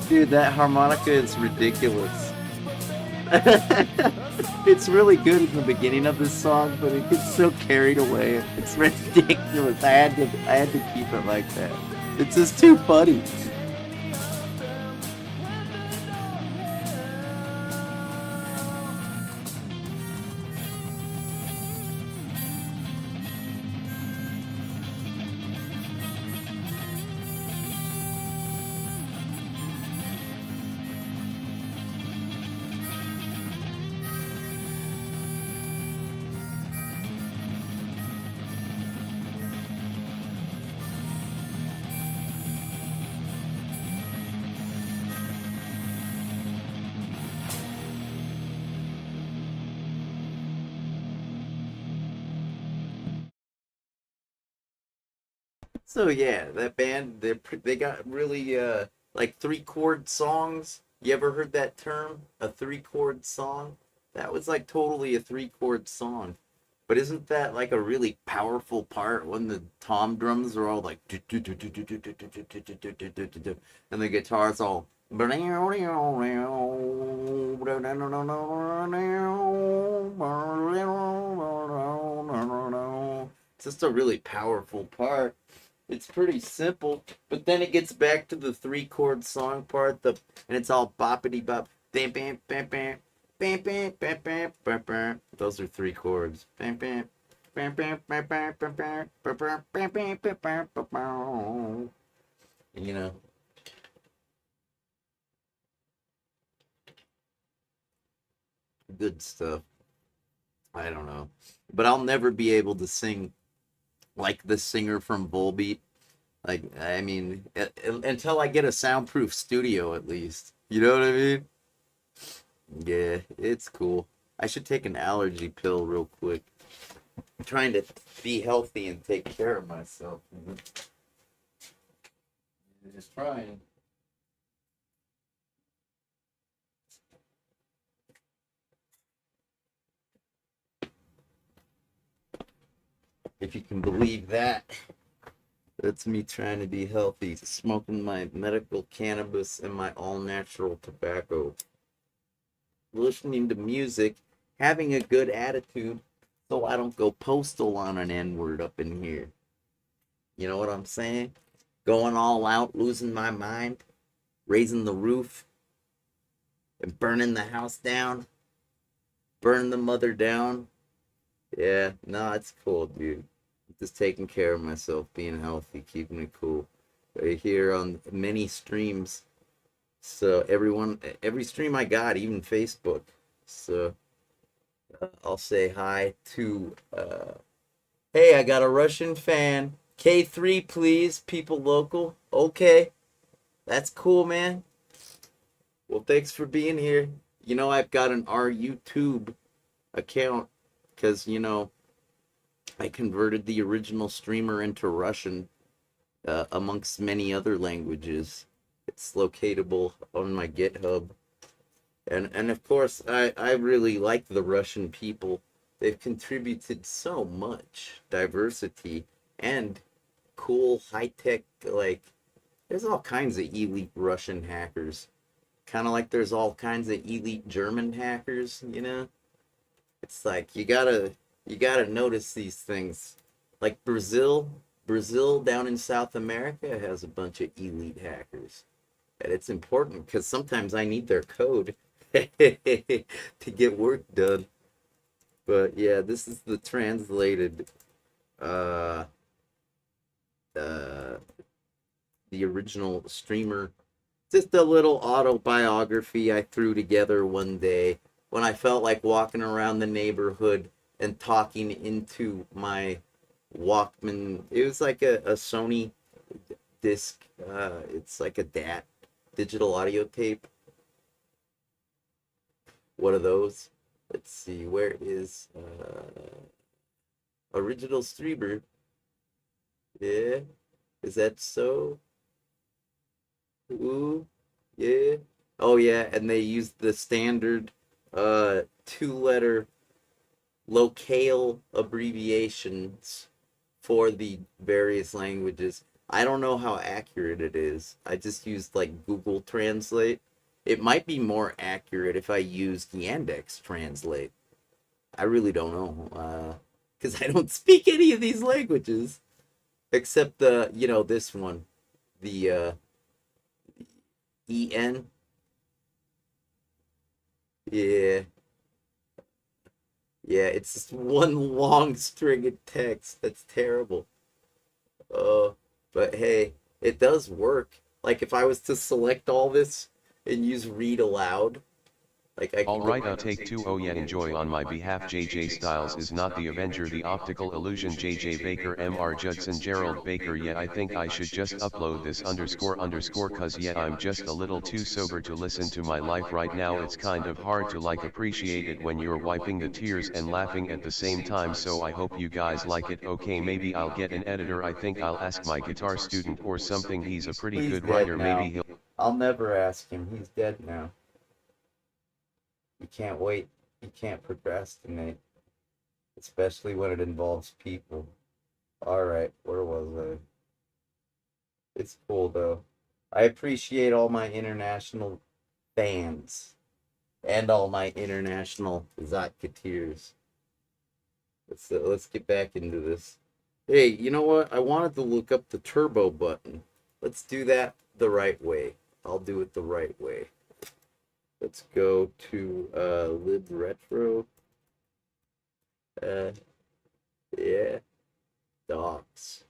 Dude, that harmonica is ridiculous. It's really good in the beginning of this song, but it gets so carried away. It's ridiculous. I had to keep it like that. It's just too funny. So yeah, that band they got really like 3-chord songs. You ever heard that term? A 3-chord song? That was like totally a 3-chord song. But isn't that like a really powerful part when the tom drums are all like and the guitar's all it's just a really powerful part. It's pretty simple, but then it gets back to the 3-chord song part, and it's all boppity bop, bam bam bam bam, bam bam bam bam bam bam. Those are 3 chords. Bam bam bam bam bam bam bam bam bam bam bam bam bam bam bam. You know, good stuff. I don't know, but I'll never be able to sing like the singer from Volbeat. Like, I mean, until I get a soundproof studio at least. You know what I mean? Yeah, it's cool. I should take an allergy pill real quick. I'm trying to be healthy and take care of myself. Just trying. If you can believe that. That's me trying to be healthy, smoking my medical cannabis and my all natural tobacco, listening to music, having a good attitude so I don't go postal on an N word up in here. You know what I'm saying? Going all out, losing my mind, raising the roof, and burning the house down, burning the mother down. Yeah, no, it's cool, dude. Just taking care of myself, being healthy, keeping it cool. Right here on many streams. So every stream I got, even Facebook. So I'll say hi to. Hey, I got a Russian fan. K3, please, people local. Okay, that's cool, man. Well, thanks for being here. You know, I've got an R YouTube account because I converted the original streamer into Russian, amongst many other languages. It's locatable on my GitHub. And of course, I really like the Russian people. They've contributed so much diversity and cool high-tech, like, there's all kinds of elite Russian hackers. Kind of like there's all kinds of elite German hackers, you know? It's like you gotta notice these things. Like Brazil down in South America has a bunch of elite hackers. And it's important because sometimes I need their code to get work done. But yeah, this is the translated uh uh the original streamer. Just a little autobiography I threw together one day when I felt like walking around the neighborhood and talking into my Walkman. It was like a Sony disc. It's like a DAT, digital audio tape. What are those? Let's see. Where is original streamer? Yeah, is that so? Ooh, yeah. Oh yeah, and they used the standard 2-letter locale abbreviations for the various languages. I don't know how accurate it is. I just used like Google Translate. It might be more accurate if I used Yandex Translate. I really don't know. Because I don't speak any of these languages except the, this one, the EN. Yeah. Yeah, it's just one long string of text. That's terrible. Uh, but hey, it does work. Like if I was to select all this and use read aloud, like I can Alright, take 2. Oh yeah, enjoy on my behalf. JJ Styles is not the Avenger, the optical illusion. JJ Baker, MR Judson, Gerald Baker. Yeah, I think I should just upload this __ cause yeah, I'm just a little too sober to listen to my life right now. It's kind of hard to like appreciate it when you're wiping the tears and laughing at the same time, so I hope you guys like it. Okay, maybe I'll get an editor. I think I'll ask my guitar student or something. He's a pretty He's good dead writer. now. Maybe he'll. I'll never ask him. He's dead now. You can't wait. You can't procrastinate, especially when it involves people. All right, where was I? It's cool though. I appreciate all my international fans and all my international Zotketeers. Let's get back into this. Hey, you know what? I wanted to look up the turbo button. Let's do that the right way. I'll do it the right way. Let's go to libretro. Yeah, docs.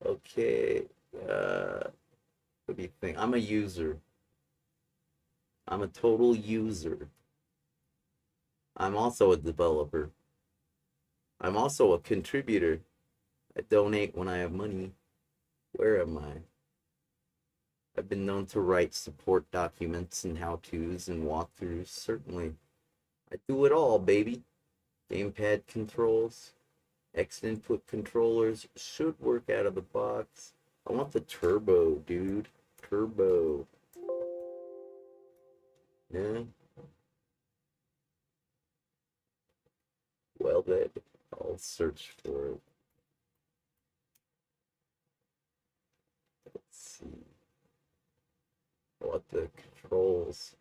Okay. What do you think? I'm a user. I'm a total user. I'm also a developer. I'm also a contributor. I donate when I have money. Where am I? I've been known to write support documents and how-tos and walkthroughs, certainly. I do it all, baby. Gamepad controls, X input controllers should work out of the box. I want the turbo, dude. Turbo. Yeah. Well then, I'll search for it. Let's see. What the controls?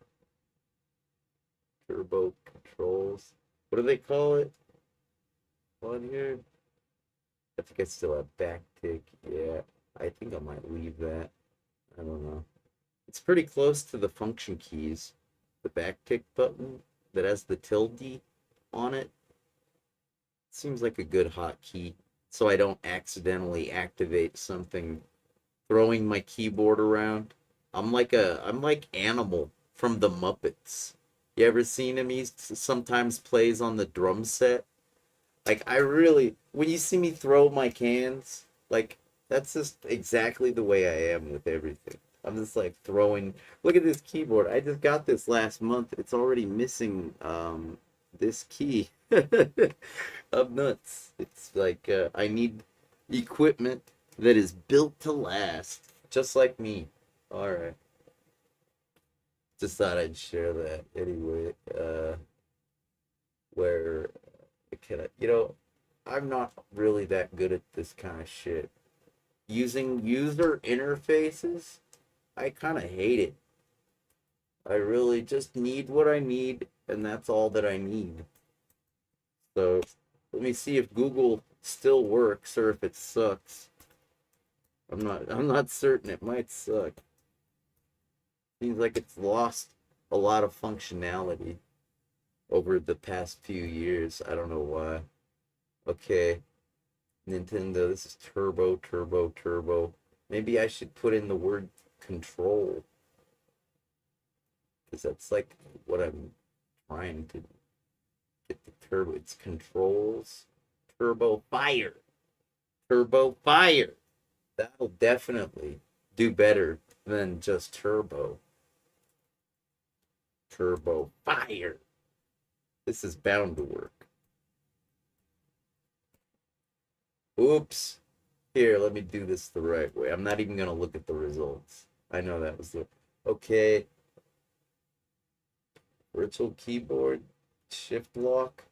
Turbo controls. What do they call it? On here? I think I still have backtick. Yeah, I think I might leave that. I don't know. It's pretty close to the function keys. The backtick button that has the tilde on it seems like a good hotkey, so I don't accidentally activate something throwing my keyboard around. I'm like Animal from the Muppets. You ever seen him? He sometimes plays on the drum set. Like when you see me throw my cans, like that's just exactly the way I am with everything. I'm just like throwing. Look at this keyboard. I just got this last month. It's already missing this key. I'm nuts. It's like I need equipment that is built to last, just like me. All right. Just thought I'd share that anyway. Where can I'm not really that good at this kind of shit. Using user interfaces, I kind of hate it. I really just need what I need, and that's all that I need. So let me see if Google still works or if it sucks. I'm not certain. It might suck. Seems like it's lost a lot of functionality over the past few years. I don't know why. Okay. Nintendo, this is turbo, turbo, turbo. Maybe I should put in the word control. Because that's like what I'm trying to get the turbo. It's controls. Turbo fire. Turbo fire. That'll definitely do better than just turbo. Turbo fire. This is bound to work. Oops. Here, let me do this the right way. I'm not even going to look at the results. I know that was the... Okay. Virtual keyboard. Shift lock.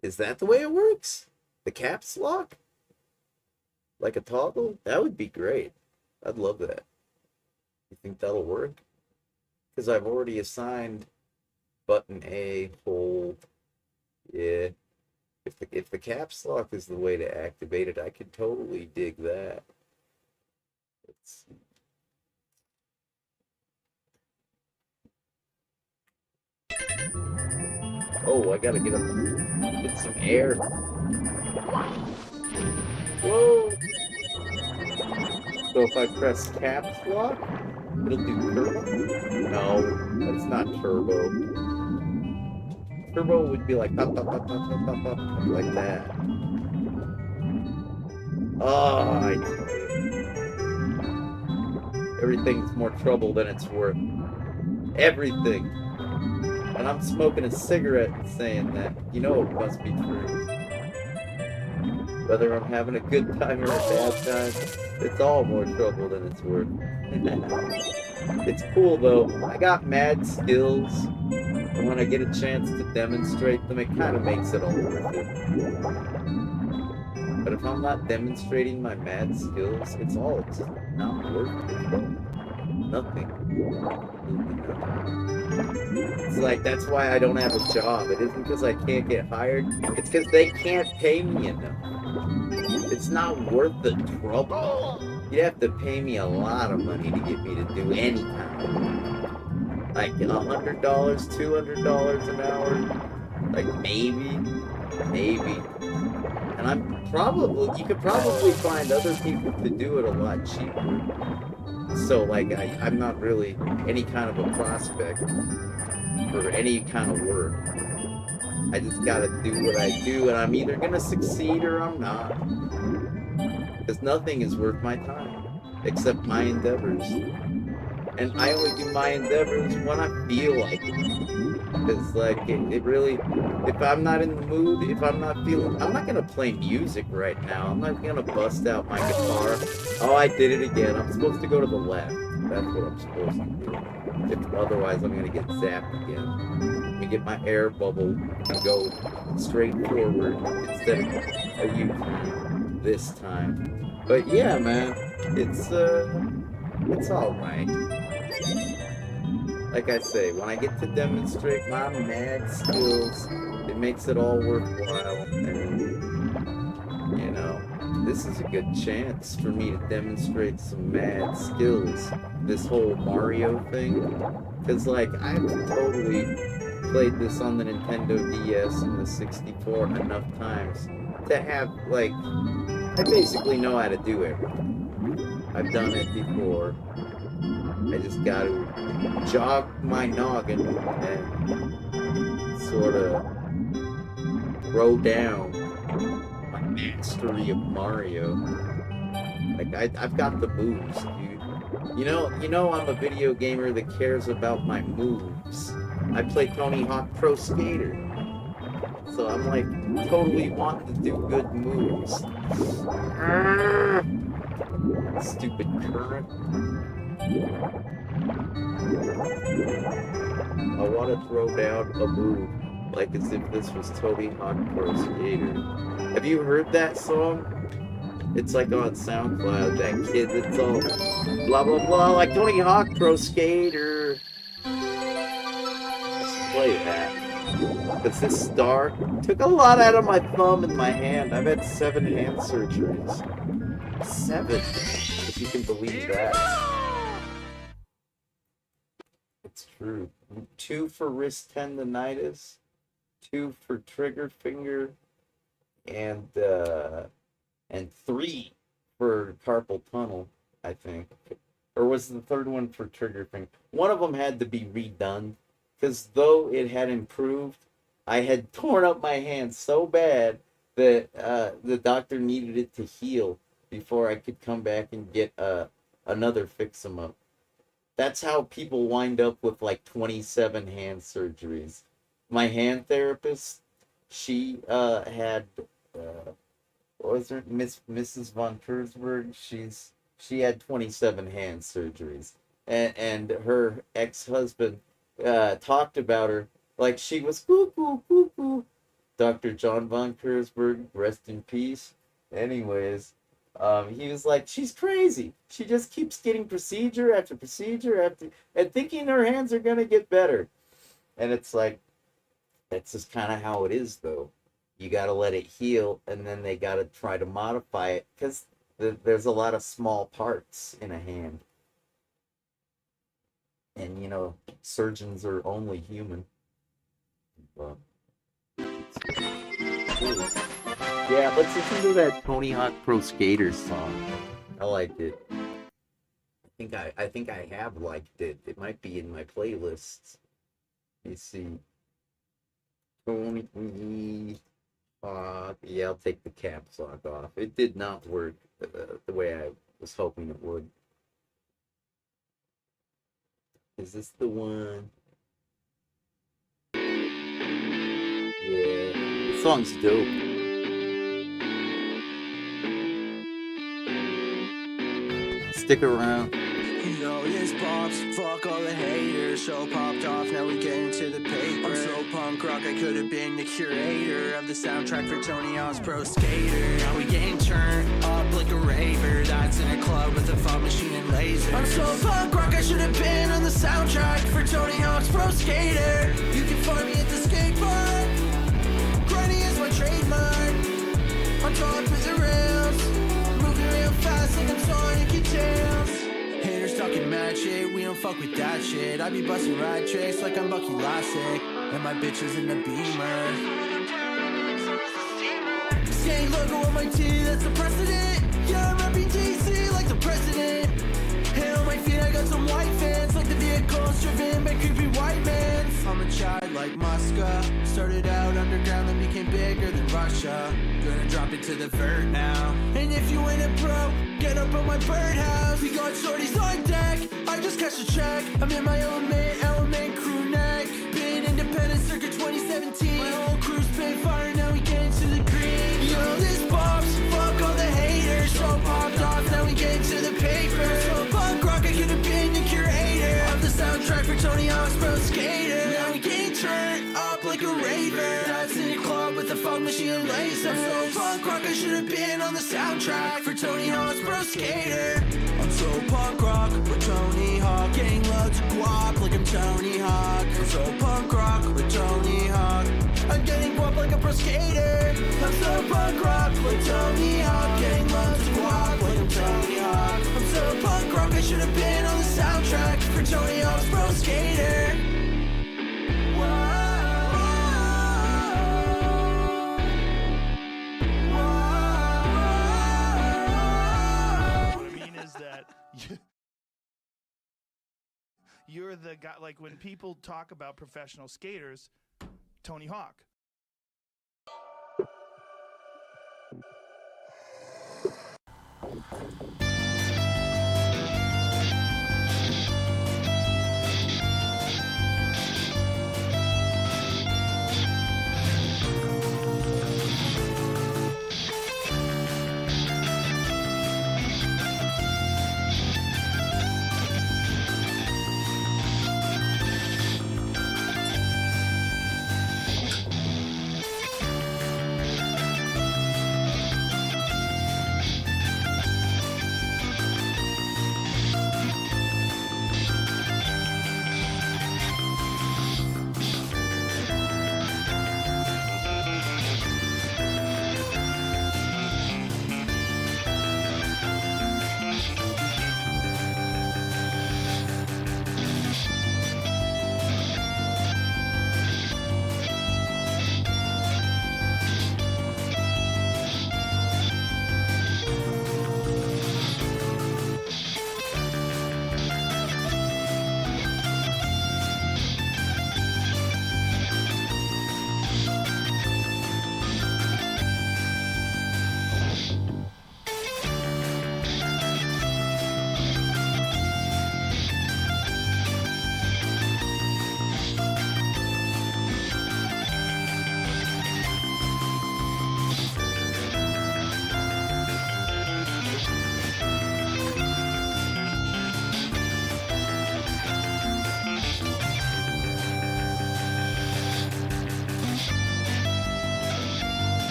Is that the way it works? The caps lock? Like a toggle? That would be great. I'd love that. You think that'll work? Because I've already assigned button A, hold. Yeah. If the caps lock is the way to activate it, I could totally dig that. Let's see. Oh, I gotta get some air. Whoa! So if I press caps lock, it'll do turbo? No, that's not turbo. Turbo would be like pop, pop, pop, pop, pop, pop, pop, like that. Oh, I tell you. Everything's more trouble than it's worth. Everything. And I'm smoking a cigarette and saying that. You know it must be true. Whether I'm having a good time or a bad time, it's all more trouble than it's worth. It's cool though. I got mad skills, and when I get a chance to demonstrate them, it kind of makes it all worth it. But if I'm not demonstrating my mad skills, it's all just not worth it. Nothing. It's like, that's why I don't have a job. It isn't because I can't get hired. It's because they can't pay me enough. It's not worth the trouble. You'd have to pay me a lot of money to get me to do any kind of work. Like $100, $200 an hour. Like maybe. And you could probably find other people to do it a lot cheaper. So like I'm not really any kind of a prospect for any kind of work. I just gotta do what I do, and I'm either gonna succeed or I'm not. Because nothing is worth my time, except my endeavors. And I only do my endeavors when I feel like it. Because, like, it really, if I'm not in the mood, if I'm not feeling, I'm not gonna play music right now. I'm not gonna bust out my guitar. Oh, I did it again. I'm supposed to go to the left. That's what I'm supposed to do. Otherwise, I'm gonna get zapped again. Let me get my air bubble and go straight forward instead of a U-turn this time. But yeah, man, it's all right. Like I say, when I get to demonstrate my mad skills, it makes it all worthwhile. And, you know, this is a good chance for me to demonstrate some mad skills. This whole Mario thing. Because, like, I've totally played this on the Nintendo DS and the 64 enough times to have, like, I basically know how to do everything. I've done it before. I just got to jog my noggin and sort of throw down my mastery of Mario. Like I've got the moves, dude. You know I'm a video gamer that cares about my moves. I play Tony Hawk Pro Skater. So I'm like totally wanting to do good moves. Stupid current. I want to throw down a move like as if this was Tony Hawk Pro Skater. Have you heard that song? It's like on SoundCloud, that kid that's all blah blah blah like Tony Hawk Pro Skater. Let's play that. Because this star took a lot out of my thumb and my hand. I've had 7 hand surgeries. 7, if you can believe that. It's true. 2 for wrist tendonitis, 2 for trigger finger, and 3 for carpal tunnel, I think. Or was the third one for trigger finger? One of them had to be redone, because though it had improved, I had torn up my hand so bad that the doctor needed it to heal before I could come back and get another fix-em-up. That's how people wind up with like 27 hand surgeries. My hand therapist, she had what was her Mrs. von Kurzberg? She had 27 hand surgeries, and her ex-husband talked about her like she was cuckoo. Dr. John von Kurzberg, rest in peace. Anyways, He was like, she's crazy. She just keeps getting procedure after procedure after, and thinking her hands are gonna get better. And it's like, that's just kind of how it is, though. You got to let it heal, and then they got to try to modify it, because there's a lot of small parts in a hand. And, you know, surgeons are only human. But, yeah, let's listen to that Tony Hawk Pro Skater song. I liked it. I think I have liked it. It might be in my playlists. Let me see. Tony Hawk. Yeah, I'll take the caps lock off. It did not work the way I was hoping it would. Is this the one? Yeah, the song's dope. Stick around. Yo, this pops, fuck all the haters. Show popped off, now we get into the paper. I'm so punk rock, I could have been the curator of the soundtrack for Tony Hawk's Pro Skater. Now we getting turned up like a raver that's in a club with a fog machine and lasers. I'm so punk rock, I should have been on the soundtrack for Tony Hawk's Pro Skater. You can find me at the skate park. Grinding is my trademark. On top of the rails, moving real fast like I'm Sonic and Tails. Haters talking mad shit, we don't fuck with that shit. I be busting ride tricks like I'm Bucky Lasek, and my bitch is in the Beamer. Same logo on my tee, that's the precedent. Yeah, I'm repping DC like the president. And on my feet I got some white fans, like the vehicles driven by creepy white men. I'm a child like Muska, started out underground then became bigger than Russia. Gonna drop into the vert now. And if you ain't a pro, get up on my birdhouse. We got shorties on deck, I just cashed a check. I'm in my element crew neck. Been independent circa 2017. My whole crew's been fire, now we get into the green. Yo, this pops, fuck all the haters. Show popped off, now we get into the paper. So punk rock, I could have been the curator of the soundtrack for Tony Hawk's Pro Skater. Now we getting turned up like a raver that's in a club with a fog machine and lasers. I'm so punk rock, I should have been on the soundtrack for Tony Hawk's Pro Skater. I'm so punk rock with Tony Hawk, getting loads of guap like I'm Tony Hawk. I'm so punk rock with Tony Hawk, I'm getting guap like a pro skater. I'm so punk rock with Tony Hawk, getting loads of guap like I'm Tony Hawk. I'm so punk rock, I should have been on the soundtrack for Tony Hawk's Pro Skater. You're the guy, like when people talk about professional skaters, Tony Hawk.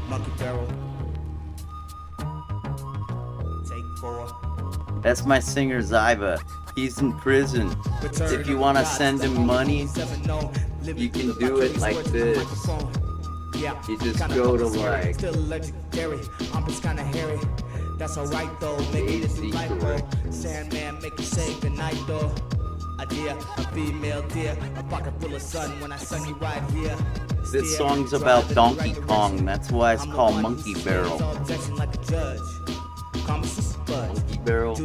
Monkey barrel. Take 4. That's my singer Zyba. He's in prison. If you want to send him money, you can do it like this. You just go to like Still legendary. I'm just kinda hairy. That's alright though. Make it AC corrections. Sandman, make you say goodnight though. A deer, a female deer, a pocket full of sun when I sun you right here. This song's about Donkey Kong. That's why it's called Monkey Barrel. Monkey Barrel,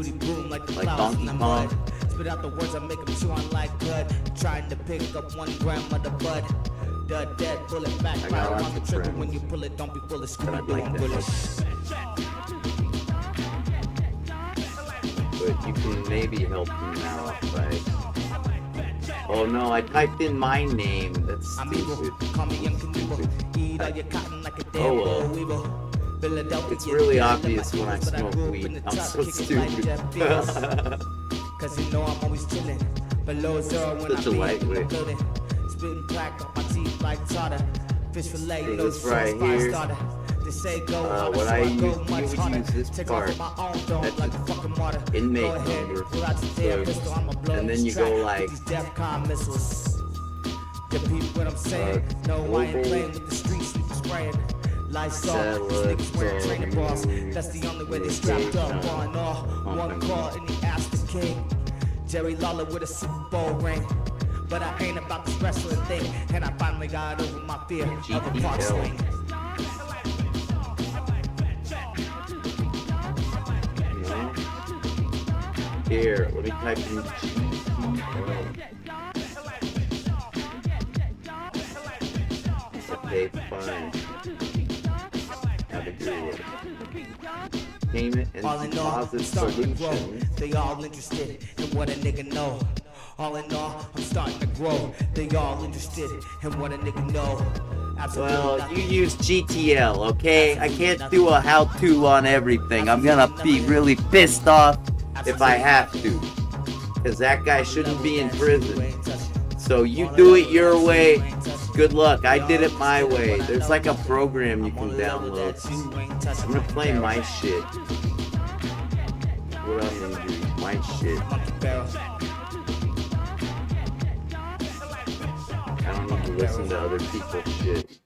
like Donkey Kong. Spit out the words, I make them chew on like good. Trying to pick up 1 gram of the bud. The dead bullet back I got fire lots on the of trigger friends when you pull it. Don't be foolish. that I'd Scooby-Doo, like I'm that bullish. But you can maybe help me out by... Oh no, I typed in my name. That's I'm evil, stupid. call me young Knievel. Eat all your cotton like a damn Oh, well. boll weevil. Philadelphia, It's really yeah, obvious live when I like smoke grew up weed. in the I'm top, so kick it like stupid. Jeff Bezos. Cause you know I'm always chillin'. Below zero when Such a I'm in the lightweight. building. Spitting black on my teeth like tartar. Fish fillet, See no this right sauce, fire here? starter. They say go harder, what so I I go use- you much would harder. use this Take part. off my own dome That's like the a fucking martyr. inmate Go ahead, number. pull out your damn So- pistol, I'ma blow and then this you track go with like, these DEFCON missiles. You peep what I'm saying? No, I ain't global playing with the streets, we spraying. Lights off, satellite niggas wearing training bras. phone That's the only way they strapped up on all. One call and he asked the king. Jerry Lawler with a Super Bowl ring. But I ain't about this wrestling thing. And I finally got over my fear of a park GTL. swing. you know? Here, let me type in GTL. Okay, fine. Have a good one. Payment and All in all, I'm deposit starting to grow. solutions. They all interested in what a nigga know. All in all, I'm starting to grow. They all interested in what a nigga know. Absolutely Well, nothing. you use GTL, okay? I can't do a how-to on everything. I'm gonna be really pissed off if I have to. Because that guy shouldn't be in prison. So you do it your way. Good luck. I did it my way. There's like a program you can download. I'm gonna play my shit. What I'm gonna do? My shit. Monkey barrel. I don't need to listen to other people's shit.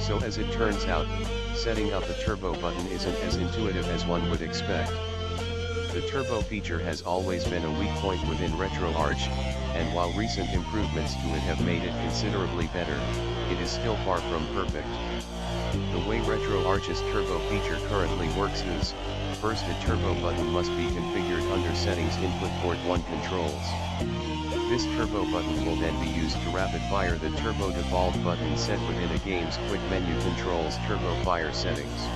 So as it turns out, setting up the turbo button isn't as intuitive as one would expect. The turbo feature has always been a weak point within RetroArch, and while recent improvements to it have made it considerably better, it is still far from perfect. The way RetroArch's turbo feature currently works is, first a turbo button must be configured under Settings Input Port 1 Controls. This turbo button will then be used to rapid fire the turbo default button set within a game's quick menu controls turbo fire settings.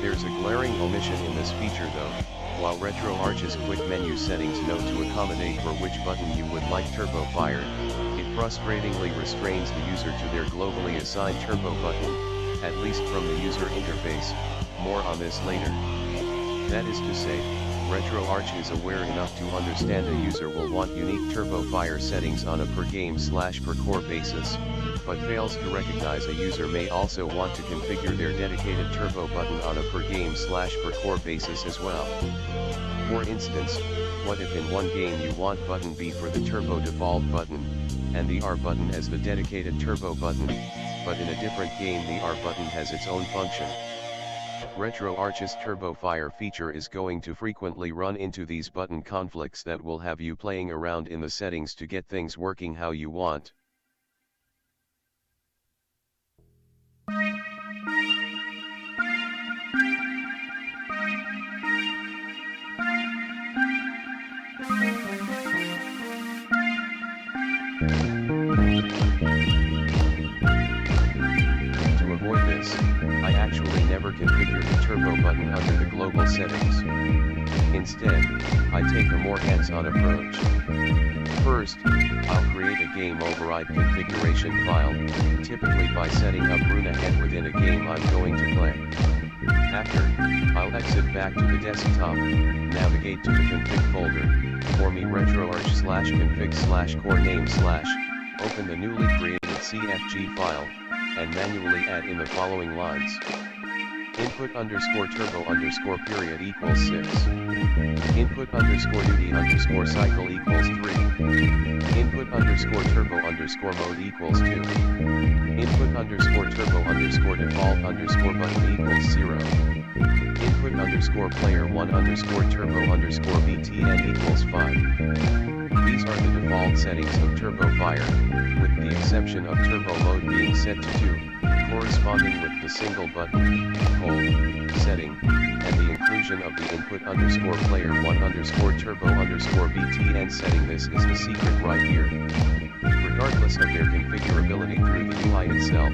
There's a glaring omission in this feature though. While RetroArch's quick menu settings know to accommodate for which button you would like turbo fired, it frustratingly restrains the user to their globally assigned turbo button, at least from the user interface. More on this later. That is to say, RetroArch is aware enough to understand a user will want unique turbo fire settings on a per game/per core basis, but fails to recognize a user may also want to configure their dedicated turbo button on a per game/per core basis as well. For instance, what if in one game you want button B for the turbo default button, and the R button as the dedicated turbo button, but in a different game the R button has its own function? RetroArch's turbo fire feature is going to frequently run into these button conflicts that will have you playing around in the settings to get things working how you want. To avoid this, I actually never configure the turbo button under the global settings. Instead, I take a more hands-on approach. First, I'll create a game override configuration file, typically by setting up RuneAhead within a game I'm going to play. After, I'll exit back to the desktop, navigate to the config folder, for me retroarch/config/core name/, open the newly created CFG file, and manually add in the following lines. Input _turbo _ equals 6. Input _duty cycle equals 3. Input _turbo mode equals 2. Input _turbo default button equals 0. Input _player 1 turbo btn equals 5. These are the default settings of turbo fire, with the exception of turbo mode being set to 2, corresponding with the single button, hold, setting, and the inclusion of the input _player 1 turbo btn setting. This is the secret right here. Regardless of their configurability through the UI itself,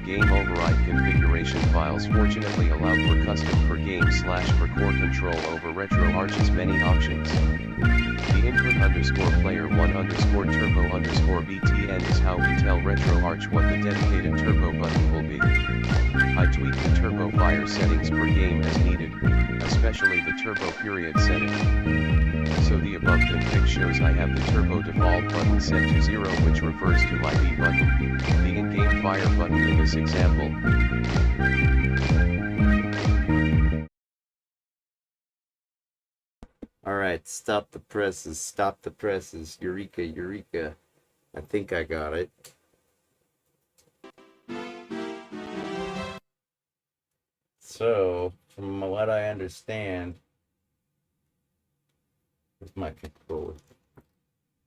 game override configuration files fortunately allow for custom per game/per core control over RetroArch's many options. The input underscore player 1 underscore turbo underscore BTN is how we tell RetroArch what the dedicated turbo button will be. I tweak the turbo fire settings per game as needed, especially the turbo period setting. So the above config shows I have the turbo default button set to 0, which refers to my B button, the in-game fire button in this example. Alright, stop the presses, eureka, eureka. I think I got it. So, from what I understand, where's my controller?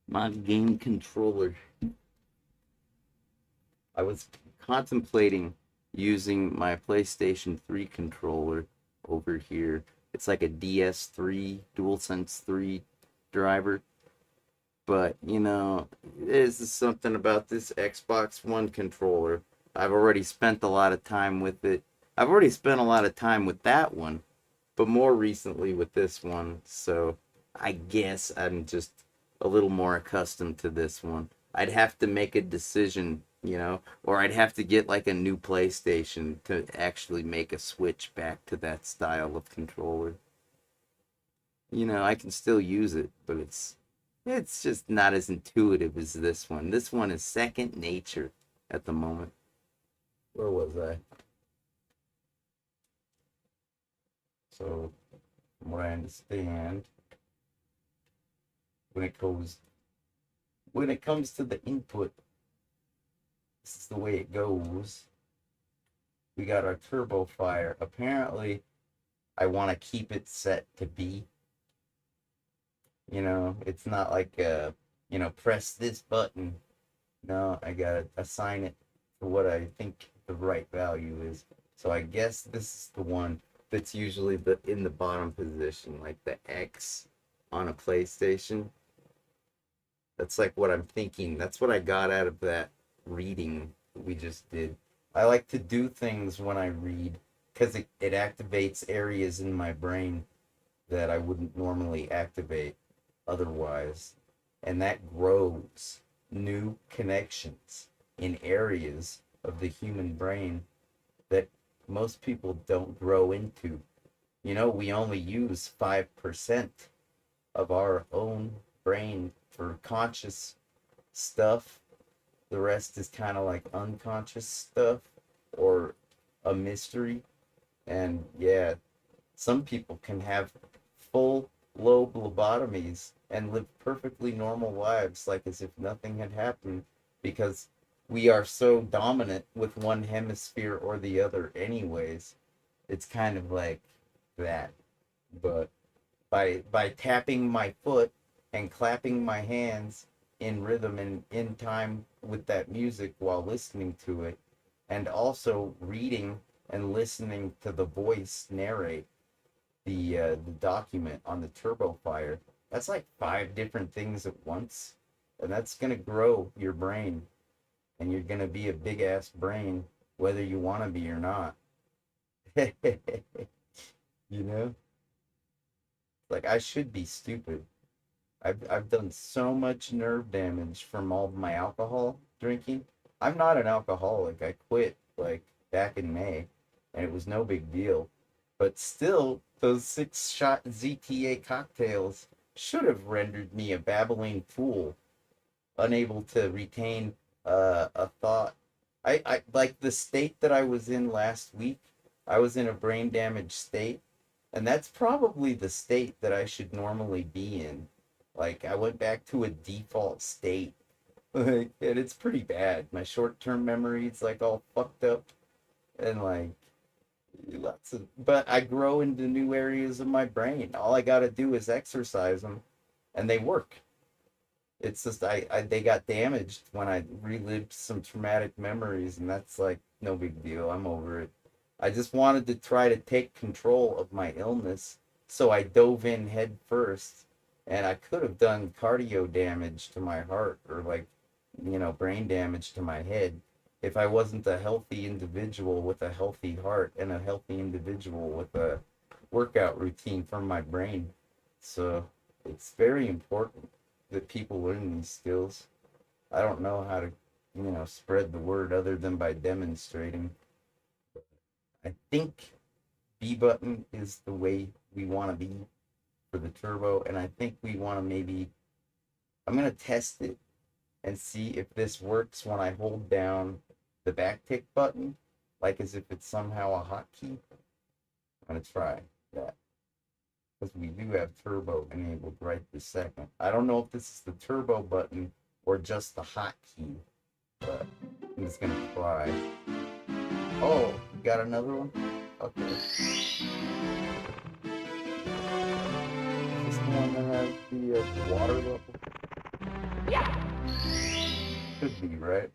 My game controller. I was contemplating using my PlayStation 3 controller over here. It's like a DS3, DualSense 3 driver. But, you know, there's something about this Xbox One controller. I've already spent a lot of time with it. I've already spent a lot of time with that one, but more recently with this one. So I guess I'm just a little more accustomed to this one. I'd have to make a decision, you know, or I'd have to get like a new PlayStation to actually make a switch back to that style of controller. You know, I can still use it, but it's just not as intuitive as this one. This one is second nature at the moment. Where was I? So, from what I understand, when it comes to the input, this is the way it goes. We got our turbo fire. Apparently, I want to keep it set to B. You know, it's not like, you know, press this button. No, I gotta assign it to what I think the right value is. So I guess this is the one that's usually in the bottom position, like the X on a PlayStation. That's like what I'm thinking. That's what I got out of that reading we just did. I like to do things when I read because it activates areas in my brain that I wouldn't normally activate otherwise. And that grows new connections in areas of the human brain that most people don't grow into. You know, we only use 5% of our own brain for conscious stuff. The rest is kind of like unconscious stuff or a mystery. And yeah, some people can have full lobe lobotomies and live perfectly normal lives like as if nothing had happened because we are so dominant with one hemisphere or the other anyways. It's kind of like that. But by tapping my foot and clapping my hands in rhythm and in time with that music while listening to it, and also reading and listening to the voice narrate the document on the turbo fire, that's like 5 different things at once, and that's gonna grow your brain, and you're gonna be a big ass brain whether you want to be or not. You know, like I should be stupid. I've done so much nerve damage from all of my alcohol drinking. I'm not an alcoholic. I quit like back in May, and it was no big deal. But still, those 6-shot ZTA cocktails should have rendered me a babbling fool, unable to retain a thought. I like the state that I was in last week. I was in a brain damaged state, and that's probably the state that I should normally be in. Like, I went back to a default state. Like, and it's pretty bad. My short-term memory's like all fucked up, and like but I grow into new areas of my brain. All I gotta do is exercise them, and they work. It's just they got damaged when I relived some traumatic memories, and that's like no big deal. I'm over it. I just wanted to try to take control of my illness, so I dove in head first, and I could have done cardio damage to my heart or like, you know, brain damage to my head if I wasn't a healthy individual with a healthy heart and a healthy individual with a workout routine for my brain. So it's very important that people learn these skills. I don't know how to, spread the word other than by demonstrating. I think B button is the way we want to be for the turbo, and I think we want to maybe, I'm going to test it and see if this works when I hold down the backtick button, like as if it's somehow a hotkey. I'm going to try that. Because we do have turbo enabled right this second. I don't know if this is the turbo button or just the hotkey, but I'm just gonna try. Oh, you got another one? Okay. Is this the one that has the water level? Yeah. Could be, right?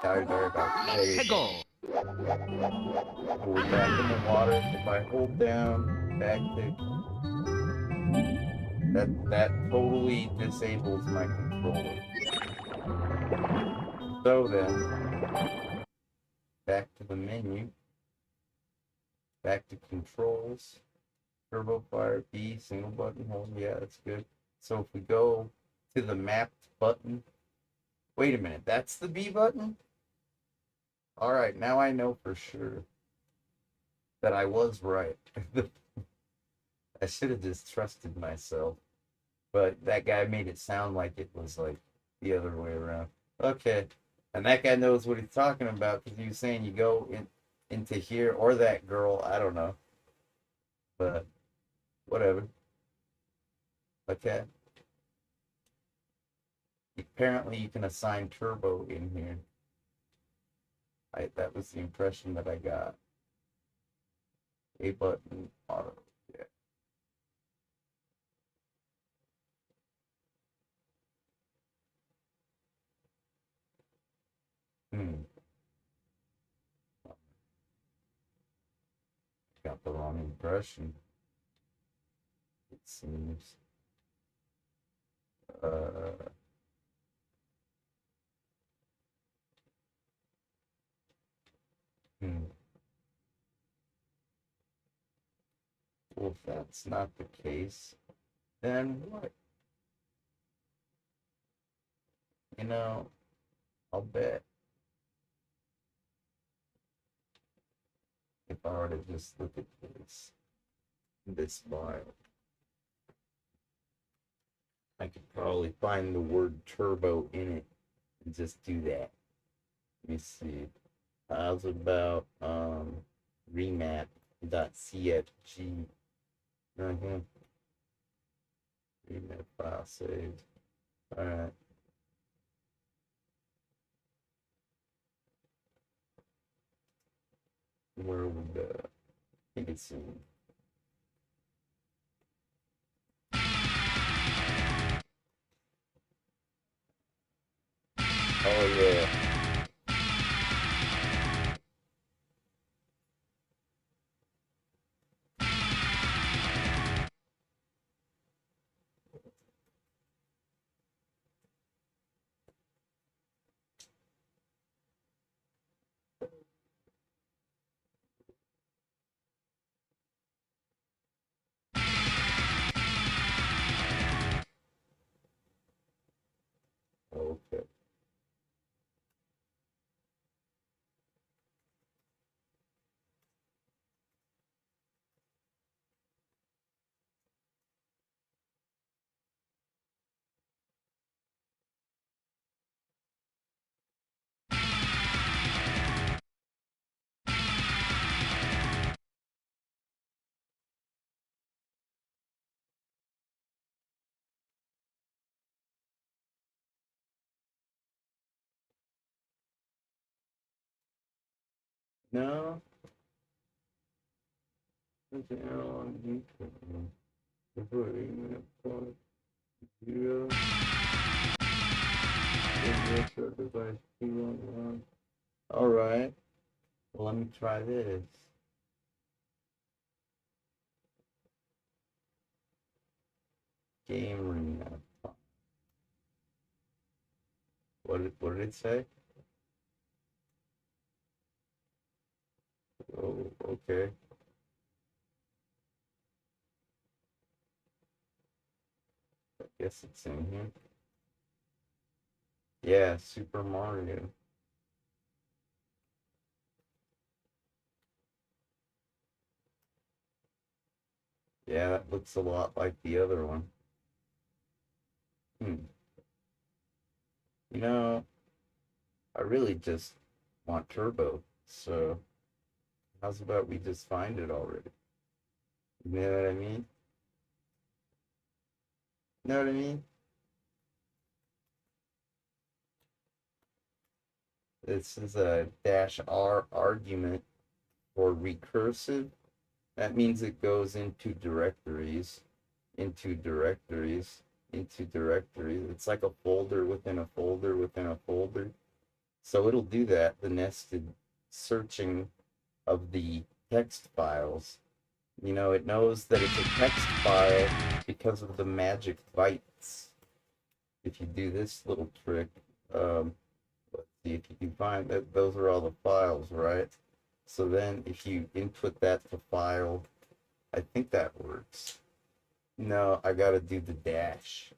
Sorry about Let's that. go. We're back in the water. If I hold down backtick, that totally disables my controller. So then, back to the menu, back to controls, turbo fire, B, single button hold, yeah, that's good. So if we go to the mapped button, wait a minute, that's the B button? All right, now I know for sure that I was right. I should have just trusted myself, but that guy made it sound like it was like the other way around. Okay, and that guy knows what he's talking about because he was saying you go into here or that girl, I don't know, but whatever. Okay. Apparently you can assign turbo in here. That was the impression that I got. A button auto. Yeah. Got the wrong impression. It seems. Uh, hmm. Well, if that's not the case, then what? I'll bet if I were to just look at this file, I could probably find the word turbo in it and just do that. Let me see. How's about remap.cfg? Mm-hmm. Remap file saved. Alright. Where would I think it's in. Oh yeah. Okay. No. There's an arrow on YouTube. Before remap point 0. Virtual device 211. Alright. Well, let me try this. Game remap. What did it say? Oh, okay. guess it's in here. Yeah, Super Mario. Yeah, that looks a lot like the other one. Hmm. You know, I really just want Turbo, so how's about we just find it already? You know what I mean? Know what I mean? This is a -R argument for recursive. That means it goes into directories, into directories, into directories. It's like a folder within a folder within a folder. So it'll do that, the nested searching of the text files. You know, it knows that it's a text file because of the magic bytes. If you do this little trick, let's see if you can find that. Those are all the files, right? So then if you input that to file, I think that works. No, I gotta do the dash.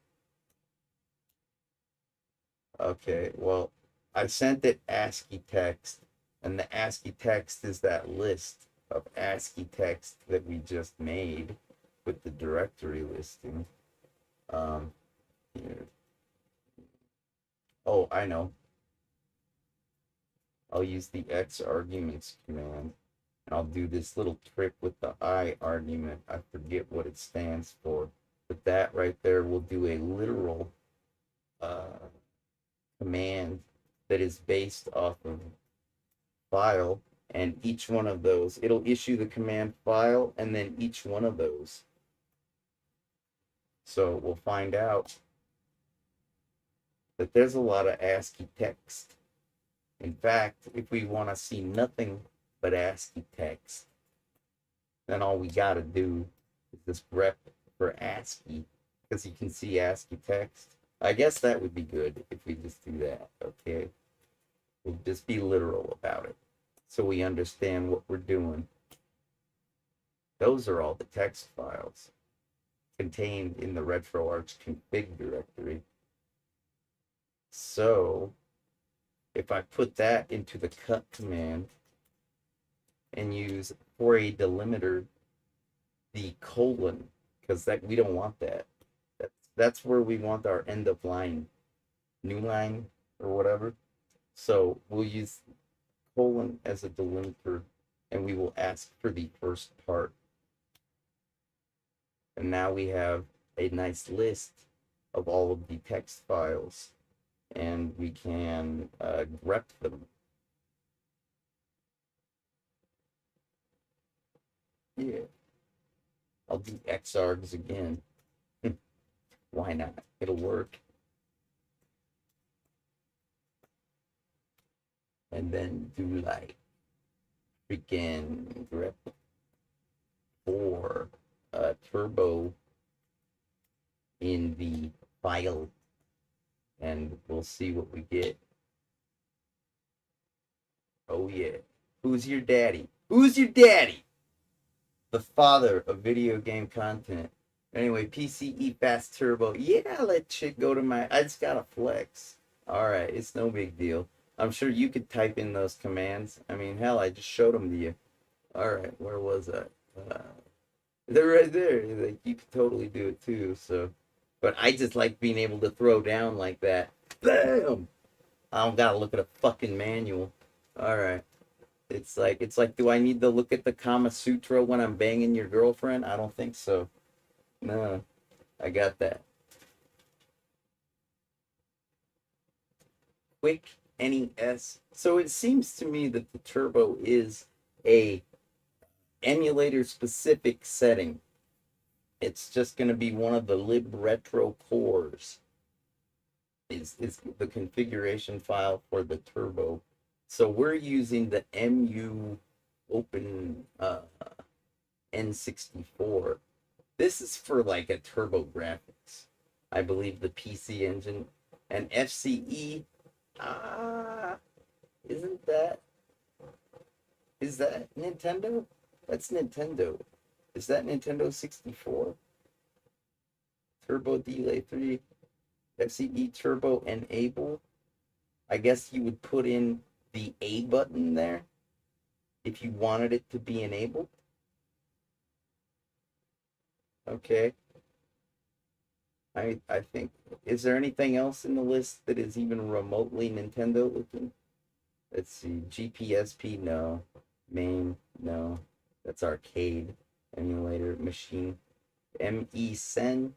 Okay, well, I sent it ASCII text, and the ASCII text is that list of ASCII text that we just made with the directory listing. Here. Oh, I know. I'll use the X arguments command, and I'll do this little trick with the I argument. I forget what it stands for, but that right there will do a literal command that is based off of file, and each one of those, it'll issue the command file and then each one of those. So we'll find out that there's a lot of ASCII text. In fact, if we want to see nothing but ASCII text, then all we got to do is this rep for ASCII, because you can see ASCII text. I guess that would be good if we just do that, okay? We'll just be literal about it so we understand what we're doing. Those are all the text files contained in the RetroArch config directory. So if I put that into the cut command and use for a delimiter the colon, because that we don't want that. That's where we want our end of line, new line or whatever. So we'll use colon as a delimiter, and we will ask for the first part. And now we have a nice list of all of the text files, and we can grep them. Yeah. I'll do xargs again. Why not? It'll work. And then do like freaking grep for turbo in the file, and we'll see what we get. Oh yeah. Who's your daddy? Who's your daddy? The father of video game content. Anyway, PCE Fast Turbo. Yeah, let shit go to my... I just got a flex. Alright, it's no big deal. I'm sure you could type in those commands. I mean, hell, I just showed them to you. Alright, where was I? They're right there. Like, you could totally do it too, so... But I just like being able to throw down like that. Bam! I don't gotta look at a fucking manual. Alright. It's like, do I need to look at the Kama Sutra when I'm banging your girlfriend? I don't think so. No, I got that. Quick NES. So it seems to me that the Turbo is a emulator specific setting. It's just going to be one of the libretro cores. Is the configuration file for the Turbo. So we're using the MU Open N64. This is for like a Turbo Graphics. I believe the PC Engine. And FCE, isn't that? Is that Nintendo? That's Nintendo. Is that Nintendo 64? Turbo Delay 3, FCE Turbo Enable. I guess you would put in the A button there if you wanted it to be enabled. Okay. I think, is there anything else in the list that is even remotely Nintendo looking? Let's see, GPSP, no. MAME, no. That's arcade emulator machine. ME-Sen,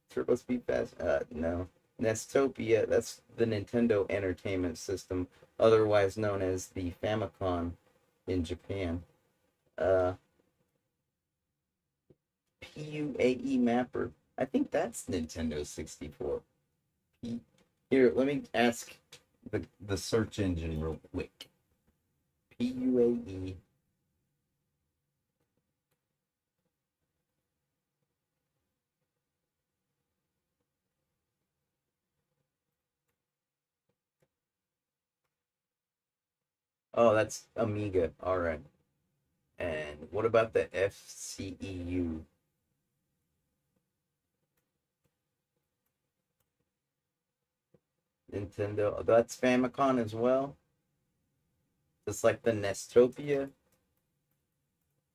Turbo Speed Fast, no. Nestopia, that's the Nintendo Entertainment System, otherwise known as the Famicom in Japan. PUAE Mapper, I think that's Nintendo 64. Here, let me ask the search engine real quick. PUAE. Oh, that's Amiga. All right. And what about the FCEU? Nintendo. That's Famicom as well. Just like the Nestopia.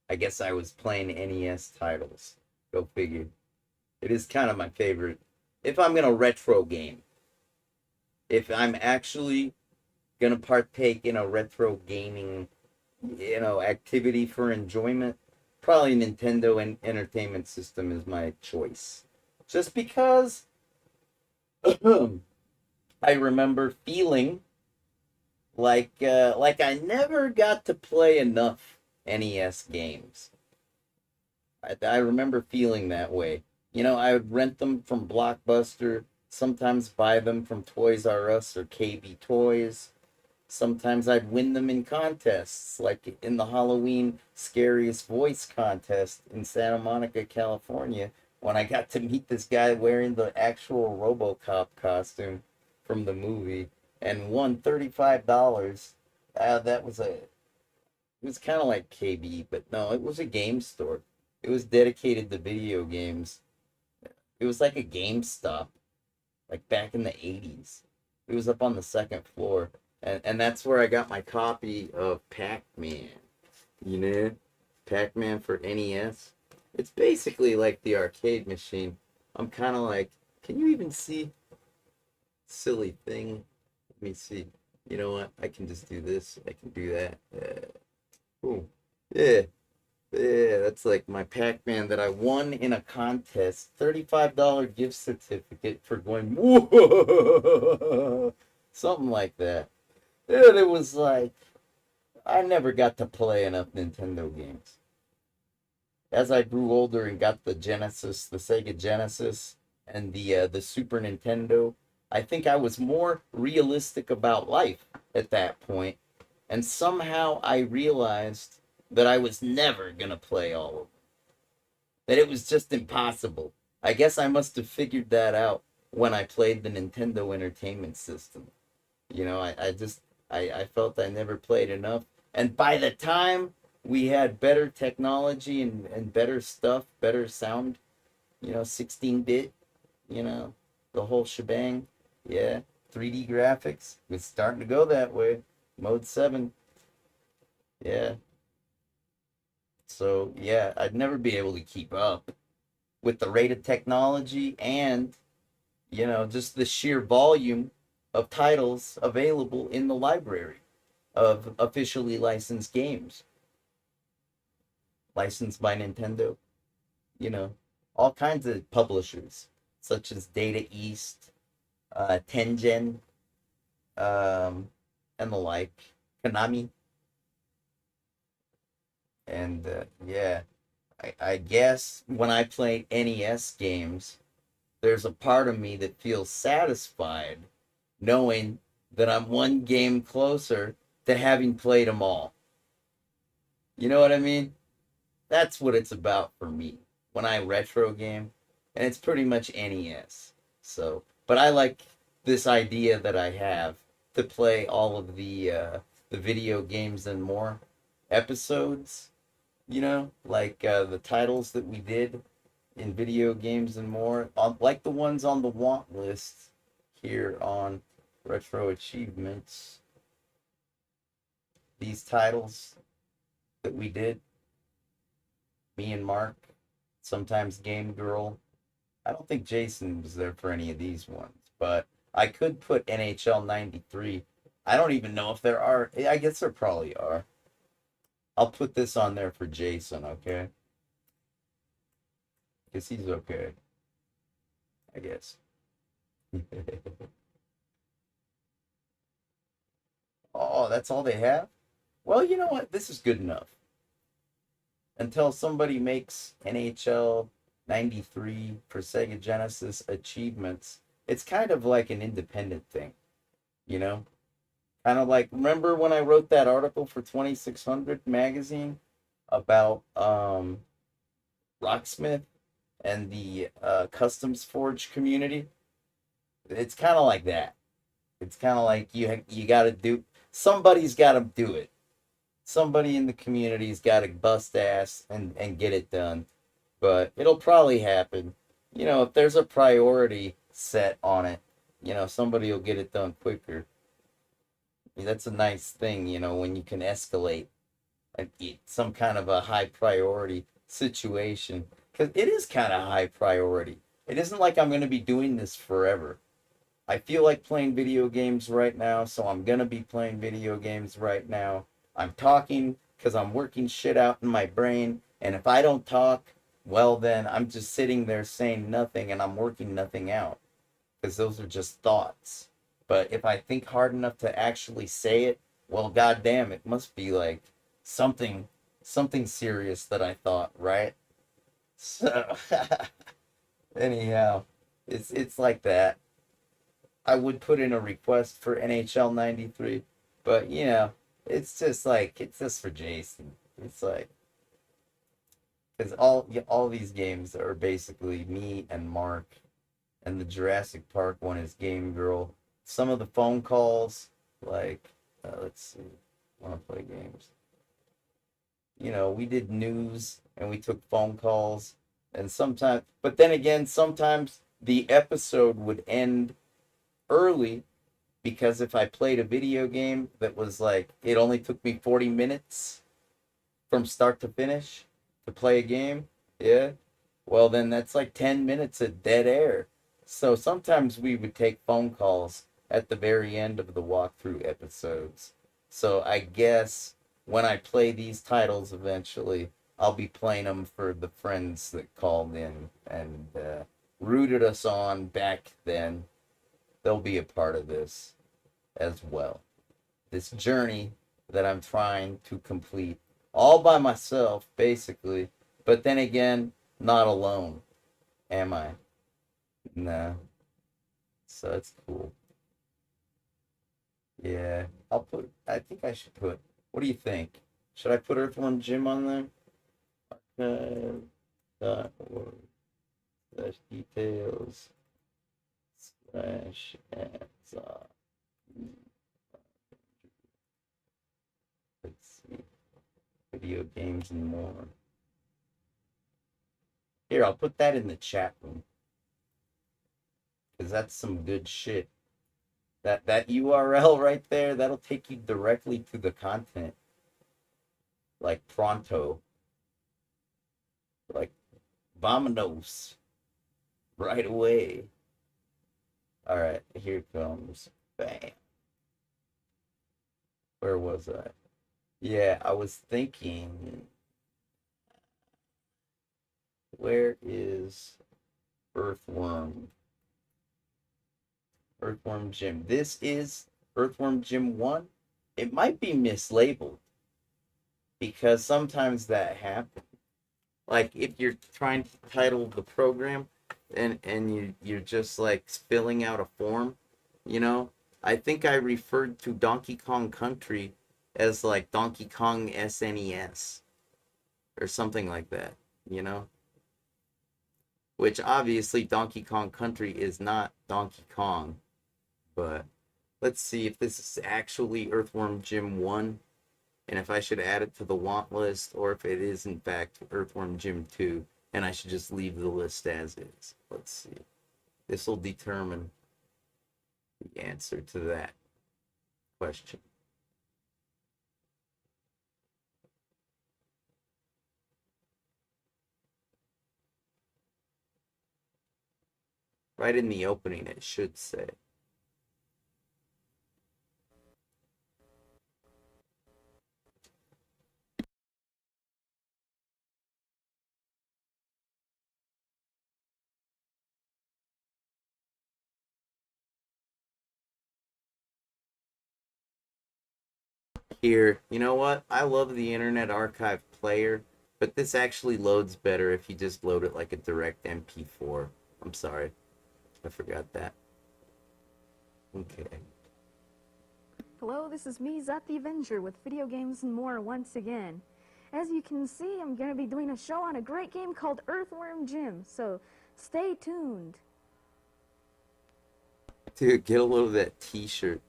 I guess I was playing NES titles. Go figure. It is kind of my favorite. If I'm gonna retro game, if I'm actually gonna partake in a retro gaming, activity for enjoyment, probably Nintendo and Entertainment System is my choice. Just because I remember feeling like I never got to play enough NES games. I remember feeling that way. I would rent them from Blockbuster, sometimes buy them from Toys R Us or KB Toys. Sometimes I'd win them in contests, like in the Halloween Scariest Voice contest in Santa Monica, California, when I got to meet this guy wearing the actual RoboCop costume from the movie and won $35. It was kind of like KB, but no, it was a game store. It was dedicated to video games. It was like a GameStop, like back in the 80s. It was up on the second floor. And that's where I got my copy of Pac-Man. Pac-Man for NES. It's basically like the arcade machine. I'm kind of like, can you even see? Silly thing. Let me see. You know what? I can just do this. I can do that. Ooh. Yeah. Yeah, that's like my Pac-Man that I won in a contest. $35 gift certificate for going, whoa! Something like that. Dude, it was like, I never got to play enough Nintendo games. As I grew older and got the Genesis, the Sega Genesis, and the Super Nintendo, I think I was more realistic about life at that point, and somehow I realized that I was never gonna play all of them. That it was just impossible. I guess I must have figured that out when I played the Nintendo Entertainment System. I felt I never played enough. And by the time we had better technology and better stuff, better sound, 16-bit, the whole shebang, yeah, 3D graphics, it's starting to go that way. Mode 7, yeah. So, yeah, I'd never be able to keep up with the rate of technology and, just the sheer volume of titles available in the library of officially licensed games. Licensed by Nintendo, all kinds of publishers, such as Data East, Tengen, and the like, Konami. And yeah, I guess when I play NES games, there's a part of me that feels satisfied knowing that I'm one game closer to having played them all. You know what I mean? That's what it's about for me when I retro game, and it's pretty much NES. So, but I like this idea that I have to play all of the video games and more episodes. Like the titles that we did in video games and more, like the ones on the want list here on Retro Achievements. These titles that we did, me and Mark, sometimes Game Girl. I don't think Jason was there for any of these ones, but I could put NHL 93. I don't even know if there are. I guess there probably are. I'll put this on there for Jason, okay? Because he's okay, I guess. Oh, that's all they have? Well, you know what? This is good enough. Until somebody makes NHL 93 for Sega Genesis achievements, it's kind of like an independent thing, you know? Kind of like, remember when I wrote that article for 2600 magazine about Rocksmith and the Customs Forge community? It's kind of like that. It's kind of like you got to do, somebody's got to do it. Somebody in the community's got to bust ass and get it done. But it'll probably happen. You know, if there's a priority set on it, you know, somebody will get it done quicker. That's a nice thing, you know, when you can escalate some kind of a high priority situation. Because it is kind of high priority. It isn't like I'm going to be doing this forever. I feel like playing video games right now, so I'm going to be playing video games right now. I'm talking because I'm working shit out in my brain. And if I don't talk, well, then I'm just sitting there saying nothing and I'm working nothing out. Because those are just thoughts. But if I think hard enough to actually say it, well, goddamn, it must be like something serious that I thought, right? So, anyhow, it's like that. I would put in a request for NHL 93, but you know, it's just for Jason. It's like, because all these games are basically me and Mark, and the Jurassic Park one is Game Girl. Some of the phone calls, like, let's see, I want to play games. You know, we did news and we took phone calls, and sometimes, but then again, sometimes the episode would end early because if I played a video game that was like, it only took me 40 minutes from start to finish to play a game, yeah, well, then that's like 10 minutes of dead air. So sometimes we would take phone calls at the very end of the walkthrough episodes. So I guess when I play these titles eventually, I'll be playing them for the friends that called in and rooted us on back then. They'll be a part of this as well. This journey that I'm trying to complete all by myself, basically. But then again, not alone, am I? No. So it's cool. Yeah, I think I should put, what do you think? Should I put Earthworm Jim on there? Details / ads. Let's see. Video games and more. Here, I'll put that in the chat room. Because that's some good shit. That URL right there, that'll take you directly to the content. Like pronto. Like vamonos. Right away. Alright, here comes. Bam. Where was I? Yeah, I was thinking. Where is Earthworm? Earthworm Jim. This is Earthworm Jim 1. It might be mislabeled because sometimes that happens. Like if you're trying to title the program and you're just like filling out a form, you know, I think I referred to Donkey Kong Country as like Donkey Kong SNES or something like that, you know? Which obviously Donkey Kong Country is not Donkey Kong. But let's see if this is actually Earthworm Jim 1 and if I should add it to the want list or if it is in fact Earthworm Jim 2. and I should just leave the list as is. Let's see. This will determine the answer to that question. Right in the opening, it should say. Here, you know what? I love the Internet Archive player, but this actually loads better if you just load it like a direct MP4. I'm sorry. I forgot that. Okay. Hello, this is me, Zat the Avenger, with video games and more once again. As you can see, I'm going to be doing a show on a great game called Earthworm Jim, so stay tuned. Dude, get a load of that t-shirt.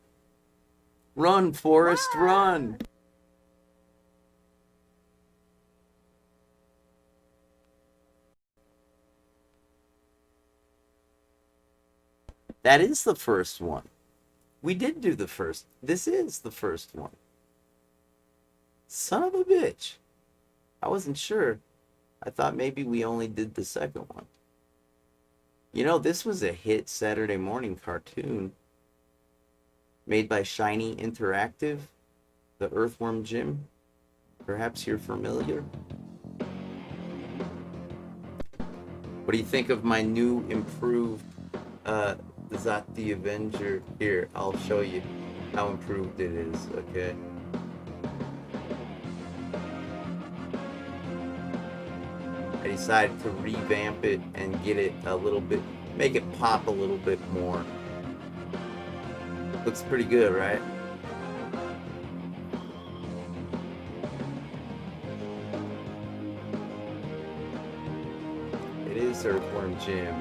Run, Forrest, run! That is the first one. We did do the first. This is the first one. Son of a bitch. I wasn't sure. I thought maybe we only did the second one. You know, this was a hit Saturday morning cartoon made by Shiny Interactive, the Earthworm Jim. Perhaps you're familiar. What do you think of my new improved Zat the Avenger? Here, I'll show you how improved it is, okay? I decided to revamp it and get it a little bit, make it pop a little bit more. Looks pretty good, right? It is Earthworm Jim.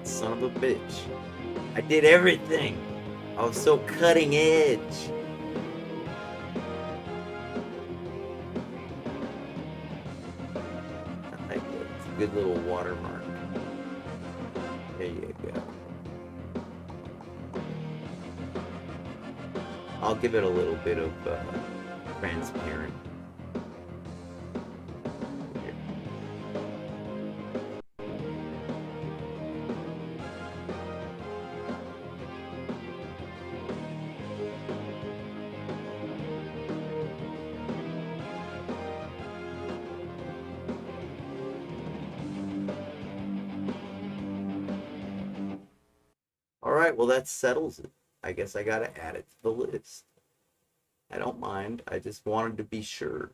Son of a bitch. I did everything. I was so cutting edge. I like it. It's a good little watermark. There you go. I'll give it a little bit of transparent. Here. All right, well that settles it. I guess I gotta add it to the list. I don't mind. I just wanted to be sure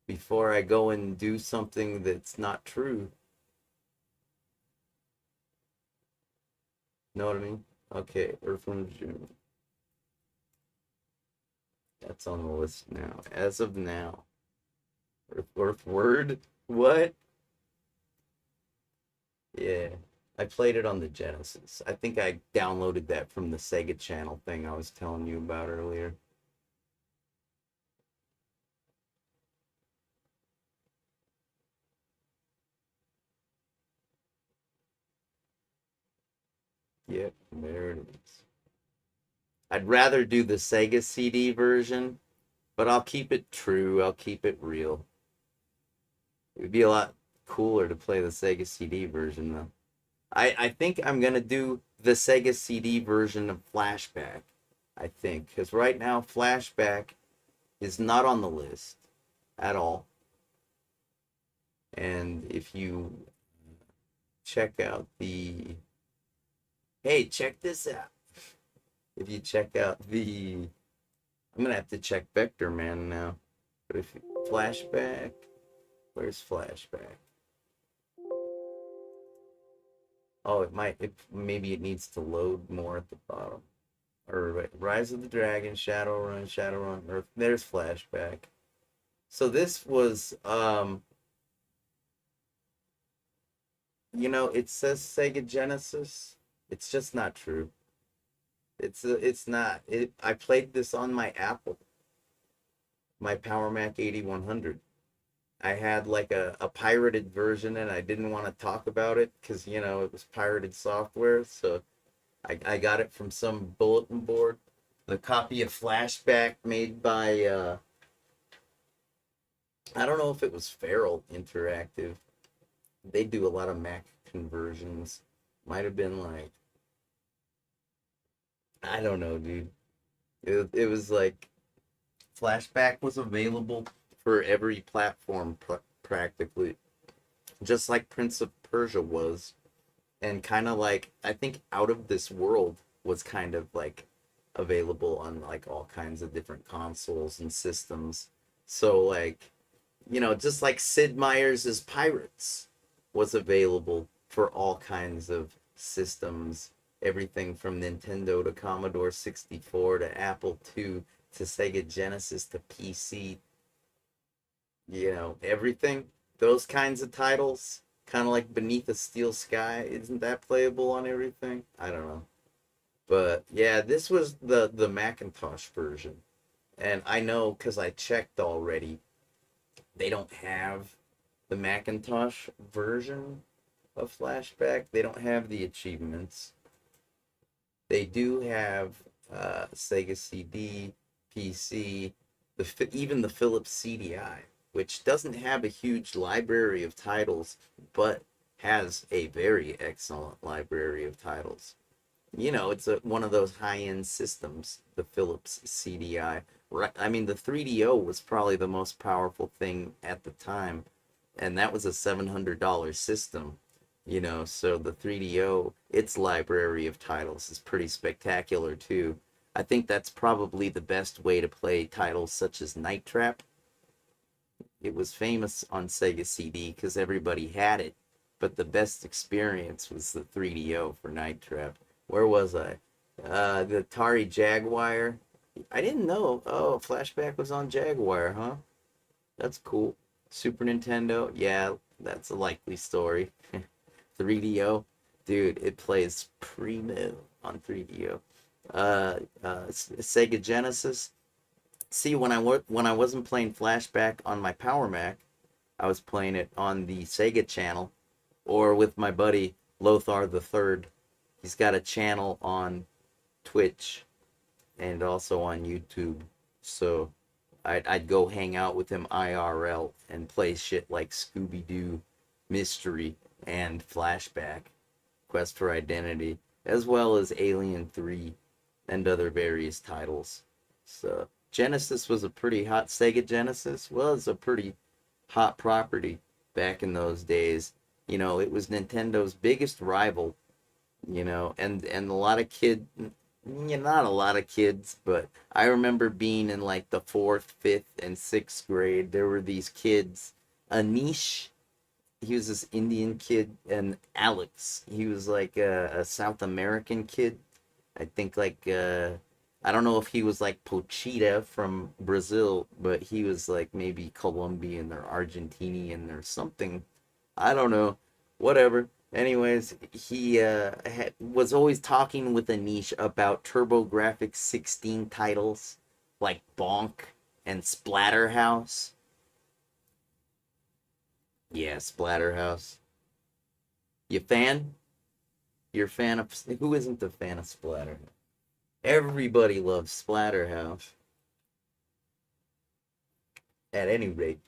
before I go and do something that's not true. Know what I mean? Okay, Earthworm Jim. That's on the list now. As of now. Earthward? What? Yeah. I played it on the Genesis. I think I downloaded that from the Sega Channel thing I was telling you about earlier. Yep, there it is. I'd rather do the Sega CD version, but I'll keep it true. I'll keep it real. It would be a lot cooler to play the Sega CD version, though. I think I'm going to do the Sega CD version of Flashback, I think. Because right now, Flashback is not on the list at all. And if you check out the... Hey, check this out. If you check out the... I'm going to have to check Vector Man now. But if Flashback... Where's Flashback? Oh, it might. Maybe it needs to load more at the bottom. Or wait, Rise of the Dragon, Shadowrun, Earth. There's Flashback. So this was, you know, it says Sega Genesis. It's just not true. It's not. I played this on my Apple, my Power Mac 8100. I had like a pirated version and I didn't want to talk about it because, you know, it was pirated software. So I got it from some bulletin board. The copy of Flashback made by, I don't know if it was Feral Interactive. They do a lot of Mac conversions. Might have been like, I don't know, dude. It was like Flashback was available for every platform practically, just like Prince of Persia was, and kind of like I think Out of This World was kind of like available on like all kinds of different consoles and systems. So like, you know, just like Sid Meier's Pirates was available for all kinds of systems, everything from Nintendo to Commodore 64 to Apple II to Sega Genesis to PC, you know, everything. Those kinds of titles, kind of like Beneath a Steel Sky, isn't that playable on everything? I don't know. But yeah, this was the Macintosh version. And I know because I checked already, they don't have the Macintosh version of Flashback. They don't have the achievements. They do have Sega CD, PC, even the Philips CDI, which doesn't have a huge library of titles, but has a very excellent library of titles. You know, it's one of those high-end systems, the Philips CDI. Right, I mean, the 3DO was probably the most powerful thing at the time, and that was a $700 system. You know, so the 3DO, its library of titles is pretty spectacular too. I think that's probably the best way to play titles such as Night Trap. It was famous on Sega CD because everybody had it, but the best experience was the 3DO for Night Trap. Where was I? The Atari Jaguar. I didn't know. Oh, Flashback was on Jaguar, huh? That's cool. Super Nintendo. Yeah, that's a likely story. 3DO. Dude, it plays primo on 3DO. Sega Genesis. See, when I wasn't playing Flashback on my Power Mac, I was playing it on the Sega channel, or with my buddy Lothar the Third. He's got a channel on Twitch and also on YouTube. So I'd go hang out with him IRL and play shit like Scooby-Doo, Mystery, and Flashback, Quest for Identity, as well as Alien 3 and other various titles. So Genesis was a pretty hot, Sega Genesis was a pretty hot property back in those days. You know, it was Nintendo's biggest rival, you know, and a lot of not a lot of kids, but I remember being in like the 4th, 5th, and 6th grade. There were these kids, Anish, he was this Indian kid, and Alex, he was like a South American kid. I think like, I don't know if he was like Pochita from Brazil, but he was like maybe Colombian or Argentinian or something. I don't know. Whatever. Anyways, he was always talking with Anish about TurboGrafx 16 titles like Bonk and Splatterhouse. Yeah, Splatterhouse. You fan? You're a fan of... Who isn't a fan of Splatterhouse? Everybody loves Splatterhouse. At any rate,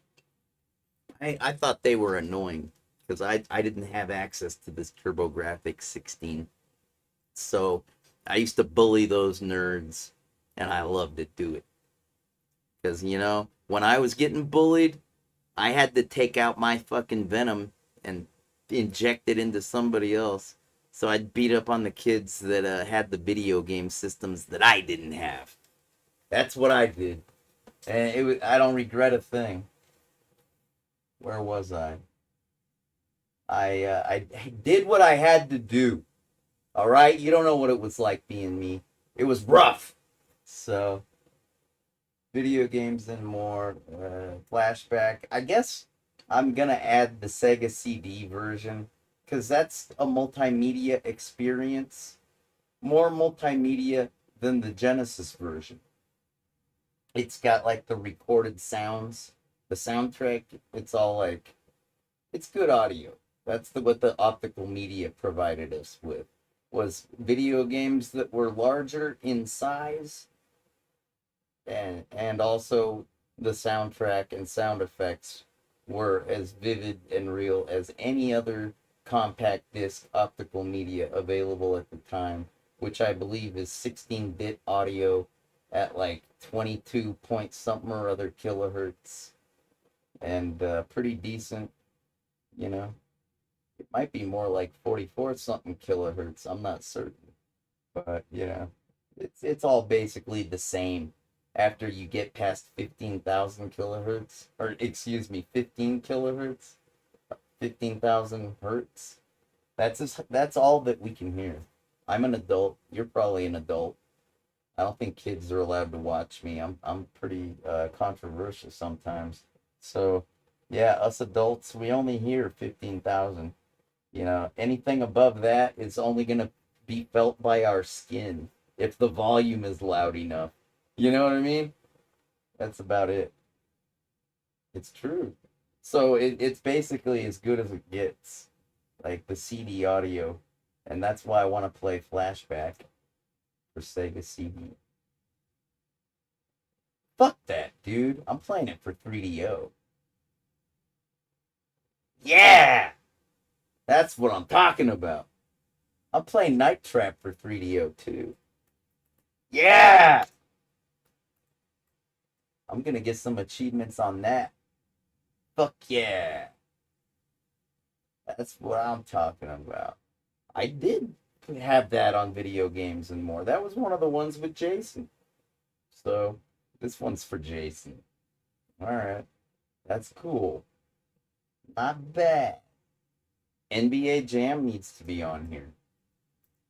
I thought they were annoying because I didn't have access to this TurboGrafx 16. So I used to bully those nerds, and I loved to do it. Because, you know, when I was getting bullied, I had to take out my fucking venom and inject it into somebody else. So I'd beat up on the kids that had the video game systems that I didn't have. That's what I did. And I don't regret a thing. Where was I? I did what I had to do. All right? You don't know what it was like being me. It was rough. So, video games and more. Flashback. I guess I'm going to add the Sega CD version, because that's a multimedia experience. More multimedia than the Genesis version. It's got like the recorded sounds The soundtrack, it's all like, it's good audio. That's what the optical media provided us with, was video games that were larger in size, and also the soundtrack and sound effects were as vivid and real as any other compact disc optical media available at the time, which I believe is 16-bit audio at like 22 point something or other kilohertz, and pretty decent, you know. It might be more like 44 something kilohertz. I'm not certain, but it's all basically the same after you get past 15,000 kilohertz, or excuse me, 15 kilohertz, 15,000 hertz. That's all that we can hear. I'm an adult. You're probably an adult. I don't think kids are allowed to watch me. I'm pretty controversial sometimes. So, yeah, us adults, we only hear 15,000. Anything above that is only going to be felt by our skin if the volume is loud enough. You know what I mean? That's about it. It's true. So it's basically as good as it gets, like the CD audio. And that's why I want to play Flashback for Sega CD. Fuck that, dude. I'm playing it for 3DO. Yeah! That's what I'm talking about. I'm playing Night Trap for 3DO too. Yeah! I'm gonna get some achievements on that. Fuck yeah! That's what I'm talking about. I did have that on Video Games and More. That was one of the ones with Jason. So, this one's for Jason. Alright. That's cool. Not bad. NBA Jam needs to be on here.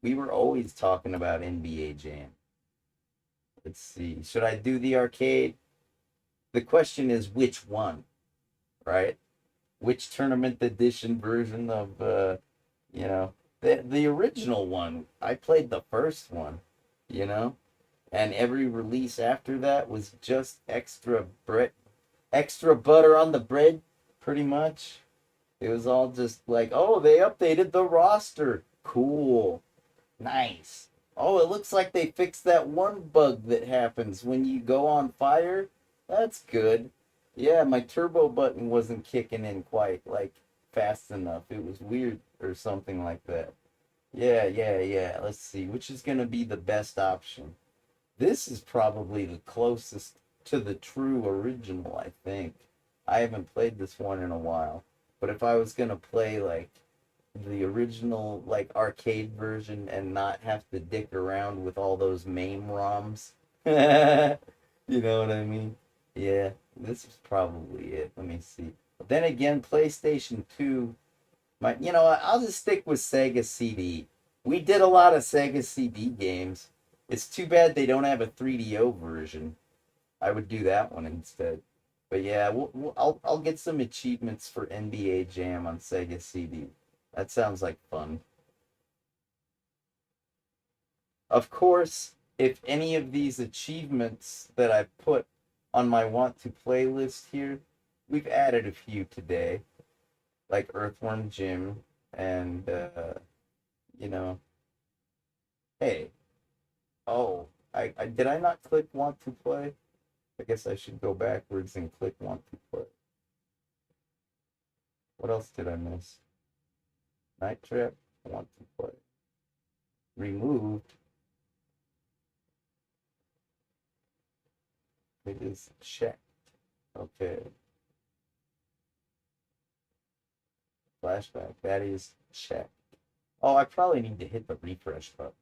We were always talking about NBA Jam. Let's see. Should I do the arcade? The question is which one, right? Which tournament edition version of, the original one. I played the first one, and every release after that was just extra butter on the bread, pretty much. It was all just like, oh, they updated the roster. Cool. Nice. Oh, it looks like they fixed that one bug that happens when you go on fire. That's good. Yeah, my turbo button wasn't kicking in quite, like, fast enough. It was weird or something like that. Yeah. Let's see. Which is going to be the best option? This is probably the closest to the true original, I think. I haven't played this one in a while. But if I was going to play, like, the original, like, arcade version and not have to dick around with all those MAME ROMs, you know what I mean? Yeah, this is probably it. Let me see. But then again, PlayStation 2, I'll just stick with Sega CD. We did a lot of Sega CD games. It's too bad they don't have a 3DO version. I would do that one instead. But yeah, I'll get some achievements for NBA Jam on Sega CD. That sounds like fun. Of course, if any of these achievements that I put on my want to play list here, we've added a few today, like Earthworm Jim and hey, oh, I did I not click want to play? I guess I should go backwards and click want to play. What else did I miss? Night Trap, want to play. Removed. It is checked. Okay. Flashback, that is checked. Oh, I probably need to hit the refresh button.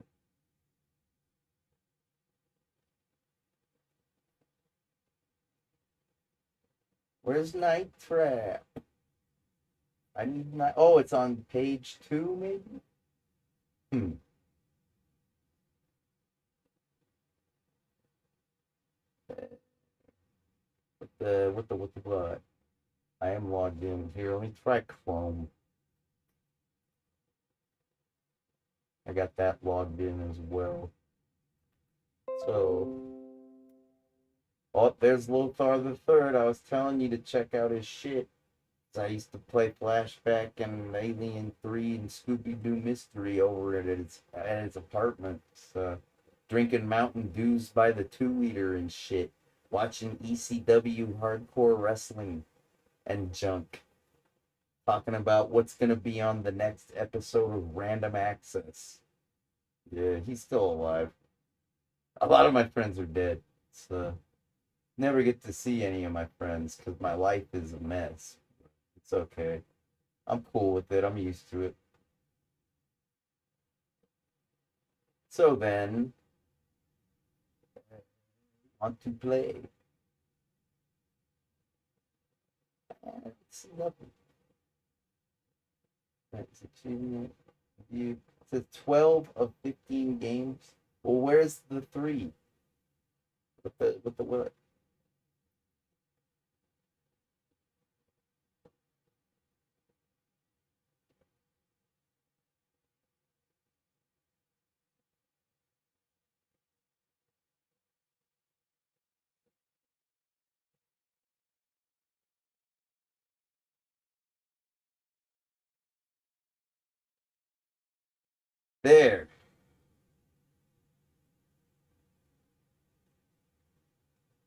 Where's Night Trap? I need my. Oh, it's on page 2, maybe? With the what? I am logged in here. Let me try Chrome. I got that logged in as well. So Oh, there's Lothar the Third. I was telling you to check out his shit. I used to play Flashback and Alien 3 and Scooby-Doo Mystery over at his apartment. Drinking Mountain Dews by the 2-liter and shit. Watching ECW hardcore wrestling and junk. Talking about what's going to be on the next episode of Random Access. Yeah, he's still alive. A lot of my friends are dead. Never get to see any of my friends because my life is a mess. It's okay. I'm cool with it. I'm used to it. So then, want to play. It's lovely. That's achievement. It says 12 of 15 games. Well, where's the 3? With the what? There.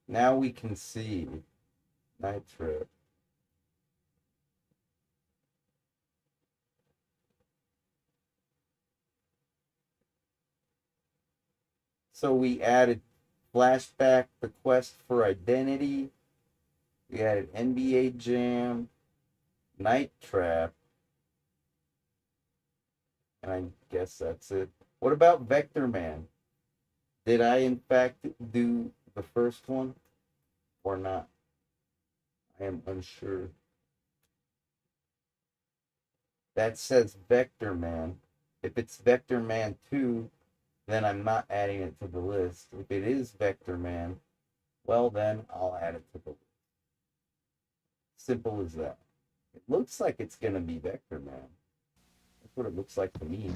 Now we can see Nitro. So we added Flashback, The Quest for Identity. We added NBA Jam, Night Trap. And I guess that's it. What about Vector Man? Did I in fact do the first one or not? I am unsure. That says Vector Man. If it's Vector Man 2, then I'm not adding it to the list. If it is Vector Man, well then I'll add it to the list. Simple as that. It looks like it's gonna be Vector Man. That's what it looks like to me.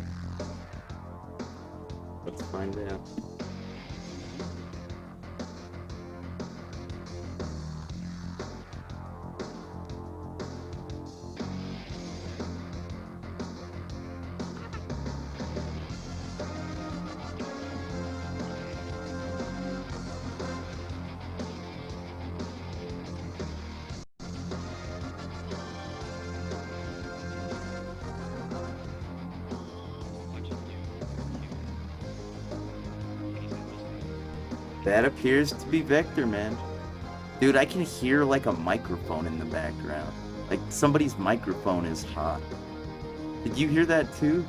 Let's find out. That appears to be Vector Man. Dude, I can hear like a microphone in the background. Like somebody's microphone is hot. Did you hear that too?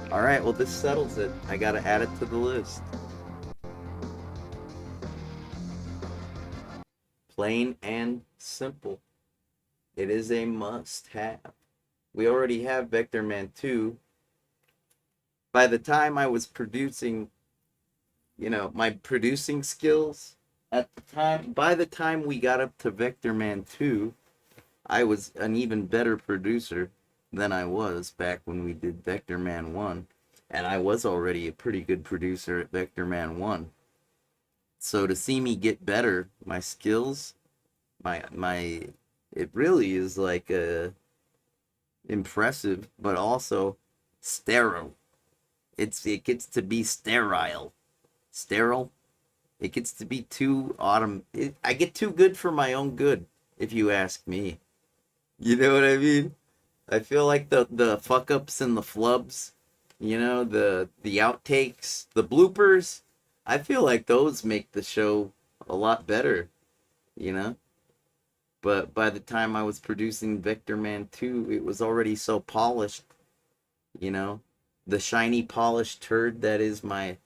Alright, well this settles it. I gotta add it to the list. Plain and simple. It is a must-have. We already have Vector Man 2. By the time I was producing, my producing skills at the time, by the time we got up to Vector Man 2, I was an even better producer than I was back when we did Vector Man 1. And I was already a pretty good producer at Vector Man 1. So to see me get better, my skills, it really is like impressive, but also sterile. It gets to be sterile. Sterile? It gets to be too I get too good for my own good, if you ask me. You know what I mean? I feel like the fuck ups and the flubs, the outtakes, the bloopers, I feel like those make the show a lot better, But by the time I was producing Vector Man 2, it was already so polished, The shiny polished turd that is my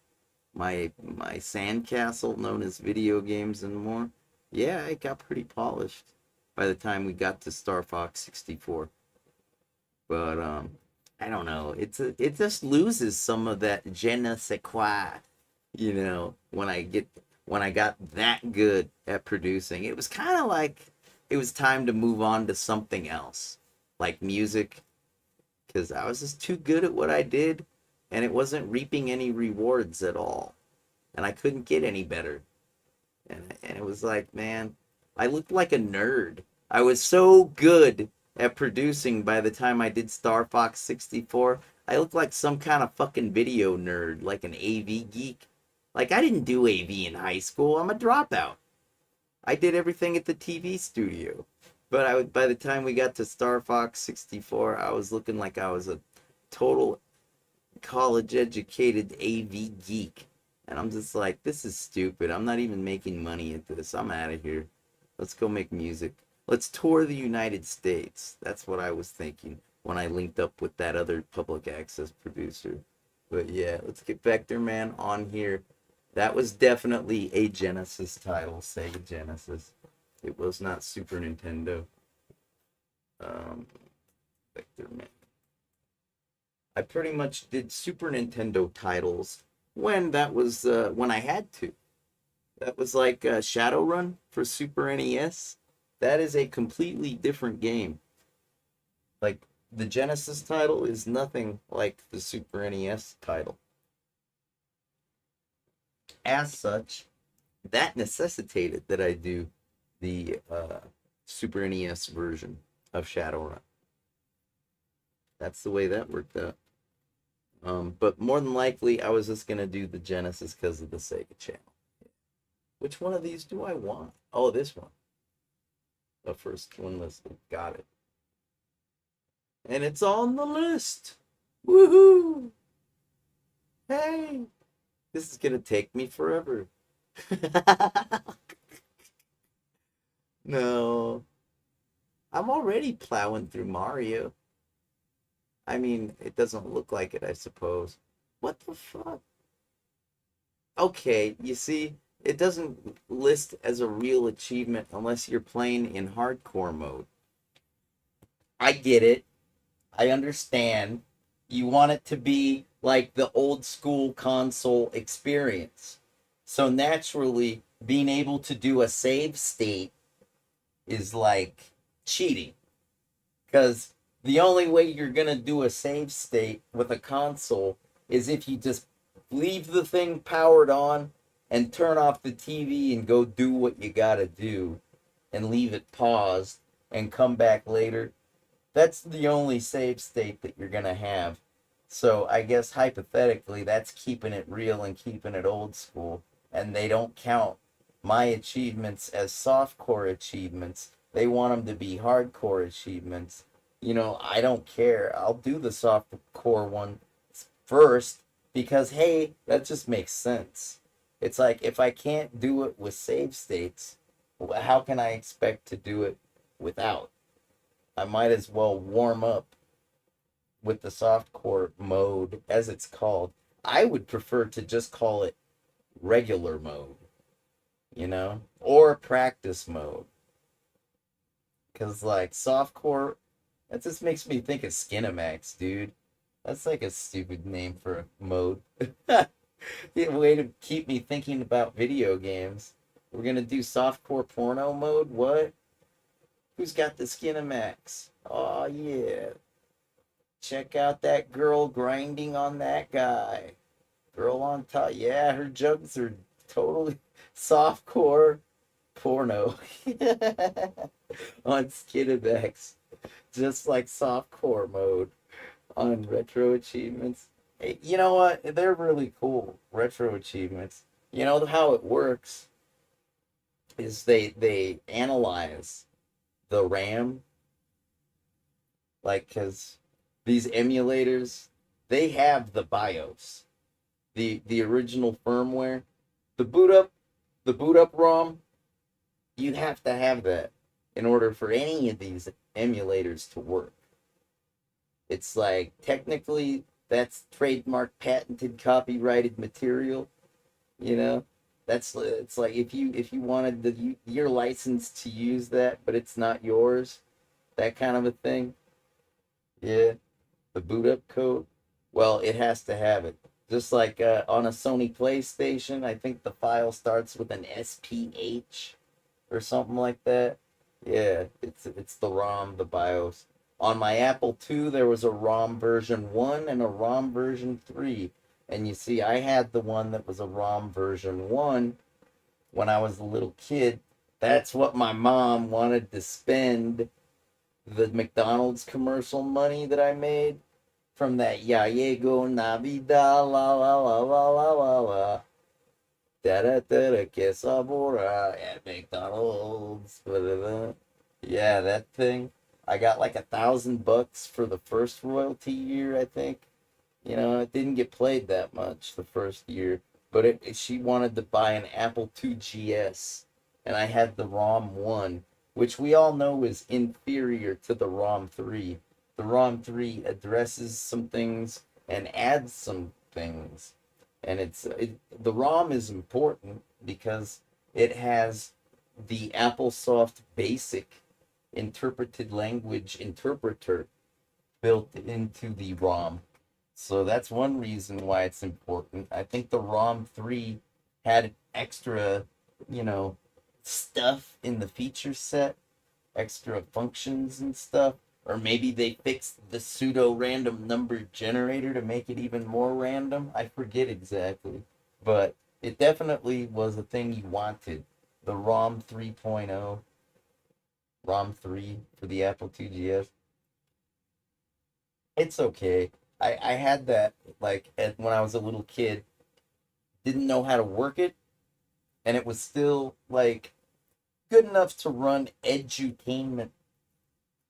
sandcastle known as video games and more. Yeah, it got pretty polished by the time we got to Star Fox 64. But I don't know. It just loses some of that je ne sais quoi, when I got that good at producing. It was kind of like it was time to move on to something else, like music, because I was just too good at what I did. and it wasn't reaping any rewards at all. And I couldn't get any better. And it was like, man, I looked like a nerd. I was so good at producing by the time I did Star Fox 64. I looked like some kind of fucking video nerd, like an AV geek. Like, I didn't do AV in high school. I'm a dropout. I did everything at the TV studio. But by the time we got to Star Fox 64, I was looking like I was a total college-educated AV geek. And I'm just like, this is stupid. I'm not even making money at this. I'm out of here. Let's go make music. Let's tour the United States. That's what I was thinking when I linked up with that other public access producer. But yeah, let's get Vector Man on here. That was definitely a Genesis title, Sega Genesis. It was not Super Nintendo. Vector Man. I pretty much did Super Nintendo titles when that was when I had to. That was like Shadowrun for Super NES. That is a completely different game. Like, the Genesis title is nothing like the Super NES title. As such, that necessitated that I do the Super NES version of Shadowrun. That's the way that worked out. But more than likely, I was just going to do the Genesis because of the Sega channel. Which one of these do I want? Oh, this one. The first one listed. Got it. And it's on the list. Woohoo! Hey! This is going to take me forever. No. I'm already plowing through Mario. I mean, it doesn't look like it, I suppose. What the fuck? Okay, you see, it doesn't list as a real achievement unless you're playing in hardcore mode. I get it. I understand. You want it to be like the old school console experience. So naturally, being able to do a save state is like cheating. Because the only way you're going to do a save state with a console is if you just leave the thing powered on and turn off the TV and go do what you got to do and leave it paused and come back later. That's the only save state that you're going to have. So I guess hypothetically, that's keeping it real and keeping it old school. And they don't count my achievements as softcore achievements. They want them to be hardcore achievements. You know, I don't care. I'll do the softcore one first because, hey, that just makes sense. It's like, if I can't do it with save states, how can I expect to do it without? I might as well warm up with the softcore mode, as it's called. I would prefer to just call it regular mode, you know, or practice mode. Because, like, softcore, that just makes me think of Skinamax, dude. That's like a stupid name for a mode. A way to keep me thinking about video games. We're gonna do softcore porno mode? What? Who's got the Skinamax? Oh, yeah. Check out that girl grinding on that guy. Girl on top. Yeah, her jugs are totally softcore porno. On Skinamax. Just like softcore mode on retro achievements. Hey, you know what? They're really cool. Retro achievements. You know how it works is they analyze the RAM, like, because these emulators, they have the BIOS, the original firmware, the boot up ROM. You have to have that in order for any of these emulators to work. It's like, technically, that's trademark, patented, copyrighted material. You know, it's like if you wanted your license to use that, but it's not yours, that kind of a thing. Yeah, the boot up code. Well, it has to have it. Just like on a Sony PlayStation, I think the file starts with an SPH or something like that. Yeah, it's the ROM, the BIOS. On my Apple II, there was a ROM version 1 and a ROM version 3. And you see, I had the one that was a ROM version 1 when I was a little kid. That's what my mom wanted to spend the McDonald's commercial money that I made from that Ya Llegó Navidad, la la la la la la la. Da da da da, que sabora at McDonald's. Blah, blah, blah. Yeah, that thing. I got like $1,000 for the first royalty year, I think. You know, it didn't get played that much the first year, but she wanted to buy an Apple II GS, and I had the ROM 1, which we all know is inferior to the ROM 3. The ROM 3 addresses some things and adds some things, and the ROM is important because it has the AppleSoft Basic interpreted language interpreter built into the ROM. So that's one reason why it's important. I think the ROM 3 had extra, stuff in the feature set, extra functions and stuff. Or maybe they fixed the pseudo random number generator to make it even more random. I forget exactly. But it definitely was a thing you wanted. The ROM 3.0, ROM 3 for the Apple II GS. It's okay. I had that when I was a little kid. Didn't know how to work it, and it was still good enough to run edutainment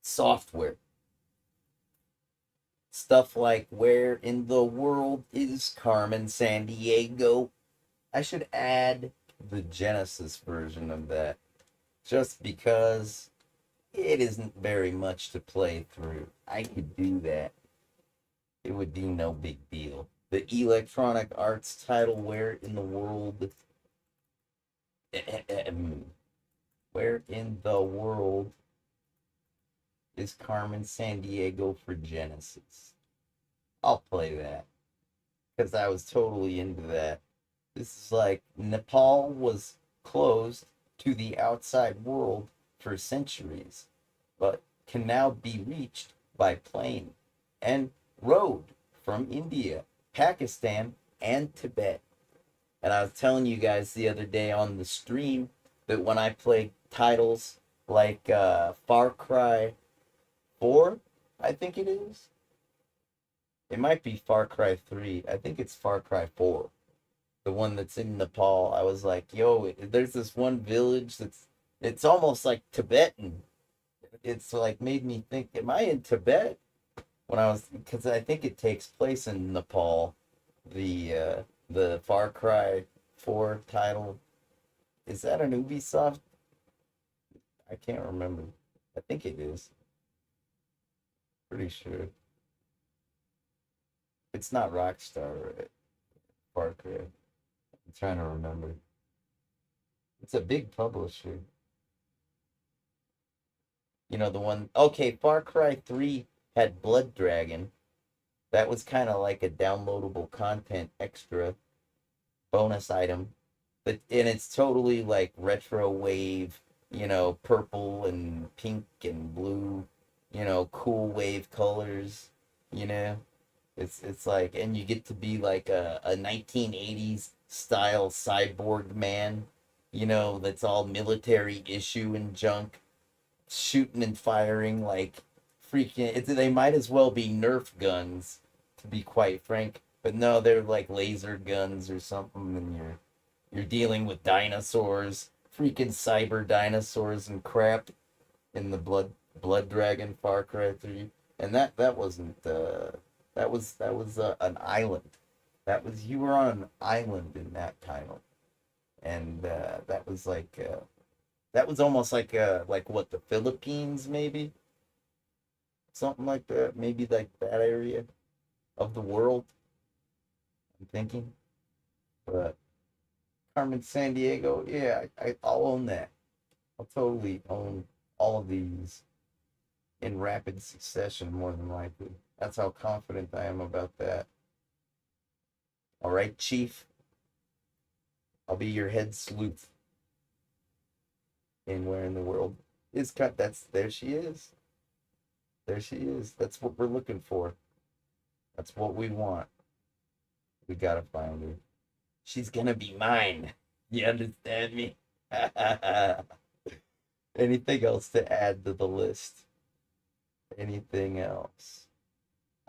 software. Stuff like Where in the World is Carmen Sandiego? I should add the Genesis version of that, just because it isn't very much to play through. I could do that. It would be no big deal. The Electronic Arts title, Where in the World... Where in the World is Carmen Sandiego for Genesis? I'll play that, because I was totally into that. This is like, Nepal was closed to the outside world for centuries, but can now be reached by plane and road from India, Pakistan, and Tibet. And I was telling you guys the other day on the stream that when I play titles like Far Cry 4, I think it is. It might be Far Cry 3. I think it's Far Cry 4. The one that's in Nepal. I was like, yo, there's this one village it's almost like Tibetan. It's like made me think, am I in Tibet? Because I think it takes place in Nepal. The Far Cry 4 title. Is that an Ubisoft? I can't remember. I think it is. Pretty sure. It's not Rockstar, right? Far Cry. I'm trying to remember. It's a big publisher. You know, the one... Okay, Far Cry 3 had Blood Dragon. That was kind of like a downloadable content extra bonus item. And it's totally like retro wave, purple and pink and blue, cool wave colors, It's like, and you get to be like a 1980s style cyborg man, that's all military issue and junk, shooting and firing like freaking, they might as well be Nerf guns, to be quite frank. But no, they're like laser guns or something, and you're dealing with dinosaurs, freaking cyber dinosaurs and crap in the Blood Dragon Far Cry 3. And that wasn't that was an island. You were on an island in that title. And that was that was almost like what, the Philippines maybe? Something like that, maybe like that area of the world, I'm thinking. But Carmen Sandiego, yeah, I'll own that. I'll totally own all of these in rapid succession, more than likely. That's how confident I am about that. All right, Chief. I'll be your head sleuth. And Where in the World is cut? There she is. There she is. That's what we're looking for. That's what we want. We gotta find her. She's gonna be mine. You understand me? Anything else to add to the list? Anything else?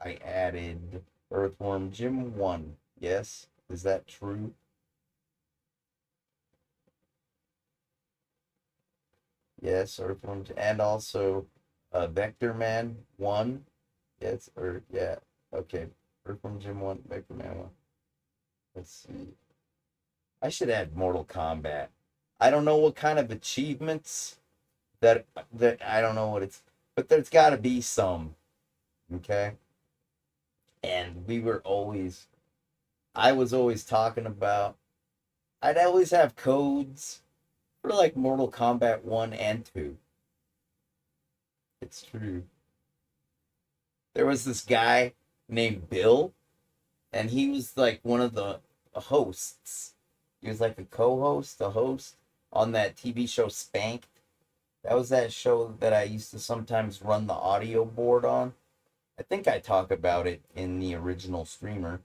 I added Earthworm Jim 1. Yes? Is that true? Yes, Earthworm and also Vector Man 1. Yes, or yeah. Okay. Earthworm Jim 1, Vector Man 1. Let's see. I should add Mortal Kombat. I don't know what kind of achievements that I don't know what it's, but there's got to be some. Okay? And I was always talking about, I'd always have codes for like Mortal Kombat 1 and 2. It's true. There was this guy named Bill, and he was like one of the hosts. He was like a co-host, a host on that TV show Spanked. That was that show that I used to sometimes run the audio board on. I think I talk about it in the original streamer,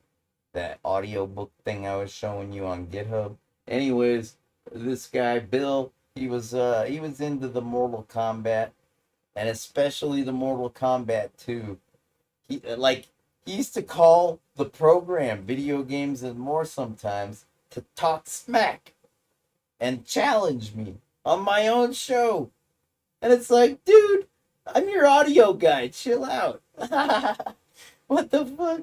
that audiobook thing I was showing you on GitHub. Anyways, this guy Bill, he was into the Mortal Kombat, and especially the Mortal Kombat 2. He used to call the program Video Games and More sometimes to talk smack and challenge me on my own show. And it's like, dude, I'm your audio guy. Chill out. What the fuck?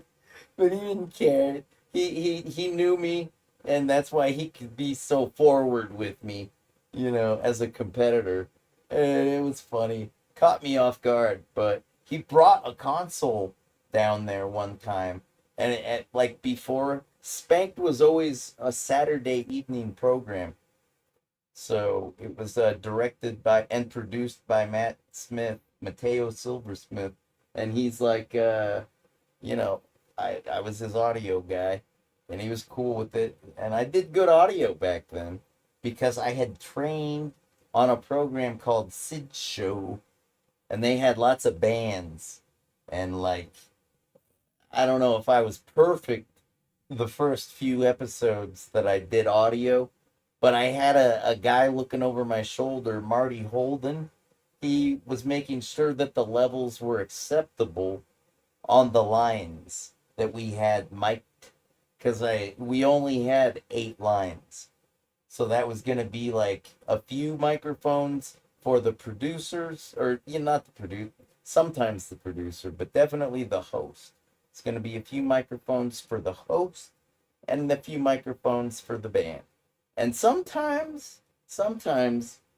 But he didn't care. He knew me, and that's why he could be so forward with me, as a competitor. And it was funny. Caught me off guard, but he brought a console down there one time. And like before, Spanked was always a Saturday evening program. So it was directed by and produced by Mateo Silversmith. And he's like, I was his audio guy, and he was cool with it. And I did good audio back then because I had trained on a program called Sid Show, and they had lots of bands. And like, I don't know if I was perfect the first few episodes that I did audio, but I had a guy looking over my shoulder, Marty Holden. He was making sure that the levels were acceptable on the lines that we had mic'd, because we only had 8 lines. So that was going to be like a few microphones for the producers, or not the producer, sometimes the producer, but definitely the host. It's going to be a few microphones for the host and a few microphones for the band. And sometimes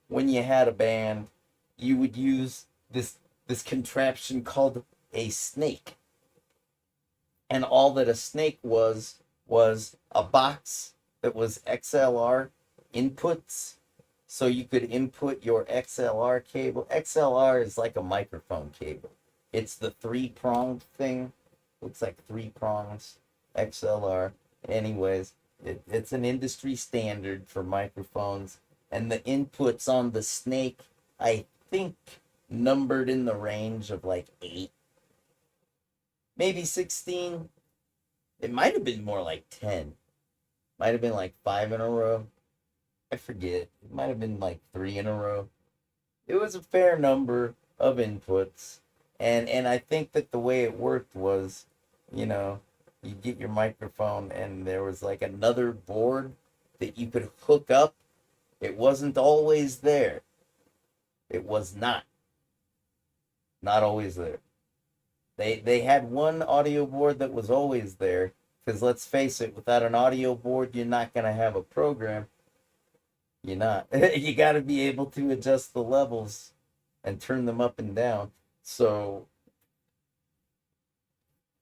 when you had a band, you would use this contraption called a snake. And all that a snake was a box that was XLR inputs. So you could input your XLR cable. XLR is like a microphone cable. It's the 3-pronged thing. Looks like 3 prongs. XLR. Anyways, it's an industry standard for microphones. And the inputs on the snake, I think, numbered in the range of like 8. Maybe 16. It might have been more like 10. Might have been like 5 in a row. I forget. It might have been like 3 in a row. It was a fair number of inputs. And I think that the way it worked was, you get your microphone and there was like another board that you could hook up. It wasn't always there. It was not always there. They had one audio board that was always there, because let's face it, without an audio board, you're not going to have a program. You're not. You got to be able to adjust the levels and turn them up and down. So,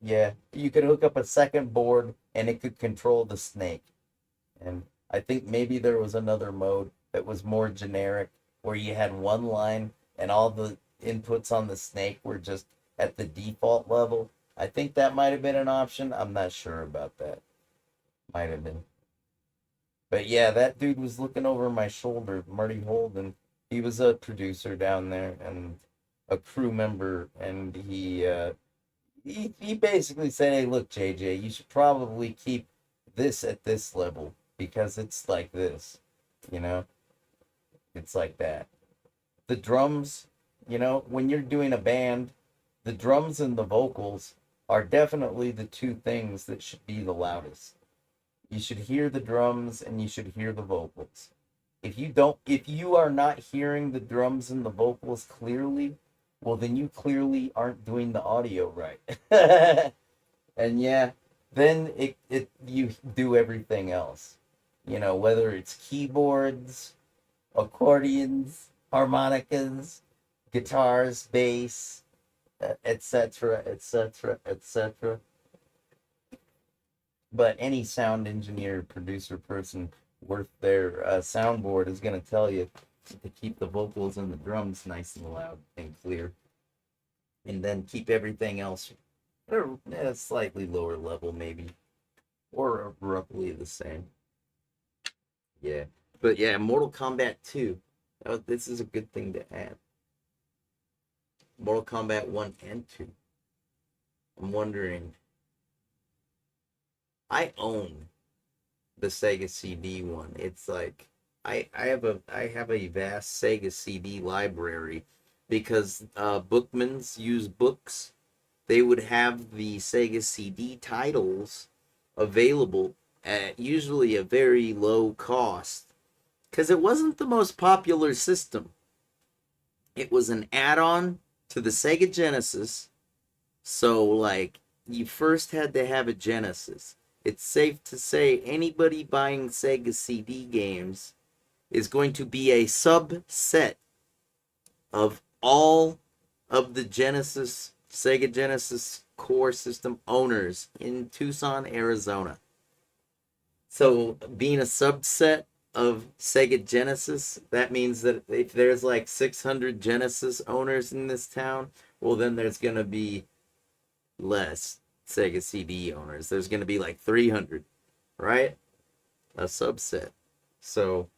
yeah, you could hook up a second board and it could control the snake. And I think maybe there was another mode that was more generic, where you had one line and all the inputs on the snake were just at the default level. I think that might have been an option. I'm not sure about that. Might have been. But yeah, that dude was looking over my shoulder, Marty Holden. He was a producer down there, and a crew member, and he basically said, "Hey, look, JJ, you should probably keep this at this level because it's like this, you know, it's like that. The drums, when you're doing a band, the drums and the vocals are definitely the two things that should be the loudest. You should hear the drums and you should hear the vocals. If you are not hearing the drums and the vocals clearly, well, then you clearly aren't doing the audio right." And yeah, then you do everything else. Whether it's keyboards, accordions, harmonicas, guitars, bass, etc., etc., etc. But any sound engineer, producer person worth their soundboard is going to tell you to keep the vocals and the drums nice and loud and clear, and then keep everything else at a slightly lower level, maybe, or roughly the same. Yeah, but yeah, Mortal Kombat 2. Oh, this is a good thing to add. Mortal Kombat 1 and 2. I'm wondering. I own the Sega CD one. It's like I have a vast Sega CD library because Bookmans use books. They would have the Sega CD titles available at usually a very low cost because it wasn't the most popular system. It was an add-on to the Sega Genesis. So like you first had to have a Genesis. It's safe to say anybody buying Sega CD games is going to be a subset of all of the Sega Genesis core system owners in Tucson, Arizona. So being a subset of Sega Genesis, that means that if there's like 600 Genesis owners in this town, well, then there's going to be less Sega CD owners. There's going to be like 300, right? A subset. So,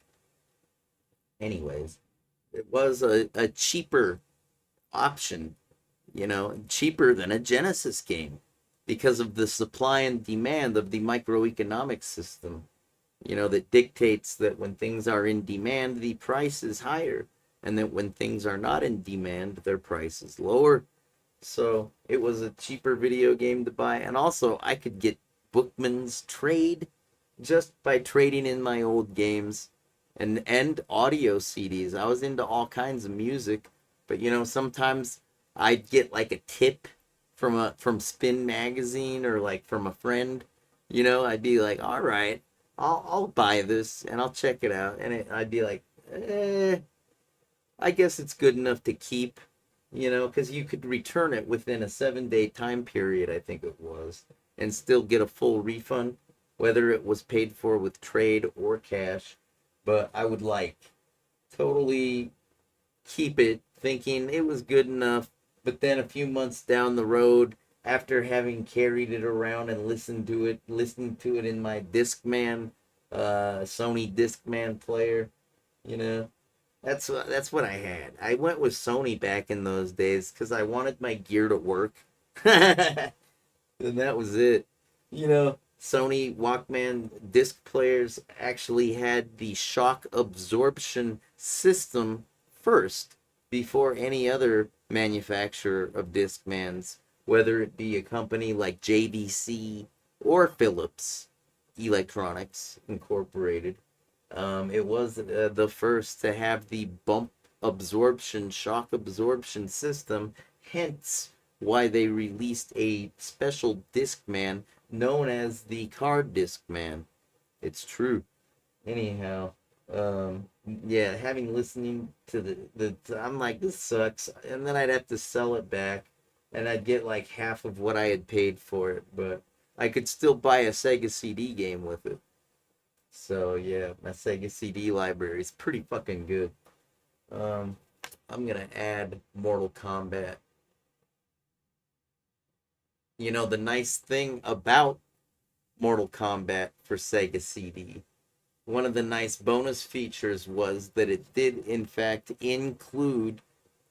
anyways, it was a cheaper option, cheaper than a Genesis game because of the supply and demand of the microeconomic system, that dictates that when things are in demand, the price is higher, and that when things are not in demand, their price is lower. So it was a cheaper video game to buy, and also I could get Bookman's trade just by trading in my old games and audio CDs. I was into all kinds of music, but sometimes I'd get like a tip from Spin Magazine or like from a friend. I'd be like, all right, I'll buy this and I'll check it out, and I'd be like, I guess it's good enough to keep. Because you could return it within a 7-day time period, I think it was, and still get a full refund, whether it was paid for with trade or cash. But I would totally keep it, thinking it was good enough. But then a few months down the road, after having carried it around and listened to it in my Discman, Sony Discman player, That's what I had. I went with Sony back in those days because I wanted my gear to work. And that was it. Sony Walkman disc players actually had the shock absorption system first before any other manufacturer of Discmans, whether it be a company like JVC or Philips Electronics Incorporated. It was the first to have the shock absorption system, hence why they released a special Discman known as the Card Discman. It's true. Anyhow, yeah, listening to I'm like, this sucks, and then I'd have to sell it back, and I'd get like half of what I had paid for it, but I could still buy a Sega CD game with it. So yeah, my Sega CD library is pretty fucking good. I'm gonna add Mortal Kombat. The nice thing about Mortal Kombat for Sega CD, one of the nice bonus features was that it did in fact include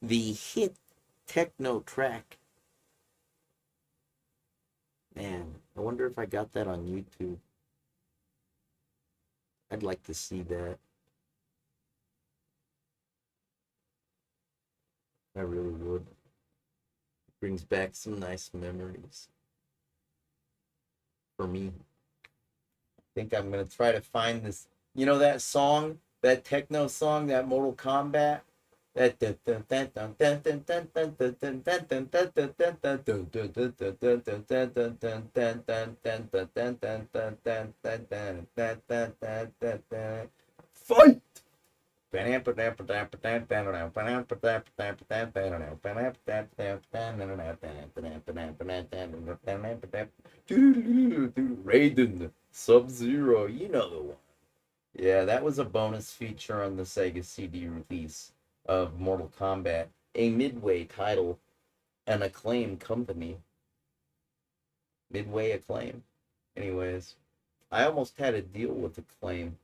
the hit techno track. Man, I wonder if I got that on YouTube. I'd like to see that. I really would. Brings back some nice memories for me. I think I'm gonna try to find this. You know that song, that techno song, that Mortal Kombat? That fight. Raiden, Sub-Zero, you know the one. Yeah, that was a bonus feature on the Sega CD release of Mortal Kombat, a Midway title, an Acclaim company. Midway Acclaim. Anyways, I almost had a deal with Acclaim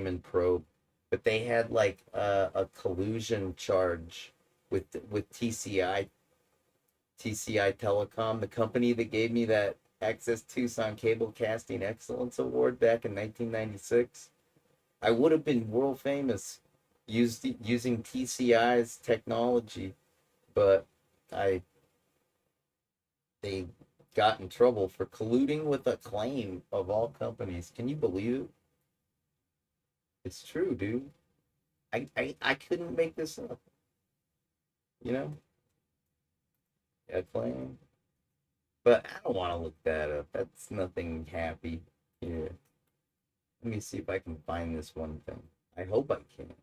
and Probe, but they had like a collusion charge with TCI Telecom, the company that gave me that Access Tucson Cable Casting Excellence Award back in 1996. I would have been world famous using TCI's technology, but they got in trouble for colluding with Acclaim of all companies. Can you believe it? It's true, dude. I couldn't make this up. You know? Acclaim. But I don't want to look that up. That's nothing happy here. Let me see if I can find this one thing. I hope I can.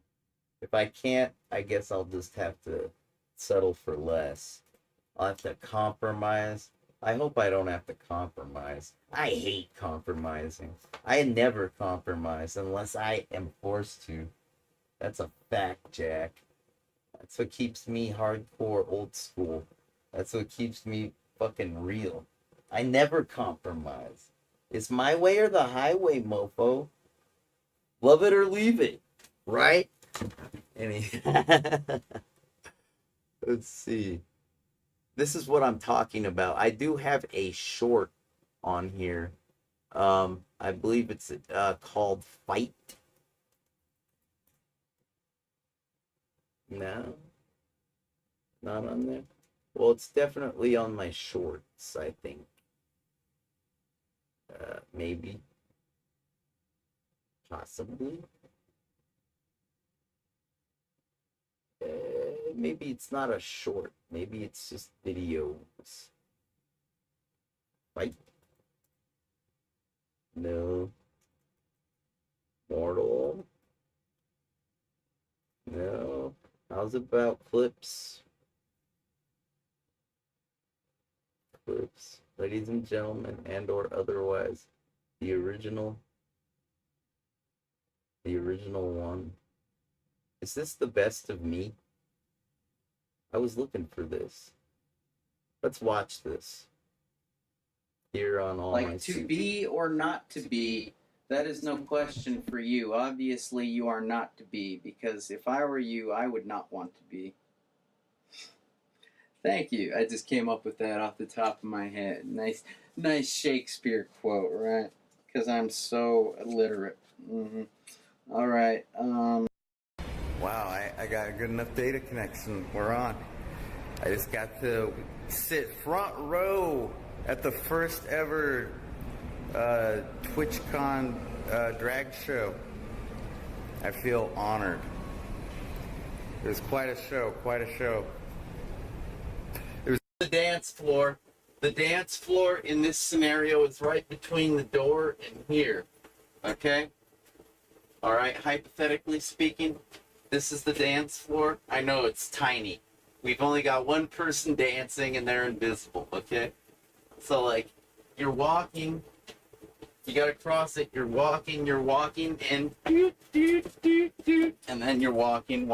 If I can't, I guess I'll just have to settle for less. I'll have to compromise. I hope I don't have to compromise. I hate compromising. I never compromise unless I am forced to. That's a fact, Jack. That's what keeps me hardcore old school. That's what keeps me fucking real. I never compromise. It's my way or the highway, mofo. Love it or leave it, right? Let's see. This is what I'm talking about. I do have a short on here. I believe it's called Fight. No, not on there. Well, it's definitely on my shorts, I think. Maybe. Possibly. Maybe it's not a short. Maybe it's just videos. Fight. No. Mortal. No. How's about clips? Clips. Ladies and gentlemen, and or otherwise, the original one. Is this the best of me? I was looking for this. Let's watch this. Here on all my Like, to super- be or not to be, that is no question for you. Obviously, you are not to be, because if I were you, I would not want to be. Thank you. I just came up with that off the top of my head. Nice Shakespeare quote, right? Because I'm so illiterate. All right. Wow, I got a good enough data connection. We're on. I just got to sit front row at the first ever TwitchCon drag show. I feel honored. It was quite a show, It was the dance floor. The dance floor in this scenario is right between the door and here. Okay? All right, hypothetically speaking, this is the dance floor. I know it's tiny. We've only got one person dancing and they're invisible, okay? So, like, you're walking, you gotta cross it, you're walking, and and then you're walking.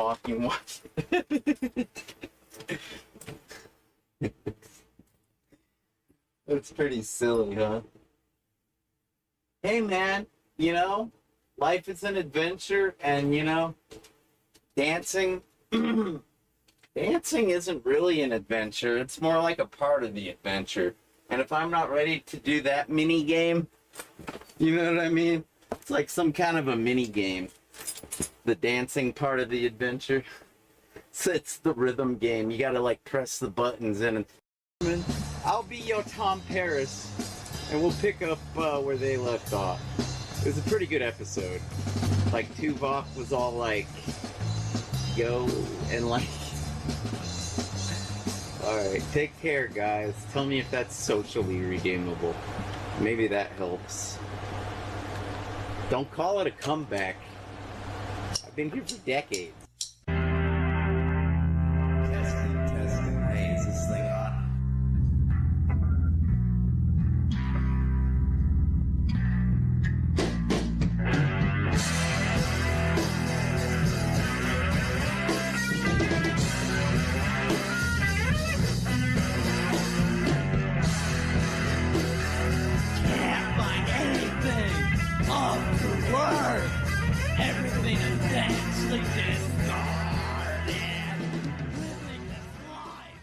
It's pretty silly, huh? Hey, man, you know, life is an adventure, and, you know, dancing Dancing isn't really an adventure. It's more like a part of the adventure. And if I'm not ready to do that mini game, you know what I mean? It's like some kind of a mini game. The dancing part of the adventure. So it's the rhythm game. You gotta like press the buttons in. And I'll be your Tom Paris, and we'll pick up where they left off. It was a pretty good episode. Like Tuvok was all like, yo, and like, all right, take care, guys. Tell me if that's socially redeemable. Maybe that helps. Don't call it a comeback. I've been here for decades. Testing. Hey, is this thing on? Can't find anything of the word. Everything is densely discarded. Living this life.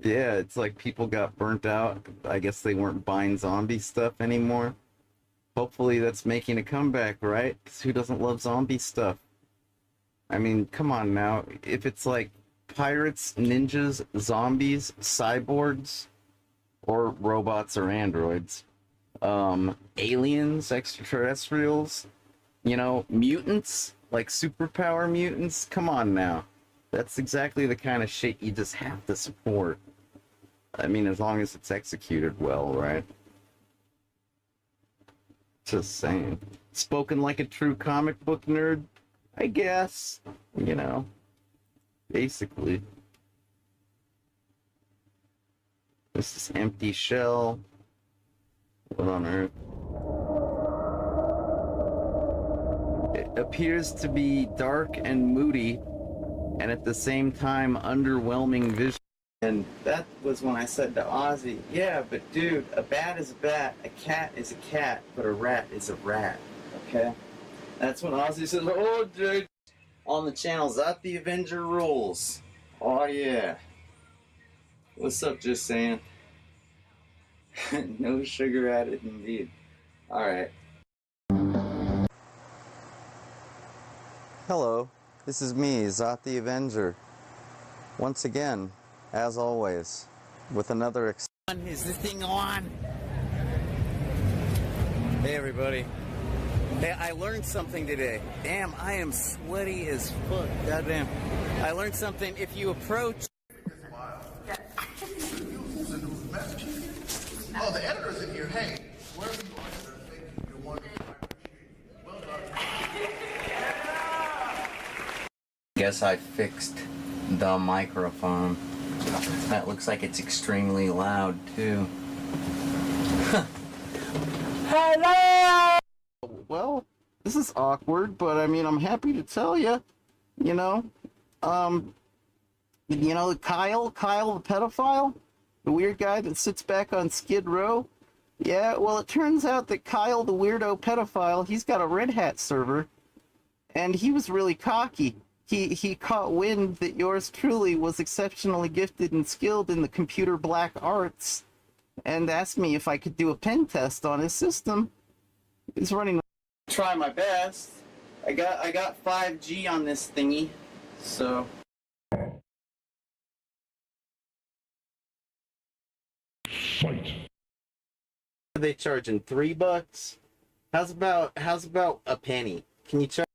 Yeah, it's like people got burnt out. I guess they weren't buying zombie stuff anymore. Hopefully that's making a comeback, right? Because who doesn't love zombie stuff? I mean, come on now. If it's like pirates, ninjas, zombies, cyborgs, or robots or androids, aliens, extraterrestrials, you know, mutants, like superpower mutants, come on now. That's exactly the kind of shit you just have to support. I mean, as long as it's executed well, right? Just saying. Spoken like a true comic book nerd, I guess. You know, basically. This is empty shell. What on earth? It appears to be dark and moody, and at the same time underwhelming vision. And that was when I said to Ozzy, yeah, but dude, a bat is a bat, a cat is a cat, but a rat is a rat, okay? That's when Ozzy said, oh, dude, on the channel, Zot the Avenger rules. Oh, yeah. What's up, just saying? No sugar added, indeed. All right. Hello, this is me, Zot the Avenger. Once again, as always, with another Is this thing on? Hey everybody. Hey, I learned something today. Damn, I am sweaty as fuck. Goddamn. I learned something. If you approach... Oh, the editor's in here. Hey, wherever you are, sir, thank you. You're wonderful. I appreciate you. Well done. Guess I fixed the microphone. That looks like it's extremely loud, too. Hello! Well, this is awkward, but I mean, I'm happy to tell you, you know, Kyle the pedophile, the weird guy that sits back on Skid Row. Yeah, well, it turns out that Kyle the weirdo pedophile, he's got a Red Hat server, and he was really cocky. He caught wind that yours truly was exceptionally gifted and skilled in the computer black arts, and asked me if I could do a pen test on his system. He's running. Try my best. I got 5G on this thingy, so. Fight. Are they charging $3? How's about a penny? Can you charge?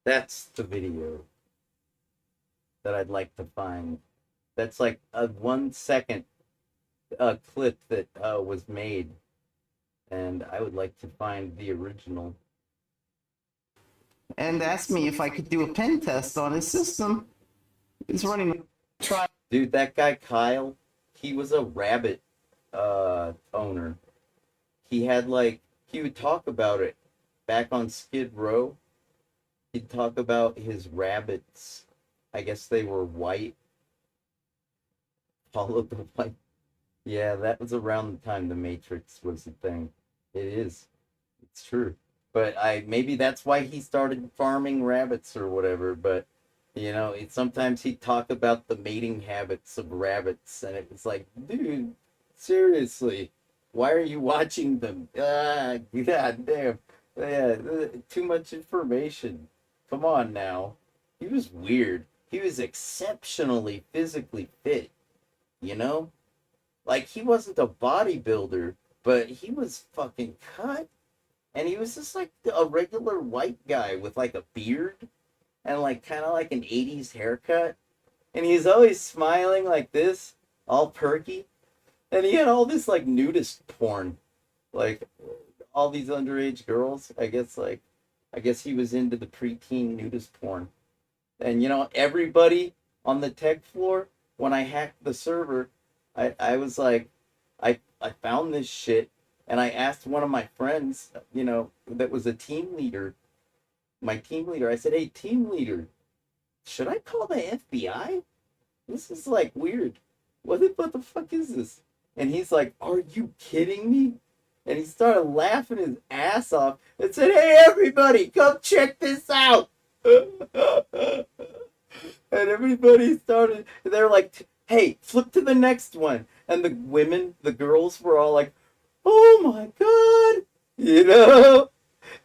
That's the video that I'd like to find. That's like a 1 second clip that was made, and I would like to find the original. And asked me if I could do a pen test on his system. He's running a try. Dude, that guy Kyle, he was a rabbit owner. He had he would talk about it back on Skid Row. He'd talk about his rabbits. I guess they were white. All of the white. Yeah, that was around the time the Matrix was a thing. It is. It's true. But maybe that's why he started farming rabbits or whatever. But sometimes he'd talk about the mating habits of rabbits, and it was like, dude, seriously, why are you watching them? God damn. Yeah, too much information. Come on now. He was weird. He was exceptionally physically fit, Like, he wasn't a bodybuilder, but he was fucking cut. And he was just like a regular white guy with like a beard and kind of like an 80s haircut. And he's always smiling like this, all perky. And he had all this like nudist porn. Like all these underage girls. I guess he was into the preteen nudist porn. And everybody on the tech floor, when I hacked the server, I was like, I found this shit. And I asked one of my friends, that was a team leader, my team leader, I said, hey, team leader, should I call the FBI? This is weird. What the fuck is this? And he's like, are you kidding me? And he started laughing his ass off and said, hey, everybody, come check this out. And everybody started, they're like, hey, flip to the next one. And the girls were all like, oh my God,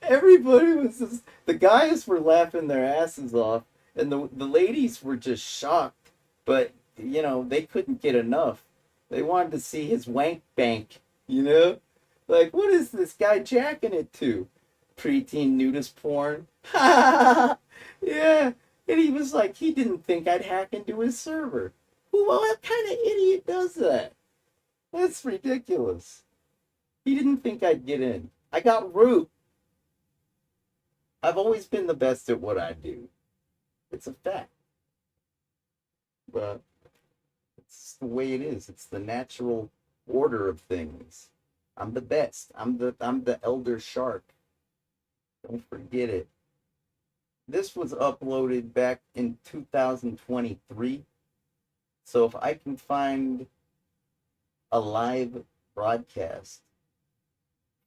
everybody was just, the guys were laughing their asses off, and the ladies were just shocked, but, they couldn't get enough. They wanted to see his wank bank, Like, what is this guy jacking it to? Preteen nudist porn? Yeah, and he was like, he didn't think I'd hack into his server. What kind of idiot does that? That's ridiculous. He didn't think I'd get in. I got root. I've always been the best at what I do. It's a fact. But it's the way it is. It's the natural order of things. I'm the best. I'm the elder shark. Don't forget it. This was uploaded back in 2023. So if I can find a live broadcast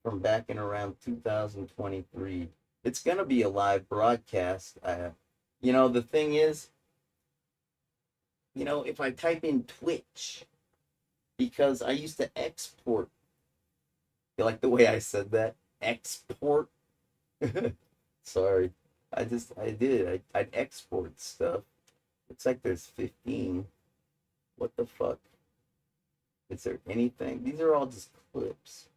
from back in around 2023. It's going to be a live broadcast. The thing is, if I type in Twitch, because I used to export. You like the way I said that? Export? Sorry. I'd export stuff. Looks like there's 15. What the fuck? Is there anything? These are all just clips.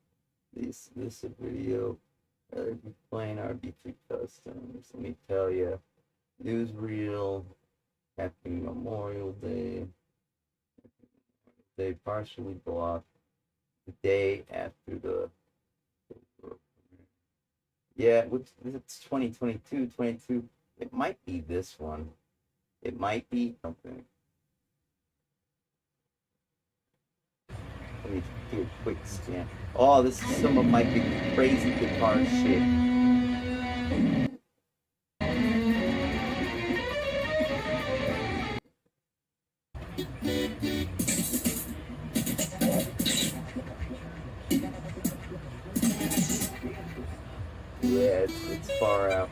This a video. Playing RB3 customs. Let me tell you, newsreel. Happy Memorial Day. They partially blocked the day after the. Yeah, it's 2022, 22. It might be this one. It might be something. Let me do a quick scan. Oh, this is some of my crazy guitar shit. Yeah, it's far out.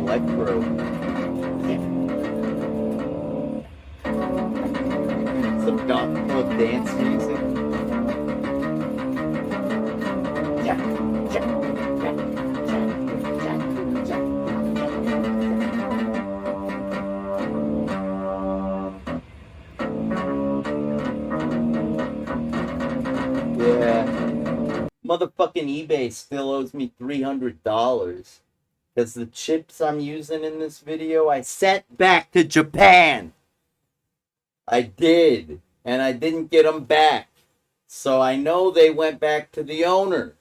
electro. Some gospel dance music. Yeah. Motherfucking eBay still owes me $300 because the chips I'm using in this video I sent back to Japan. I did, and I didn't get them back. So I know they went back to the owner.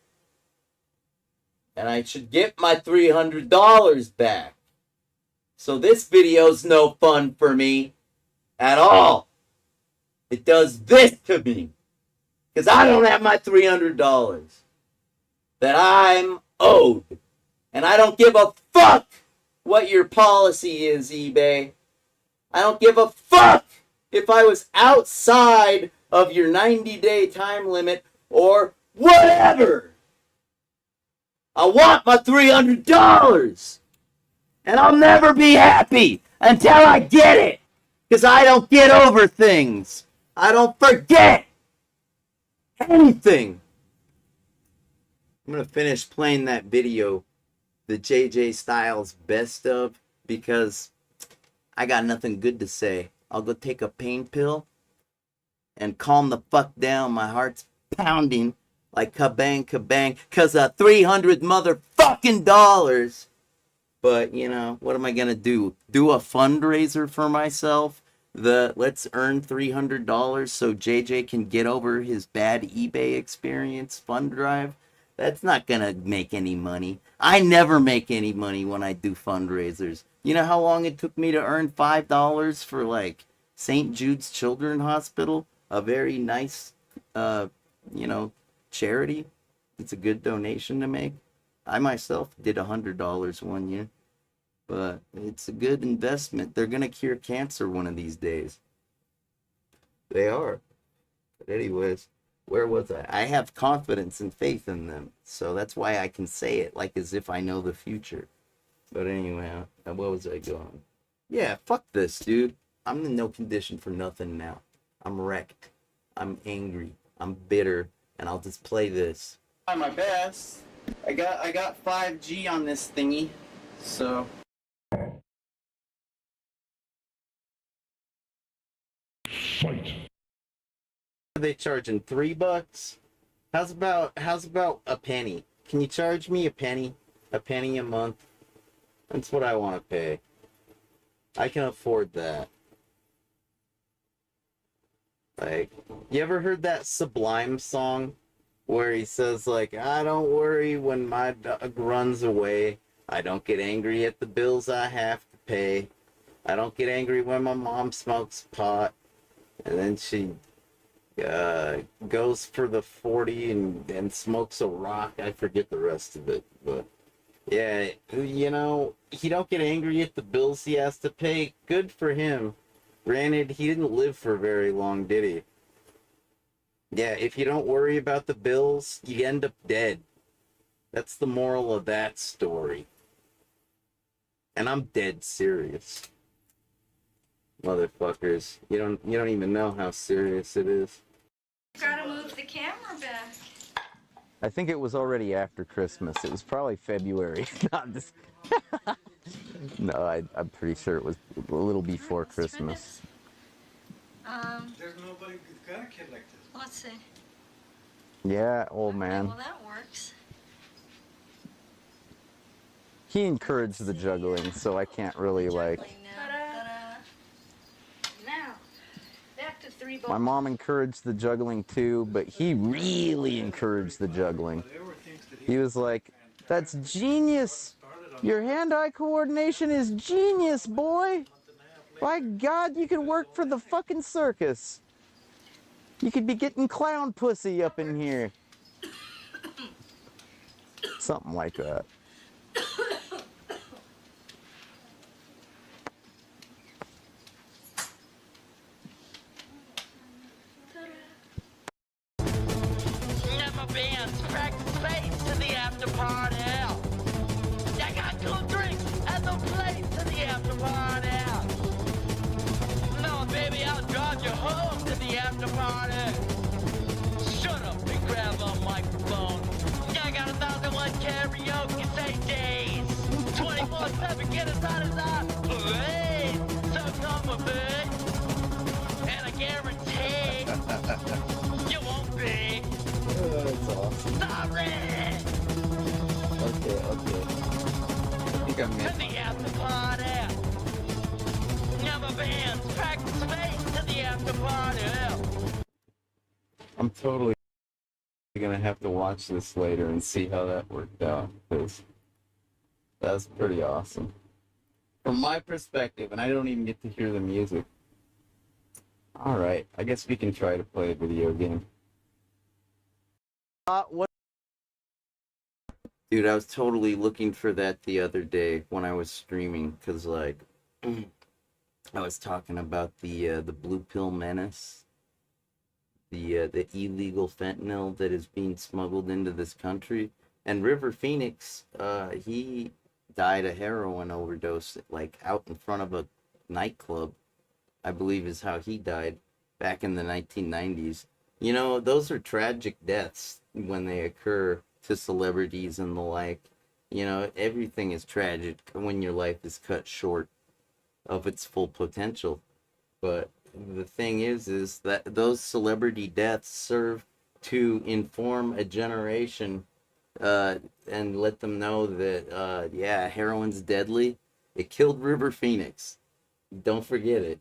And I should get my $300 back. So this video's no fun for me at all. It does this to me. Because I don't have my $300 that I'm owed. And I don't give a fuck what your policy is, eBay. I don't give a fuck if I was outside of your 90-day time limit or whatever. I want my $300. And I'll never be happy until I get it. Because I don't get over things. I don't forget anything. I'm going to finish playing that video, the JJ Styles best of, because I got nothing good to say. I'll go take a pain pill and calm the fuck down. My heart's pounding like kabang kabang because of 300 motherfucking dollars. But, you know, what am I going to do? Do a fundraiser for myself? The let's earn $300 so JJ can get over his bad eBay experience fund drive? That's not going to make any money. I never make any money when I do fundraisers. You know how long it took me to earn $5 for, like, St. Jude's Children's Hospital? A very nice, charity. It's a good donation to make. I myself did $100 one year. But it's a good investment. They're going to cure cancer one of these days. They are. But anyways, where was I? I have confidence and faith in them. So that's why I can say it like as if I know the future. But anyway, what was I going? Yeah, fuck this, dude. I'm in no condition for nothing now. I'm wrecked. I'm angry. I'm bitter. And I'll just play this. Try my best. I got 5G on this thingy. So... Fight. Are they charging $3? How's about a penny? Can you charge me a penny? A penny a month? That's what I want to pay. I can afford that. Like, you ever heard that Sublime song where he says, like, I don't worry when my dog runs away. I don't get angry at the bills I have to pay. I don't get angry when my mom smokes pot. And then she goes for the 40 and smokes a rock. I forget the rest of it. But, yeah, you know, he don't get angry at the bills he has to pay. Good for him. Granted, he didn't live for very long, did he? Yeah, if you don't worry about the bills, you end up dead. That's the moral of that story. And I'm dead serious. Motherfuckers. You don't even know how serious it is. Gotta move the camera back. I think it was already after Christmas. It was probably February. Not just... No, I'm pretty sure it was a little before Christmas. There's nobody who's got a kid like this. Let's see. Yeah, old man. Well, that works. He encouraged the juggling, so I can't really, like... Now, back to 3 balls. My mom encouraged the juggling too, but he really encouraged the juggling. He was like, that's genius! Your hand-eye coordination is genius, boy! By God, you can work for the fucking circus! You could be getting clown pussy up in here. Something like that. Never been backspace to the after party. I got cool drinks at the place. party. Shut up and grab a microphone. I got 1,001 karaoke days. 24/7, get us out of the way. So come with me, and I guarantee you won't be That's awesome. sorry. Okay. I think I To missed. the after party. Never been practice space to the after party. I'm totally gonna have to watch this later and see how that worked out, because that's pretty awesome. From my perspective, and I don't even get to hear the music. Alright, I guess we can try to play a video game. Dude, I was totally looking for that the other day when I was streaming, because, like, I was talking about the Blue Pill Menace, the illegal fentanyl that is being smuggled into this country. And River Phoenix, he died a heroin overdose, like, out in front of a nightclub, I believe is how he died back in the 1990s. You know, those are tragic deaths when they occur to celebrities and the like. You know, everything is tragic when your life is cut short of its full potential. But the thing is that those celebrity deaths serve to inform a generation and let them know that, yeah, heroin's deadly. It killed River Phoenix. Don't forget it.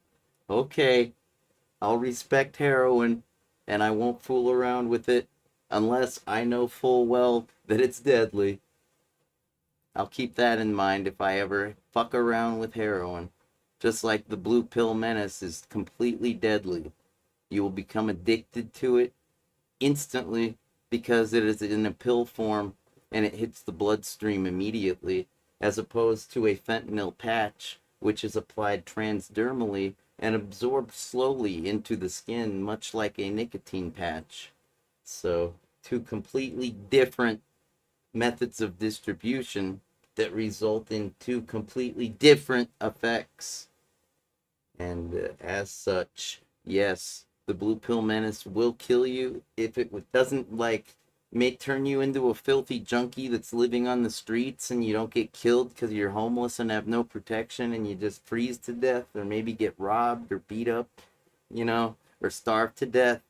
Okay, I'll respect heroin, and I won't fool around with it unless I know full well that it's deadly. I'll keep that in mind if I ever fuck around with heroin. Just like the Blue Pill Menace is completely deadly. You will become addicted to it instantly because it is in a pill form and it hits the bloodstream immediately, as opposed to a fentanyl patch, which is applied transdermally and absorbed slowly into the skin, much like a nicotine patch. So, two completely different methods of distribution that result in two completely different effects. And as such, yes, the Blue Pill Menace will kill you if it doesn't, like, may turn you into a filthy junkie that's living on the streets and you don't get killed because you're homeless and have no protection and you just freeze to death, or maybe get robbed or beat up, you know, or starve to death.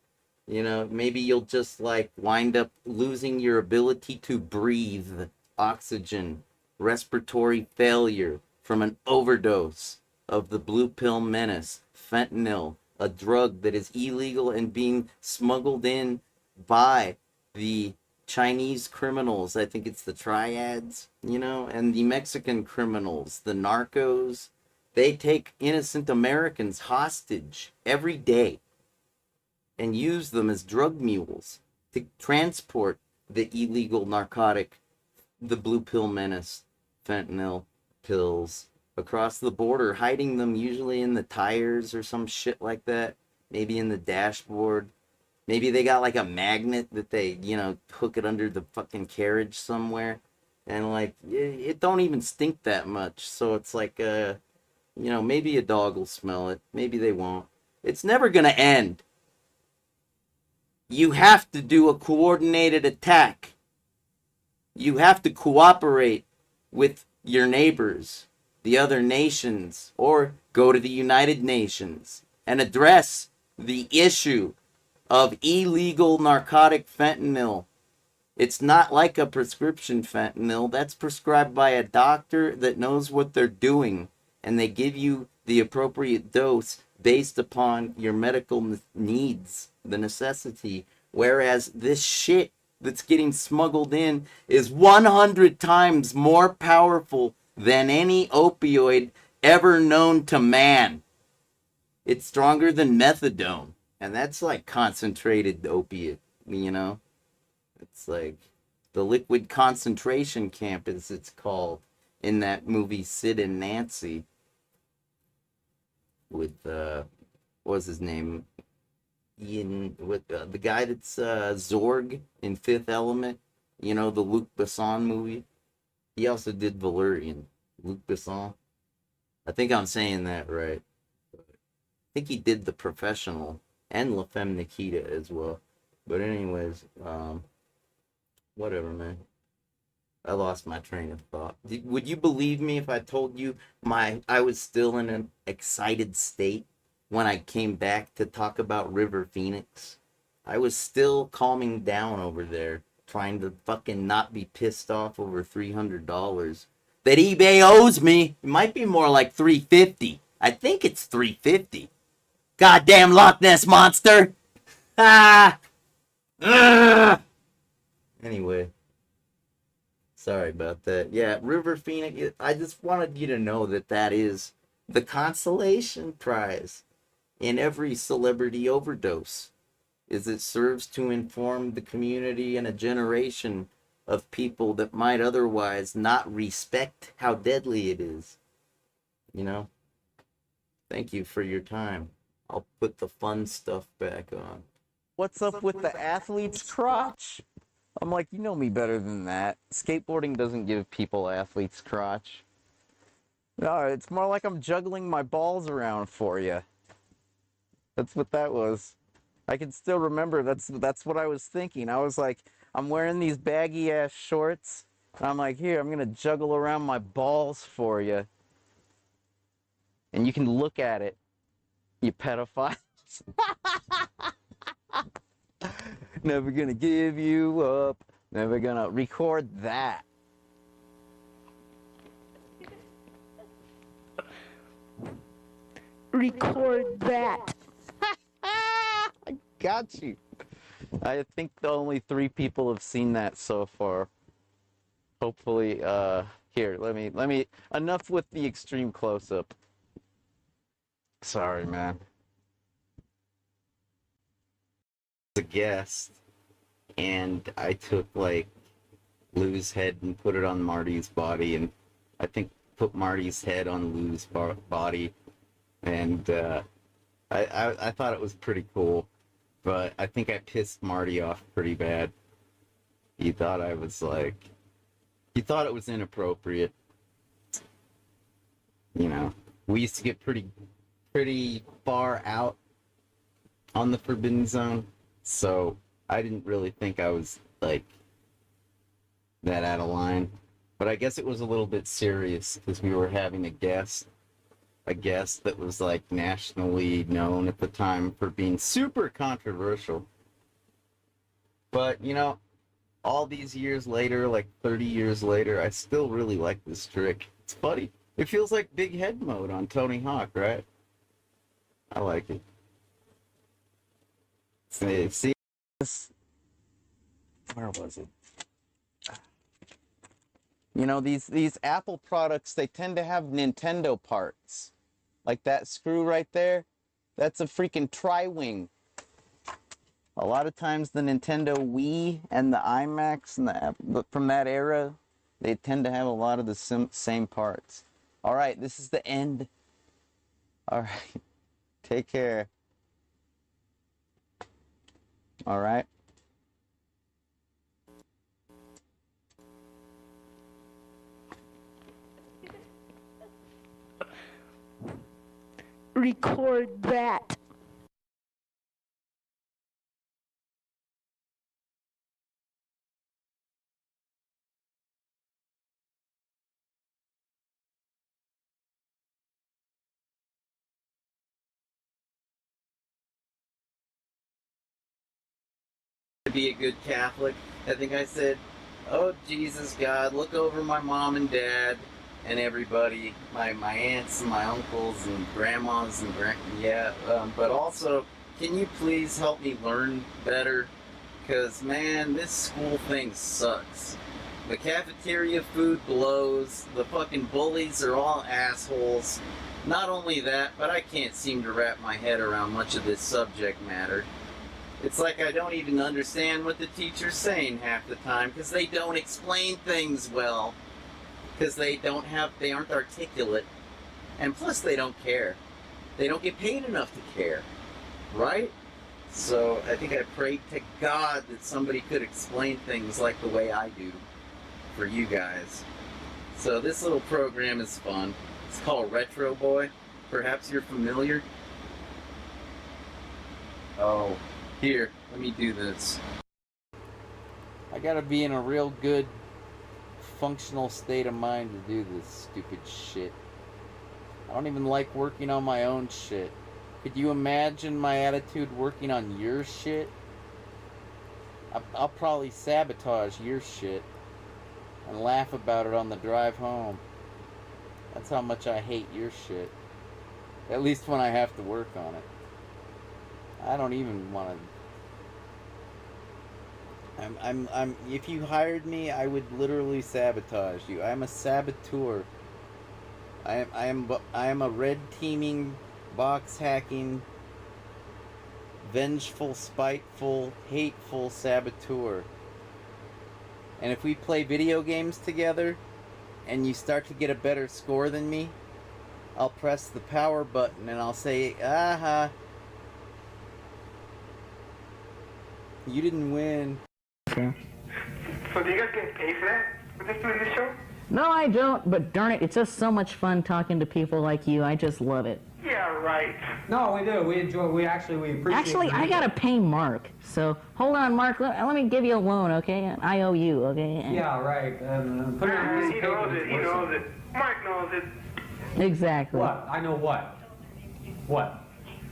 You know, maybe you'll just, like, wind up losing your ability to breathe oxygen, respiratory failure from an overdose of the Blue Pill Menace, fentanyl, a drug that is illegal and being smuggled in by the Chinese criminals. I think it's the triads, you know, and the Mexican criminals, the narcos. They take innocent Americans hostage every day and use them as drug mules to transport the illegal narcotic, the Blue Pill Menace, fentanyl pills, across the border, hiding them usually in the tires or some shit like that, maybe in the dashboard. Maybe they got like a magnet that they, you know, hook it under the fucking carriage somewhere, and like it don't even stink that much, so it's like you know, maybe a dog will smell it, maybe they won't. It's never gonna end. You have to do a coordinated attack. You have to cooperate with your neighbors, the other nations, or go to the United Nations and address the issue of illegal narcotic fentanyl. It's not like a prescription fentanyl. That's prescribed by a doctor that knows what they're doing, and they give you the appropriate dose based upon your medical needs, the necessity. Whereas this shit that's getting smuggled in is 100 times more powerful than any opioid ever known to man. It's stronger than methadone. And that's like concentrated opiate, you know? It's like the liquid concentration camp, as it's called, in that movie Sid and Nancy. With, what was his name? Ian, with the guy that's Zorg in Fifth Element, you know, the Luc Besson movie. He also did Valerian. Luc Besson. I think I'm saying that right. I think he did The Professional and La Femme Nikita as well. But anyways, whatever, man. I lost my train of thought. Would you believe me if I told you I was still in an excited state when I came back to talk about River Phoenix? I was still calming down over there, trying to fucking not be pissed off over $300 that eBay owes me. It might be more like $350. I think it's $350. Goddamn Loch Ness monster! Ah! Ugh! Anyway. Sorry about that. Yeah, River Phoenix, I just wanted you to know that that is the consolation prize in every celebrity overdose, is it serves to inform the community and a generation of people that might otherwise not respect how deadly it is. You know? Thank you for your time. I'll put the fun stuff back on. What's up with the athlete's crotch? I'm like, you know me better than that. Skateboarding doesn't give people athlete's crotch. No, it's more like I'm juggling my balls around for you. That's what that was. I can still remember that's what I was thinking. I was like, I'm wearing these baggy ass shorts, and I'm like, here, I'm gonna juggle around my balls for you. And you can look at it, you pedophiles. Never gonna give you up. Never gonna record that. Record that. I got you. I think the only 3 people have seen that so far. Hopefully, here, let me, enough with the extreme close-up. Sorry, man. A guest, and I took, like, Lou's head and put it on Marty's body, and I think put Marty's head on Lou's body, and, I thought it was pretty cool. But I think I pissed Marty off pretty bad. He thought I was like... He thought it was inappropriate. You know, we used to get pretty far out on the Forbidden Zone. So I didn't really think I was, like, that out of line. But I guess it was a little bit serious because we were having a guest that was like nationally known at the time for being super controversial. But, you know, all these years later, like 30 years later, I still really like this trick. It's funny. It feels like big head mode on Tony Hawk, right? I like it. See this? Where was it? You know, these Apple products, they tend to have Nintendo parts. Like that screw right there, that's a freaking tri-wing. A lot of times the Nintendo Wii and the iMacs and from that era, they tend to have a lot of the same parts. All right, this is the end. All right, take care. All right. Record that. To be a good Catholic, I think I said, oh Jesus God, look over my mom and dad and everybody, my aunts and my uncles and grandmas and but also, can you please help me learn better? Because man, this school thing sucks. The cafeteria food blows, the fucking bullies are all assholes. Not only that, but I can't seem to wrap my head around much of this subject matter. It's like I don't even understand what the teacher's saying half the time because they don't explain things well. Because they aren't articulate. And plus they don't care. They don't get paid enough to care. Right? So I think I prayed to God that somebody could explain things like the way I do for you guys. So this little program is fun. It's called Retro Boy. Perhaps you're familiar. Oh, here, let me do this. I gotta be in a real good, functional state of mind to do this stupid shit. I don't even like working on my own shit. Could you imagine my attitude working on your shit? I'll probably sabotage your shit and laugh about it on the drive home. That's how much I hate your shit. At least when I have to work on it. I don't even want to. If you hired me, I would literally sabotage you. I'm a saboteur. I am a red teaming, box hacking, vengeful, spiteful, hateful saboteur. And if we play video games together and you start to get a better score than me, I'll press the power button and I'll say, aha, you didn't win. Okay. So do you guys get paid for that? For just doing this show? No, I don't, but darn it, it's just so much fun talking to people like you. I just love it. Yeah, right. No, we do. We enjoy. We appreciate. Actually, I gotta pay Mark. So hold on, Mark. Let me give you a loan, okay? I owe you, okay? Yeah, right. Put it on a piece of He paper. knows it. He knows it. Mark knows it. Exactly. What? I know what? What?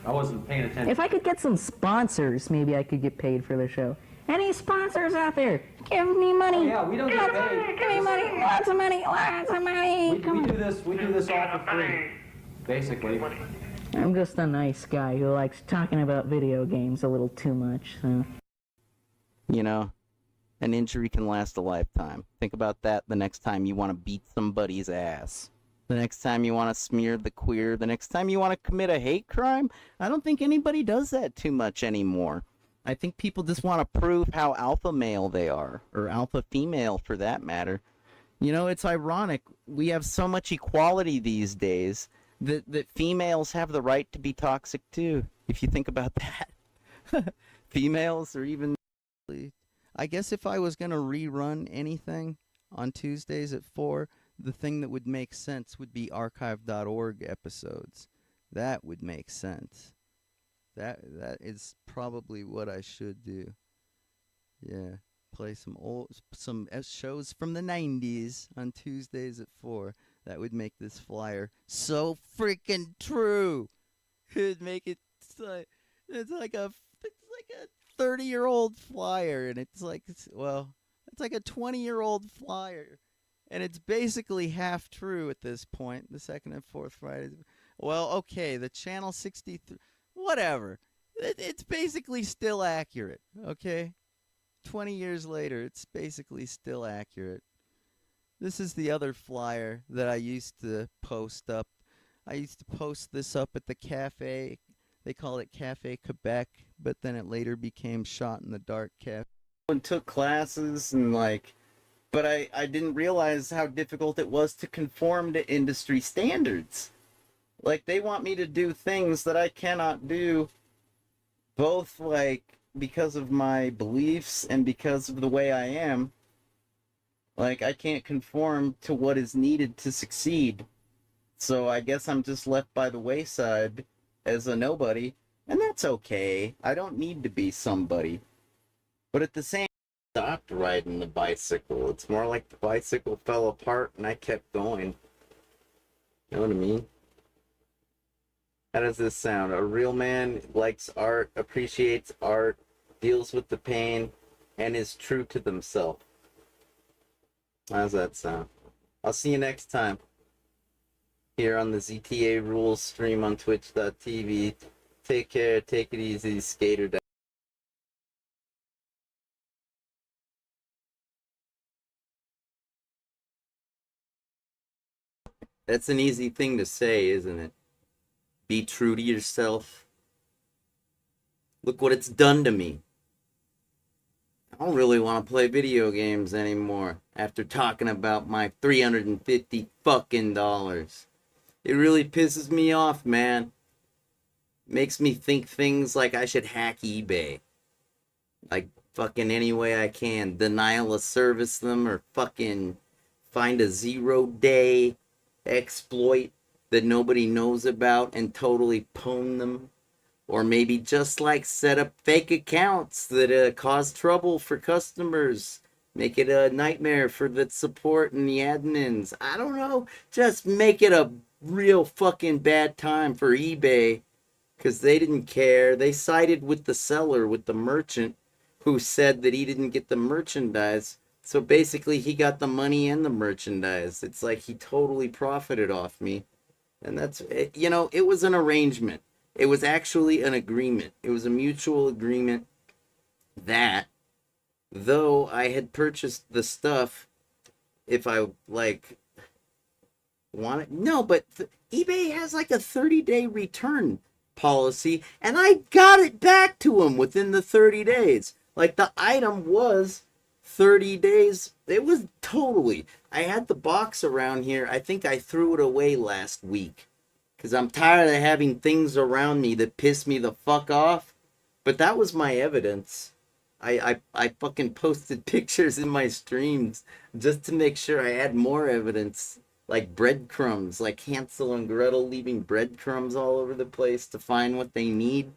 I wasn't paying attention. If I could get some sponsors, maybe I could get paid for the show. Any sponsors out there? Give me money. Oh, yeah, we don't get paid. Give me money. Lots of money. Lots of money. We do this. We do this all for free, basically. I'm just a nice guy who likes talking about video games a little too much. So. You know, an injury can last a lifetime. Think about that the next time you want to beat somebody's ass. The next time you want to smear the queer. The next time you want to commit a hate crime. I don't think anybody does that too much anymore. I think people just want to prove how alpha male they are, or alpha female for that matter. You know, it's ironic. We have so much equality these days that females have the right to be toxic too, if you think about that. Females, or even... I guess if I was going to rerun anything on Tuesdays at 4, the thing that would make sense would be archive.org episodes. That would make sense. That is probably what I should do. Yeah, play some shows from the 90s on Tuesdays at 4. That would make this flyer so freaking true. It'd make it it's like a 30-year-old flyer, and it's like it's like a 20-year-old flyer, and it's basically half true at this point. The second and fourth Fridays. Well, okay, the channel 63. Whatever. It's basically still accurate, okay? 20 years later, it's basically still accurate. This is the other flyer that I used to post up. I used to post this up at the cafe. They call it Cafe Quebec, but then it later became Shot in the Dark Cafe. And took classes and but I didn't realize how difficult it was to conform to industry standards. Like, they want me to do things that I cannot do, both, because of my beliefs and because of the way I am. Like, I can't conform to what is needed to succeed. So I guess I'm just left by the wayside as a nobody, and that's okay. I don't need to be somebody. But at the same time, I stopped riding the bicycle. It's more like the bicycle fell apart and I kept going. You know what I mean? How does this sound? A real man likes art, appreciates art, deals with the pain, and is true to themselves. How does that sound? I'll see you next time here on the ZTA Rules stream on twitch.tv. Take care, take it easy, skater down. That's an easy thing to say, isn't it? Be true to yourself. Look what it's done to me. I don't really want to play video games anymore after talking about my $350 fucking dollars. It really pisses me off, man. Makes me think things like I should hack eBay. Like, fucking any way I can. Denial of service them, or fucking find a 0-day exploit that nobody knows about and totally pwn them. Or maybe just like set up fake accounts that cause trouble for customers. Make it a nightmare for the support and the admins. I don't know. Just make it a real fucking bad time for eBay. Because they didn't care. They sided with the seller, with the merchant, who said that he didn't get the merchandise. So basically, he got the money and the merchandise. It's like he totally profited off me. And that's, you know, it was an arrangement. It was actually an agreement. It was a mutual agreement that though I had purchased the stuff, if I like wanted, no, but eBay has like a 30-day return policy, and I got it back to him within the 30 days. Like the item was 30 days. It was totally. I had the box around here. I think I threw it away last week because I'm tired of having things around me that piss me the fuck off. But that was my evidence. I fucking posted pictures in my streams just to make sure I had more evidence. Like breadcrumbs, like Hansel and Gretel leaving breadcrumbs all over the place to find what they need.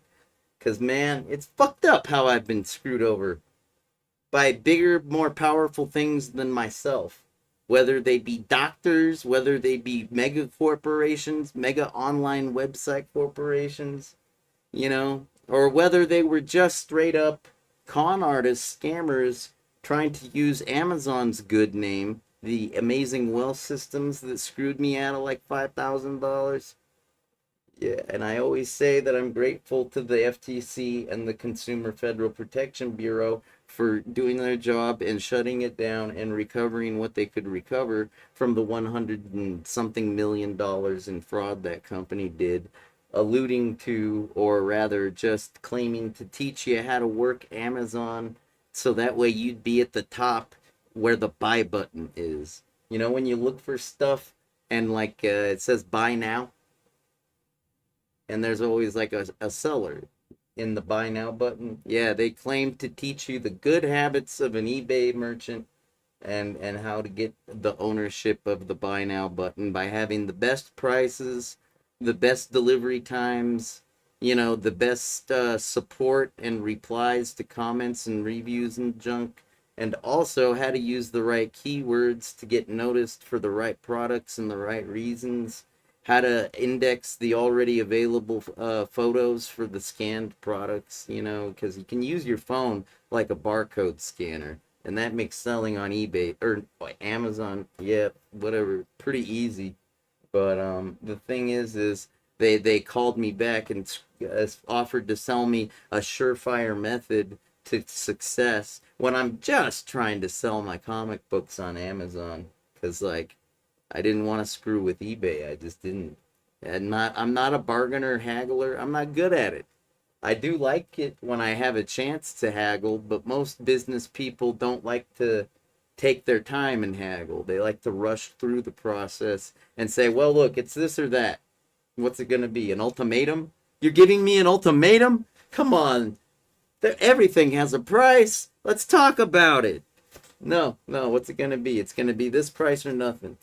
Because, man, it's fucked up how I've been screwed over by bigger, more powerful things than myself. Whether they be doctors, whether they be mega corporations, mega online website corporations, you know, or whether they were just straight up con artists, scammers, trying to use Amazon's good name, the amazing wealth systems that screwed me out of like $5,000. Yeah, and I always say that I'm grateful to the FTC and the Consumer Federal Protection Bureau for doing their job and shutting it down and recovering what they could recover from the 100 and something million dollars in fraud that company did, alluding to, or rather just claiming to teach you how to work Amazon so that way you'd be at the top where the buy button is. You know, when you look for stuff and like it says buy now, and there's always like a seller in the buy now button. Yeah, they claim to teach you the good habits of an eBay merchant and how to get the ownership of the buy now button by having the best prices, the best delivery times, you know, the best support and replies to comments and reviews and junk, and also how to use the right keywords to get noticed for the right products and the right reasons, how to index the already available photos for the scanned products, you know, because you can use your phone like a barcode scanner, and that makes selling on eBay or Amazon, yeah, whatever, pretty easy. But the thing is they called me back and offered to sell me a surefire method to success when I'm just trying to sell my comic books on Amazon, because like I didn't want to screw with eBay. I just didn't. I'm not a bargainer, haggler. I'm not good at it. I do like it when I have a chance to haggle, but most business people don't like to take their time and haggle. They like to rush through the process and say, well, look, it's this or that. What's it going to be? An ultimatum? You're giving me an ultimatum? Come on. Everything has a price. Let's talk about it. No, what's it going to be? It's going to be this price or nothing.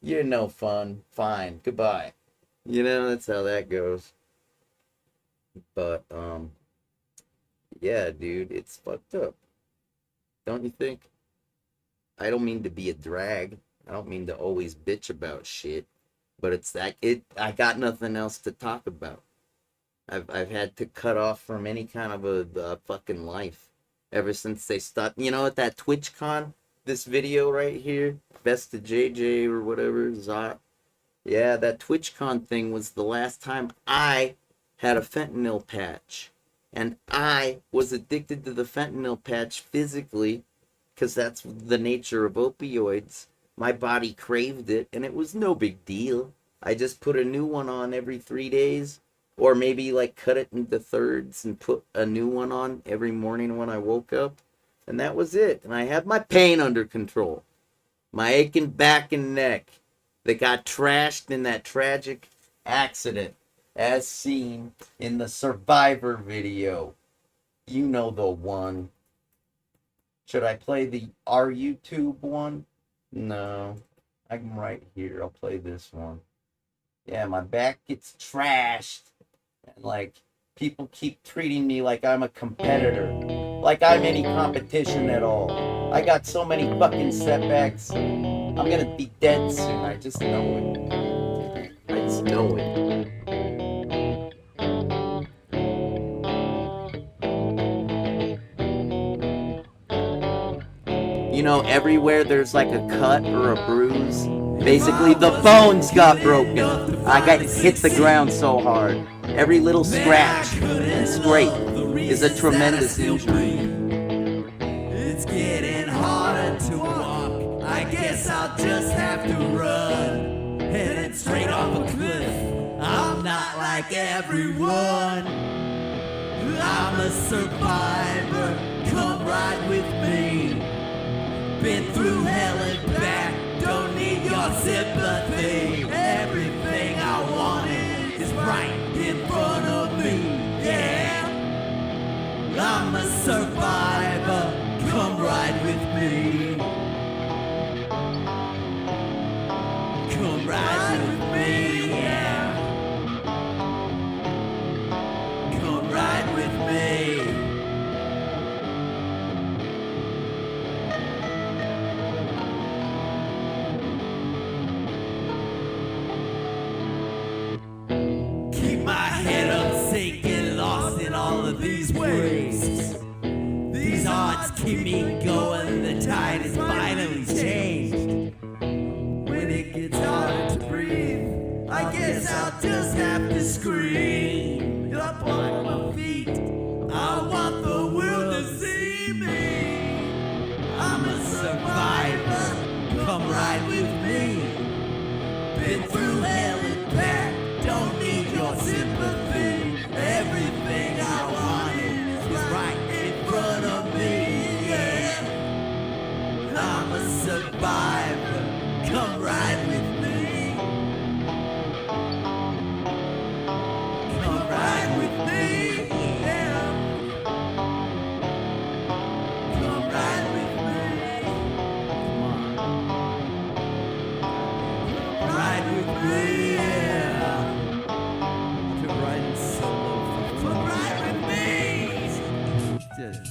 You're no fun. Fine. Goodbye. You know, that's how that goes. But, yeah, dude, it's fucked up. Don't you think? I don't mean to be a drag. I don't mean to always bitch about shit. But it's that I got nothing else to talk about. I've had to cut off from any kind of a fucking life ever since they stopped. You know, at that TwitchCon, this video right here, Best of JJ or whatever, Zot. Yeah, that TwitchCon thing was the last time I had a fentanyl patch. And I was addicted to the fentanyl patch physically, because that's the nature of opioids. My body craved it, and it was no big deal. I just put a new one on every 3 days, or maybe like cut it into thirds and put a new one on every morning when I woke up. And that was it. And I had my pain under control. My aching back and neck that got trashed in that tragic accident, as seen in the Survivor video. You know the one. Should I play the Are YouTube one? No. I'm right here. I'll play this one. Yeah, my back gets trashed. And like, people keep treating me like I'm a competitor, like I'm any competition at all. I got so many fucking setbacks. I'm gonna be dead soon. I just know it. I just know it. You know, everywhere there's like a cut or a bruise, basically the bones got broken. I got hit the ground so hard. Every little scratch and scrape is a tremendous injury. It's getting harder to walk. I guess I'll just have to run. Headed straight off a cliff. I'm not like everyone. I'm a survivor. Come ride with me. Been through hell and back. Don't need your sympathy. Everything I wanted is right in front of me. Yeah. I'm a survivor. Come ride with me. Come ride with me, yeah. Come ride with me. Keep my head up, sinking, lost in all of these waves. These odds keep me going, the tide has finally changed. When it gets harder to breathe, I guess I'll just have to scream. Up on my feet, I want the world to see me. I'm a survivor, come ride with me. Been through hell and back, don't need your sympathy. Everything I wanted is right in front of me, yeah. I'm a survivor, come ride with me. Come ride with me, yeah. Come ride with me. Come on. Ride with me, yeah. I've been riding solo for fun. Ride with me. Did it.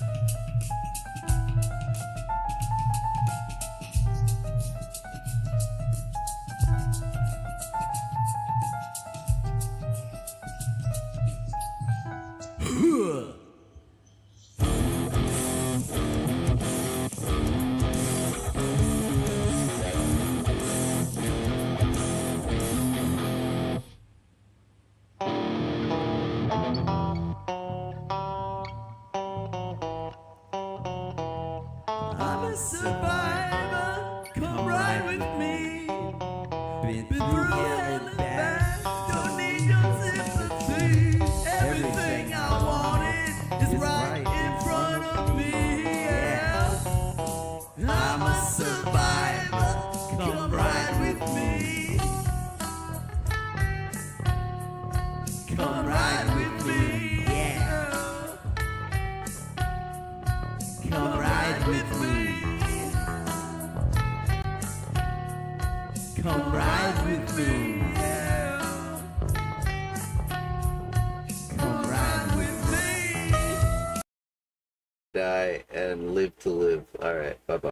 I'm a survivor, come ride with me. Been through hell and back, don't need your sympathy. Everything I wanted is right in front of me, yeah. I'm a survivor, come ride with me. Come ride with me, yeah. Come ride with me. Come ride with me, yeah. Come ride with me. Die and live to live. Alright, bye bye.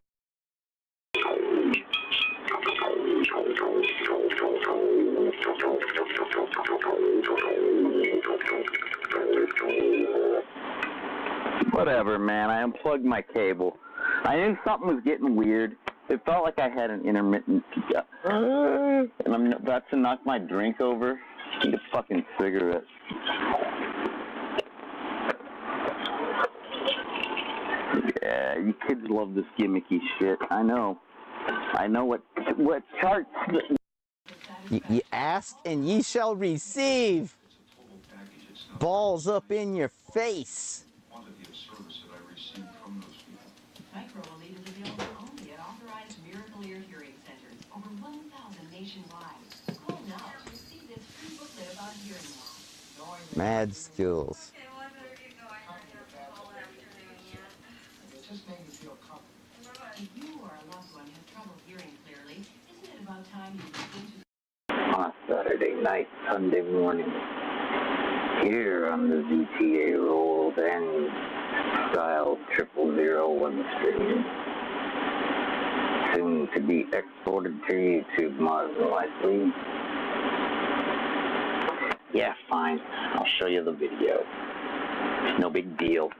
Whatever, man. I unplugged my cable. I knew something was getting weird. It felt like I had an intermittent... and I'm about to knock my drink over. I need a fucking cigarette. Yeah, you kids love this gimmicky shit. I know. I know what charts... Ye ask and ye shall receive. Balls up in your face. Micro will lead to available only at authorized Miracle Ear hearing centers, over 1,000 nationwide. Call now to receive this free booklet about hearing loss. Mad skills. If you or a loved one has trouble hearing clearly, isn't it about time you begin to... On a Saturday night, Sunday morning. Here on the ZTA Rules and Style 0001 stream. Soon to be exported to YouTube, more than likely. Yeah, fine. I'll show you the video. No big deal.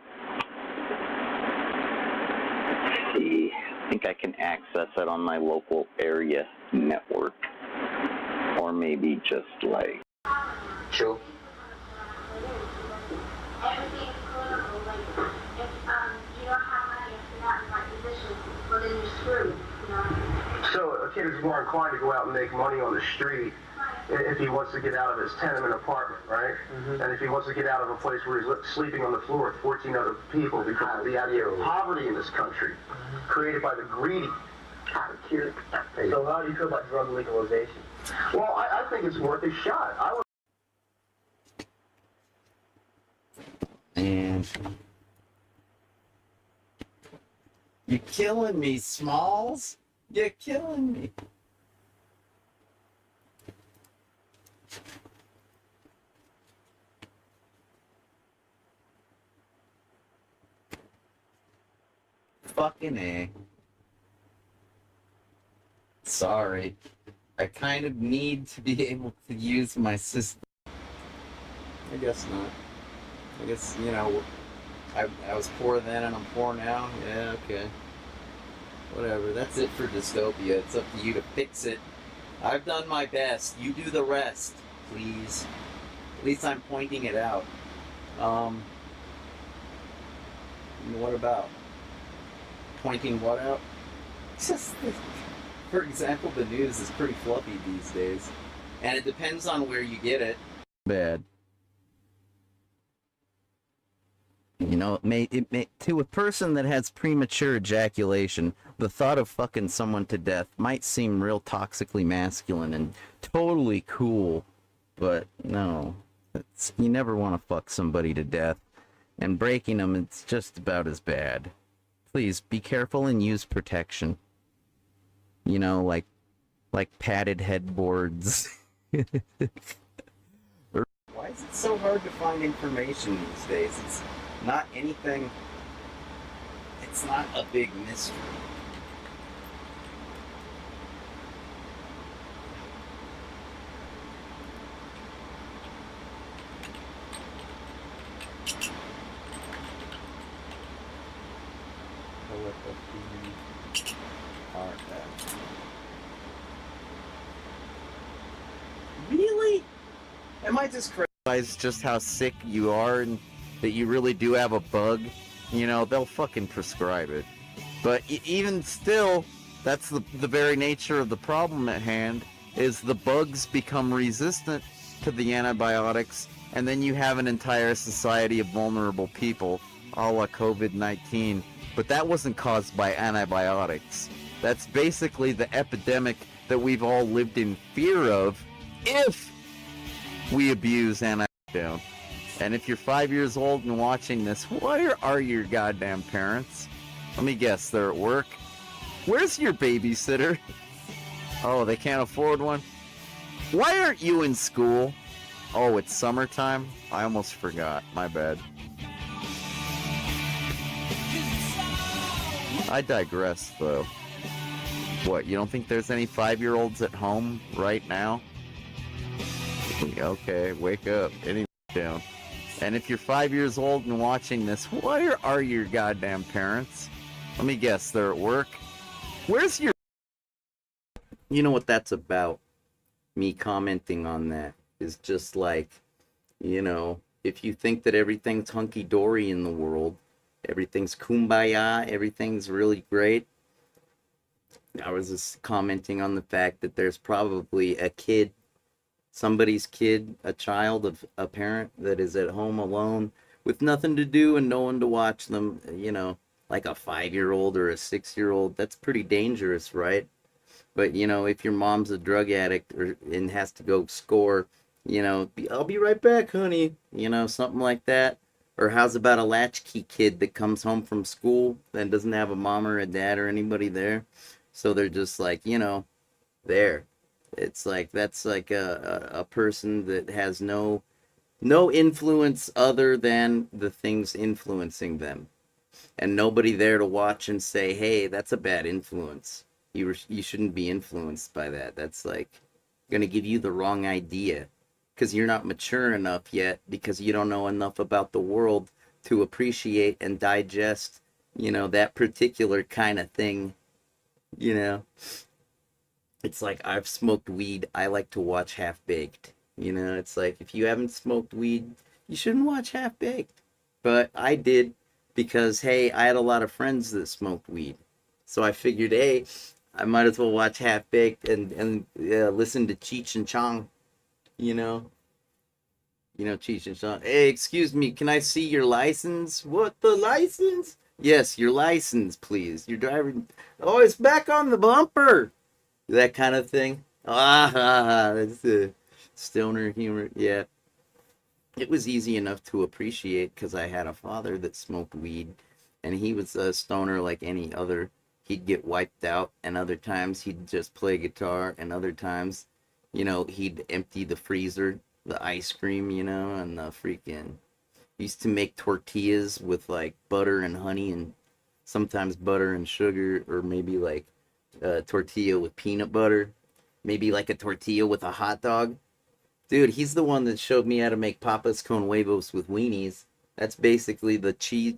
Let's see. I think I can access it on my local area network. Or maybe just like... Sure. Everything's clinical, like, if you don't have money, if you're not in the right position, well then you're screwed, you know? So a kid is more inclined to go out and make money on the street if he wants to get out of his tenement apartment, right? And if he wants to get out of a place where he's sleeping on the floor with 14 other people because of the idea of poverty in this country, created by the greedy. So how do you feel about drug legalization? Well, I think it's worth a shot. I would. And you're killing me, Smalls. You're killing me. Fucking A. Sorry. I kind of need to be able to use my system. I guess not. I guess, you know, I was poor then and I'm poor now. Yeah, okay. Whatever. That's it for dystopia. It's up to you to fix it. I've done my best. You do the rest, please. At least I'm pointing it out. What about? Pointing what out? Just, for example, the news is pretty fluffy these days. And it depends on where you get it. Bad. You know, it may, to a person that has premature ejaculation, the thought of fucking someone to death might seem real toxically masculine and totally cool, but no, you never want to fuck somebody to death, and breaking them, it's just about as bad. Please be careful and use protection. You know, like padded headboards. Why is it so hard to find information these days? It's not anything, it's not a big mystery. Really? Am I just realize just how sick you are and that you really do have a bug? You know, they'll fucking prescribe it. But even still, that's the very nature of the problem at hand, is the bugs become resistant to the antibiotics, and then you have an entire society of vulnerable people, a la COVID-19. But that wasn't caused by antibiotics. That's basically the epidemic that we've all lived in fear of if we abuse antibiotics. And if you're 5 years old and watching this, where are your goddamn parents? Let me guess, they're at work. Where's your babysitter? Oh, they can't afford one? Why aren't you in school? Oh, it's summertime? I almost forgot. My bad. I digress, though. What, you don't think there's any 5-year-olds at home right now? Okay, wake up. Anyway, down. And if you're 5 years old and watching this, where are your goddamn parents? Let me guess, they're at work. Where's your... You know what that's about? Me commenting on that is just like, you know, if you think that everything's hunky-dory in the world, everything's kumbaya, everything's really great. I was just commenting on the fact that there's probably a kid, somebody's kid, a child of a parent that is at home alone with nothing to do and no one to watch them, you know, like a 5-year-old or a 6-year-old. That's pretty dangerous, right? But, you know, if your mom's a drug addict and has to go score, you know, I'll be right back, honey, you know, something like that. Or how's about a latchkey kid that comes home from school and doesn't have a mom or a dad or anybody there? So they're just like, you know, there. It's like, that's like a person that has no No influence other than the things influencing them. And nobody there to watch and say, hey, that's a bad influence. You shouldn't be influenced by that. That's like going to give you the wrong idea because you're not mature enough yet because you don't know enough about the world to appreciate and digest, that particular kind of thing, you know. It's like I've smoked weed. I like to watch Half Baked. It's like if you haven't smoked weed, you shouldn't watch Half Baked. But I did because, hey, I had a lot of friends that smoked weed. So I figured, hey, I might as well watch Half Baked and listen to Cheech and Chong, you know. Cheech and Chong. Hey, excuse me, can I see your license? What, the license? Yes, your license, please. You're driving. Oh, it's back on the bumper. That kind of thing. That's the stoner humor. Yeah. It was easy enough to appreciate because I had a father that smoked weed and he was a stoner like any other. He'd get wiped out, and other times he'd just play guitar, and other times, he'd empty the freezer, the ice cream, and the freaking used to make tortillas with like butter and honey and sometimes butter and sugar, or maybe like a tortilla with peanut butter, maybe like a tortilla with a hot dog. Dude, he's the one that showed me how to make papas con huevos with weenies. That's basically the cheese,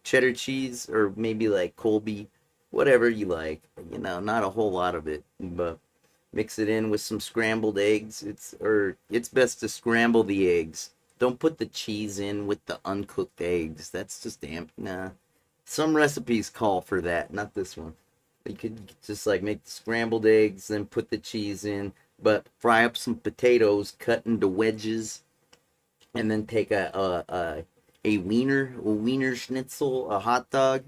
cheddar cheese, or maybe like Colby, whatever you like. Not a whole lot of it, but mix it in with some scrambled eggs. It's best to scramble the eggs. Don't put the cheese in with the uncooked eggs. That's just damn nah. Some recipes call for that, not this one. You could just like make the scrambled eggs, then put the cheese in, but fry up some potatoes, cut into wedges, and then take a wiener schnitzel, a hot dog,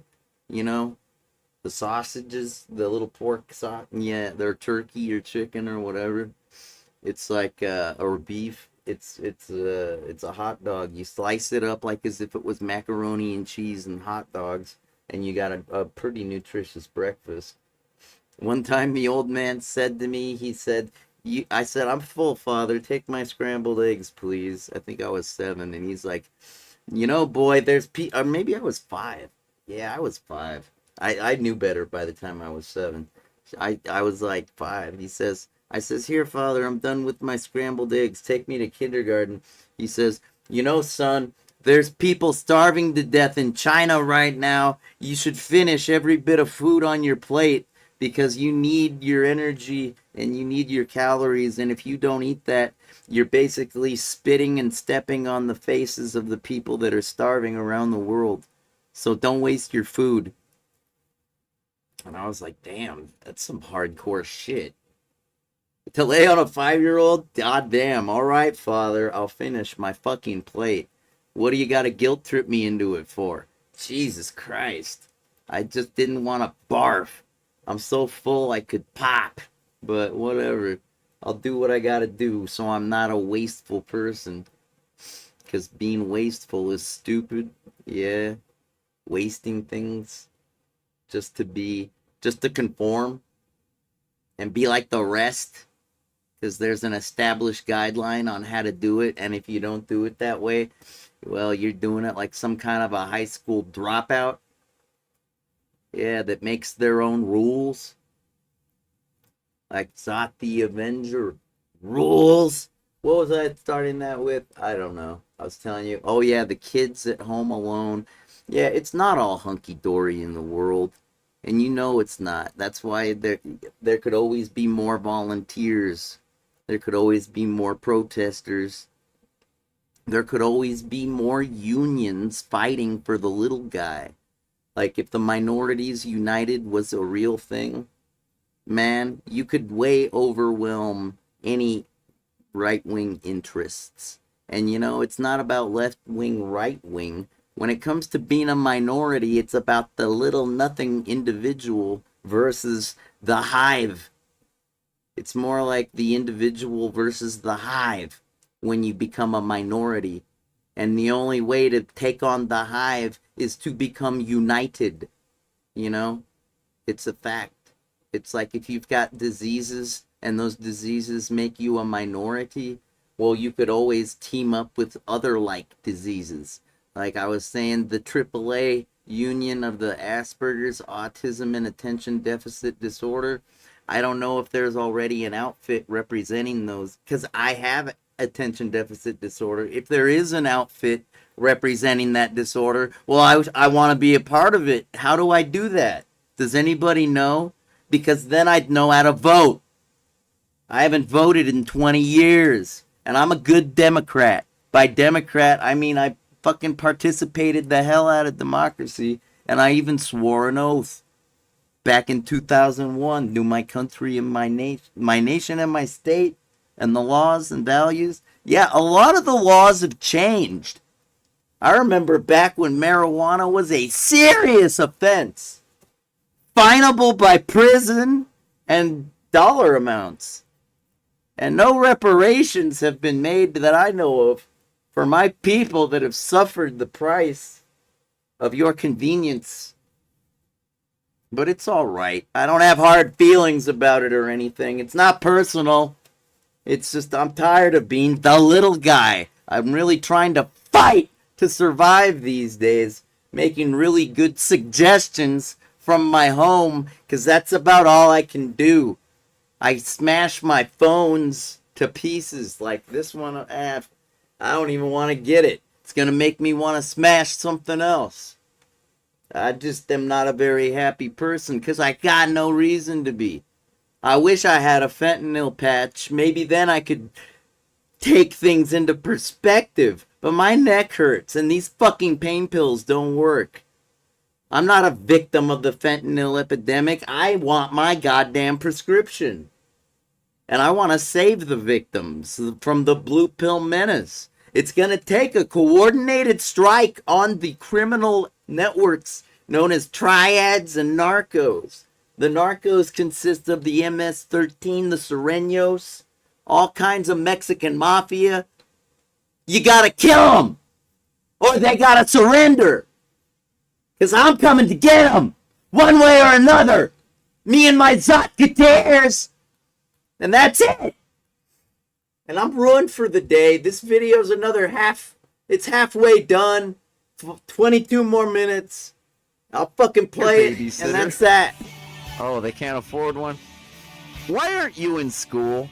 the sausages, the little pork sauce, yeah, they're turkey or chicken or whatever. It's like or beef. It's a hot dog. You slice it up like as if it was macaroni and cheese and hot dogs, and you got a pretty nutritious breakfast. One time the old man said to me, he said, I said, I'm full, father. Take my scrambled eggs, please. I think I was 7. And he's like, boy, or maybe I was 5. Yeah, I was 5. I knew better by the time I was 7. I was like 5. I says, here, father, I'm done with my scrambled eggs. Take me to kindergarten. He says, son, there's people starving to death in China right now. You should finish every bit of food on your plate because you need your energy and you need your calories. And if you don't eat that, you're basically spitting and stepping on the faces of the people that are starving around the world. So don't waste your food. And I was like, damn, that's some hardcore shit. To lay on a 5-year-old? God damn. All right, father, I'll finish my fucking plate. What do you got to guilt trip me into it for? Jesus Christ. I just didn't want to barf. I'm so full I could pop. But whatever. I'll do what I got to do so I'm not a wasteful person. Because being wasteful is stupid. Yeah. Wasting things just to conform and be like the rest. Because there's an established guideline on how to do it, and if you don't do it that way, well, you're doing it like some kind of a high school dropout. Yeah, that makes their own rules. Like Zot the Avenger rules. What was I starting that with? I don't know. I was telling you. Oh yeah, the kids at home alone. Yeah, it's not all hunky-dory in the world. And it's not. That's why there could always be more volunteers. There could always be more protesters. There could always be more unions fighting for the little guy. Like if the minorities united was a real thing, man, you could way overwhelm any right-wing interests. And it's not about left-wing, right-wing. When it comes to being a minority, it's about the little nothing individual versus the hive. It's more like the individual versus the hive when you become a minority. And the only way to take on the hive is to become united. It's a fact. It's like if you've got diseases and those diseases make you a minority, Well, you could always team up with other like diseases. Like I was saying, the AAA Union of the Asperger's, Autism, and Attention Deficit Disorder. I don't know if there's already an outfit representing those, because I have attention deficit disorder. If there is an outfit representing that disorder, well, I want to be a part of it. How do I do that? Does anybody know? Because then I'd know how to vote. I haven't voted in 20 years, and I'm a good Democrat. By Democrat, I mean I fucking participated the hell out of democracy, and I even swore an oath back in 2001, knew my country and my nation and my state and the laws and values. Yeah, a lot of the laws have changed. I remember back when marijuana was a serious offense, finable by prison and dollar amounts. And no reparations have been made that I know of for my people that have suffered the price of your convenience. But it's all right. I don't have hard feelings about it or anything. It's not personal. It's just I'm tired of being the little guy. I'm really trying to fight to survive these days, making really good suggestions from my home, because that's about all I can do. I smash my phones to pieces like this one I have. I don't even want to get it. It's going to make me want to smash something else. I just am not a very happy person because I got no reason to be. I wish I had a fentanyl patch. Maybe then I could take things into perspective. But my neck hurts and these fucking pain pills don't work. I'm not a victim of the fentanyl epidemic. I want my goddamn prescription. And I want to save the victims from the blue pill menace. It's going to take a coordinated strike on the criminal networks known as triads and narcos. The narcos consist of the MS-13, the Sureños, all kinds of Mexican mafia. You got to kill them, or they got to surrender. Because I'm coming to get them, one way or another. Me and my Zotkateers. And that's it. And I'm ruined for the day. This video's another it's halfway done. 22 more minutes. I'll fucking play it, and that's that. Oh, they can't afford one? Why aren't you in school?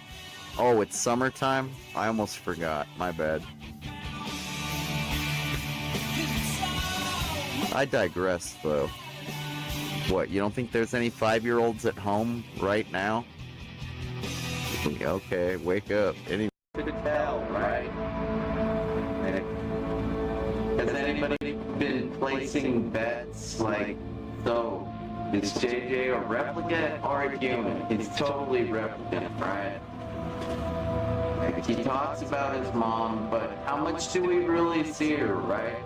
Oh, it's summertime? I almost forgot. My bad. I digress, though. What, you don't think there's any 5-year-olds at home right now? Okay, wake up. Any Tell, right? Has anybody been placing bets like, so, is JJ a replicant or a human? He's totally replicant, right? Like, he talks about his mom, but how much do we really see her, right?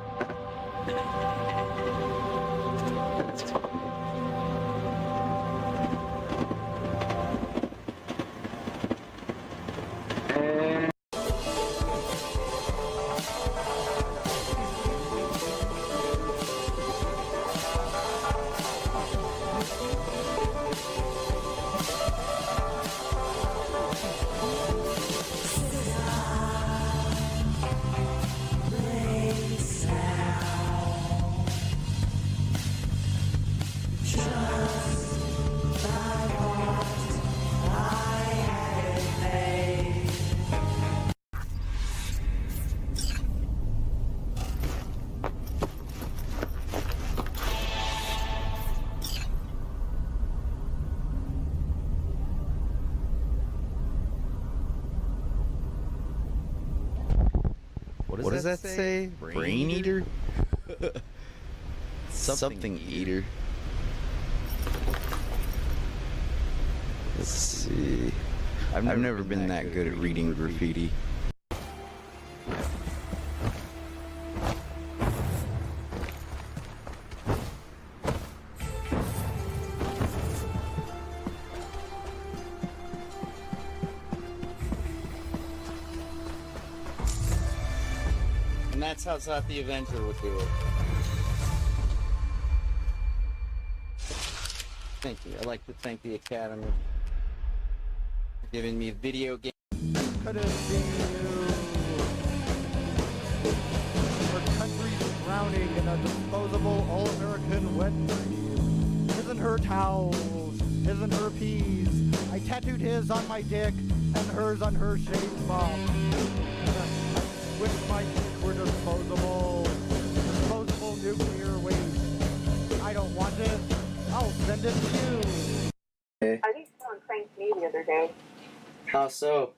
That's funny. What does that say? Brain eater? Something eater. Let's see. I've never been that good at reading graffiti. And that's how Zot the Avenger would do it. Thank you. I'd like to thank the Academy for giving me a video game. Could have been you. disposable all-American wet dream. His and her towels, his and her peas. I tattooed his on my dick and hers on her shaved bum. Wish my dick were disposable. Disposable nuclear waste. I don't want it. I'll send it to you. I think someone pranked me the other day. How so?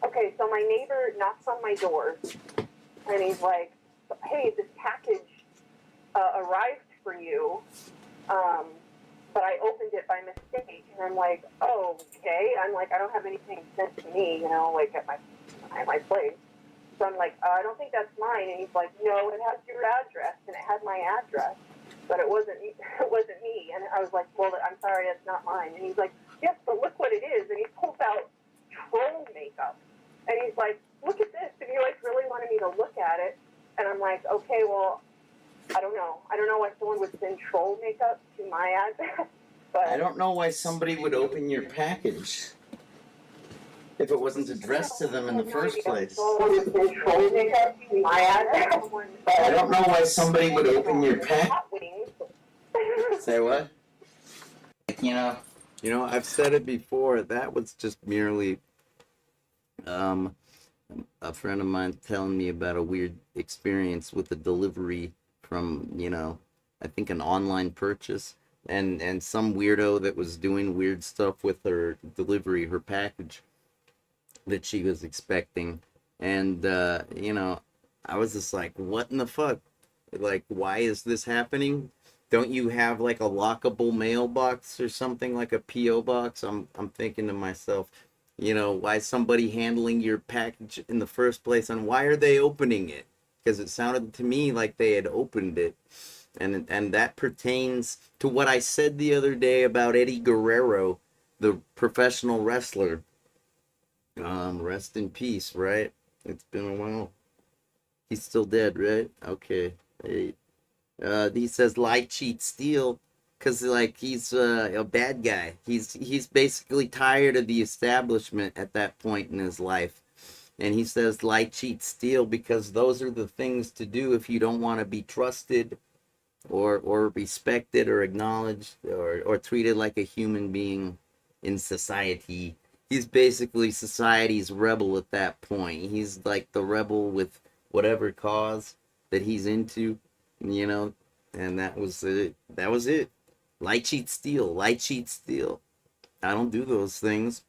Okay, so my neighbor knocks on my door, and he's like, hey, this package arrived for you, but I opened it by mistake. And I'm like, oh, okay. I'm like, I don't have anything sent to me, you know, like at my place. So I'm like, I don't think that's mine. And he's like, no, it has your address, and it had my address, but it wasn't me. And I was like, well, I'm sorry, that's not mine. And he's like, yes, but look what it is. And he pulls out troll makeup. And he's like, look at this. And he like really wanted me to look at it. And I'm like, okay, well, I don't know. I don't know why someone would send troll makeup to my address. But I don't know why somebody would open your package if it wasn't addressed to them in the first place. Troll makeup to my address. I don't know why somebody would open your package. Say what? You know, I've said it before. That was just merely a friend of mine telling me about a weird experience with a delivery from, you know, I think an online purchase, and some weirdo that was doing weird stuff with her delivery, her package that she was expecting. And you know, I was just like, what in the fuck? Like, why is this happening? Don't you have like a lockable mailbox or something, like a PO box? I'm thinking to myself, you know, why is somebody handling your package in the first place, and why are they opening it? Because it sounded to me like they had opened it. And that pertains to what I said the other day about Eddie Guerrero, the professional wrestler. Rest in peace, right? It's been a while. He's still dead, right? Okay. Hey. He says lie, cheat, steal, because like he's a bad guy. He's basically tired of the establishment at that point in his life. And he says lie, cheat, steal, because those are the things to do if you don't want to be trusted or respected or acknowledged or treated like a human being in society. He's basically society's rebel at that point. He's like the rebel with whatever cause that he's into, you know, and that was it. That was it. Lie, cheat, steal. Lie, cheat, steal. I don't do those things.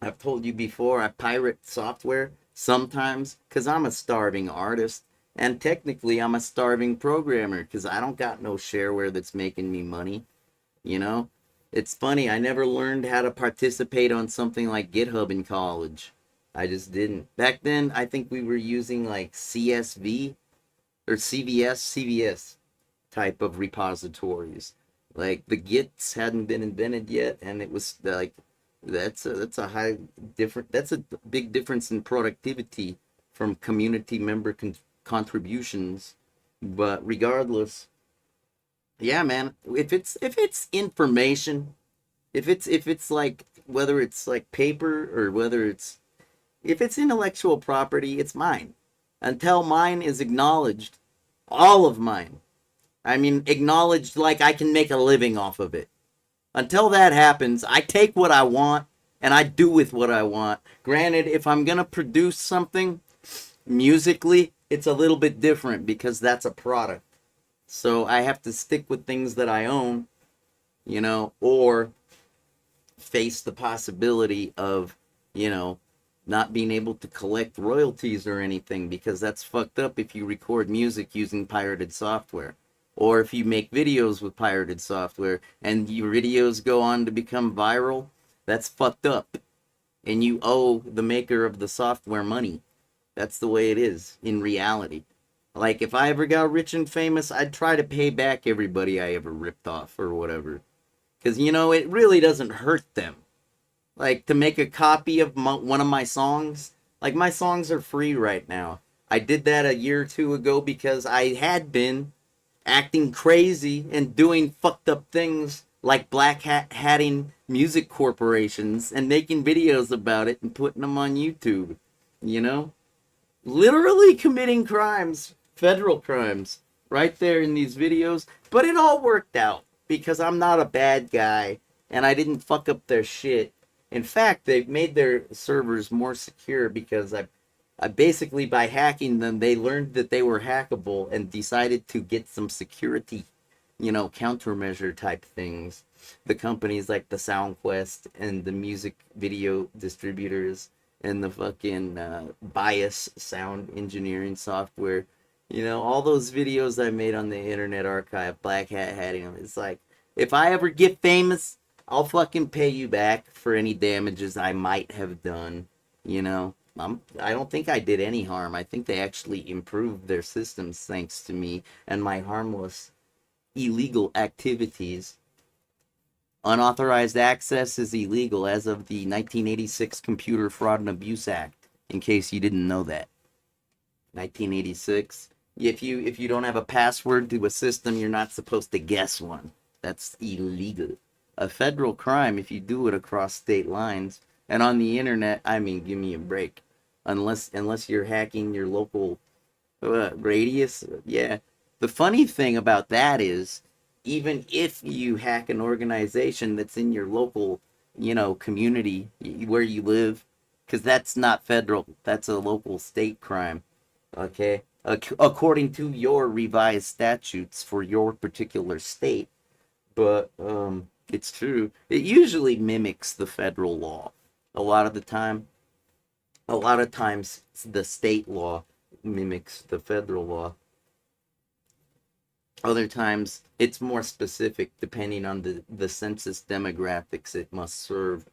I've told you before, I pirate software sometimes because I'm a starving artist. And technically, I'm a starving programmer because I don't got no shareware that's making me money. You know? It's funny, I never learned how to participate on something like GitHub in college. I just didn't. Back then, I think we were using like CSV or CVS type of repositories. Like the Gits hadn't been invented yet, and it was like that's a big difference in productivity from community member contributions. But regardless, yeah, man, if it's information, if it's like, whether it's like paper or whether if it's intellectual property, it's mine until mine is acknowledged. All of mine. I mean, acknowledged like I can make a living off of it. Until that happens, I take what I want and I do with what I want. Granted, if I'm gonna produce something musically, it's a little bit different because that's a product. So I have to stick with things that I own, you know, or face the possibility of, you know, not being able to collect royalties or anything, because that's fucked up if you record music using pirated software. Or if you make videos with pirated software and your videos go on to become viral, that's fucked up. And you owe the maker of the software money. That's the way it is in reality. Like, if I ever got rich and famous, I'd try to pay back everybody I ever ripped off or whatever. Because, you know, it really doesn't hurt them. Like, to make a copy of one of my songs, like, my songs are free right now. I did that a year or two ago because I had been acting crazy and doing fucked up things like black hatting music corporations and making videos about it and putting them on YouTube, you know? Literally committing crimes federal crimes right there in these videos. But it all worked out because I'm not a bad guy and I didn't fuck up their shit. In fact, they've made their servers more secure because I basically, by hacking them, they learned that they were hackable and decided to get some security, countermeasure type things. The companies like the SoundQuest and the music video distributors and the fucking bias sound engineering software. All those videos I made on the Internet Archive, Black Hat hatting them. It's like, if I ever get famous, I'll fucking pay you back for any damages I might have done. I don't think I did any harm. I think they actually improved their systems thanks to me and my harmless illegal activities. Unauthorized access is illegal as of the 1986 Computer Fraud and Abuse Act, in case you didn't know that. 1986. If you don't have a password to a system, you're not supposed to guess one. That's illegal. A federal crime if you do it across state lines. And on the internet, I mean, give me a break. Unless you're hacking your local radius, yeah. The funny thing about that is, even if you hack an organization that's in your local, community where you live, because that's not federal, that's a local state crime, okay? According to your revised statutes for your particular state, but it's true. It usually mimics the federal law. A lot of times the state law mimics the federal law. Other times it's more specific depending on the census demographics it must serve.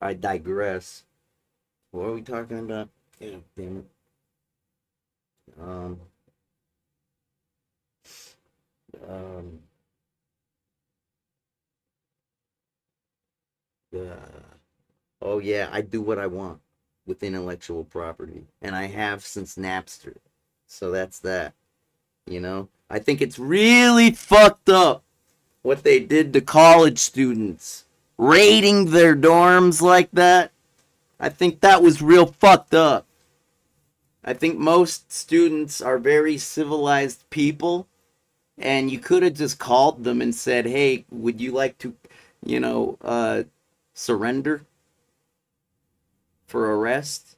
I digress. What are we talking about? Yeah, damn it. Oh yeah, I do what I want with intellectual property, and I have since Napster. So that's that. I think it's really fucked up what they did to college students, raiding their dorms like that. I think that was real fucked up. I think most students are very civilized people, and you could have just called them and said, hey, would you like to, surrender for arrest?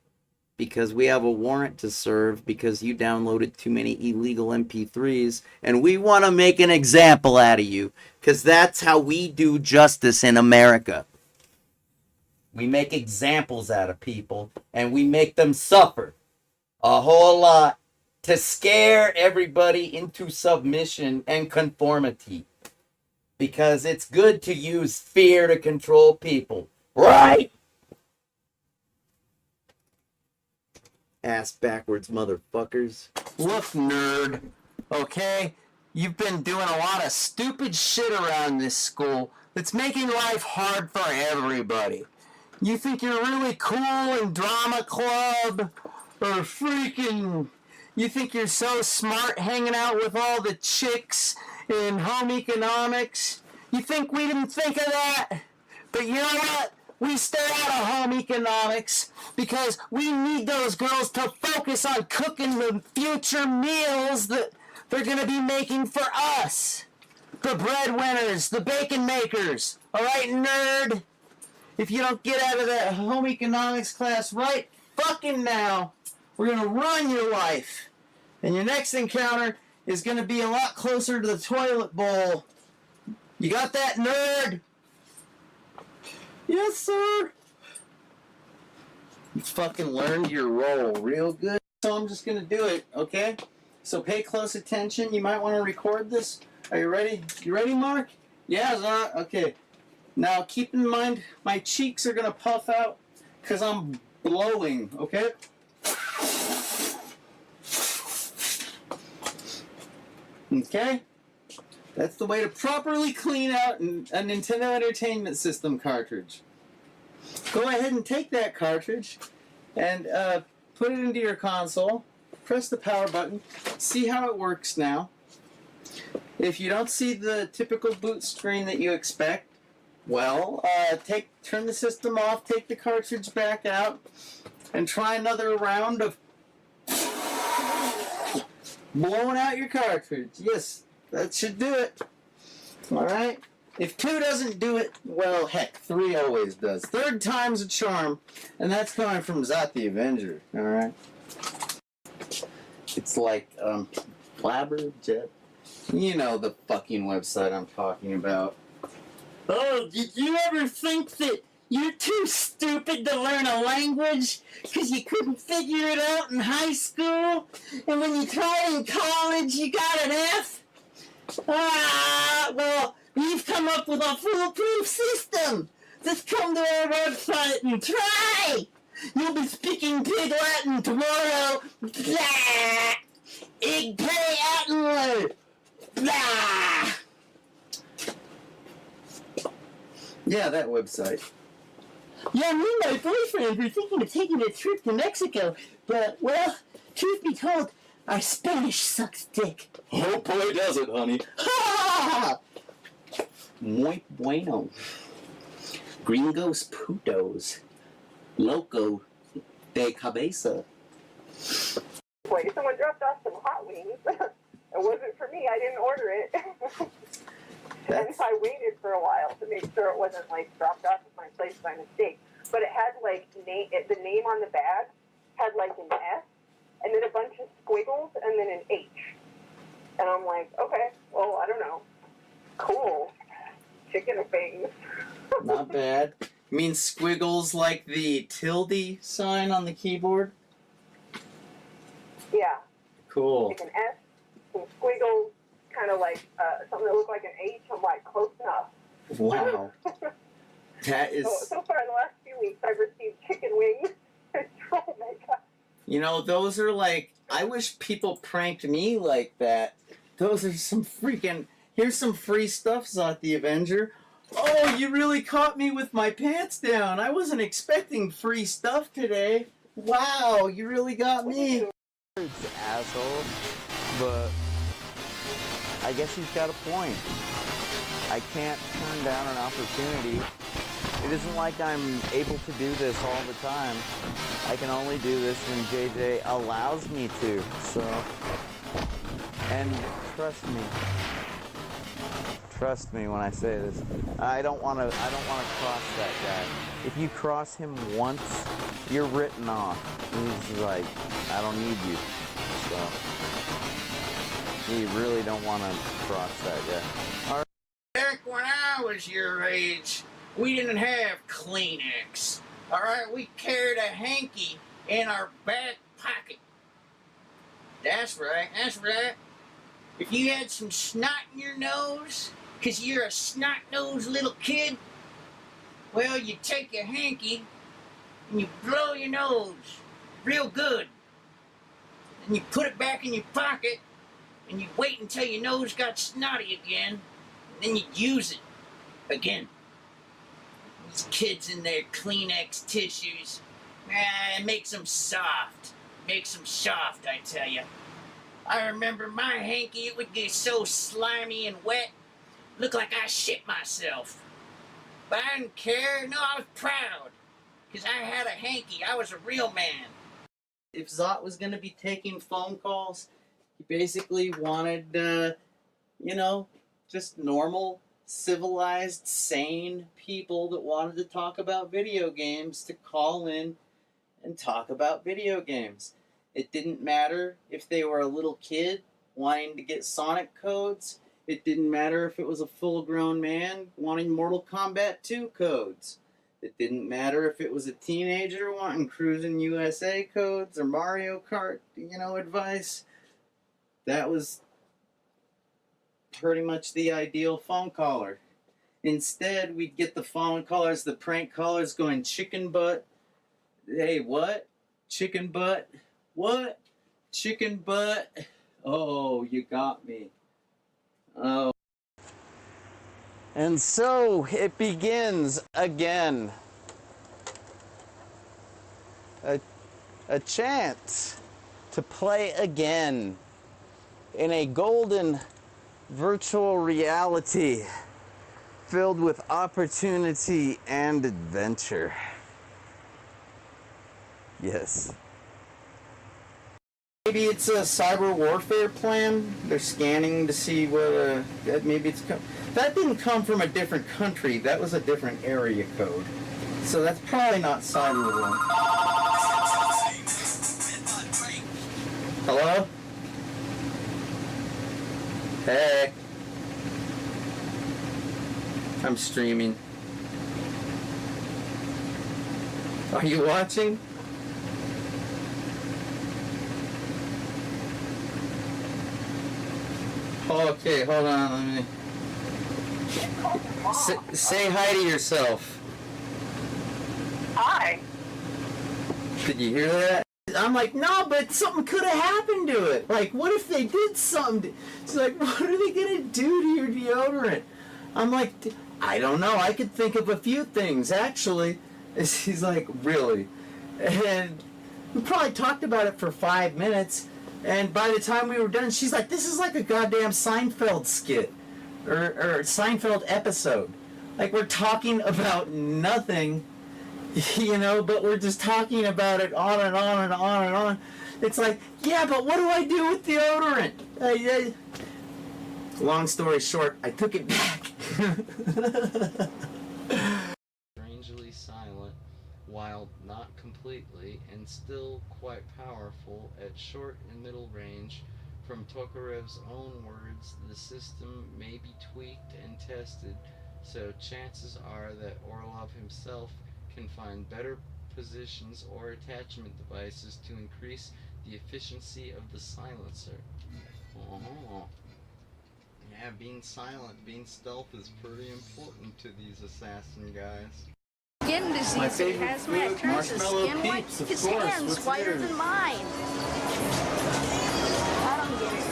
Because we have a warrant to serve because you downloaded too many illegal MP3s, and we want to make an example out of you, because that's how we do justice in America. We make examples out of people, and we make them suffer a whole lot to scare everybody into submission and conformity. Because it's good to use fear to control people, right? Ass backwards motherfuckers. Look, nerd, okay? You've been doing a lot of stupid shit around this school that's making life hard for everybody. You think you're really cool in drama club, or freaking, you think you're so smart hanging out with all the chicks in home economics? You think we didn't think of that? But you know what? We stay out of home economics because we need those girls to focus on cooking the future meals that they're going to be making for us. The breadwinners, the bacon makers. All right, nerd? If you don't get out of that home economics class right fucking now, we're going to ruin your life. And your next encounter is going to be a lot closer to the toilet bowl. You got that, nerd? Yes, sir. You fucking learned your role real good. So I'm just going to do it, okay? So pay close attention. You might want to record this. Are you ready? You ready, Mark? Yeah, okay. Now keep in mind, my cheeks are going to puff out because I'm blowing, okay? Okay? That's the way to properly clean out a Nintendo Entertainment System cartridge. Go ahead and take that cartridge and put it into your console. Press the power button. See how it works now. If you don't see the typical boot screen that you expect, well, turn the system off, take the cartridge back out, and try another round of Blowing out your cartridge. Yes, that should do it. Alright? If 2 doesn't do it, well, heck, 3 always does. 3rd time's a charm, and that's coming from Zot the Avenger. Alright? It's like, Flabberjet. You know the fucking website I'm talking about. Oh, did you ever think that you're too stupid to learn a language because you couldn't figure it out in high school? And when you tried in college, you got an F? Well, we've come up with a foolproof system. Just come to our website and try. You'll be speaking Pig Latin tomorrow. Blah! Ig pay Attenler. Blah! Yeah, that website. Yeah, me and my boyfriend were thinking of taking a trip to Mexico, but, well, truth be told, our Spanish sucks dick. Oh boy, does it, honey. Ha! Muy bueno. Gringos putos. Loco de cabeza. Wait, someone dropped off some hot wings. It wasn't for me. I didn't order it. And so I waited for a while to make sure it wasn't like dropped off at my place by mistake. But it had like the name on the bag had like an S, and then a bunch of squiggles, and then an H. And I'm like, okay, well, I don't know. Cool. Chicken things. Not bad. You mean squiggles like the tilde sign on the keyboard? Yeah. Cool. Like an S, some squiggles, kind of like something that looked like an H. I'm like, close enough. Wow. That is... So far in the last few weeks, I've received chicken wings and troll makeup. You know, those are like... I wish people pranked me like that. Those are some freaking... Here's some free stuff, Zot the Avenger. Oh, you really caught me with my pants down. I wasn't expecting free stuff today. Wow, you really got me. It's asshole, but I guess he's got a point. I can't turn down an opportunity. It isn't like I'm able to do this all the time. I can only do this when JJ allows me to, so... And trust me when I say this. I don't want to cross that guy. If you cross him once, you're written off. He's like, I don't need you. So you really don't want to cross that guy. All right. Back when I was your age, we didn't have Kleenex. All right, we carried a hanky in our back pocket. That's right, that's right. If you had some snot in your nose, because you're a snot-nosed little kid, well, you take your hanky and you blow your nose real good. And you put it back in your pocket and you wait until your nose got snotty again, and then you use it again. These kids in their Kleenex tissues, it makes them soft. Makes them soft, I tell you. I remember my hanky, it would get so slimy and wet, looked like I shit myself. But I didn't care. No, I was proud. Because I had a hanky. I was a real man. If Zot was going to be taking phone calls, he basically wanted, you know, just normal, civilized, sane people that wanted to talk about video games to call in and talk about video games. It didn't matter if they were a little kid wanting to get Sonic codes. It didn't matter if it was a full-grown man wanting Mortal Kombat 2 codes. It didn't matter if it was a teenager wanting Cruisin' USA codes or Mario Kart, you know, advice. That was pretty much the ideal phone caller. Instead, we'd get the phone callers, the prank callers going, chicken butt. Hey, what? Chicken butt? What? Chicken butt? Oh, you got me. Oh. And so it begins again. A chance to play again in a golden virtual reality filled with opportunity and adventure. Yes. Maybe it's a cyber warfare plan. They're scanning to see what. Maybe it's that didn't come from a different country. That was a different area code. So that's probably not Shadowrun. Hello? Hey. I'm streaming. Are you watching? Okay, hold on. Let me say hi to yourself. Hi. Did you hear that? I'm like, no, but something could have happened to it. Like, what if they did something? She's like, what are they gonna do to your deodorant? I'm like, I don't know. I could think of a few things, actually. And she's like, really? And we probably talked about it for 5 minutes. And by the time we were done, she's like, this is like a goddamn Seinfeld skit. Or Seinfeld episode. Like, we're talking about nothing, you know, but we're just talking about it on and on and on and on. It's like, yeah, but what do I do with deodorant? Long story short, I took it back. Strangely silent, while not completely, and still quite powerful at short and middle range. From Tokarev's own words, the system may be tweaked and tested, so chances are that Orlov himself can find better positions or attachment devices to increase the efficiency of the silencer. Oh. Yeah, being silent, being stealth is pretty important to these assassin guys. Skin disease. It has Matt turns his skin white. His hands whiter than mine. I don't get it.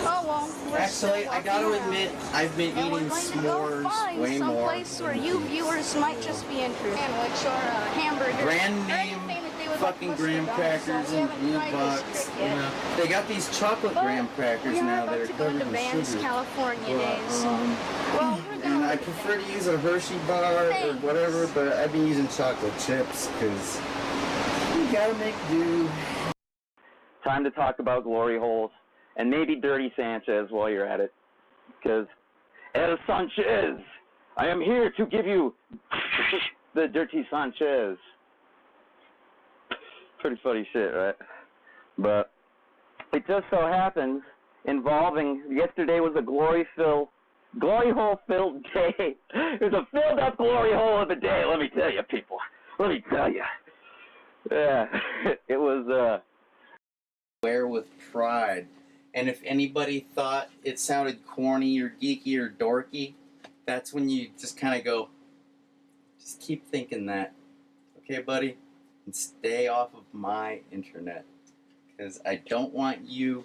Oh well. Actually, I gotta admit, I've been eating s'mores way more. Someplace where you viewers might just be interested. Sandwich or a hamburger. Brand name fucking graham crackers and meat box. You know, they got these chocolate graham crackers now that are covered in sugar. California days. And I prefer to use a Hershey bar or whatever, but I've been using chocolate chips because you gotta make do. Time to talk about glory holes and maybe Dirty Sanchez while you're at it. Because, El Sanchez, I am here to give you the Dirty Sanchez. Pretty funny shit, right? But it just so happens involving, yesterday was a glory hole filled day. It was a filled up glory hole of a day, let me tell you, people. Let me tell you. Yeah, it was, Wear with pride. And if anybody thought it sounded corny or geeky or dorky, that's when you just kind of go, just keep thinking that. Okay, buddy? And stay off of my internet. Because I don't want you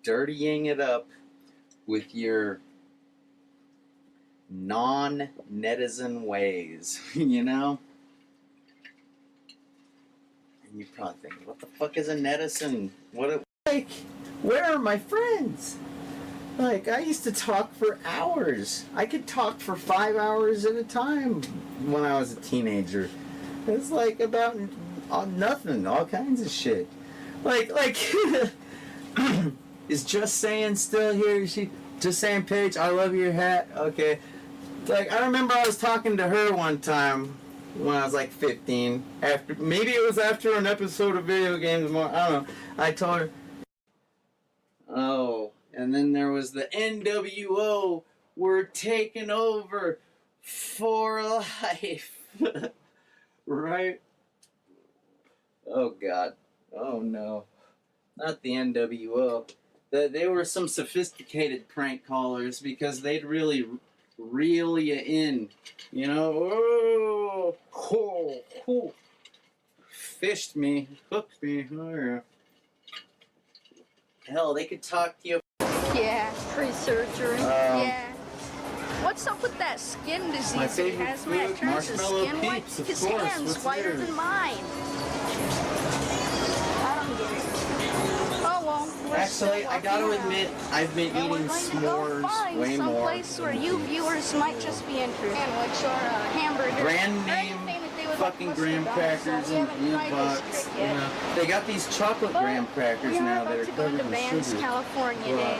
dirtying it up with your non-netizen ways, you know? And you're probably thinking, what the fuck is a netizen? Like, where are my friends? Like, I used to talk for hours. I could talk for 5 hours at a time when I was a teenager. It's like about nothing, all kinds of shit. Like, is Just Saying still here? Is she Just Saying Paige, I love your hat? Okay. Like, I remember I was talking to her one time when I was like 15. Maybe it was after an episode of Video Games More. I don't know. I told her. Oh, and then there was the NWO. We're taking over for life. Right? Oh, God. Oh, no. Not the NWO. They were some sophisticated prank callers because they'd really reel you in. You know? Oh, fished me. Hooked me. Oh, yeah. Hell, they could talk to you. Yeah, pre-surgery. Yeah. What's up with that skin disease? My favorite It has Matt turns his skin white. Peeps, of His course. hands What's whiter theirs? than mine. I don't get it. Oh well. Actually, I gotta admit, I've been eating s'mores way more. Someplace where you viewers might just be interested. Sandwich or a hamburger. Brand name fucking graham crackers and meat box. yet. They got these chocolate graham crackers We are now about that are to go covered into in Vans, sugar. California Well,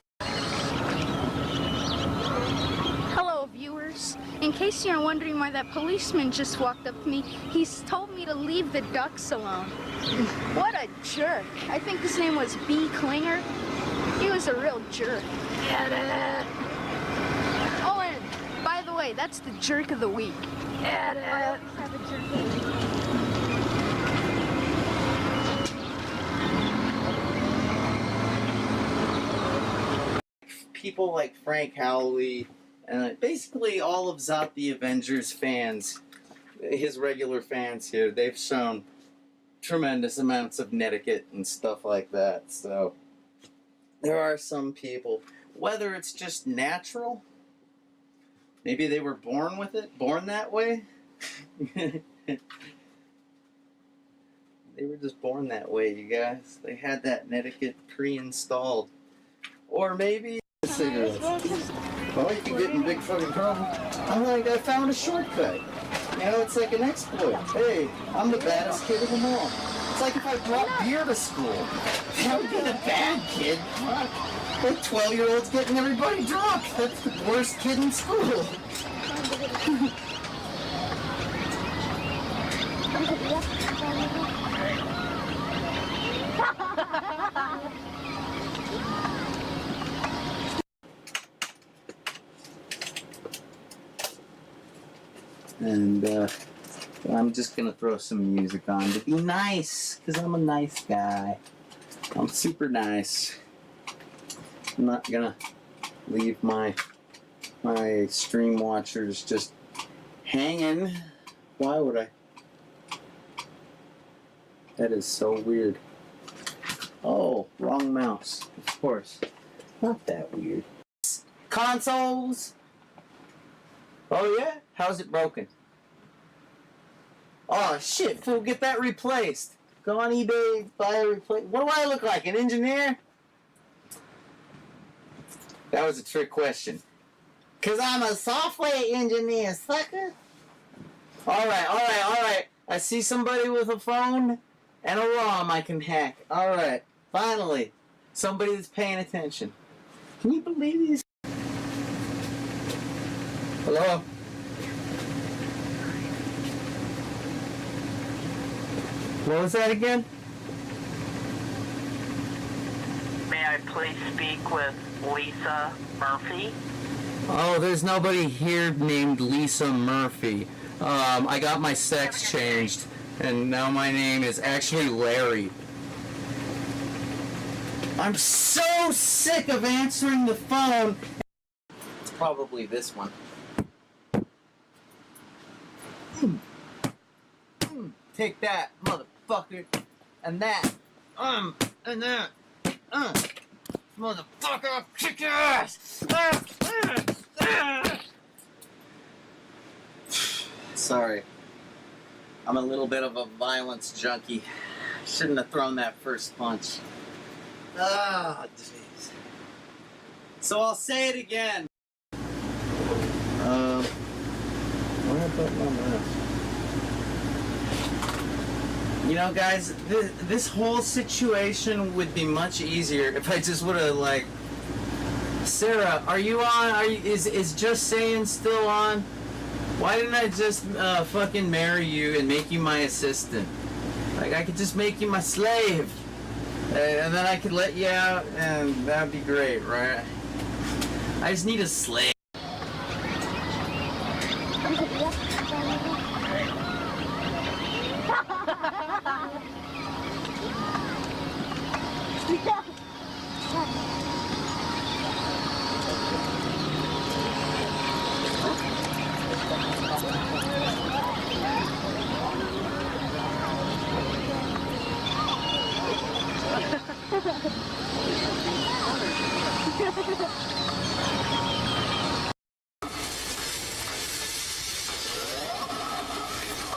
Hello, viewers. In case you're wondering why that policeman just walked up to me, he's told me to leave the ducks alone. What a jerk. I think his name was B. Klinger. He was a real jerk. Get it? Oh, and by the way, that's the jerk of the week. Get it? I always have a jerk of the week. people like Frank Howley, and basically all of Zot the Avenger's fans, his regular fans here, they've shown tremendous amounts of netiquette and stuff like that. So there are some people, whether it's just natural, maybe they were born with it, born that way. They were just born that way, you guys. They had that netiquette pre-installed. Or maybe cigarettes. Oh, you can get in big fucking trouble. I'm like, I found a shortcut. You know, it's like an exploit. Hey, I'm the baddest kid of them all. It's like if I brought beer to school. That would be the bad kid. Like 12-year-olds getting everybody drunk. That's the worst kid in school. And I'm just gonna throw some music on to be nice, because I'm a nice guy. I'm super nice. I'm not gonna leave my stream watchers just hanging. Why would I? That is so weird. Oh, wrong mouse. Of course. Not that weird. Consoles! Oh yeah? How's it broken? Oh shit, fool, get that replaced. Go on eBay, buy a replace. What do I look like, an engineer? That was a trick question. 'Cause I'm a software engineer, sucker. Alright. I see somebody with a phone and a ROM I can hack. Alright, finally. Somebody that's paying attention. Can you believe these? Hello? What was that again? May I please speak with Lisa Murphy? Oh, there's nobody here named Lisa Murphy. I got my sex changed, and now my name is actually Larry. I'm so sick of answering the phone. It's probably this one. Take that, motherfucker, and that, and that, motherfucker, I'll kick your ass! Sorry. I'm a little bit of a violence junkie. Shouldn't have thrown that first punch. Ah, jeez. So I'll say it again. Where I put my mouse? You know, guys, this whole situation would be much easier if I just would have, like, Sarah, are you on? Is Just Saying still on? Why didn't I just fucking marry you and make you my assistant? Like, I could just make you my slave, and then I could let you out, and that'd be great, right? I just need a slave.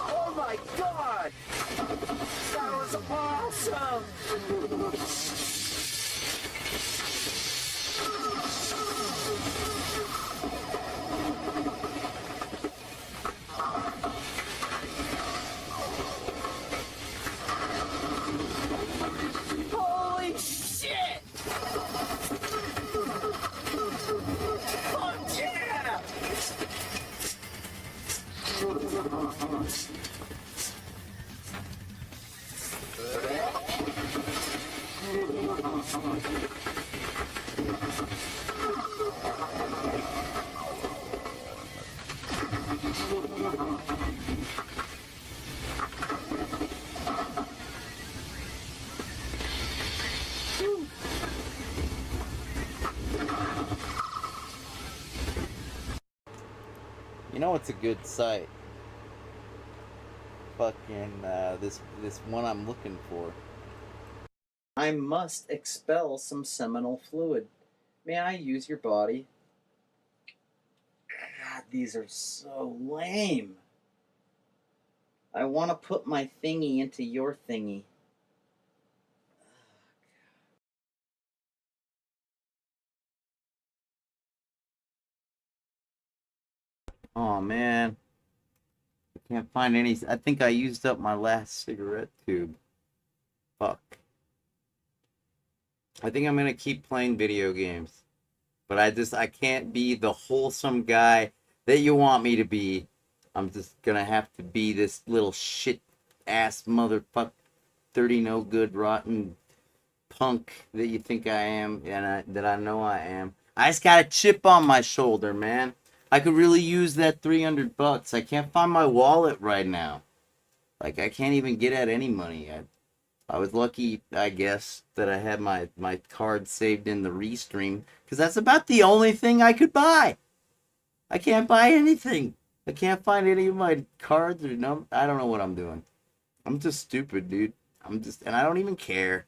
Oh my god! That was awesome! You know what's a good site? Fucking this one I'm looking for. I must expel some seminal fluid. May I use your body? God, these are so lame. I want to put my thingy into your thingy. Oh man. I can't find any. I think I used up my last cigarette tube. Fuck. I think I'm gonna keep playing video games. But I can't be the wholesome guy that you want me to be. I'm just gonna have to be this little shit ass motherfucker, 30 no good rotten punk that you think I am, and that I know I am. I just got a chip on my shoulder, man. I could really use that $300. I can't find my wallet right now. Like, I can't even get at any money. I was lucky, I guess, that I had my card saved in the Restream, because that's about the only thing I could buy. I can't buy anything. I can't find any of my cards or no. I don't know what I'm doing. I'm just stupid, dude. And I don't even care.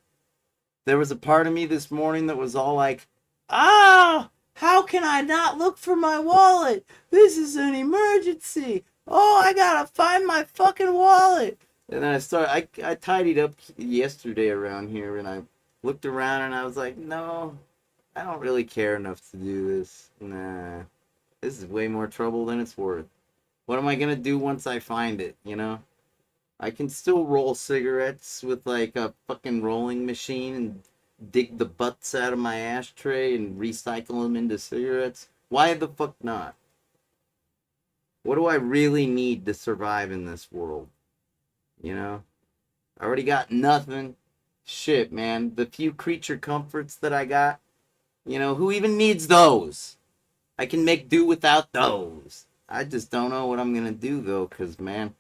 There was a part of me this morning that was all like, "Ah, how can I not look for my wallet? This is an emergency. Oh, I gotta find my fucking wallet." And then I tidied up yesterday around here, and I looked around and I was like, no, I don't really care enough to do this. Nah, this is way more trouble than it's worth. What am I gonna do once I find it, you know? I can still roll cigarettes with like a fucking rolling machine and dig the butts out of my ashtray and recycle them into cigarettes. Why the fuck not? What do I really need to survive in this world? You know? I already got nothing. Shit, man. The few creature comforts that I got, you know, who even needs those? I can make do without those. I just don't know what I'm gonna do, though, because, man,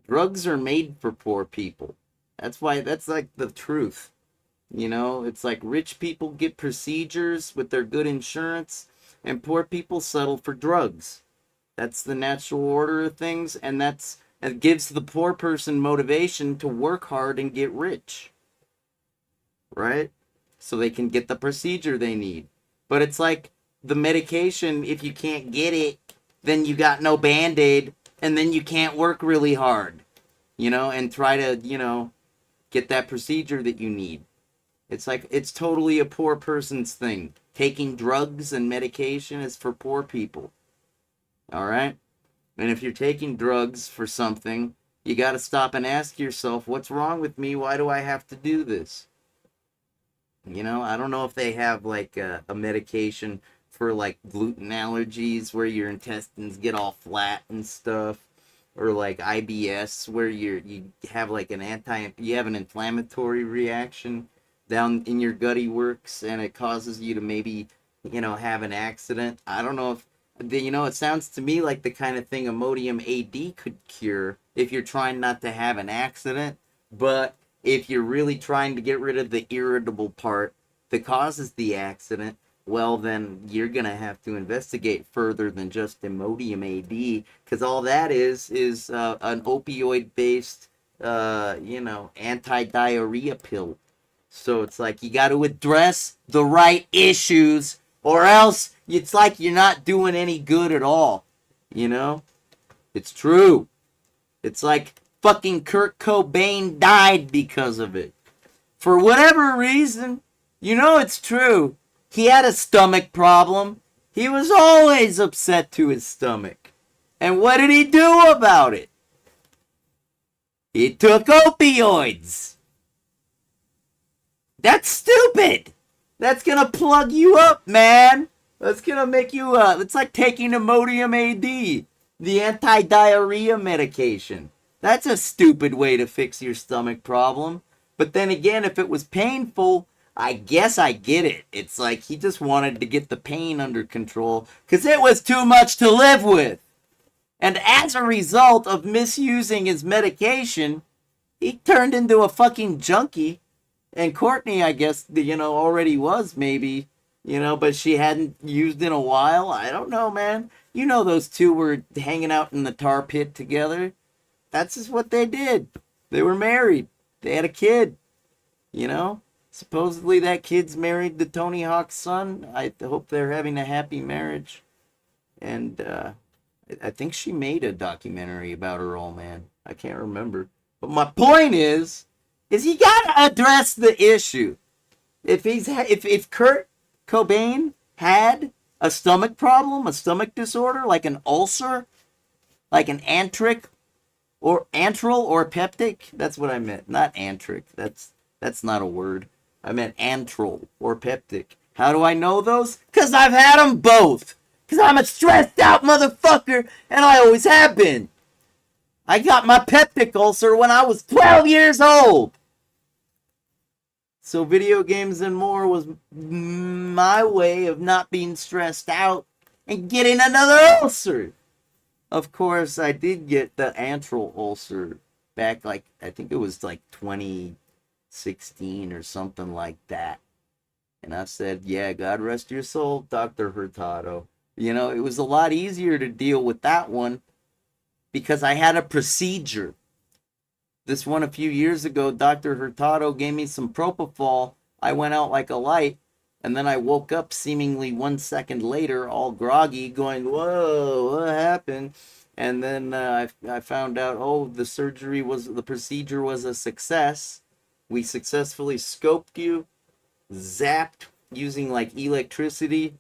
drugs are made for poor people. That's like the truth. You know, it's like rich people get procedures with their good insurance, and poor people settle for drugs. That's the natural order of things, and it gives the poor person motivation to work hard and get rich. Right? So they can get the procedure they need. But it's like the medication, if you can't get it, then you got no Band-Aid, and then you can't work really hard, you know, and try to, you know, get that procedure that you need. It's like, it's totally a poor person's thing. Taking drugs and medication is for poor people. Alright? And if you're taking drugs for something, you gotta stop and ask yourself, what's wrong with me? Why do I have to do this? You know, I don't know if they have like a medication for like gluten allergies where your intestines get all flat and stuff, or like IBS where you have like you have an inflammatory reaction down in your gutty works and it causes you to maybe, you know, have an accident. I don't know if, you know, it sounds to me like the kind of thing Imodium AD could cure if you're trying not to have an accident, but if you're really trying to get rid of the irritable part that causes the accident, well, then you're going to have to investigate further than just Imodium AD, because all that is an opioid-based, you know, anti-diarrhea pill. So it's like you got to address the right issues, or else it's like you're not doing any good at all, you know? It's true. It's like fucking Kurt Cobain died because of it. For whatever reason, you know it's true. He had a stomach problem. He was always upset to his stomach. And what did he do about it? He took opioids. That's stupid. That's gonna plug you up, man. That's gonna make you, it's like taking Imodium AD. the anti-diarrhea medication. That's a stupid way to fix your stomach problem. But then again, if it was painful, I guess I get it. It's like he just wanted to get the pain under control because it was too much to live with. And as a result of misusing his medication, he turned into a fucking junkie. And Courtney, I guess, already was maybe, but she hadn't used in a while. I don't know, man. Those two were hanging out in the tar pit together. That's just what they did. They were married. They had a kid, Supposedly that kid's married to Tony Hawk's son. I hope they're having a happy marriage. And I think she made a documentary about her old man. I can't remember. But my point is you gotta address the issue. If Kurt Cobain had a stomach problem, a stomach disorder, like an ulcer, like an antral or peptic, that's what I meant. Not antric. That's not a word. I meant antral or peptic. How do I know those? Because I've had them both. Because I'm a stressed out motherfucker, and I always have been. I got my peptic ulcer when I was 12 years old. So video games and more was my way of not being stressed out and getting another ulcer. Of course, I did get the antral ulcer back, I think it was 2016 or something like that. And I said, yeah, God rest your soul, Dr. Hurtado. It was a lot easier to deal with that one because I had a procedure. This one a few years ago, Dr. Hurtado gave me some propofol. I went out like a light, and then I woke up seemingly 1 second later, all groggy, going, whoa, what happened? And then I found out, the procedure was a success. We successfully scoped you, zapped using electricity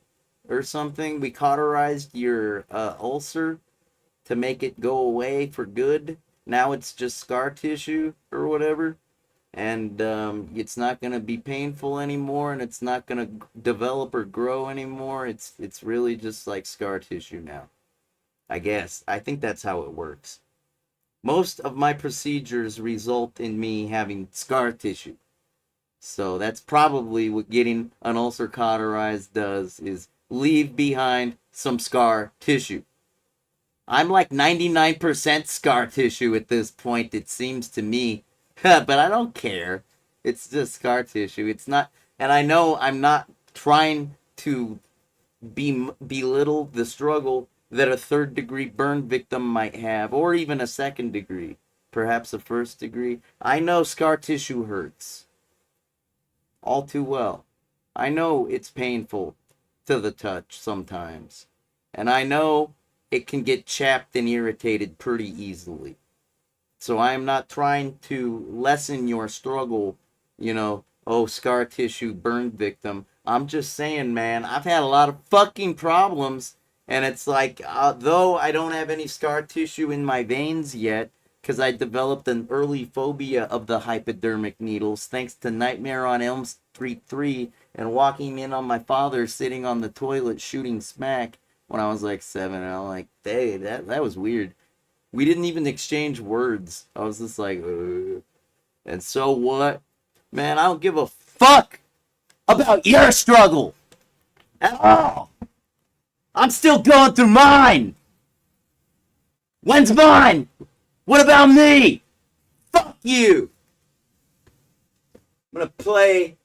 or something. We cauterized your ulcer to make it go away for good. Now it's just scar tissue or whatever. And it's not going to be painful anymore, and it's not going to develop or grow anymore. It's really just like scar tissue now. I guess. I think that's how it works. Most of my procedures result in me having scar tissue. So that's probably what getting an ulcer cauterized does, is leave behind some scar tissue. I'm 99% scar tissue at this point, it seems to me. But I don't care. It's just scar tissue. It's not, and I know I'm not trying to belittle the struggle that a third-degree burn victim might have, or even a second degree, perhaps a first degree. I know scar tissue hurts all too well. I know it's painful to the touch sometimes. And I know it can get chapped and irritated pretty easily. So I am not trying to lessen your struggle, scar tissue burn victim. I'm just saying, man, I've had a lot of fucking problems. And it's though I don't have any scar tissue in my veins yet, because I developed an early phobia of the hypodermic needles, thanks to Nightmare on Elm Street 3 and walking in on my father sitting on the toilet shooting smack when I was 7. And I'm like, hey, that was weird. We didn't even exchange words. I was just like, ugh. And so what? Man, I don't give a fuck about your struggle at all. I'm still going through mine. When's mine? What about me? Fuck you. I'm gonna play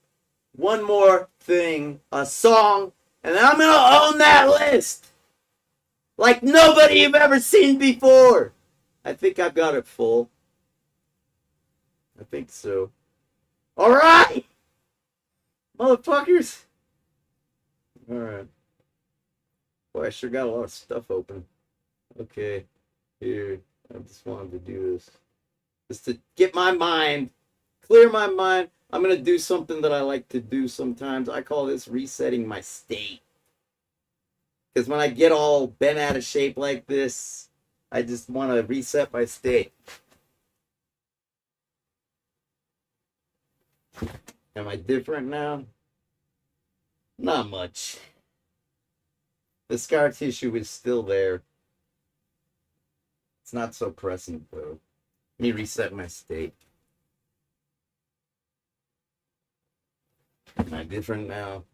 one more thing, a song, and then I'm gonna own that list like nobody you've ever seen before. I think I've got it full. I think so. Alright! Motherfuckers! Alright. Boy, I sure got a lot of stuff open. Okay. Here. I just wanted to do this. Just to get my mind, clear my mind. I'm going to do something that I like to do sometimes. I call this resetting my state. Because when I get all bent out of shape like this, I just want to reset my state. Am I different now? Not much. The scar tissue is still there. It's not so present, though. Let me reset my state. Am I different now?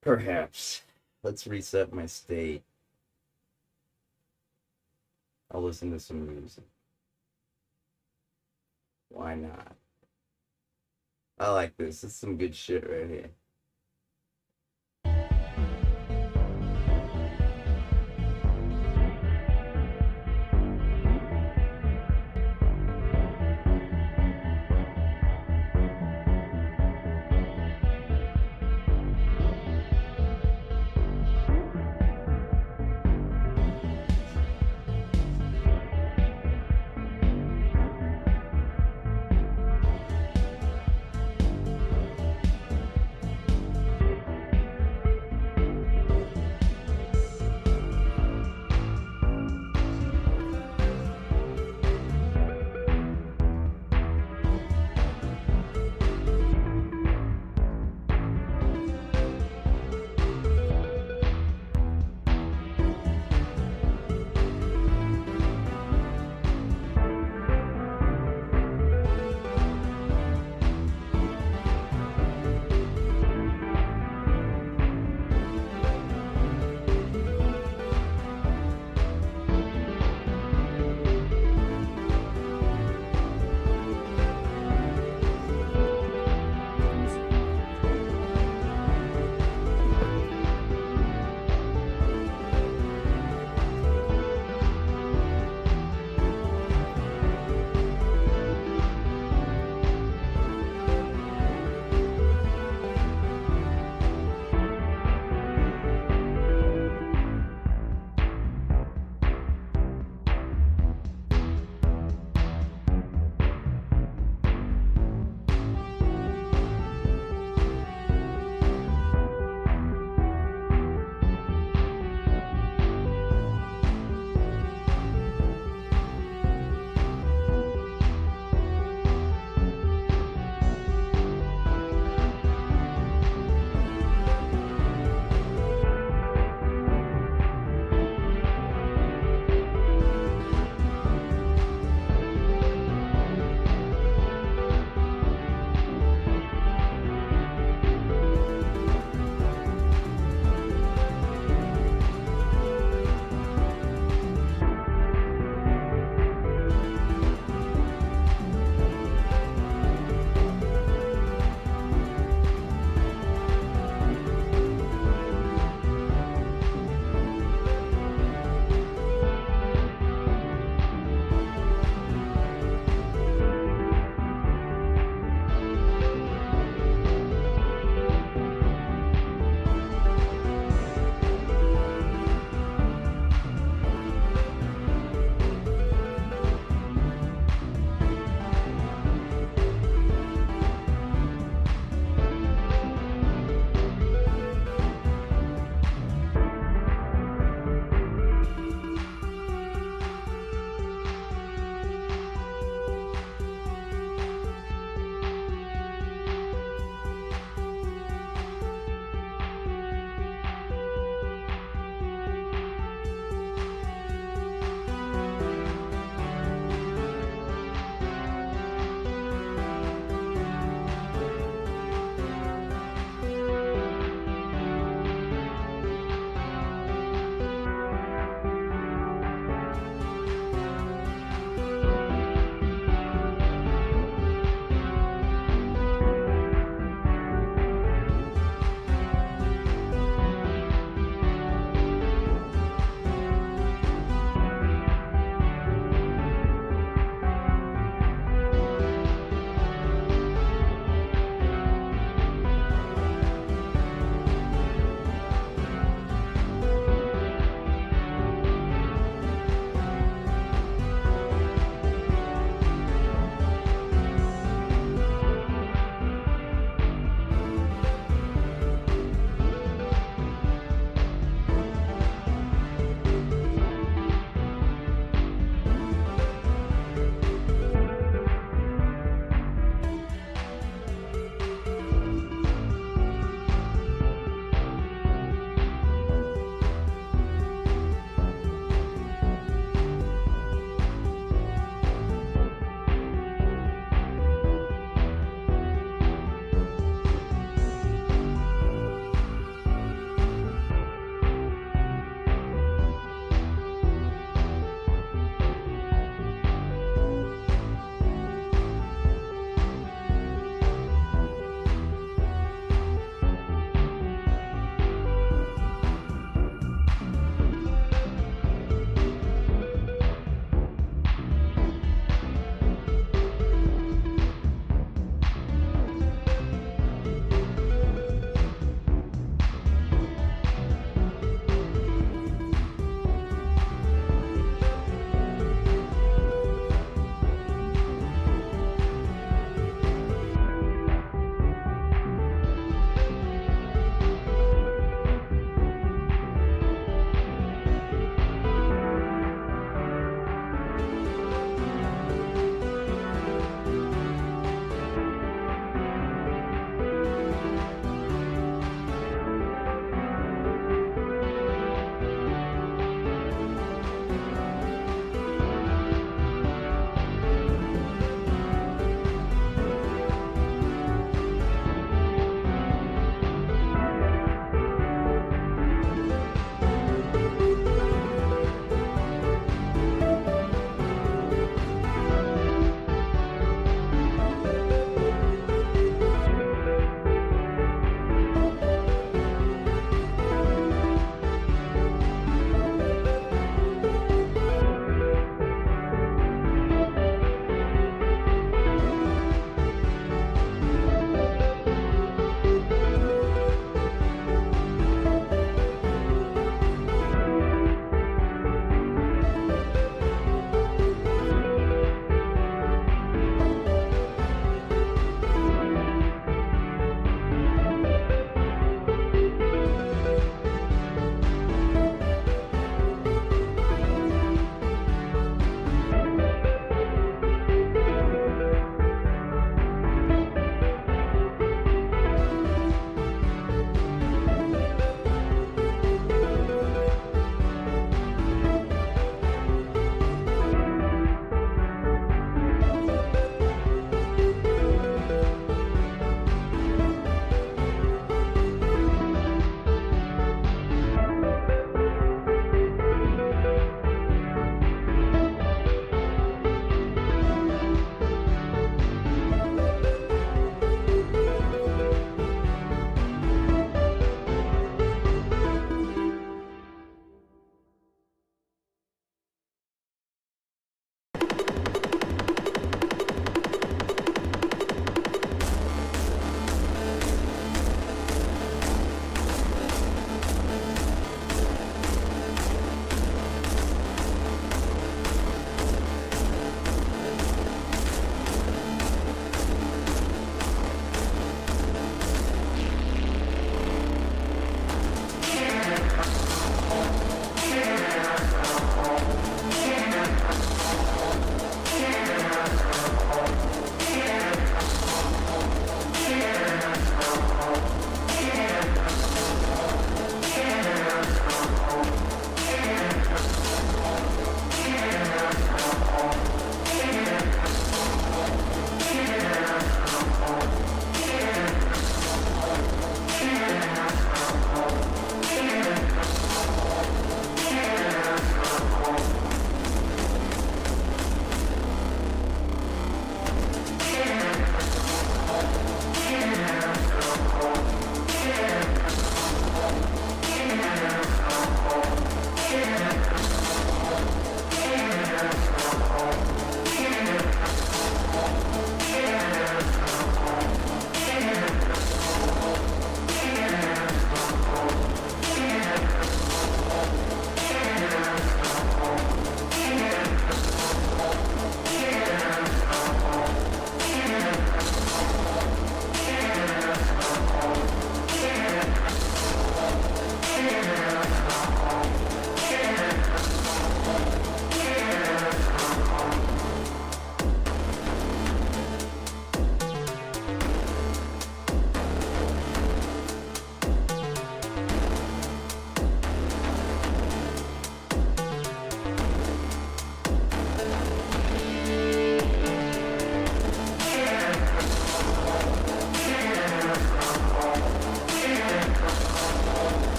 Perhaps. Let's reset my state. I'll listen to some music. Why not? I like this. This is some good shit right here.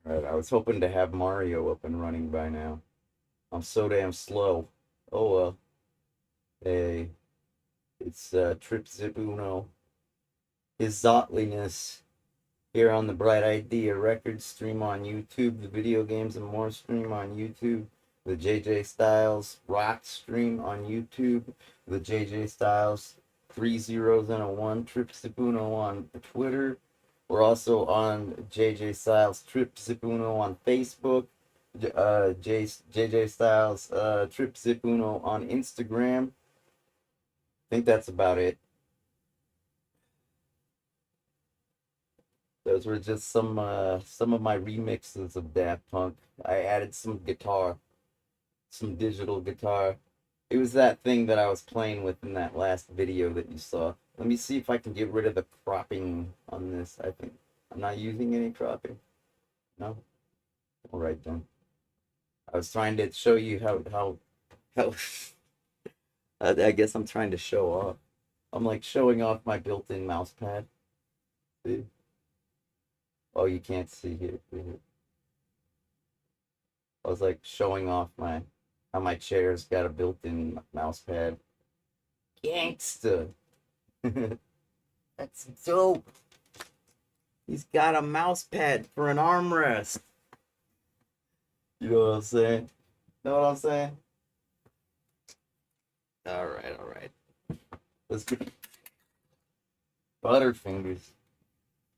Alright, I was hoping to have Mario up and running by now. I'm so damn slow. Oh well. Hey, it's Trip Zip Uno. His Zotliness here on the Bright Idea Records stream on YouTube, the Video Games and More stream on YouTube, the JJ Styles Rock stream on YouTube, the JJ Styles 3 zeros and a 1 Trip Zip Uno on Twitter. We're also on JJ Styles Trip Zip Uno on Facebook, JJ Styles Trip Zip Uno on Instagram. I think that's about it. Those were just some of my remixes of Daft Punk. I added some guitar, some digital guitar. It was that thing that I was playing with in that last video that you saw. Let me see if I can get rid of the cropping on this. I think I'm not using any cropping. No? All right then. I was trying to show you how I guess I'm trying to show off. I'm like showing off my built-in mouse pad. See? Oh, you can't see here. I was like showing off how my chair's got a built-in mouse pad. Gangsta. That's dope. He's got a mouse pad for an armrest. You know what I'm saying? Know what I'm saying? Alright. Let's get Butterfingers.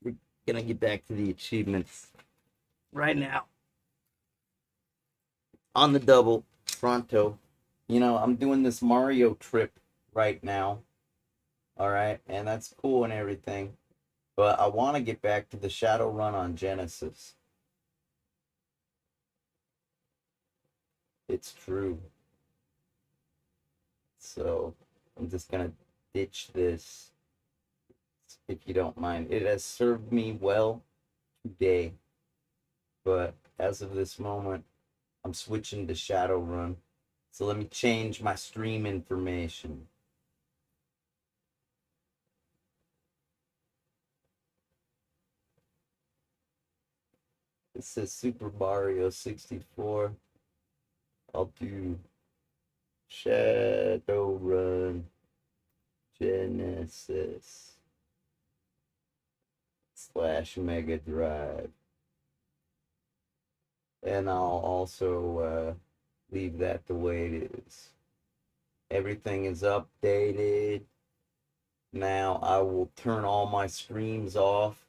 We're gonna get back to the achievements right now. On the double, pronto. You know, I'm doing this Mario trip right now. Alright, and that's cool and everything. But I want to get back to the Shadowrun on Genesis. It's true. So, I'm just gonna ditch this, if you don't mind. It has served me well today. But as of this moment, I'm switching to Shadowrun. So let me change my stream information. It says Super Mario 64. I'll do Shadowrun Genesis / Megadrive. And I'll also leave that the way it is. Everything is updated. Now I will turn all my streams off.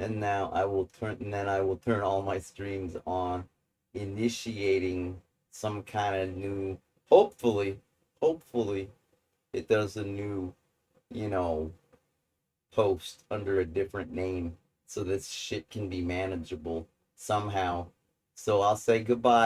And now I will turn all my streams on, initiating some kind of new, hopefully it does a new, post under a different name so this shit can be manageable somehow. So I'll say goodbye.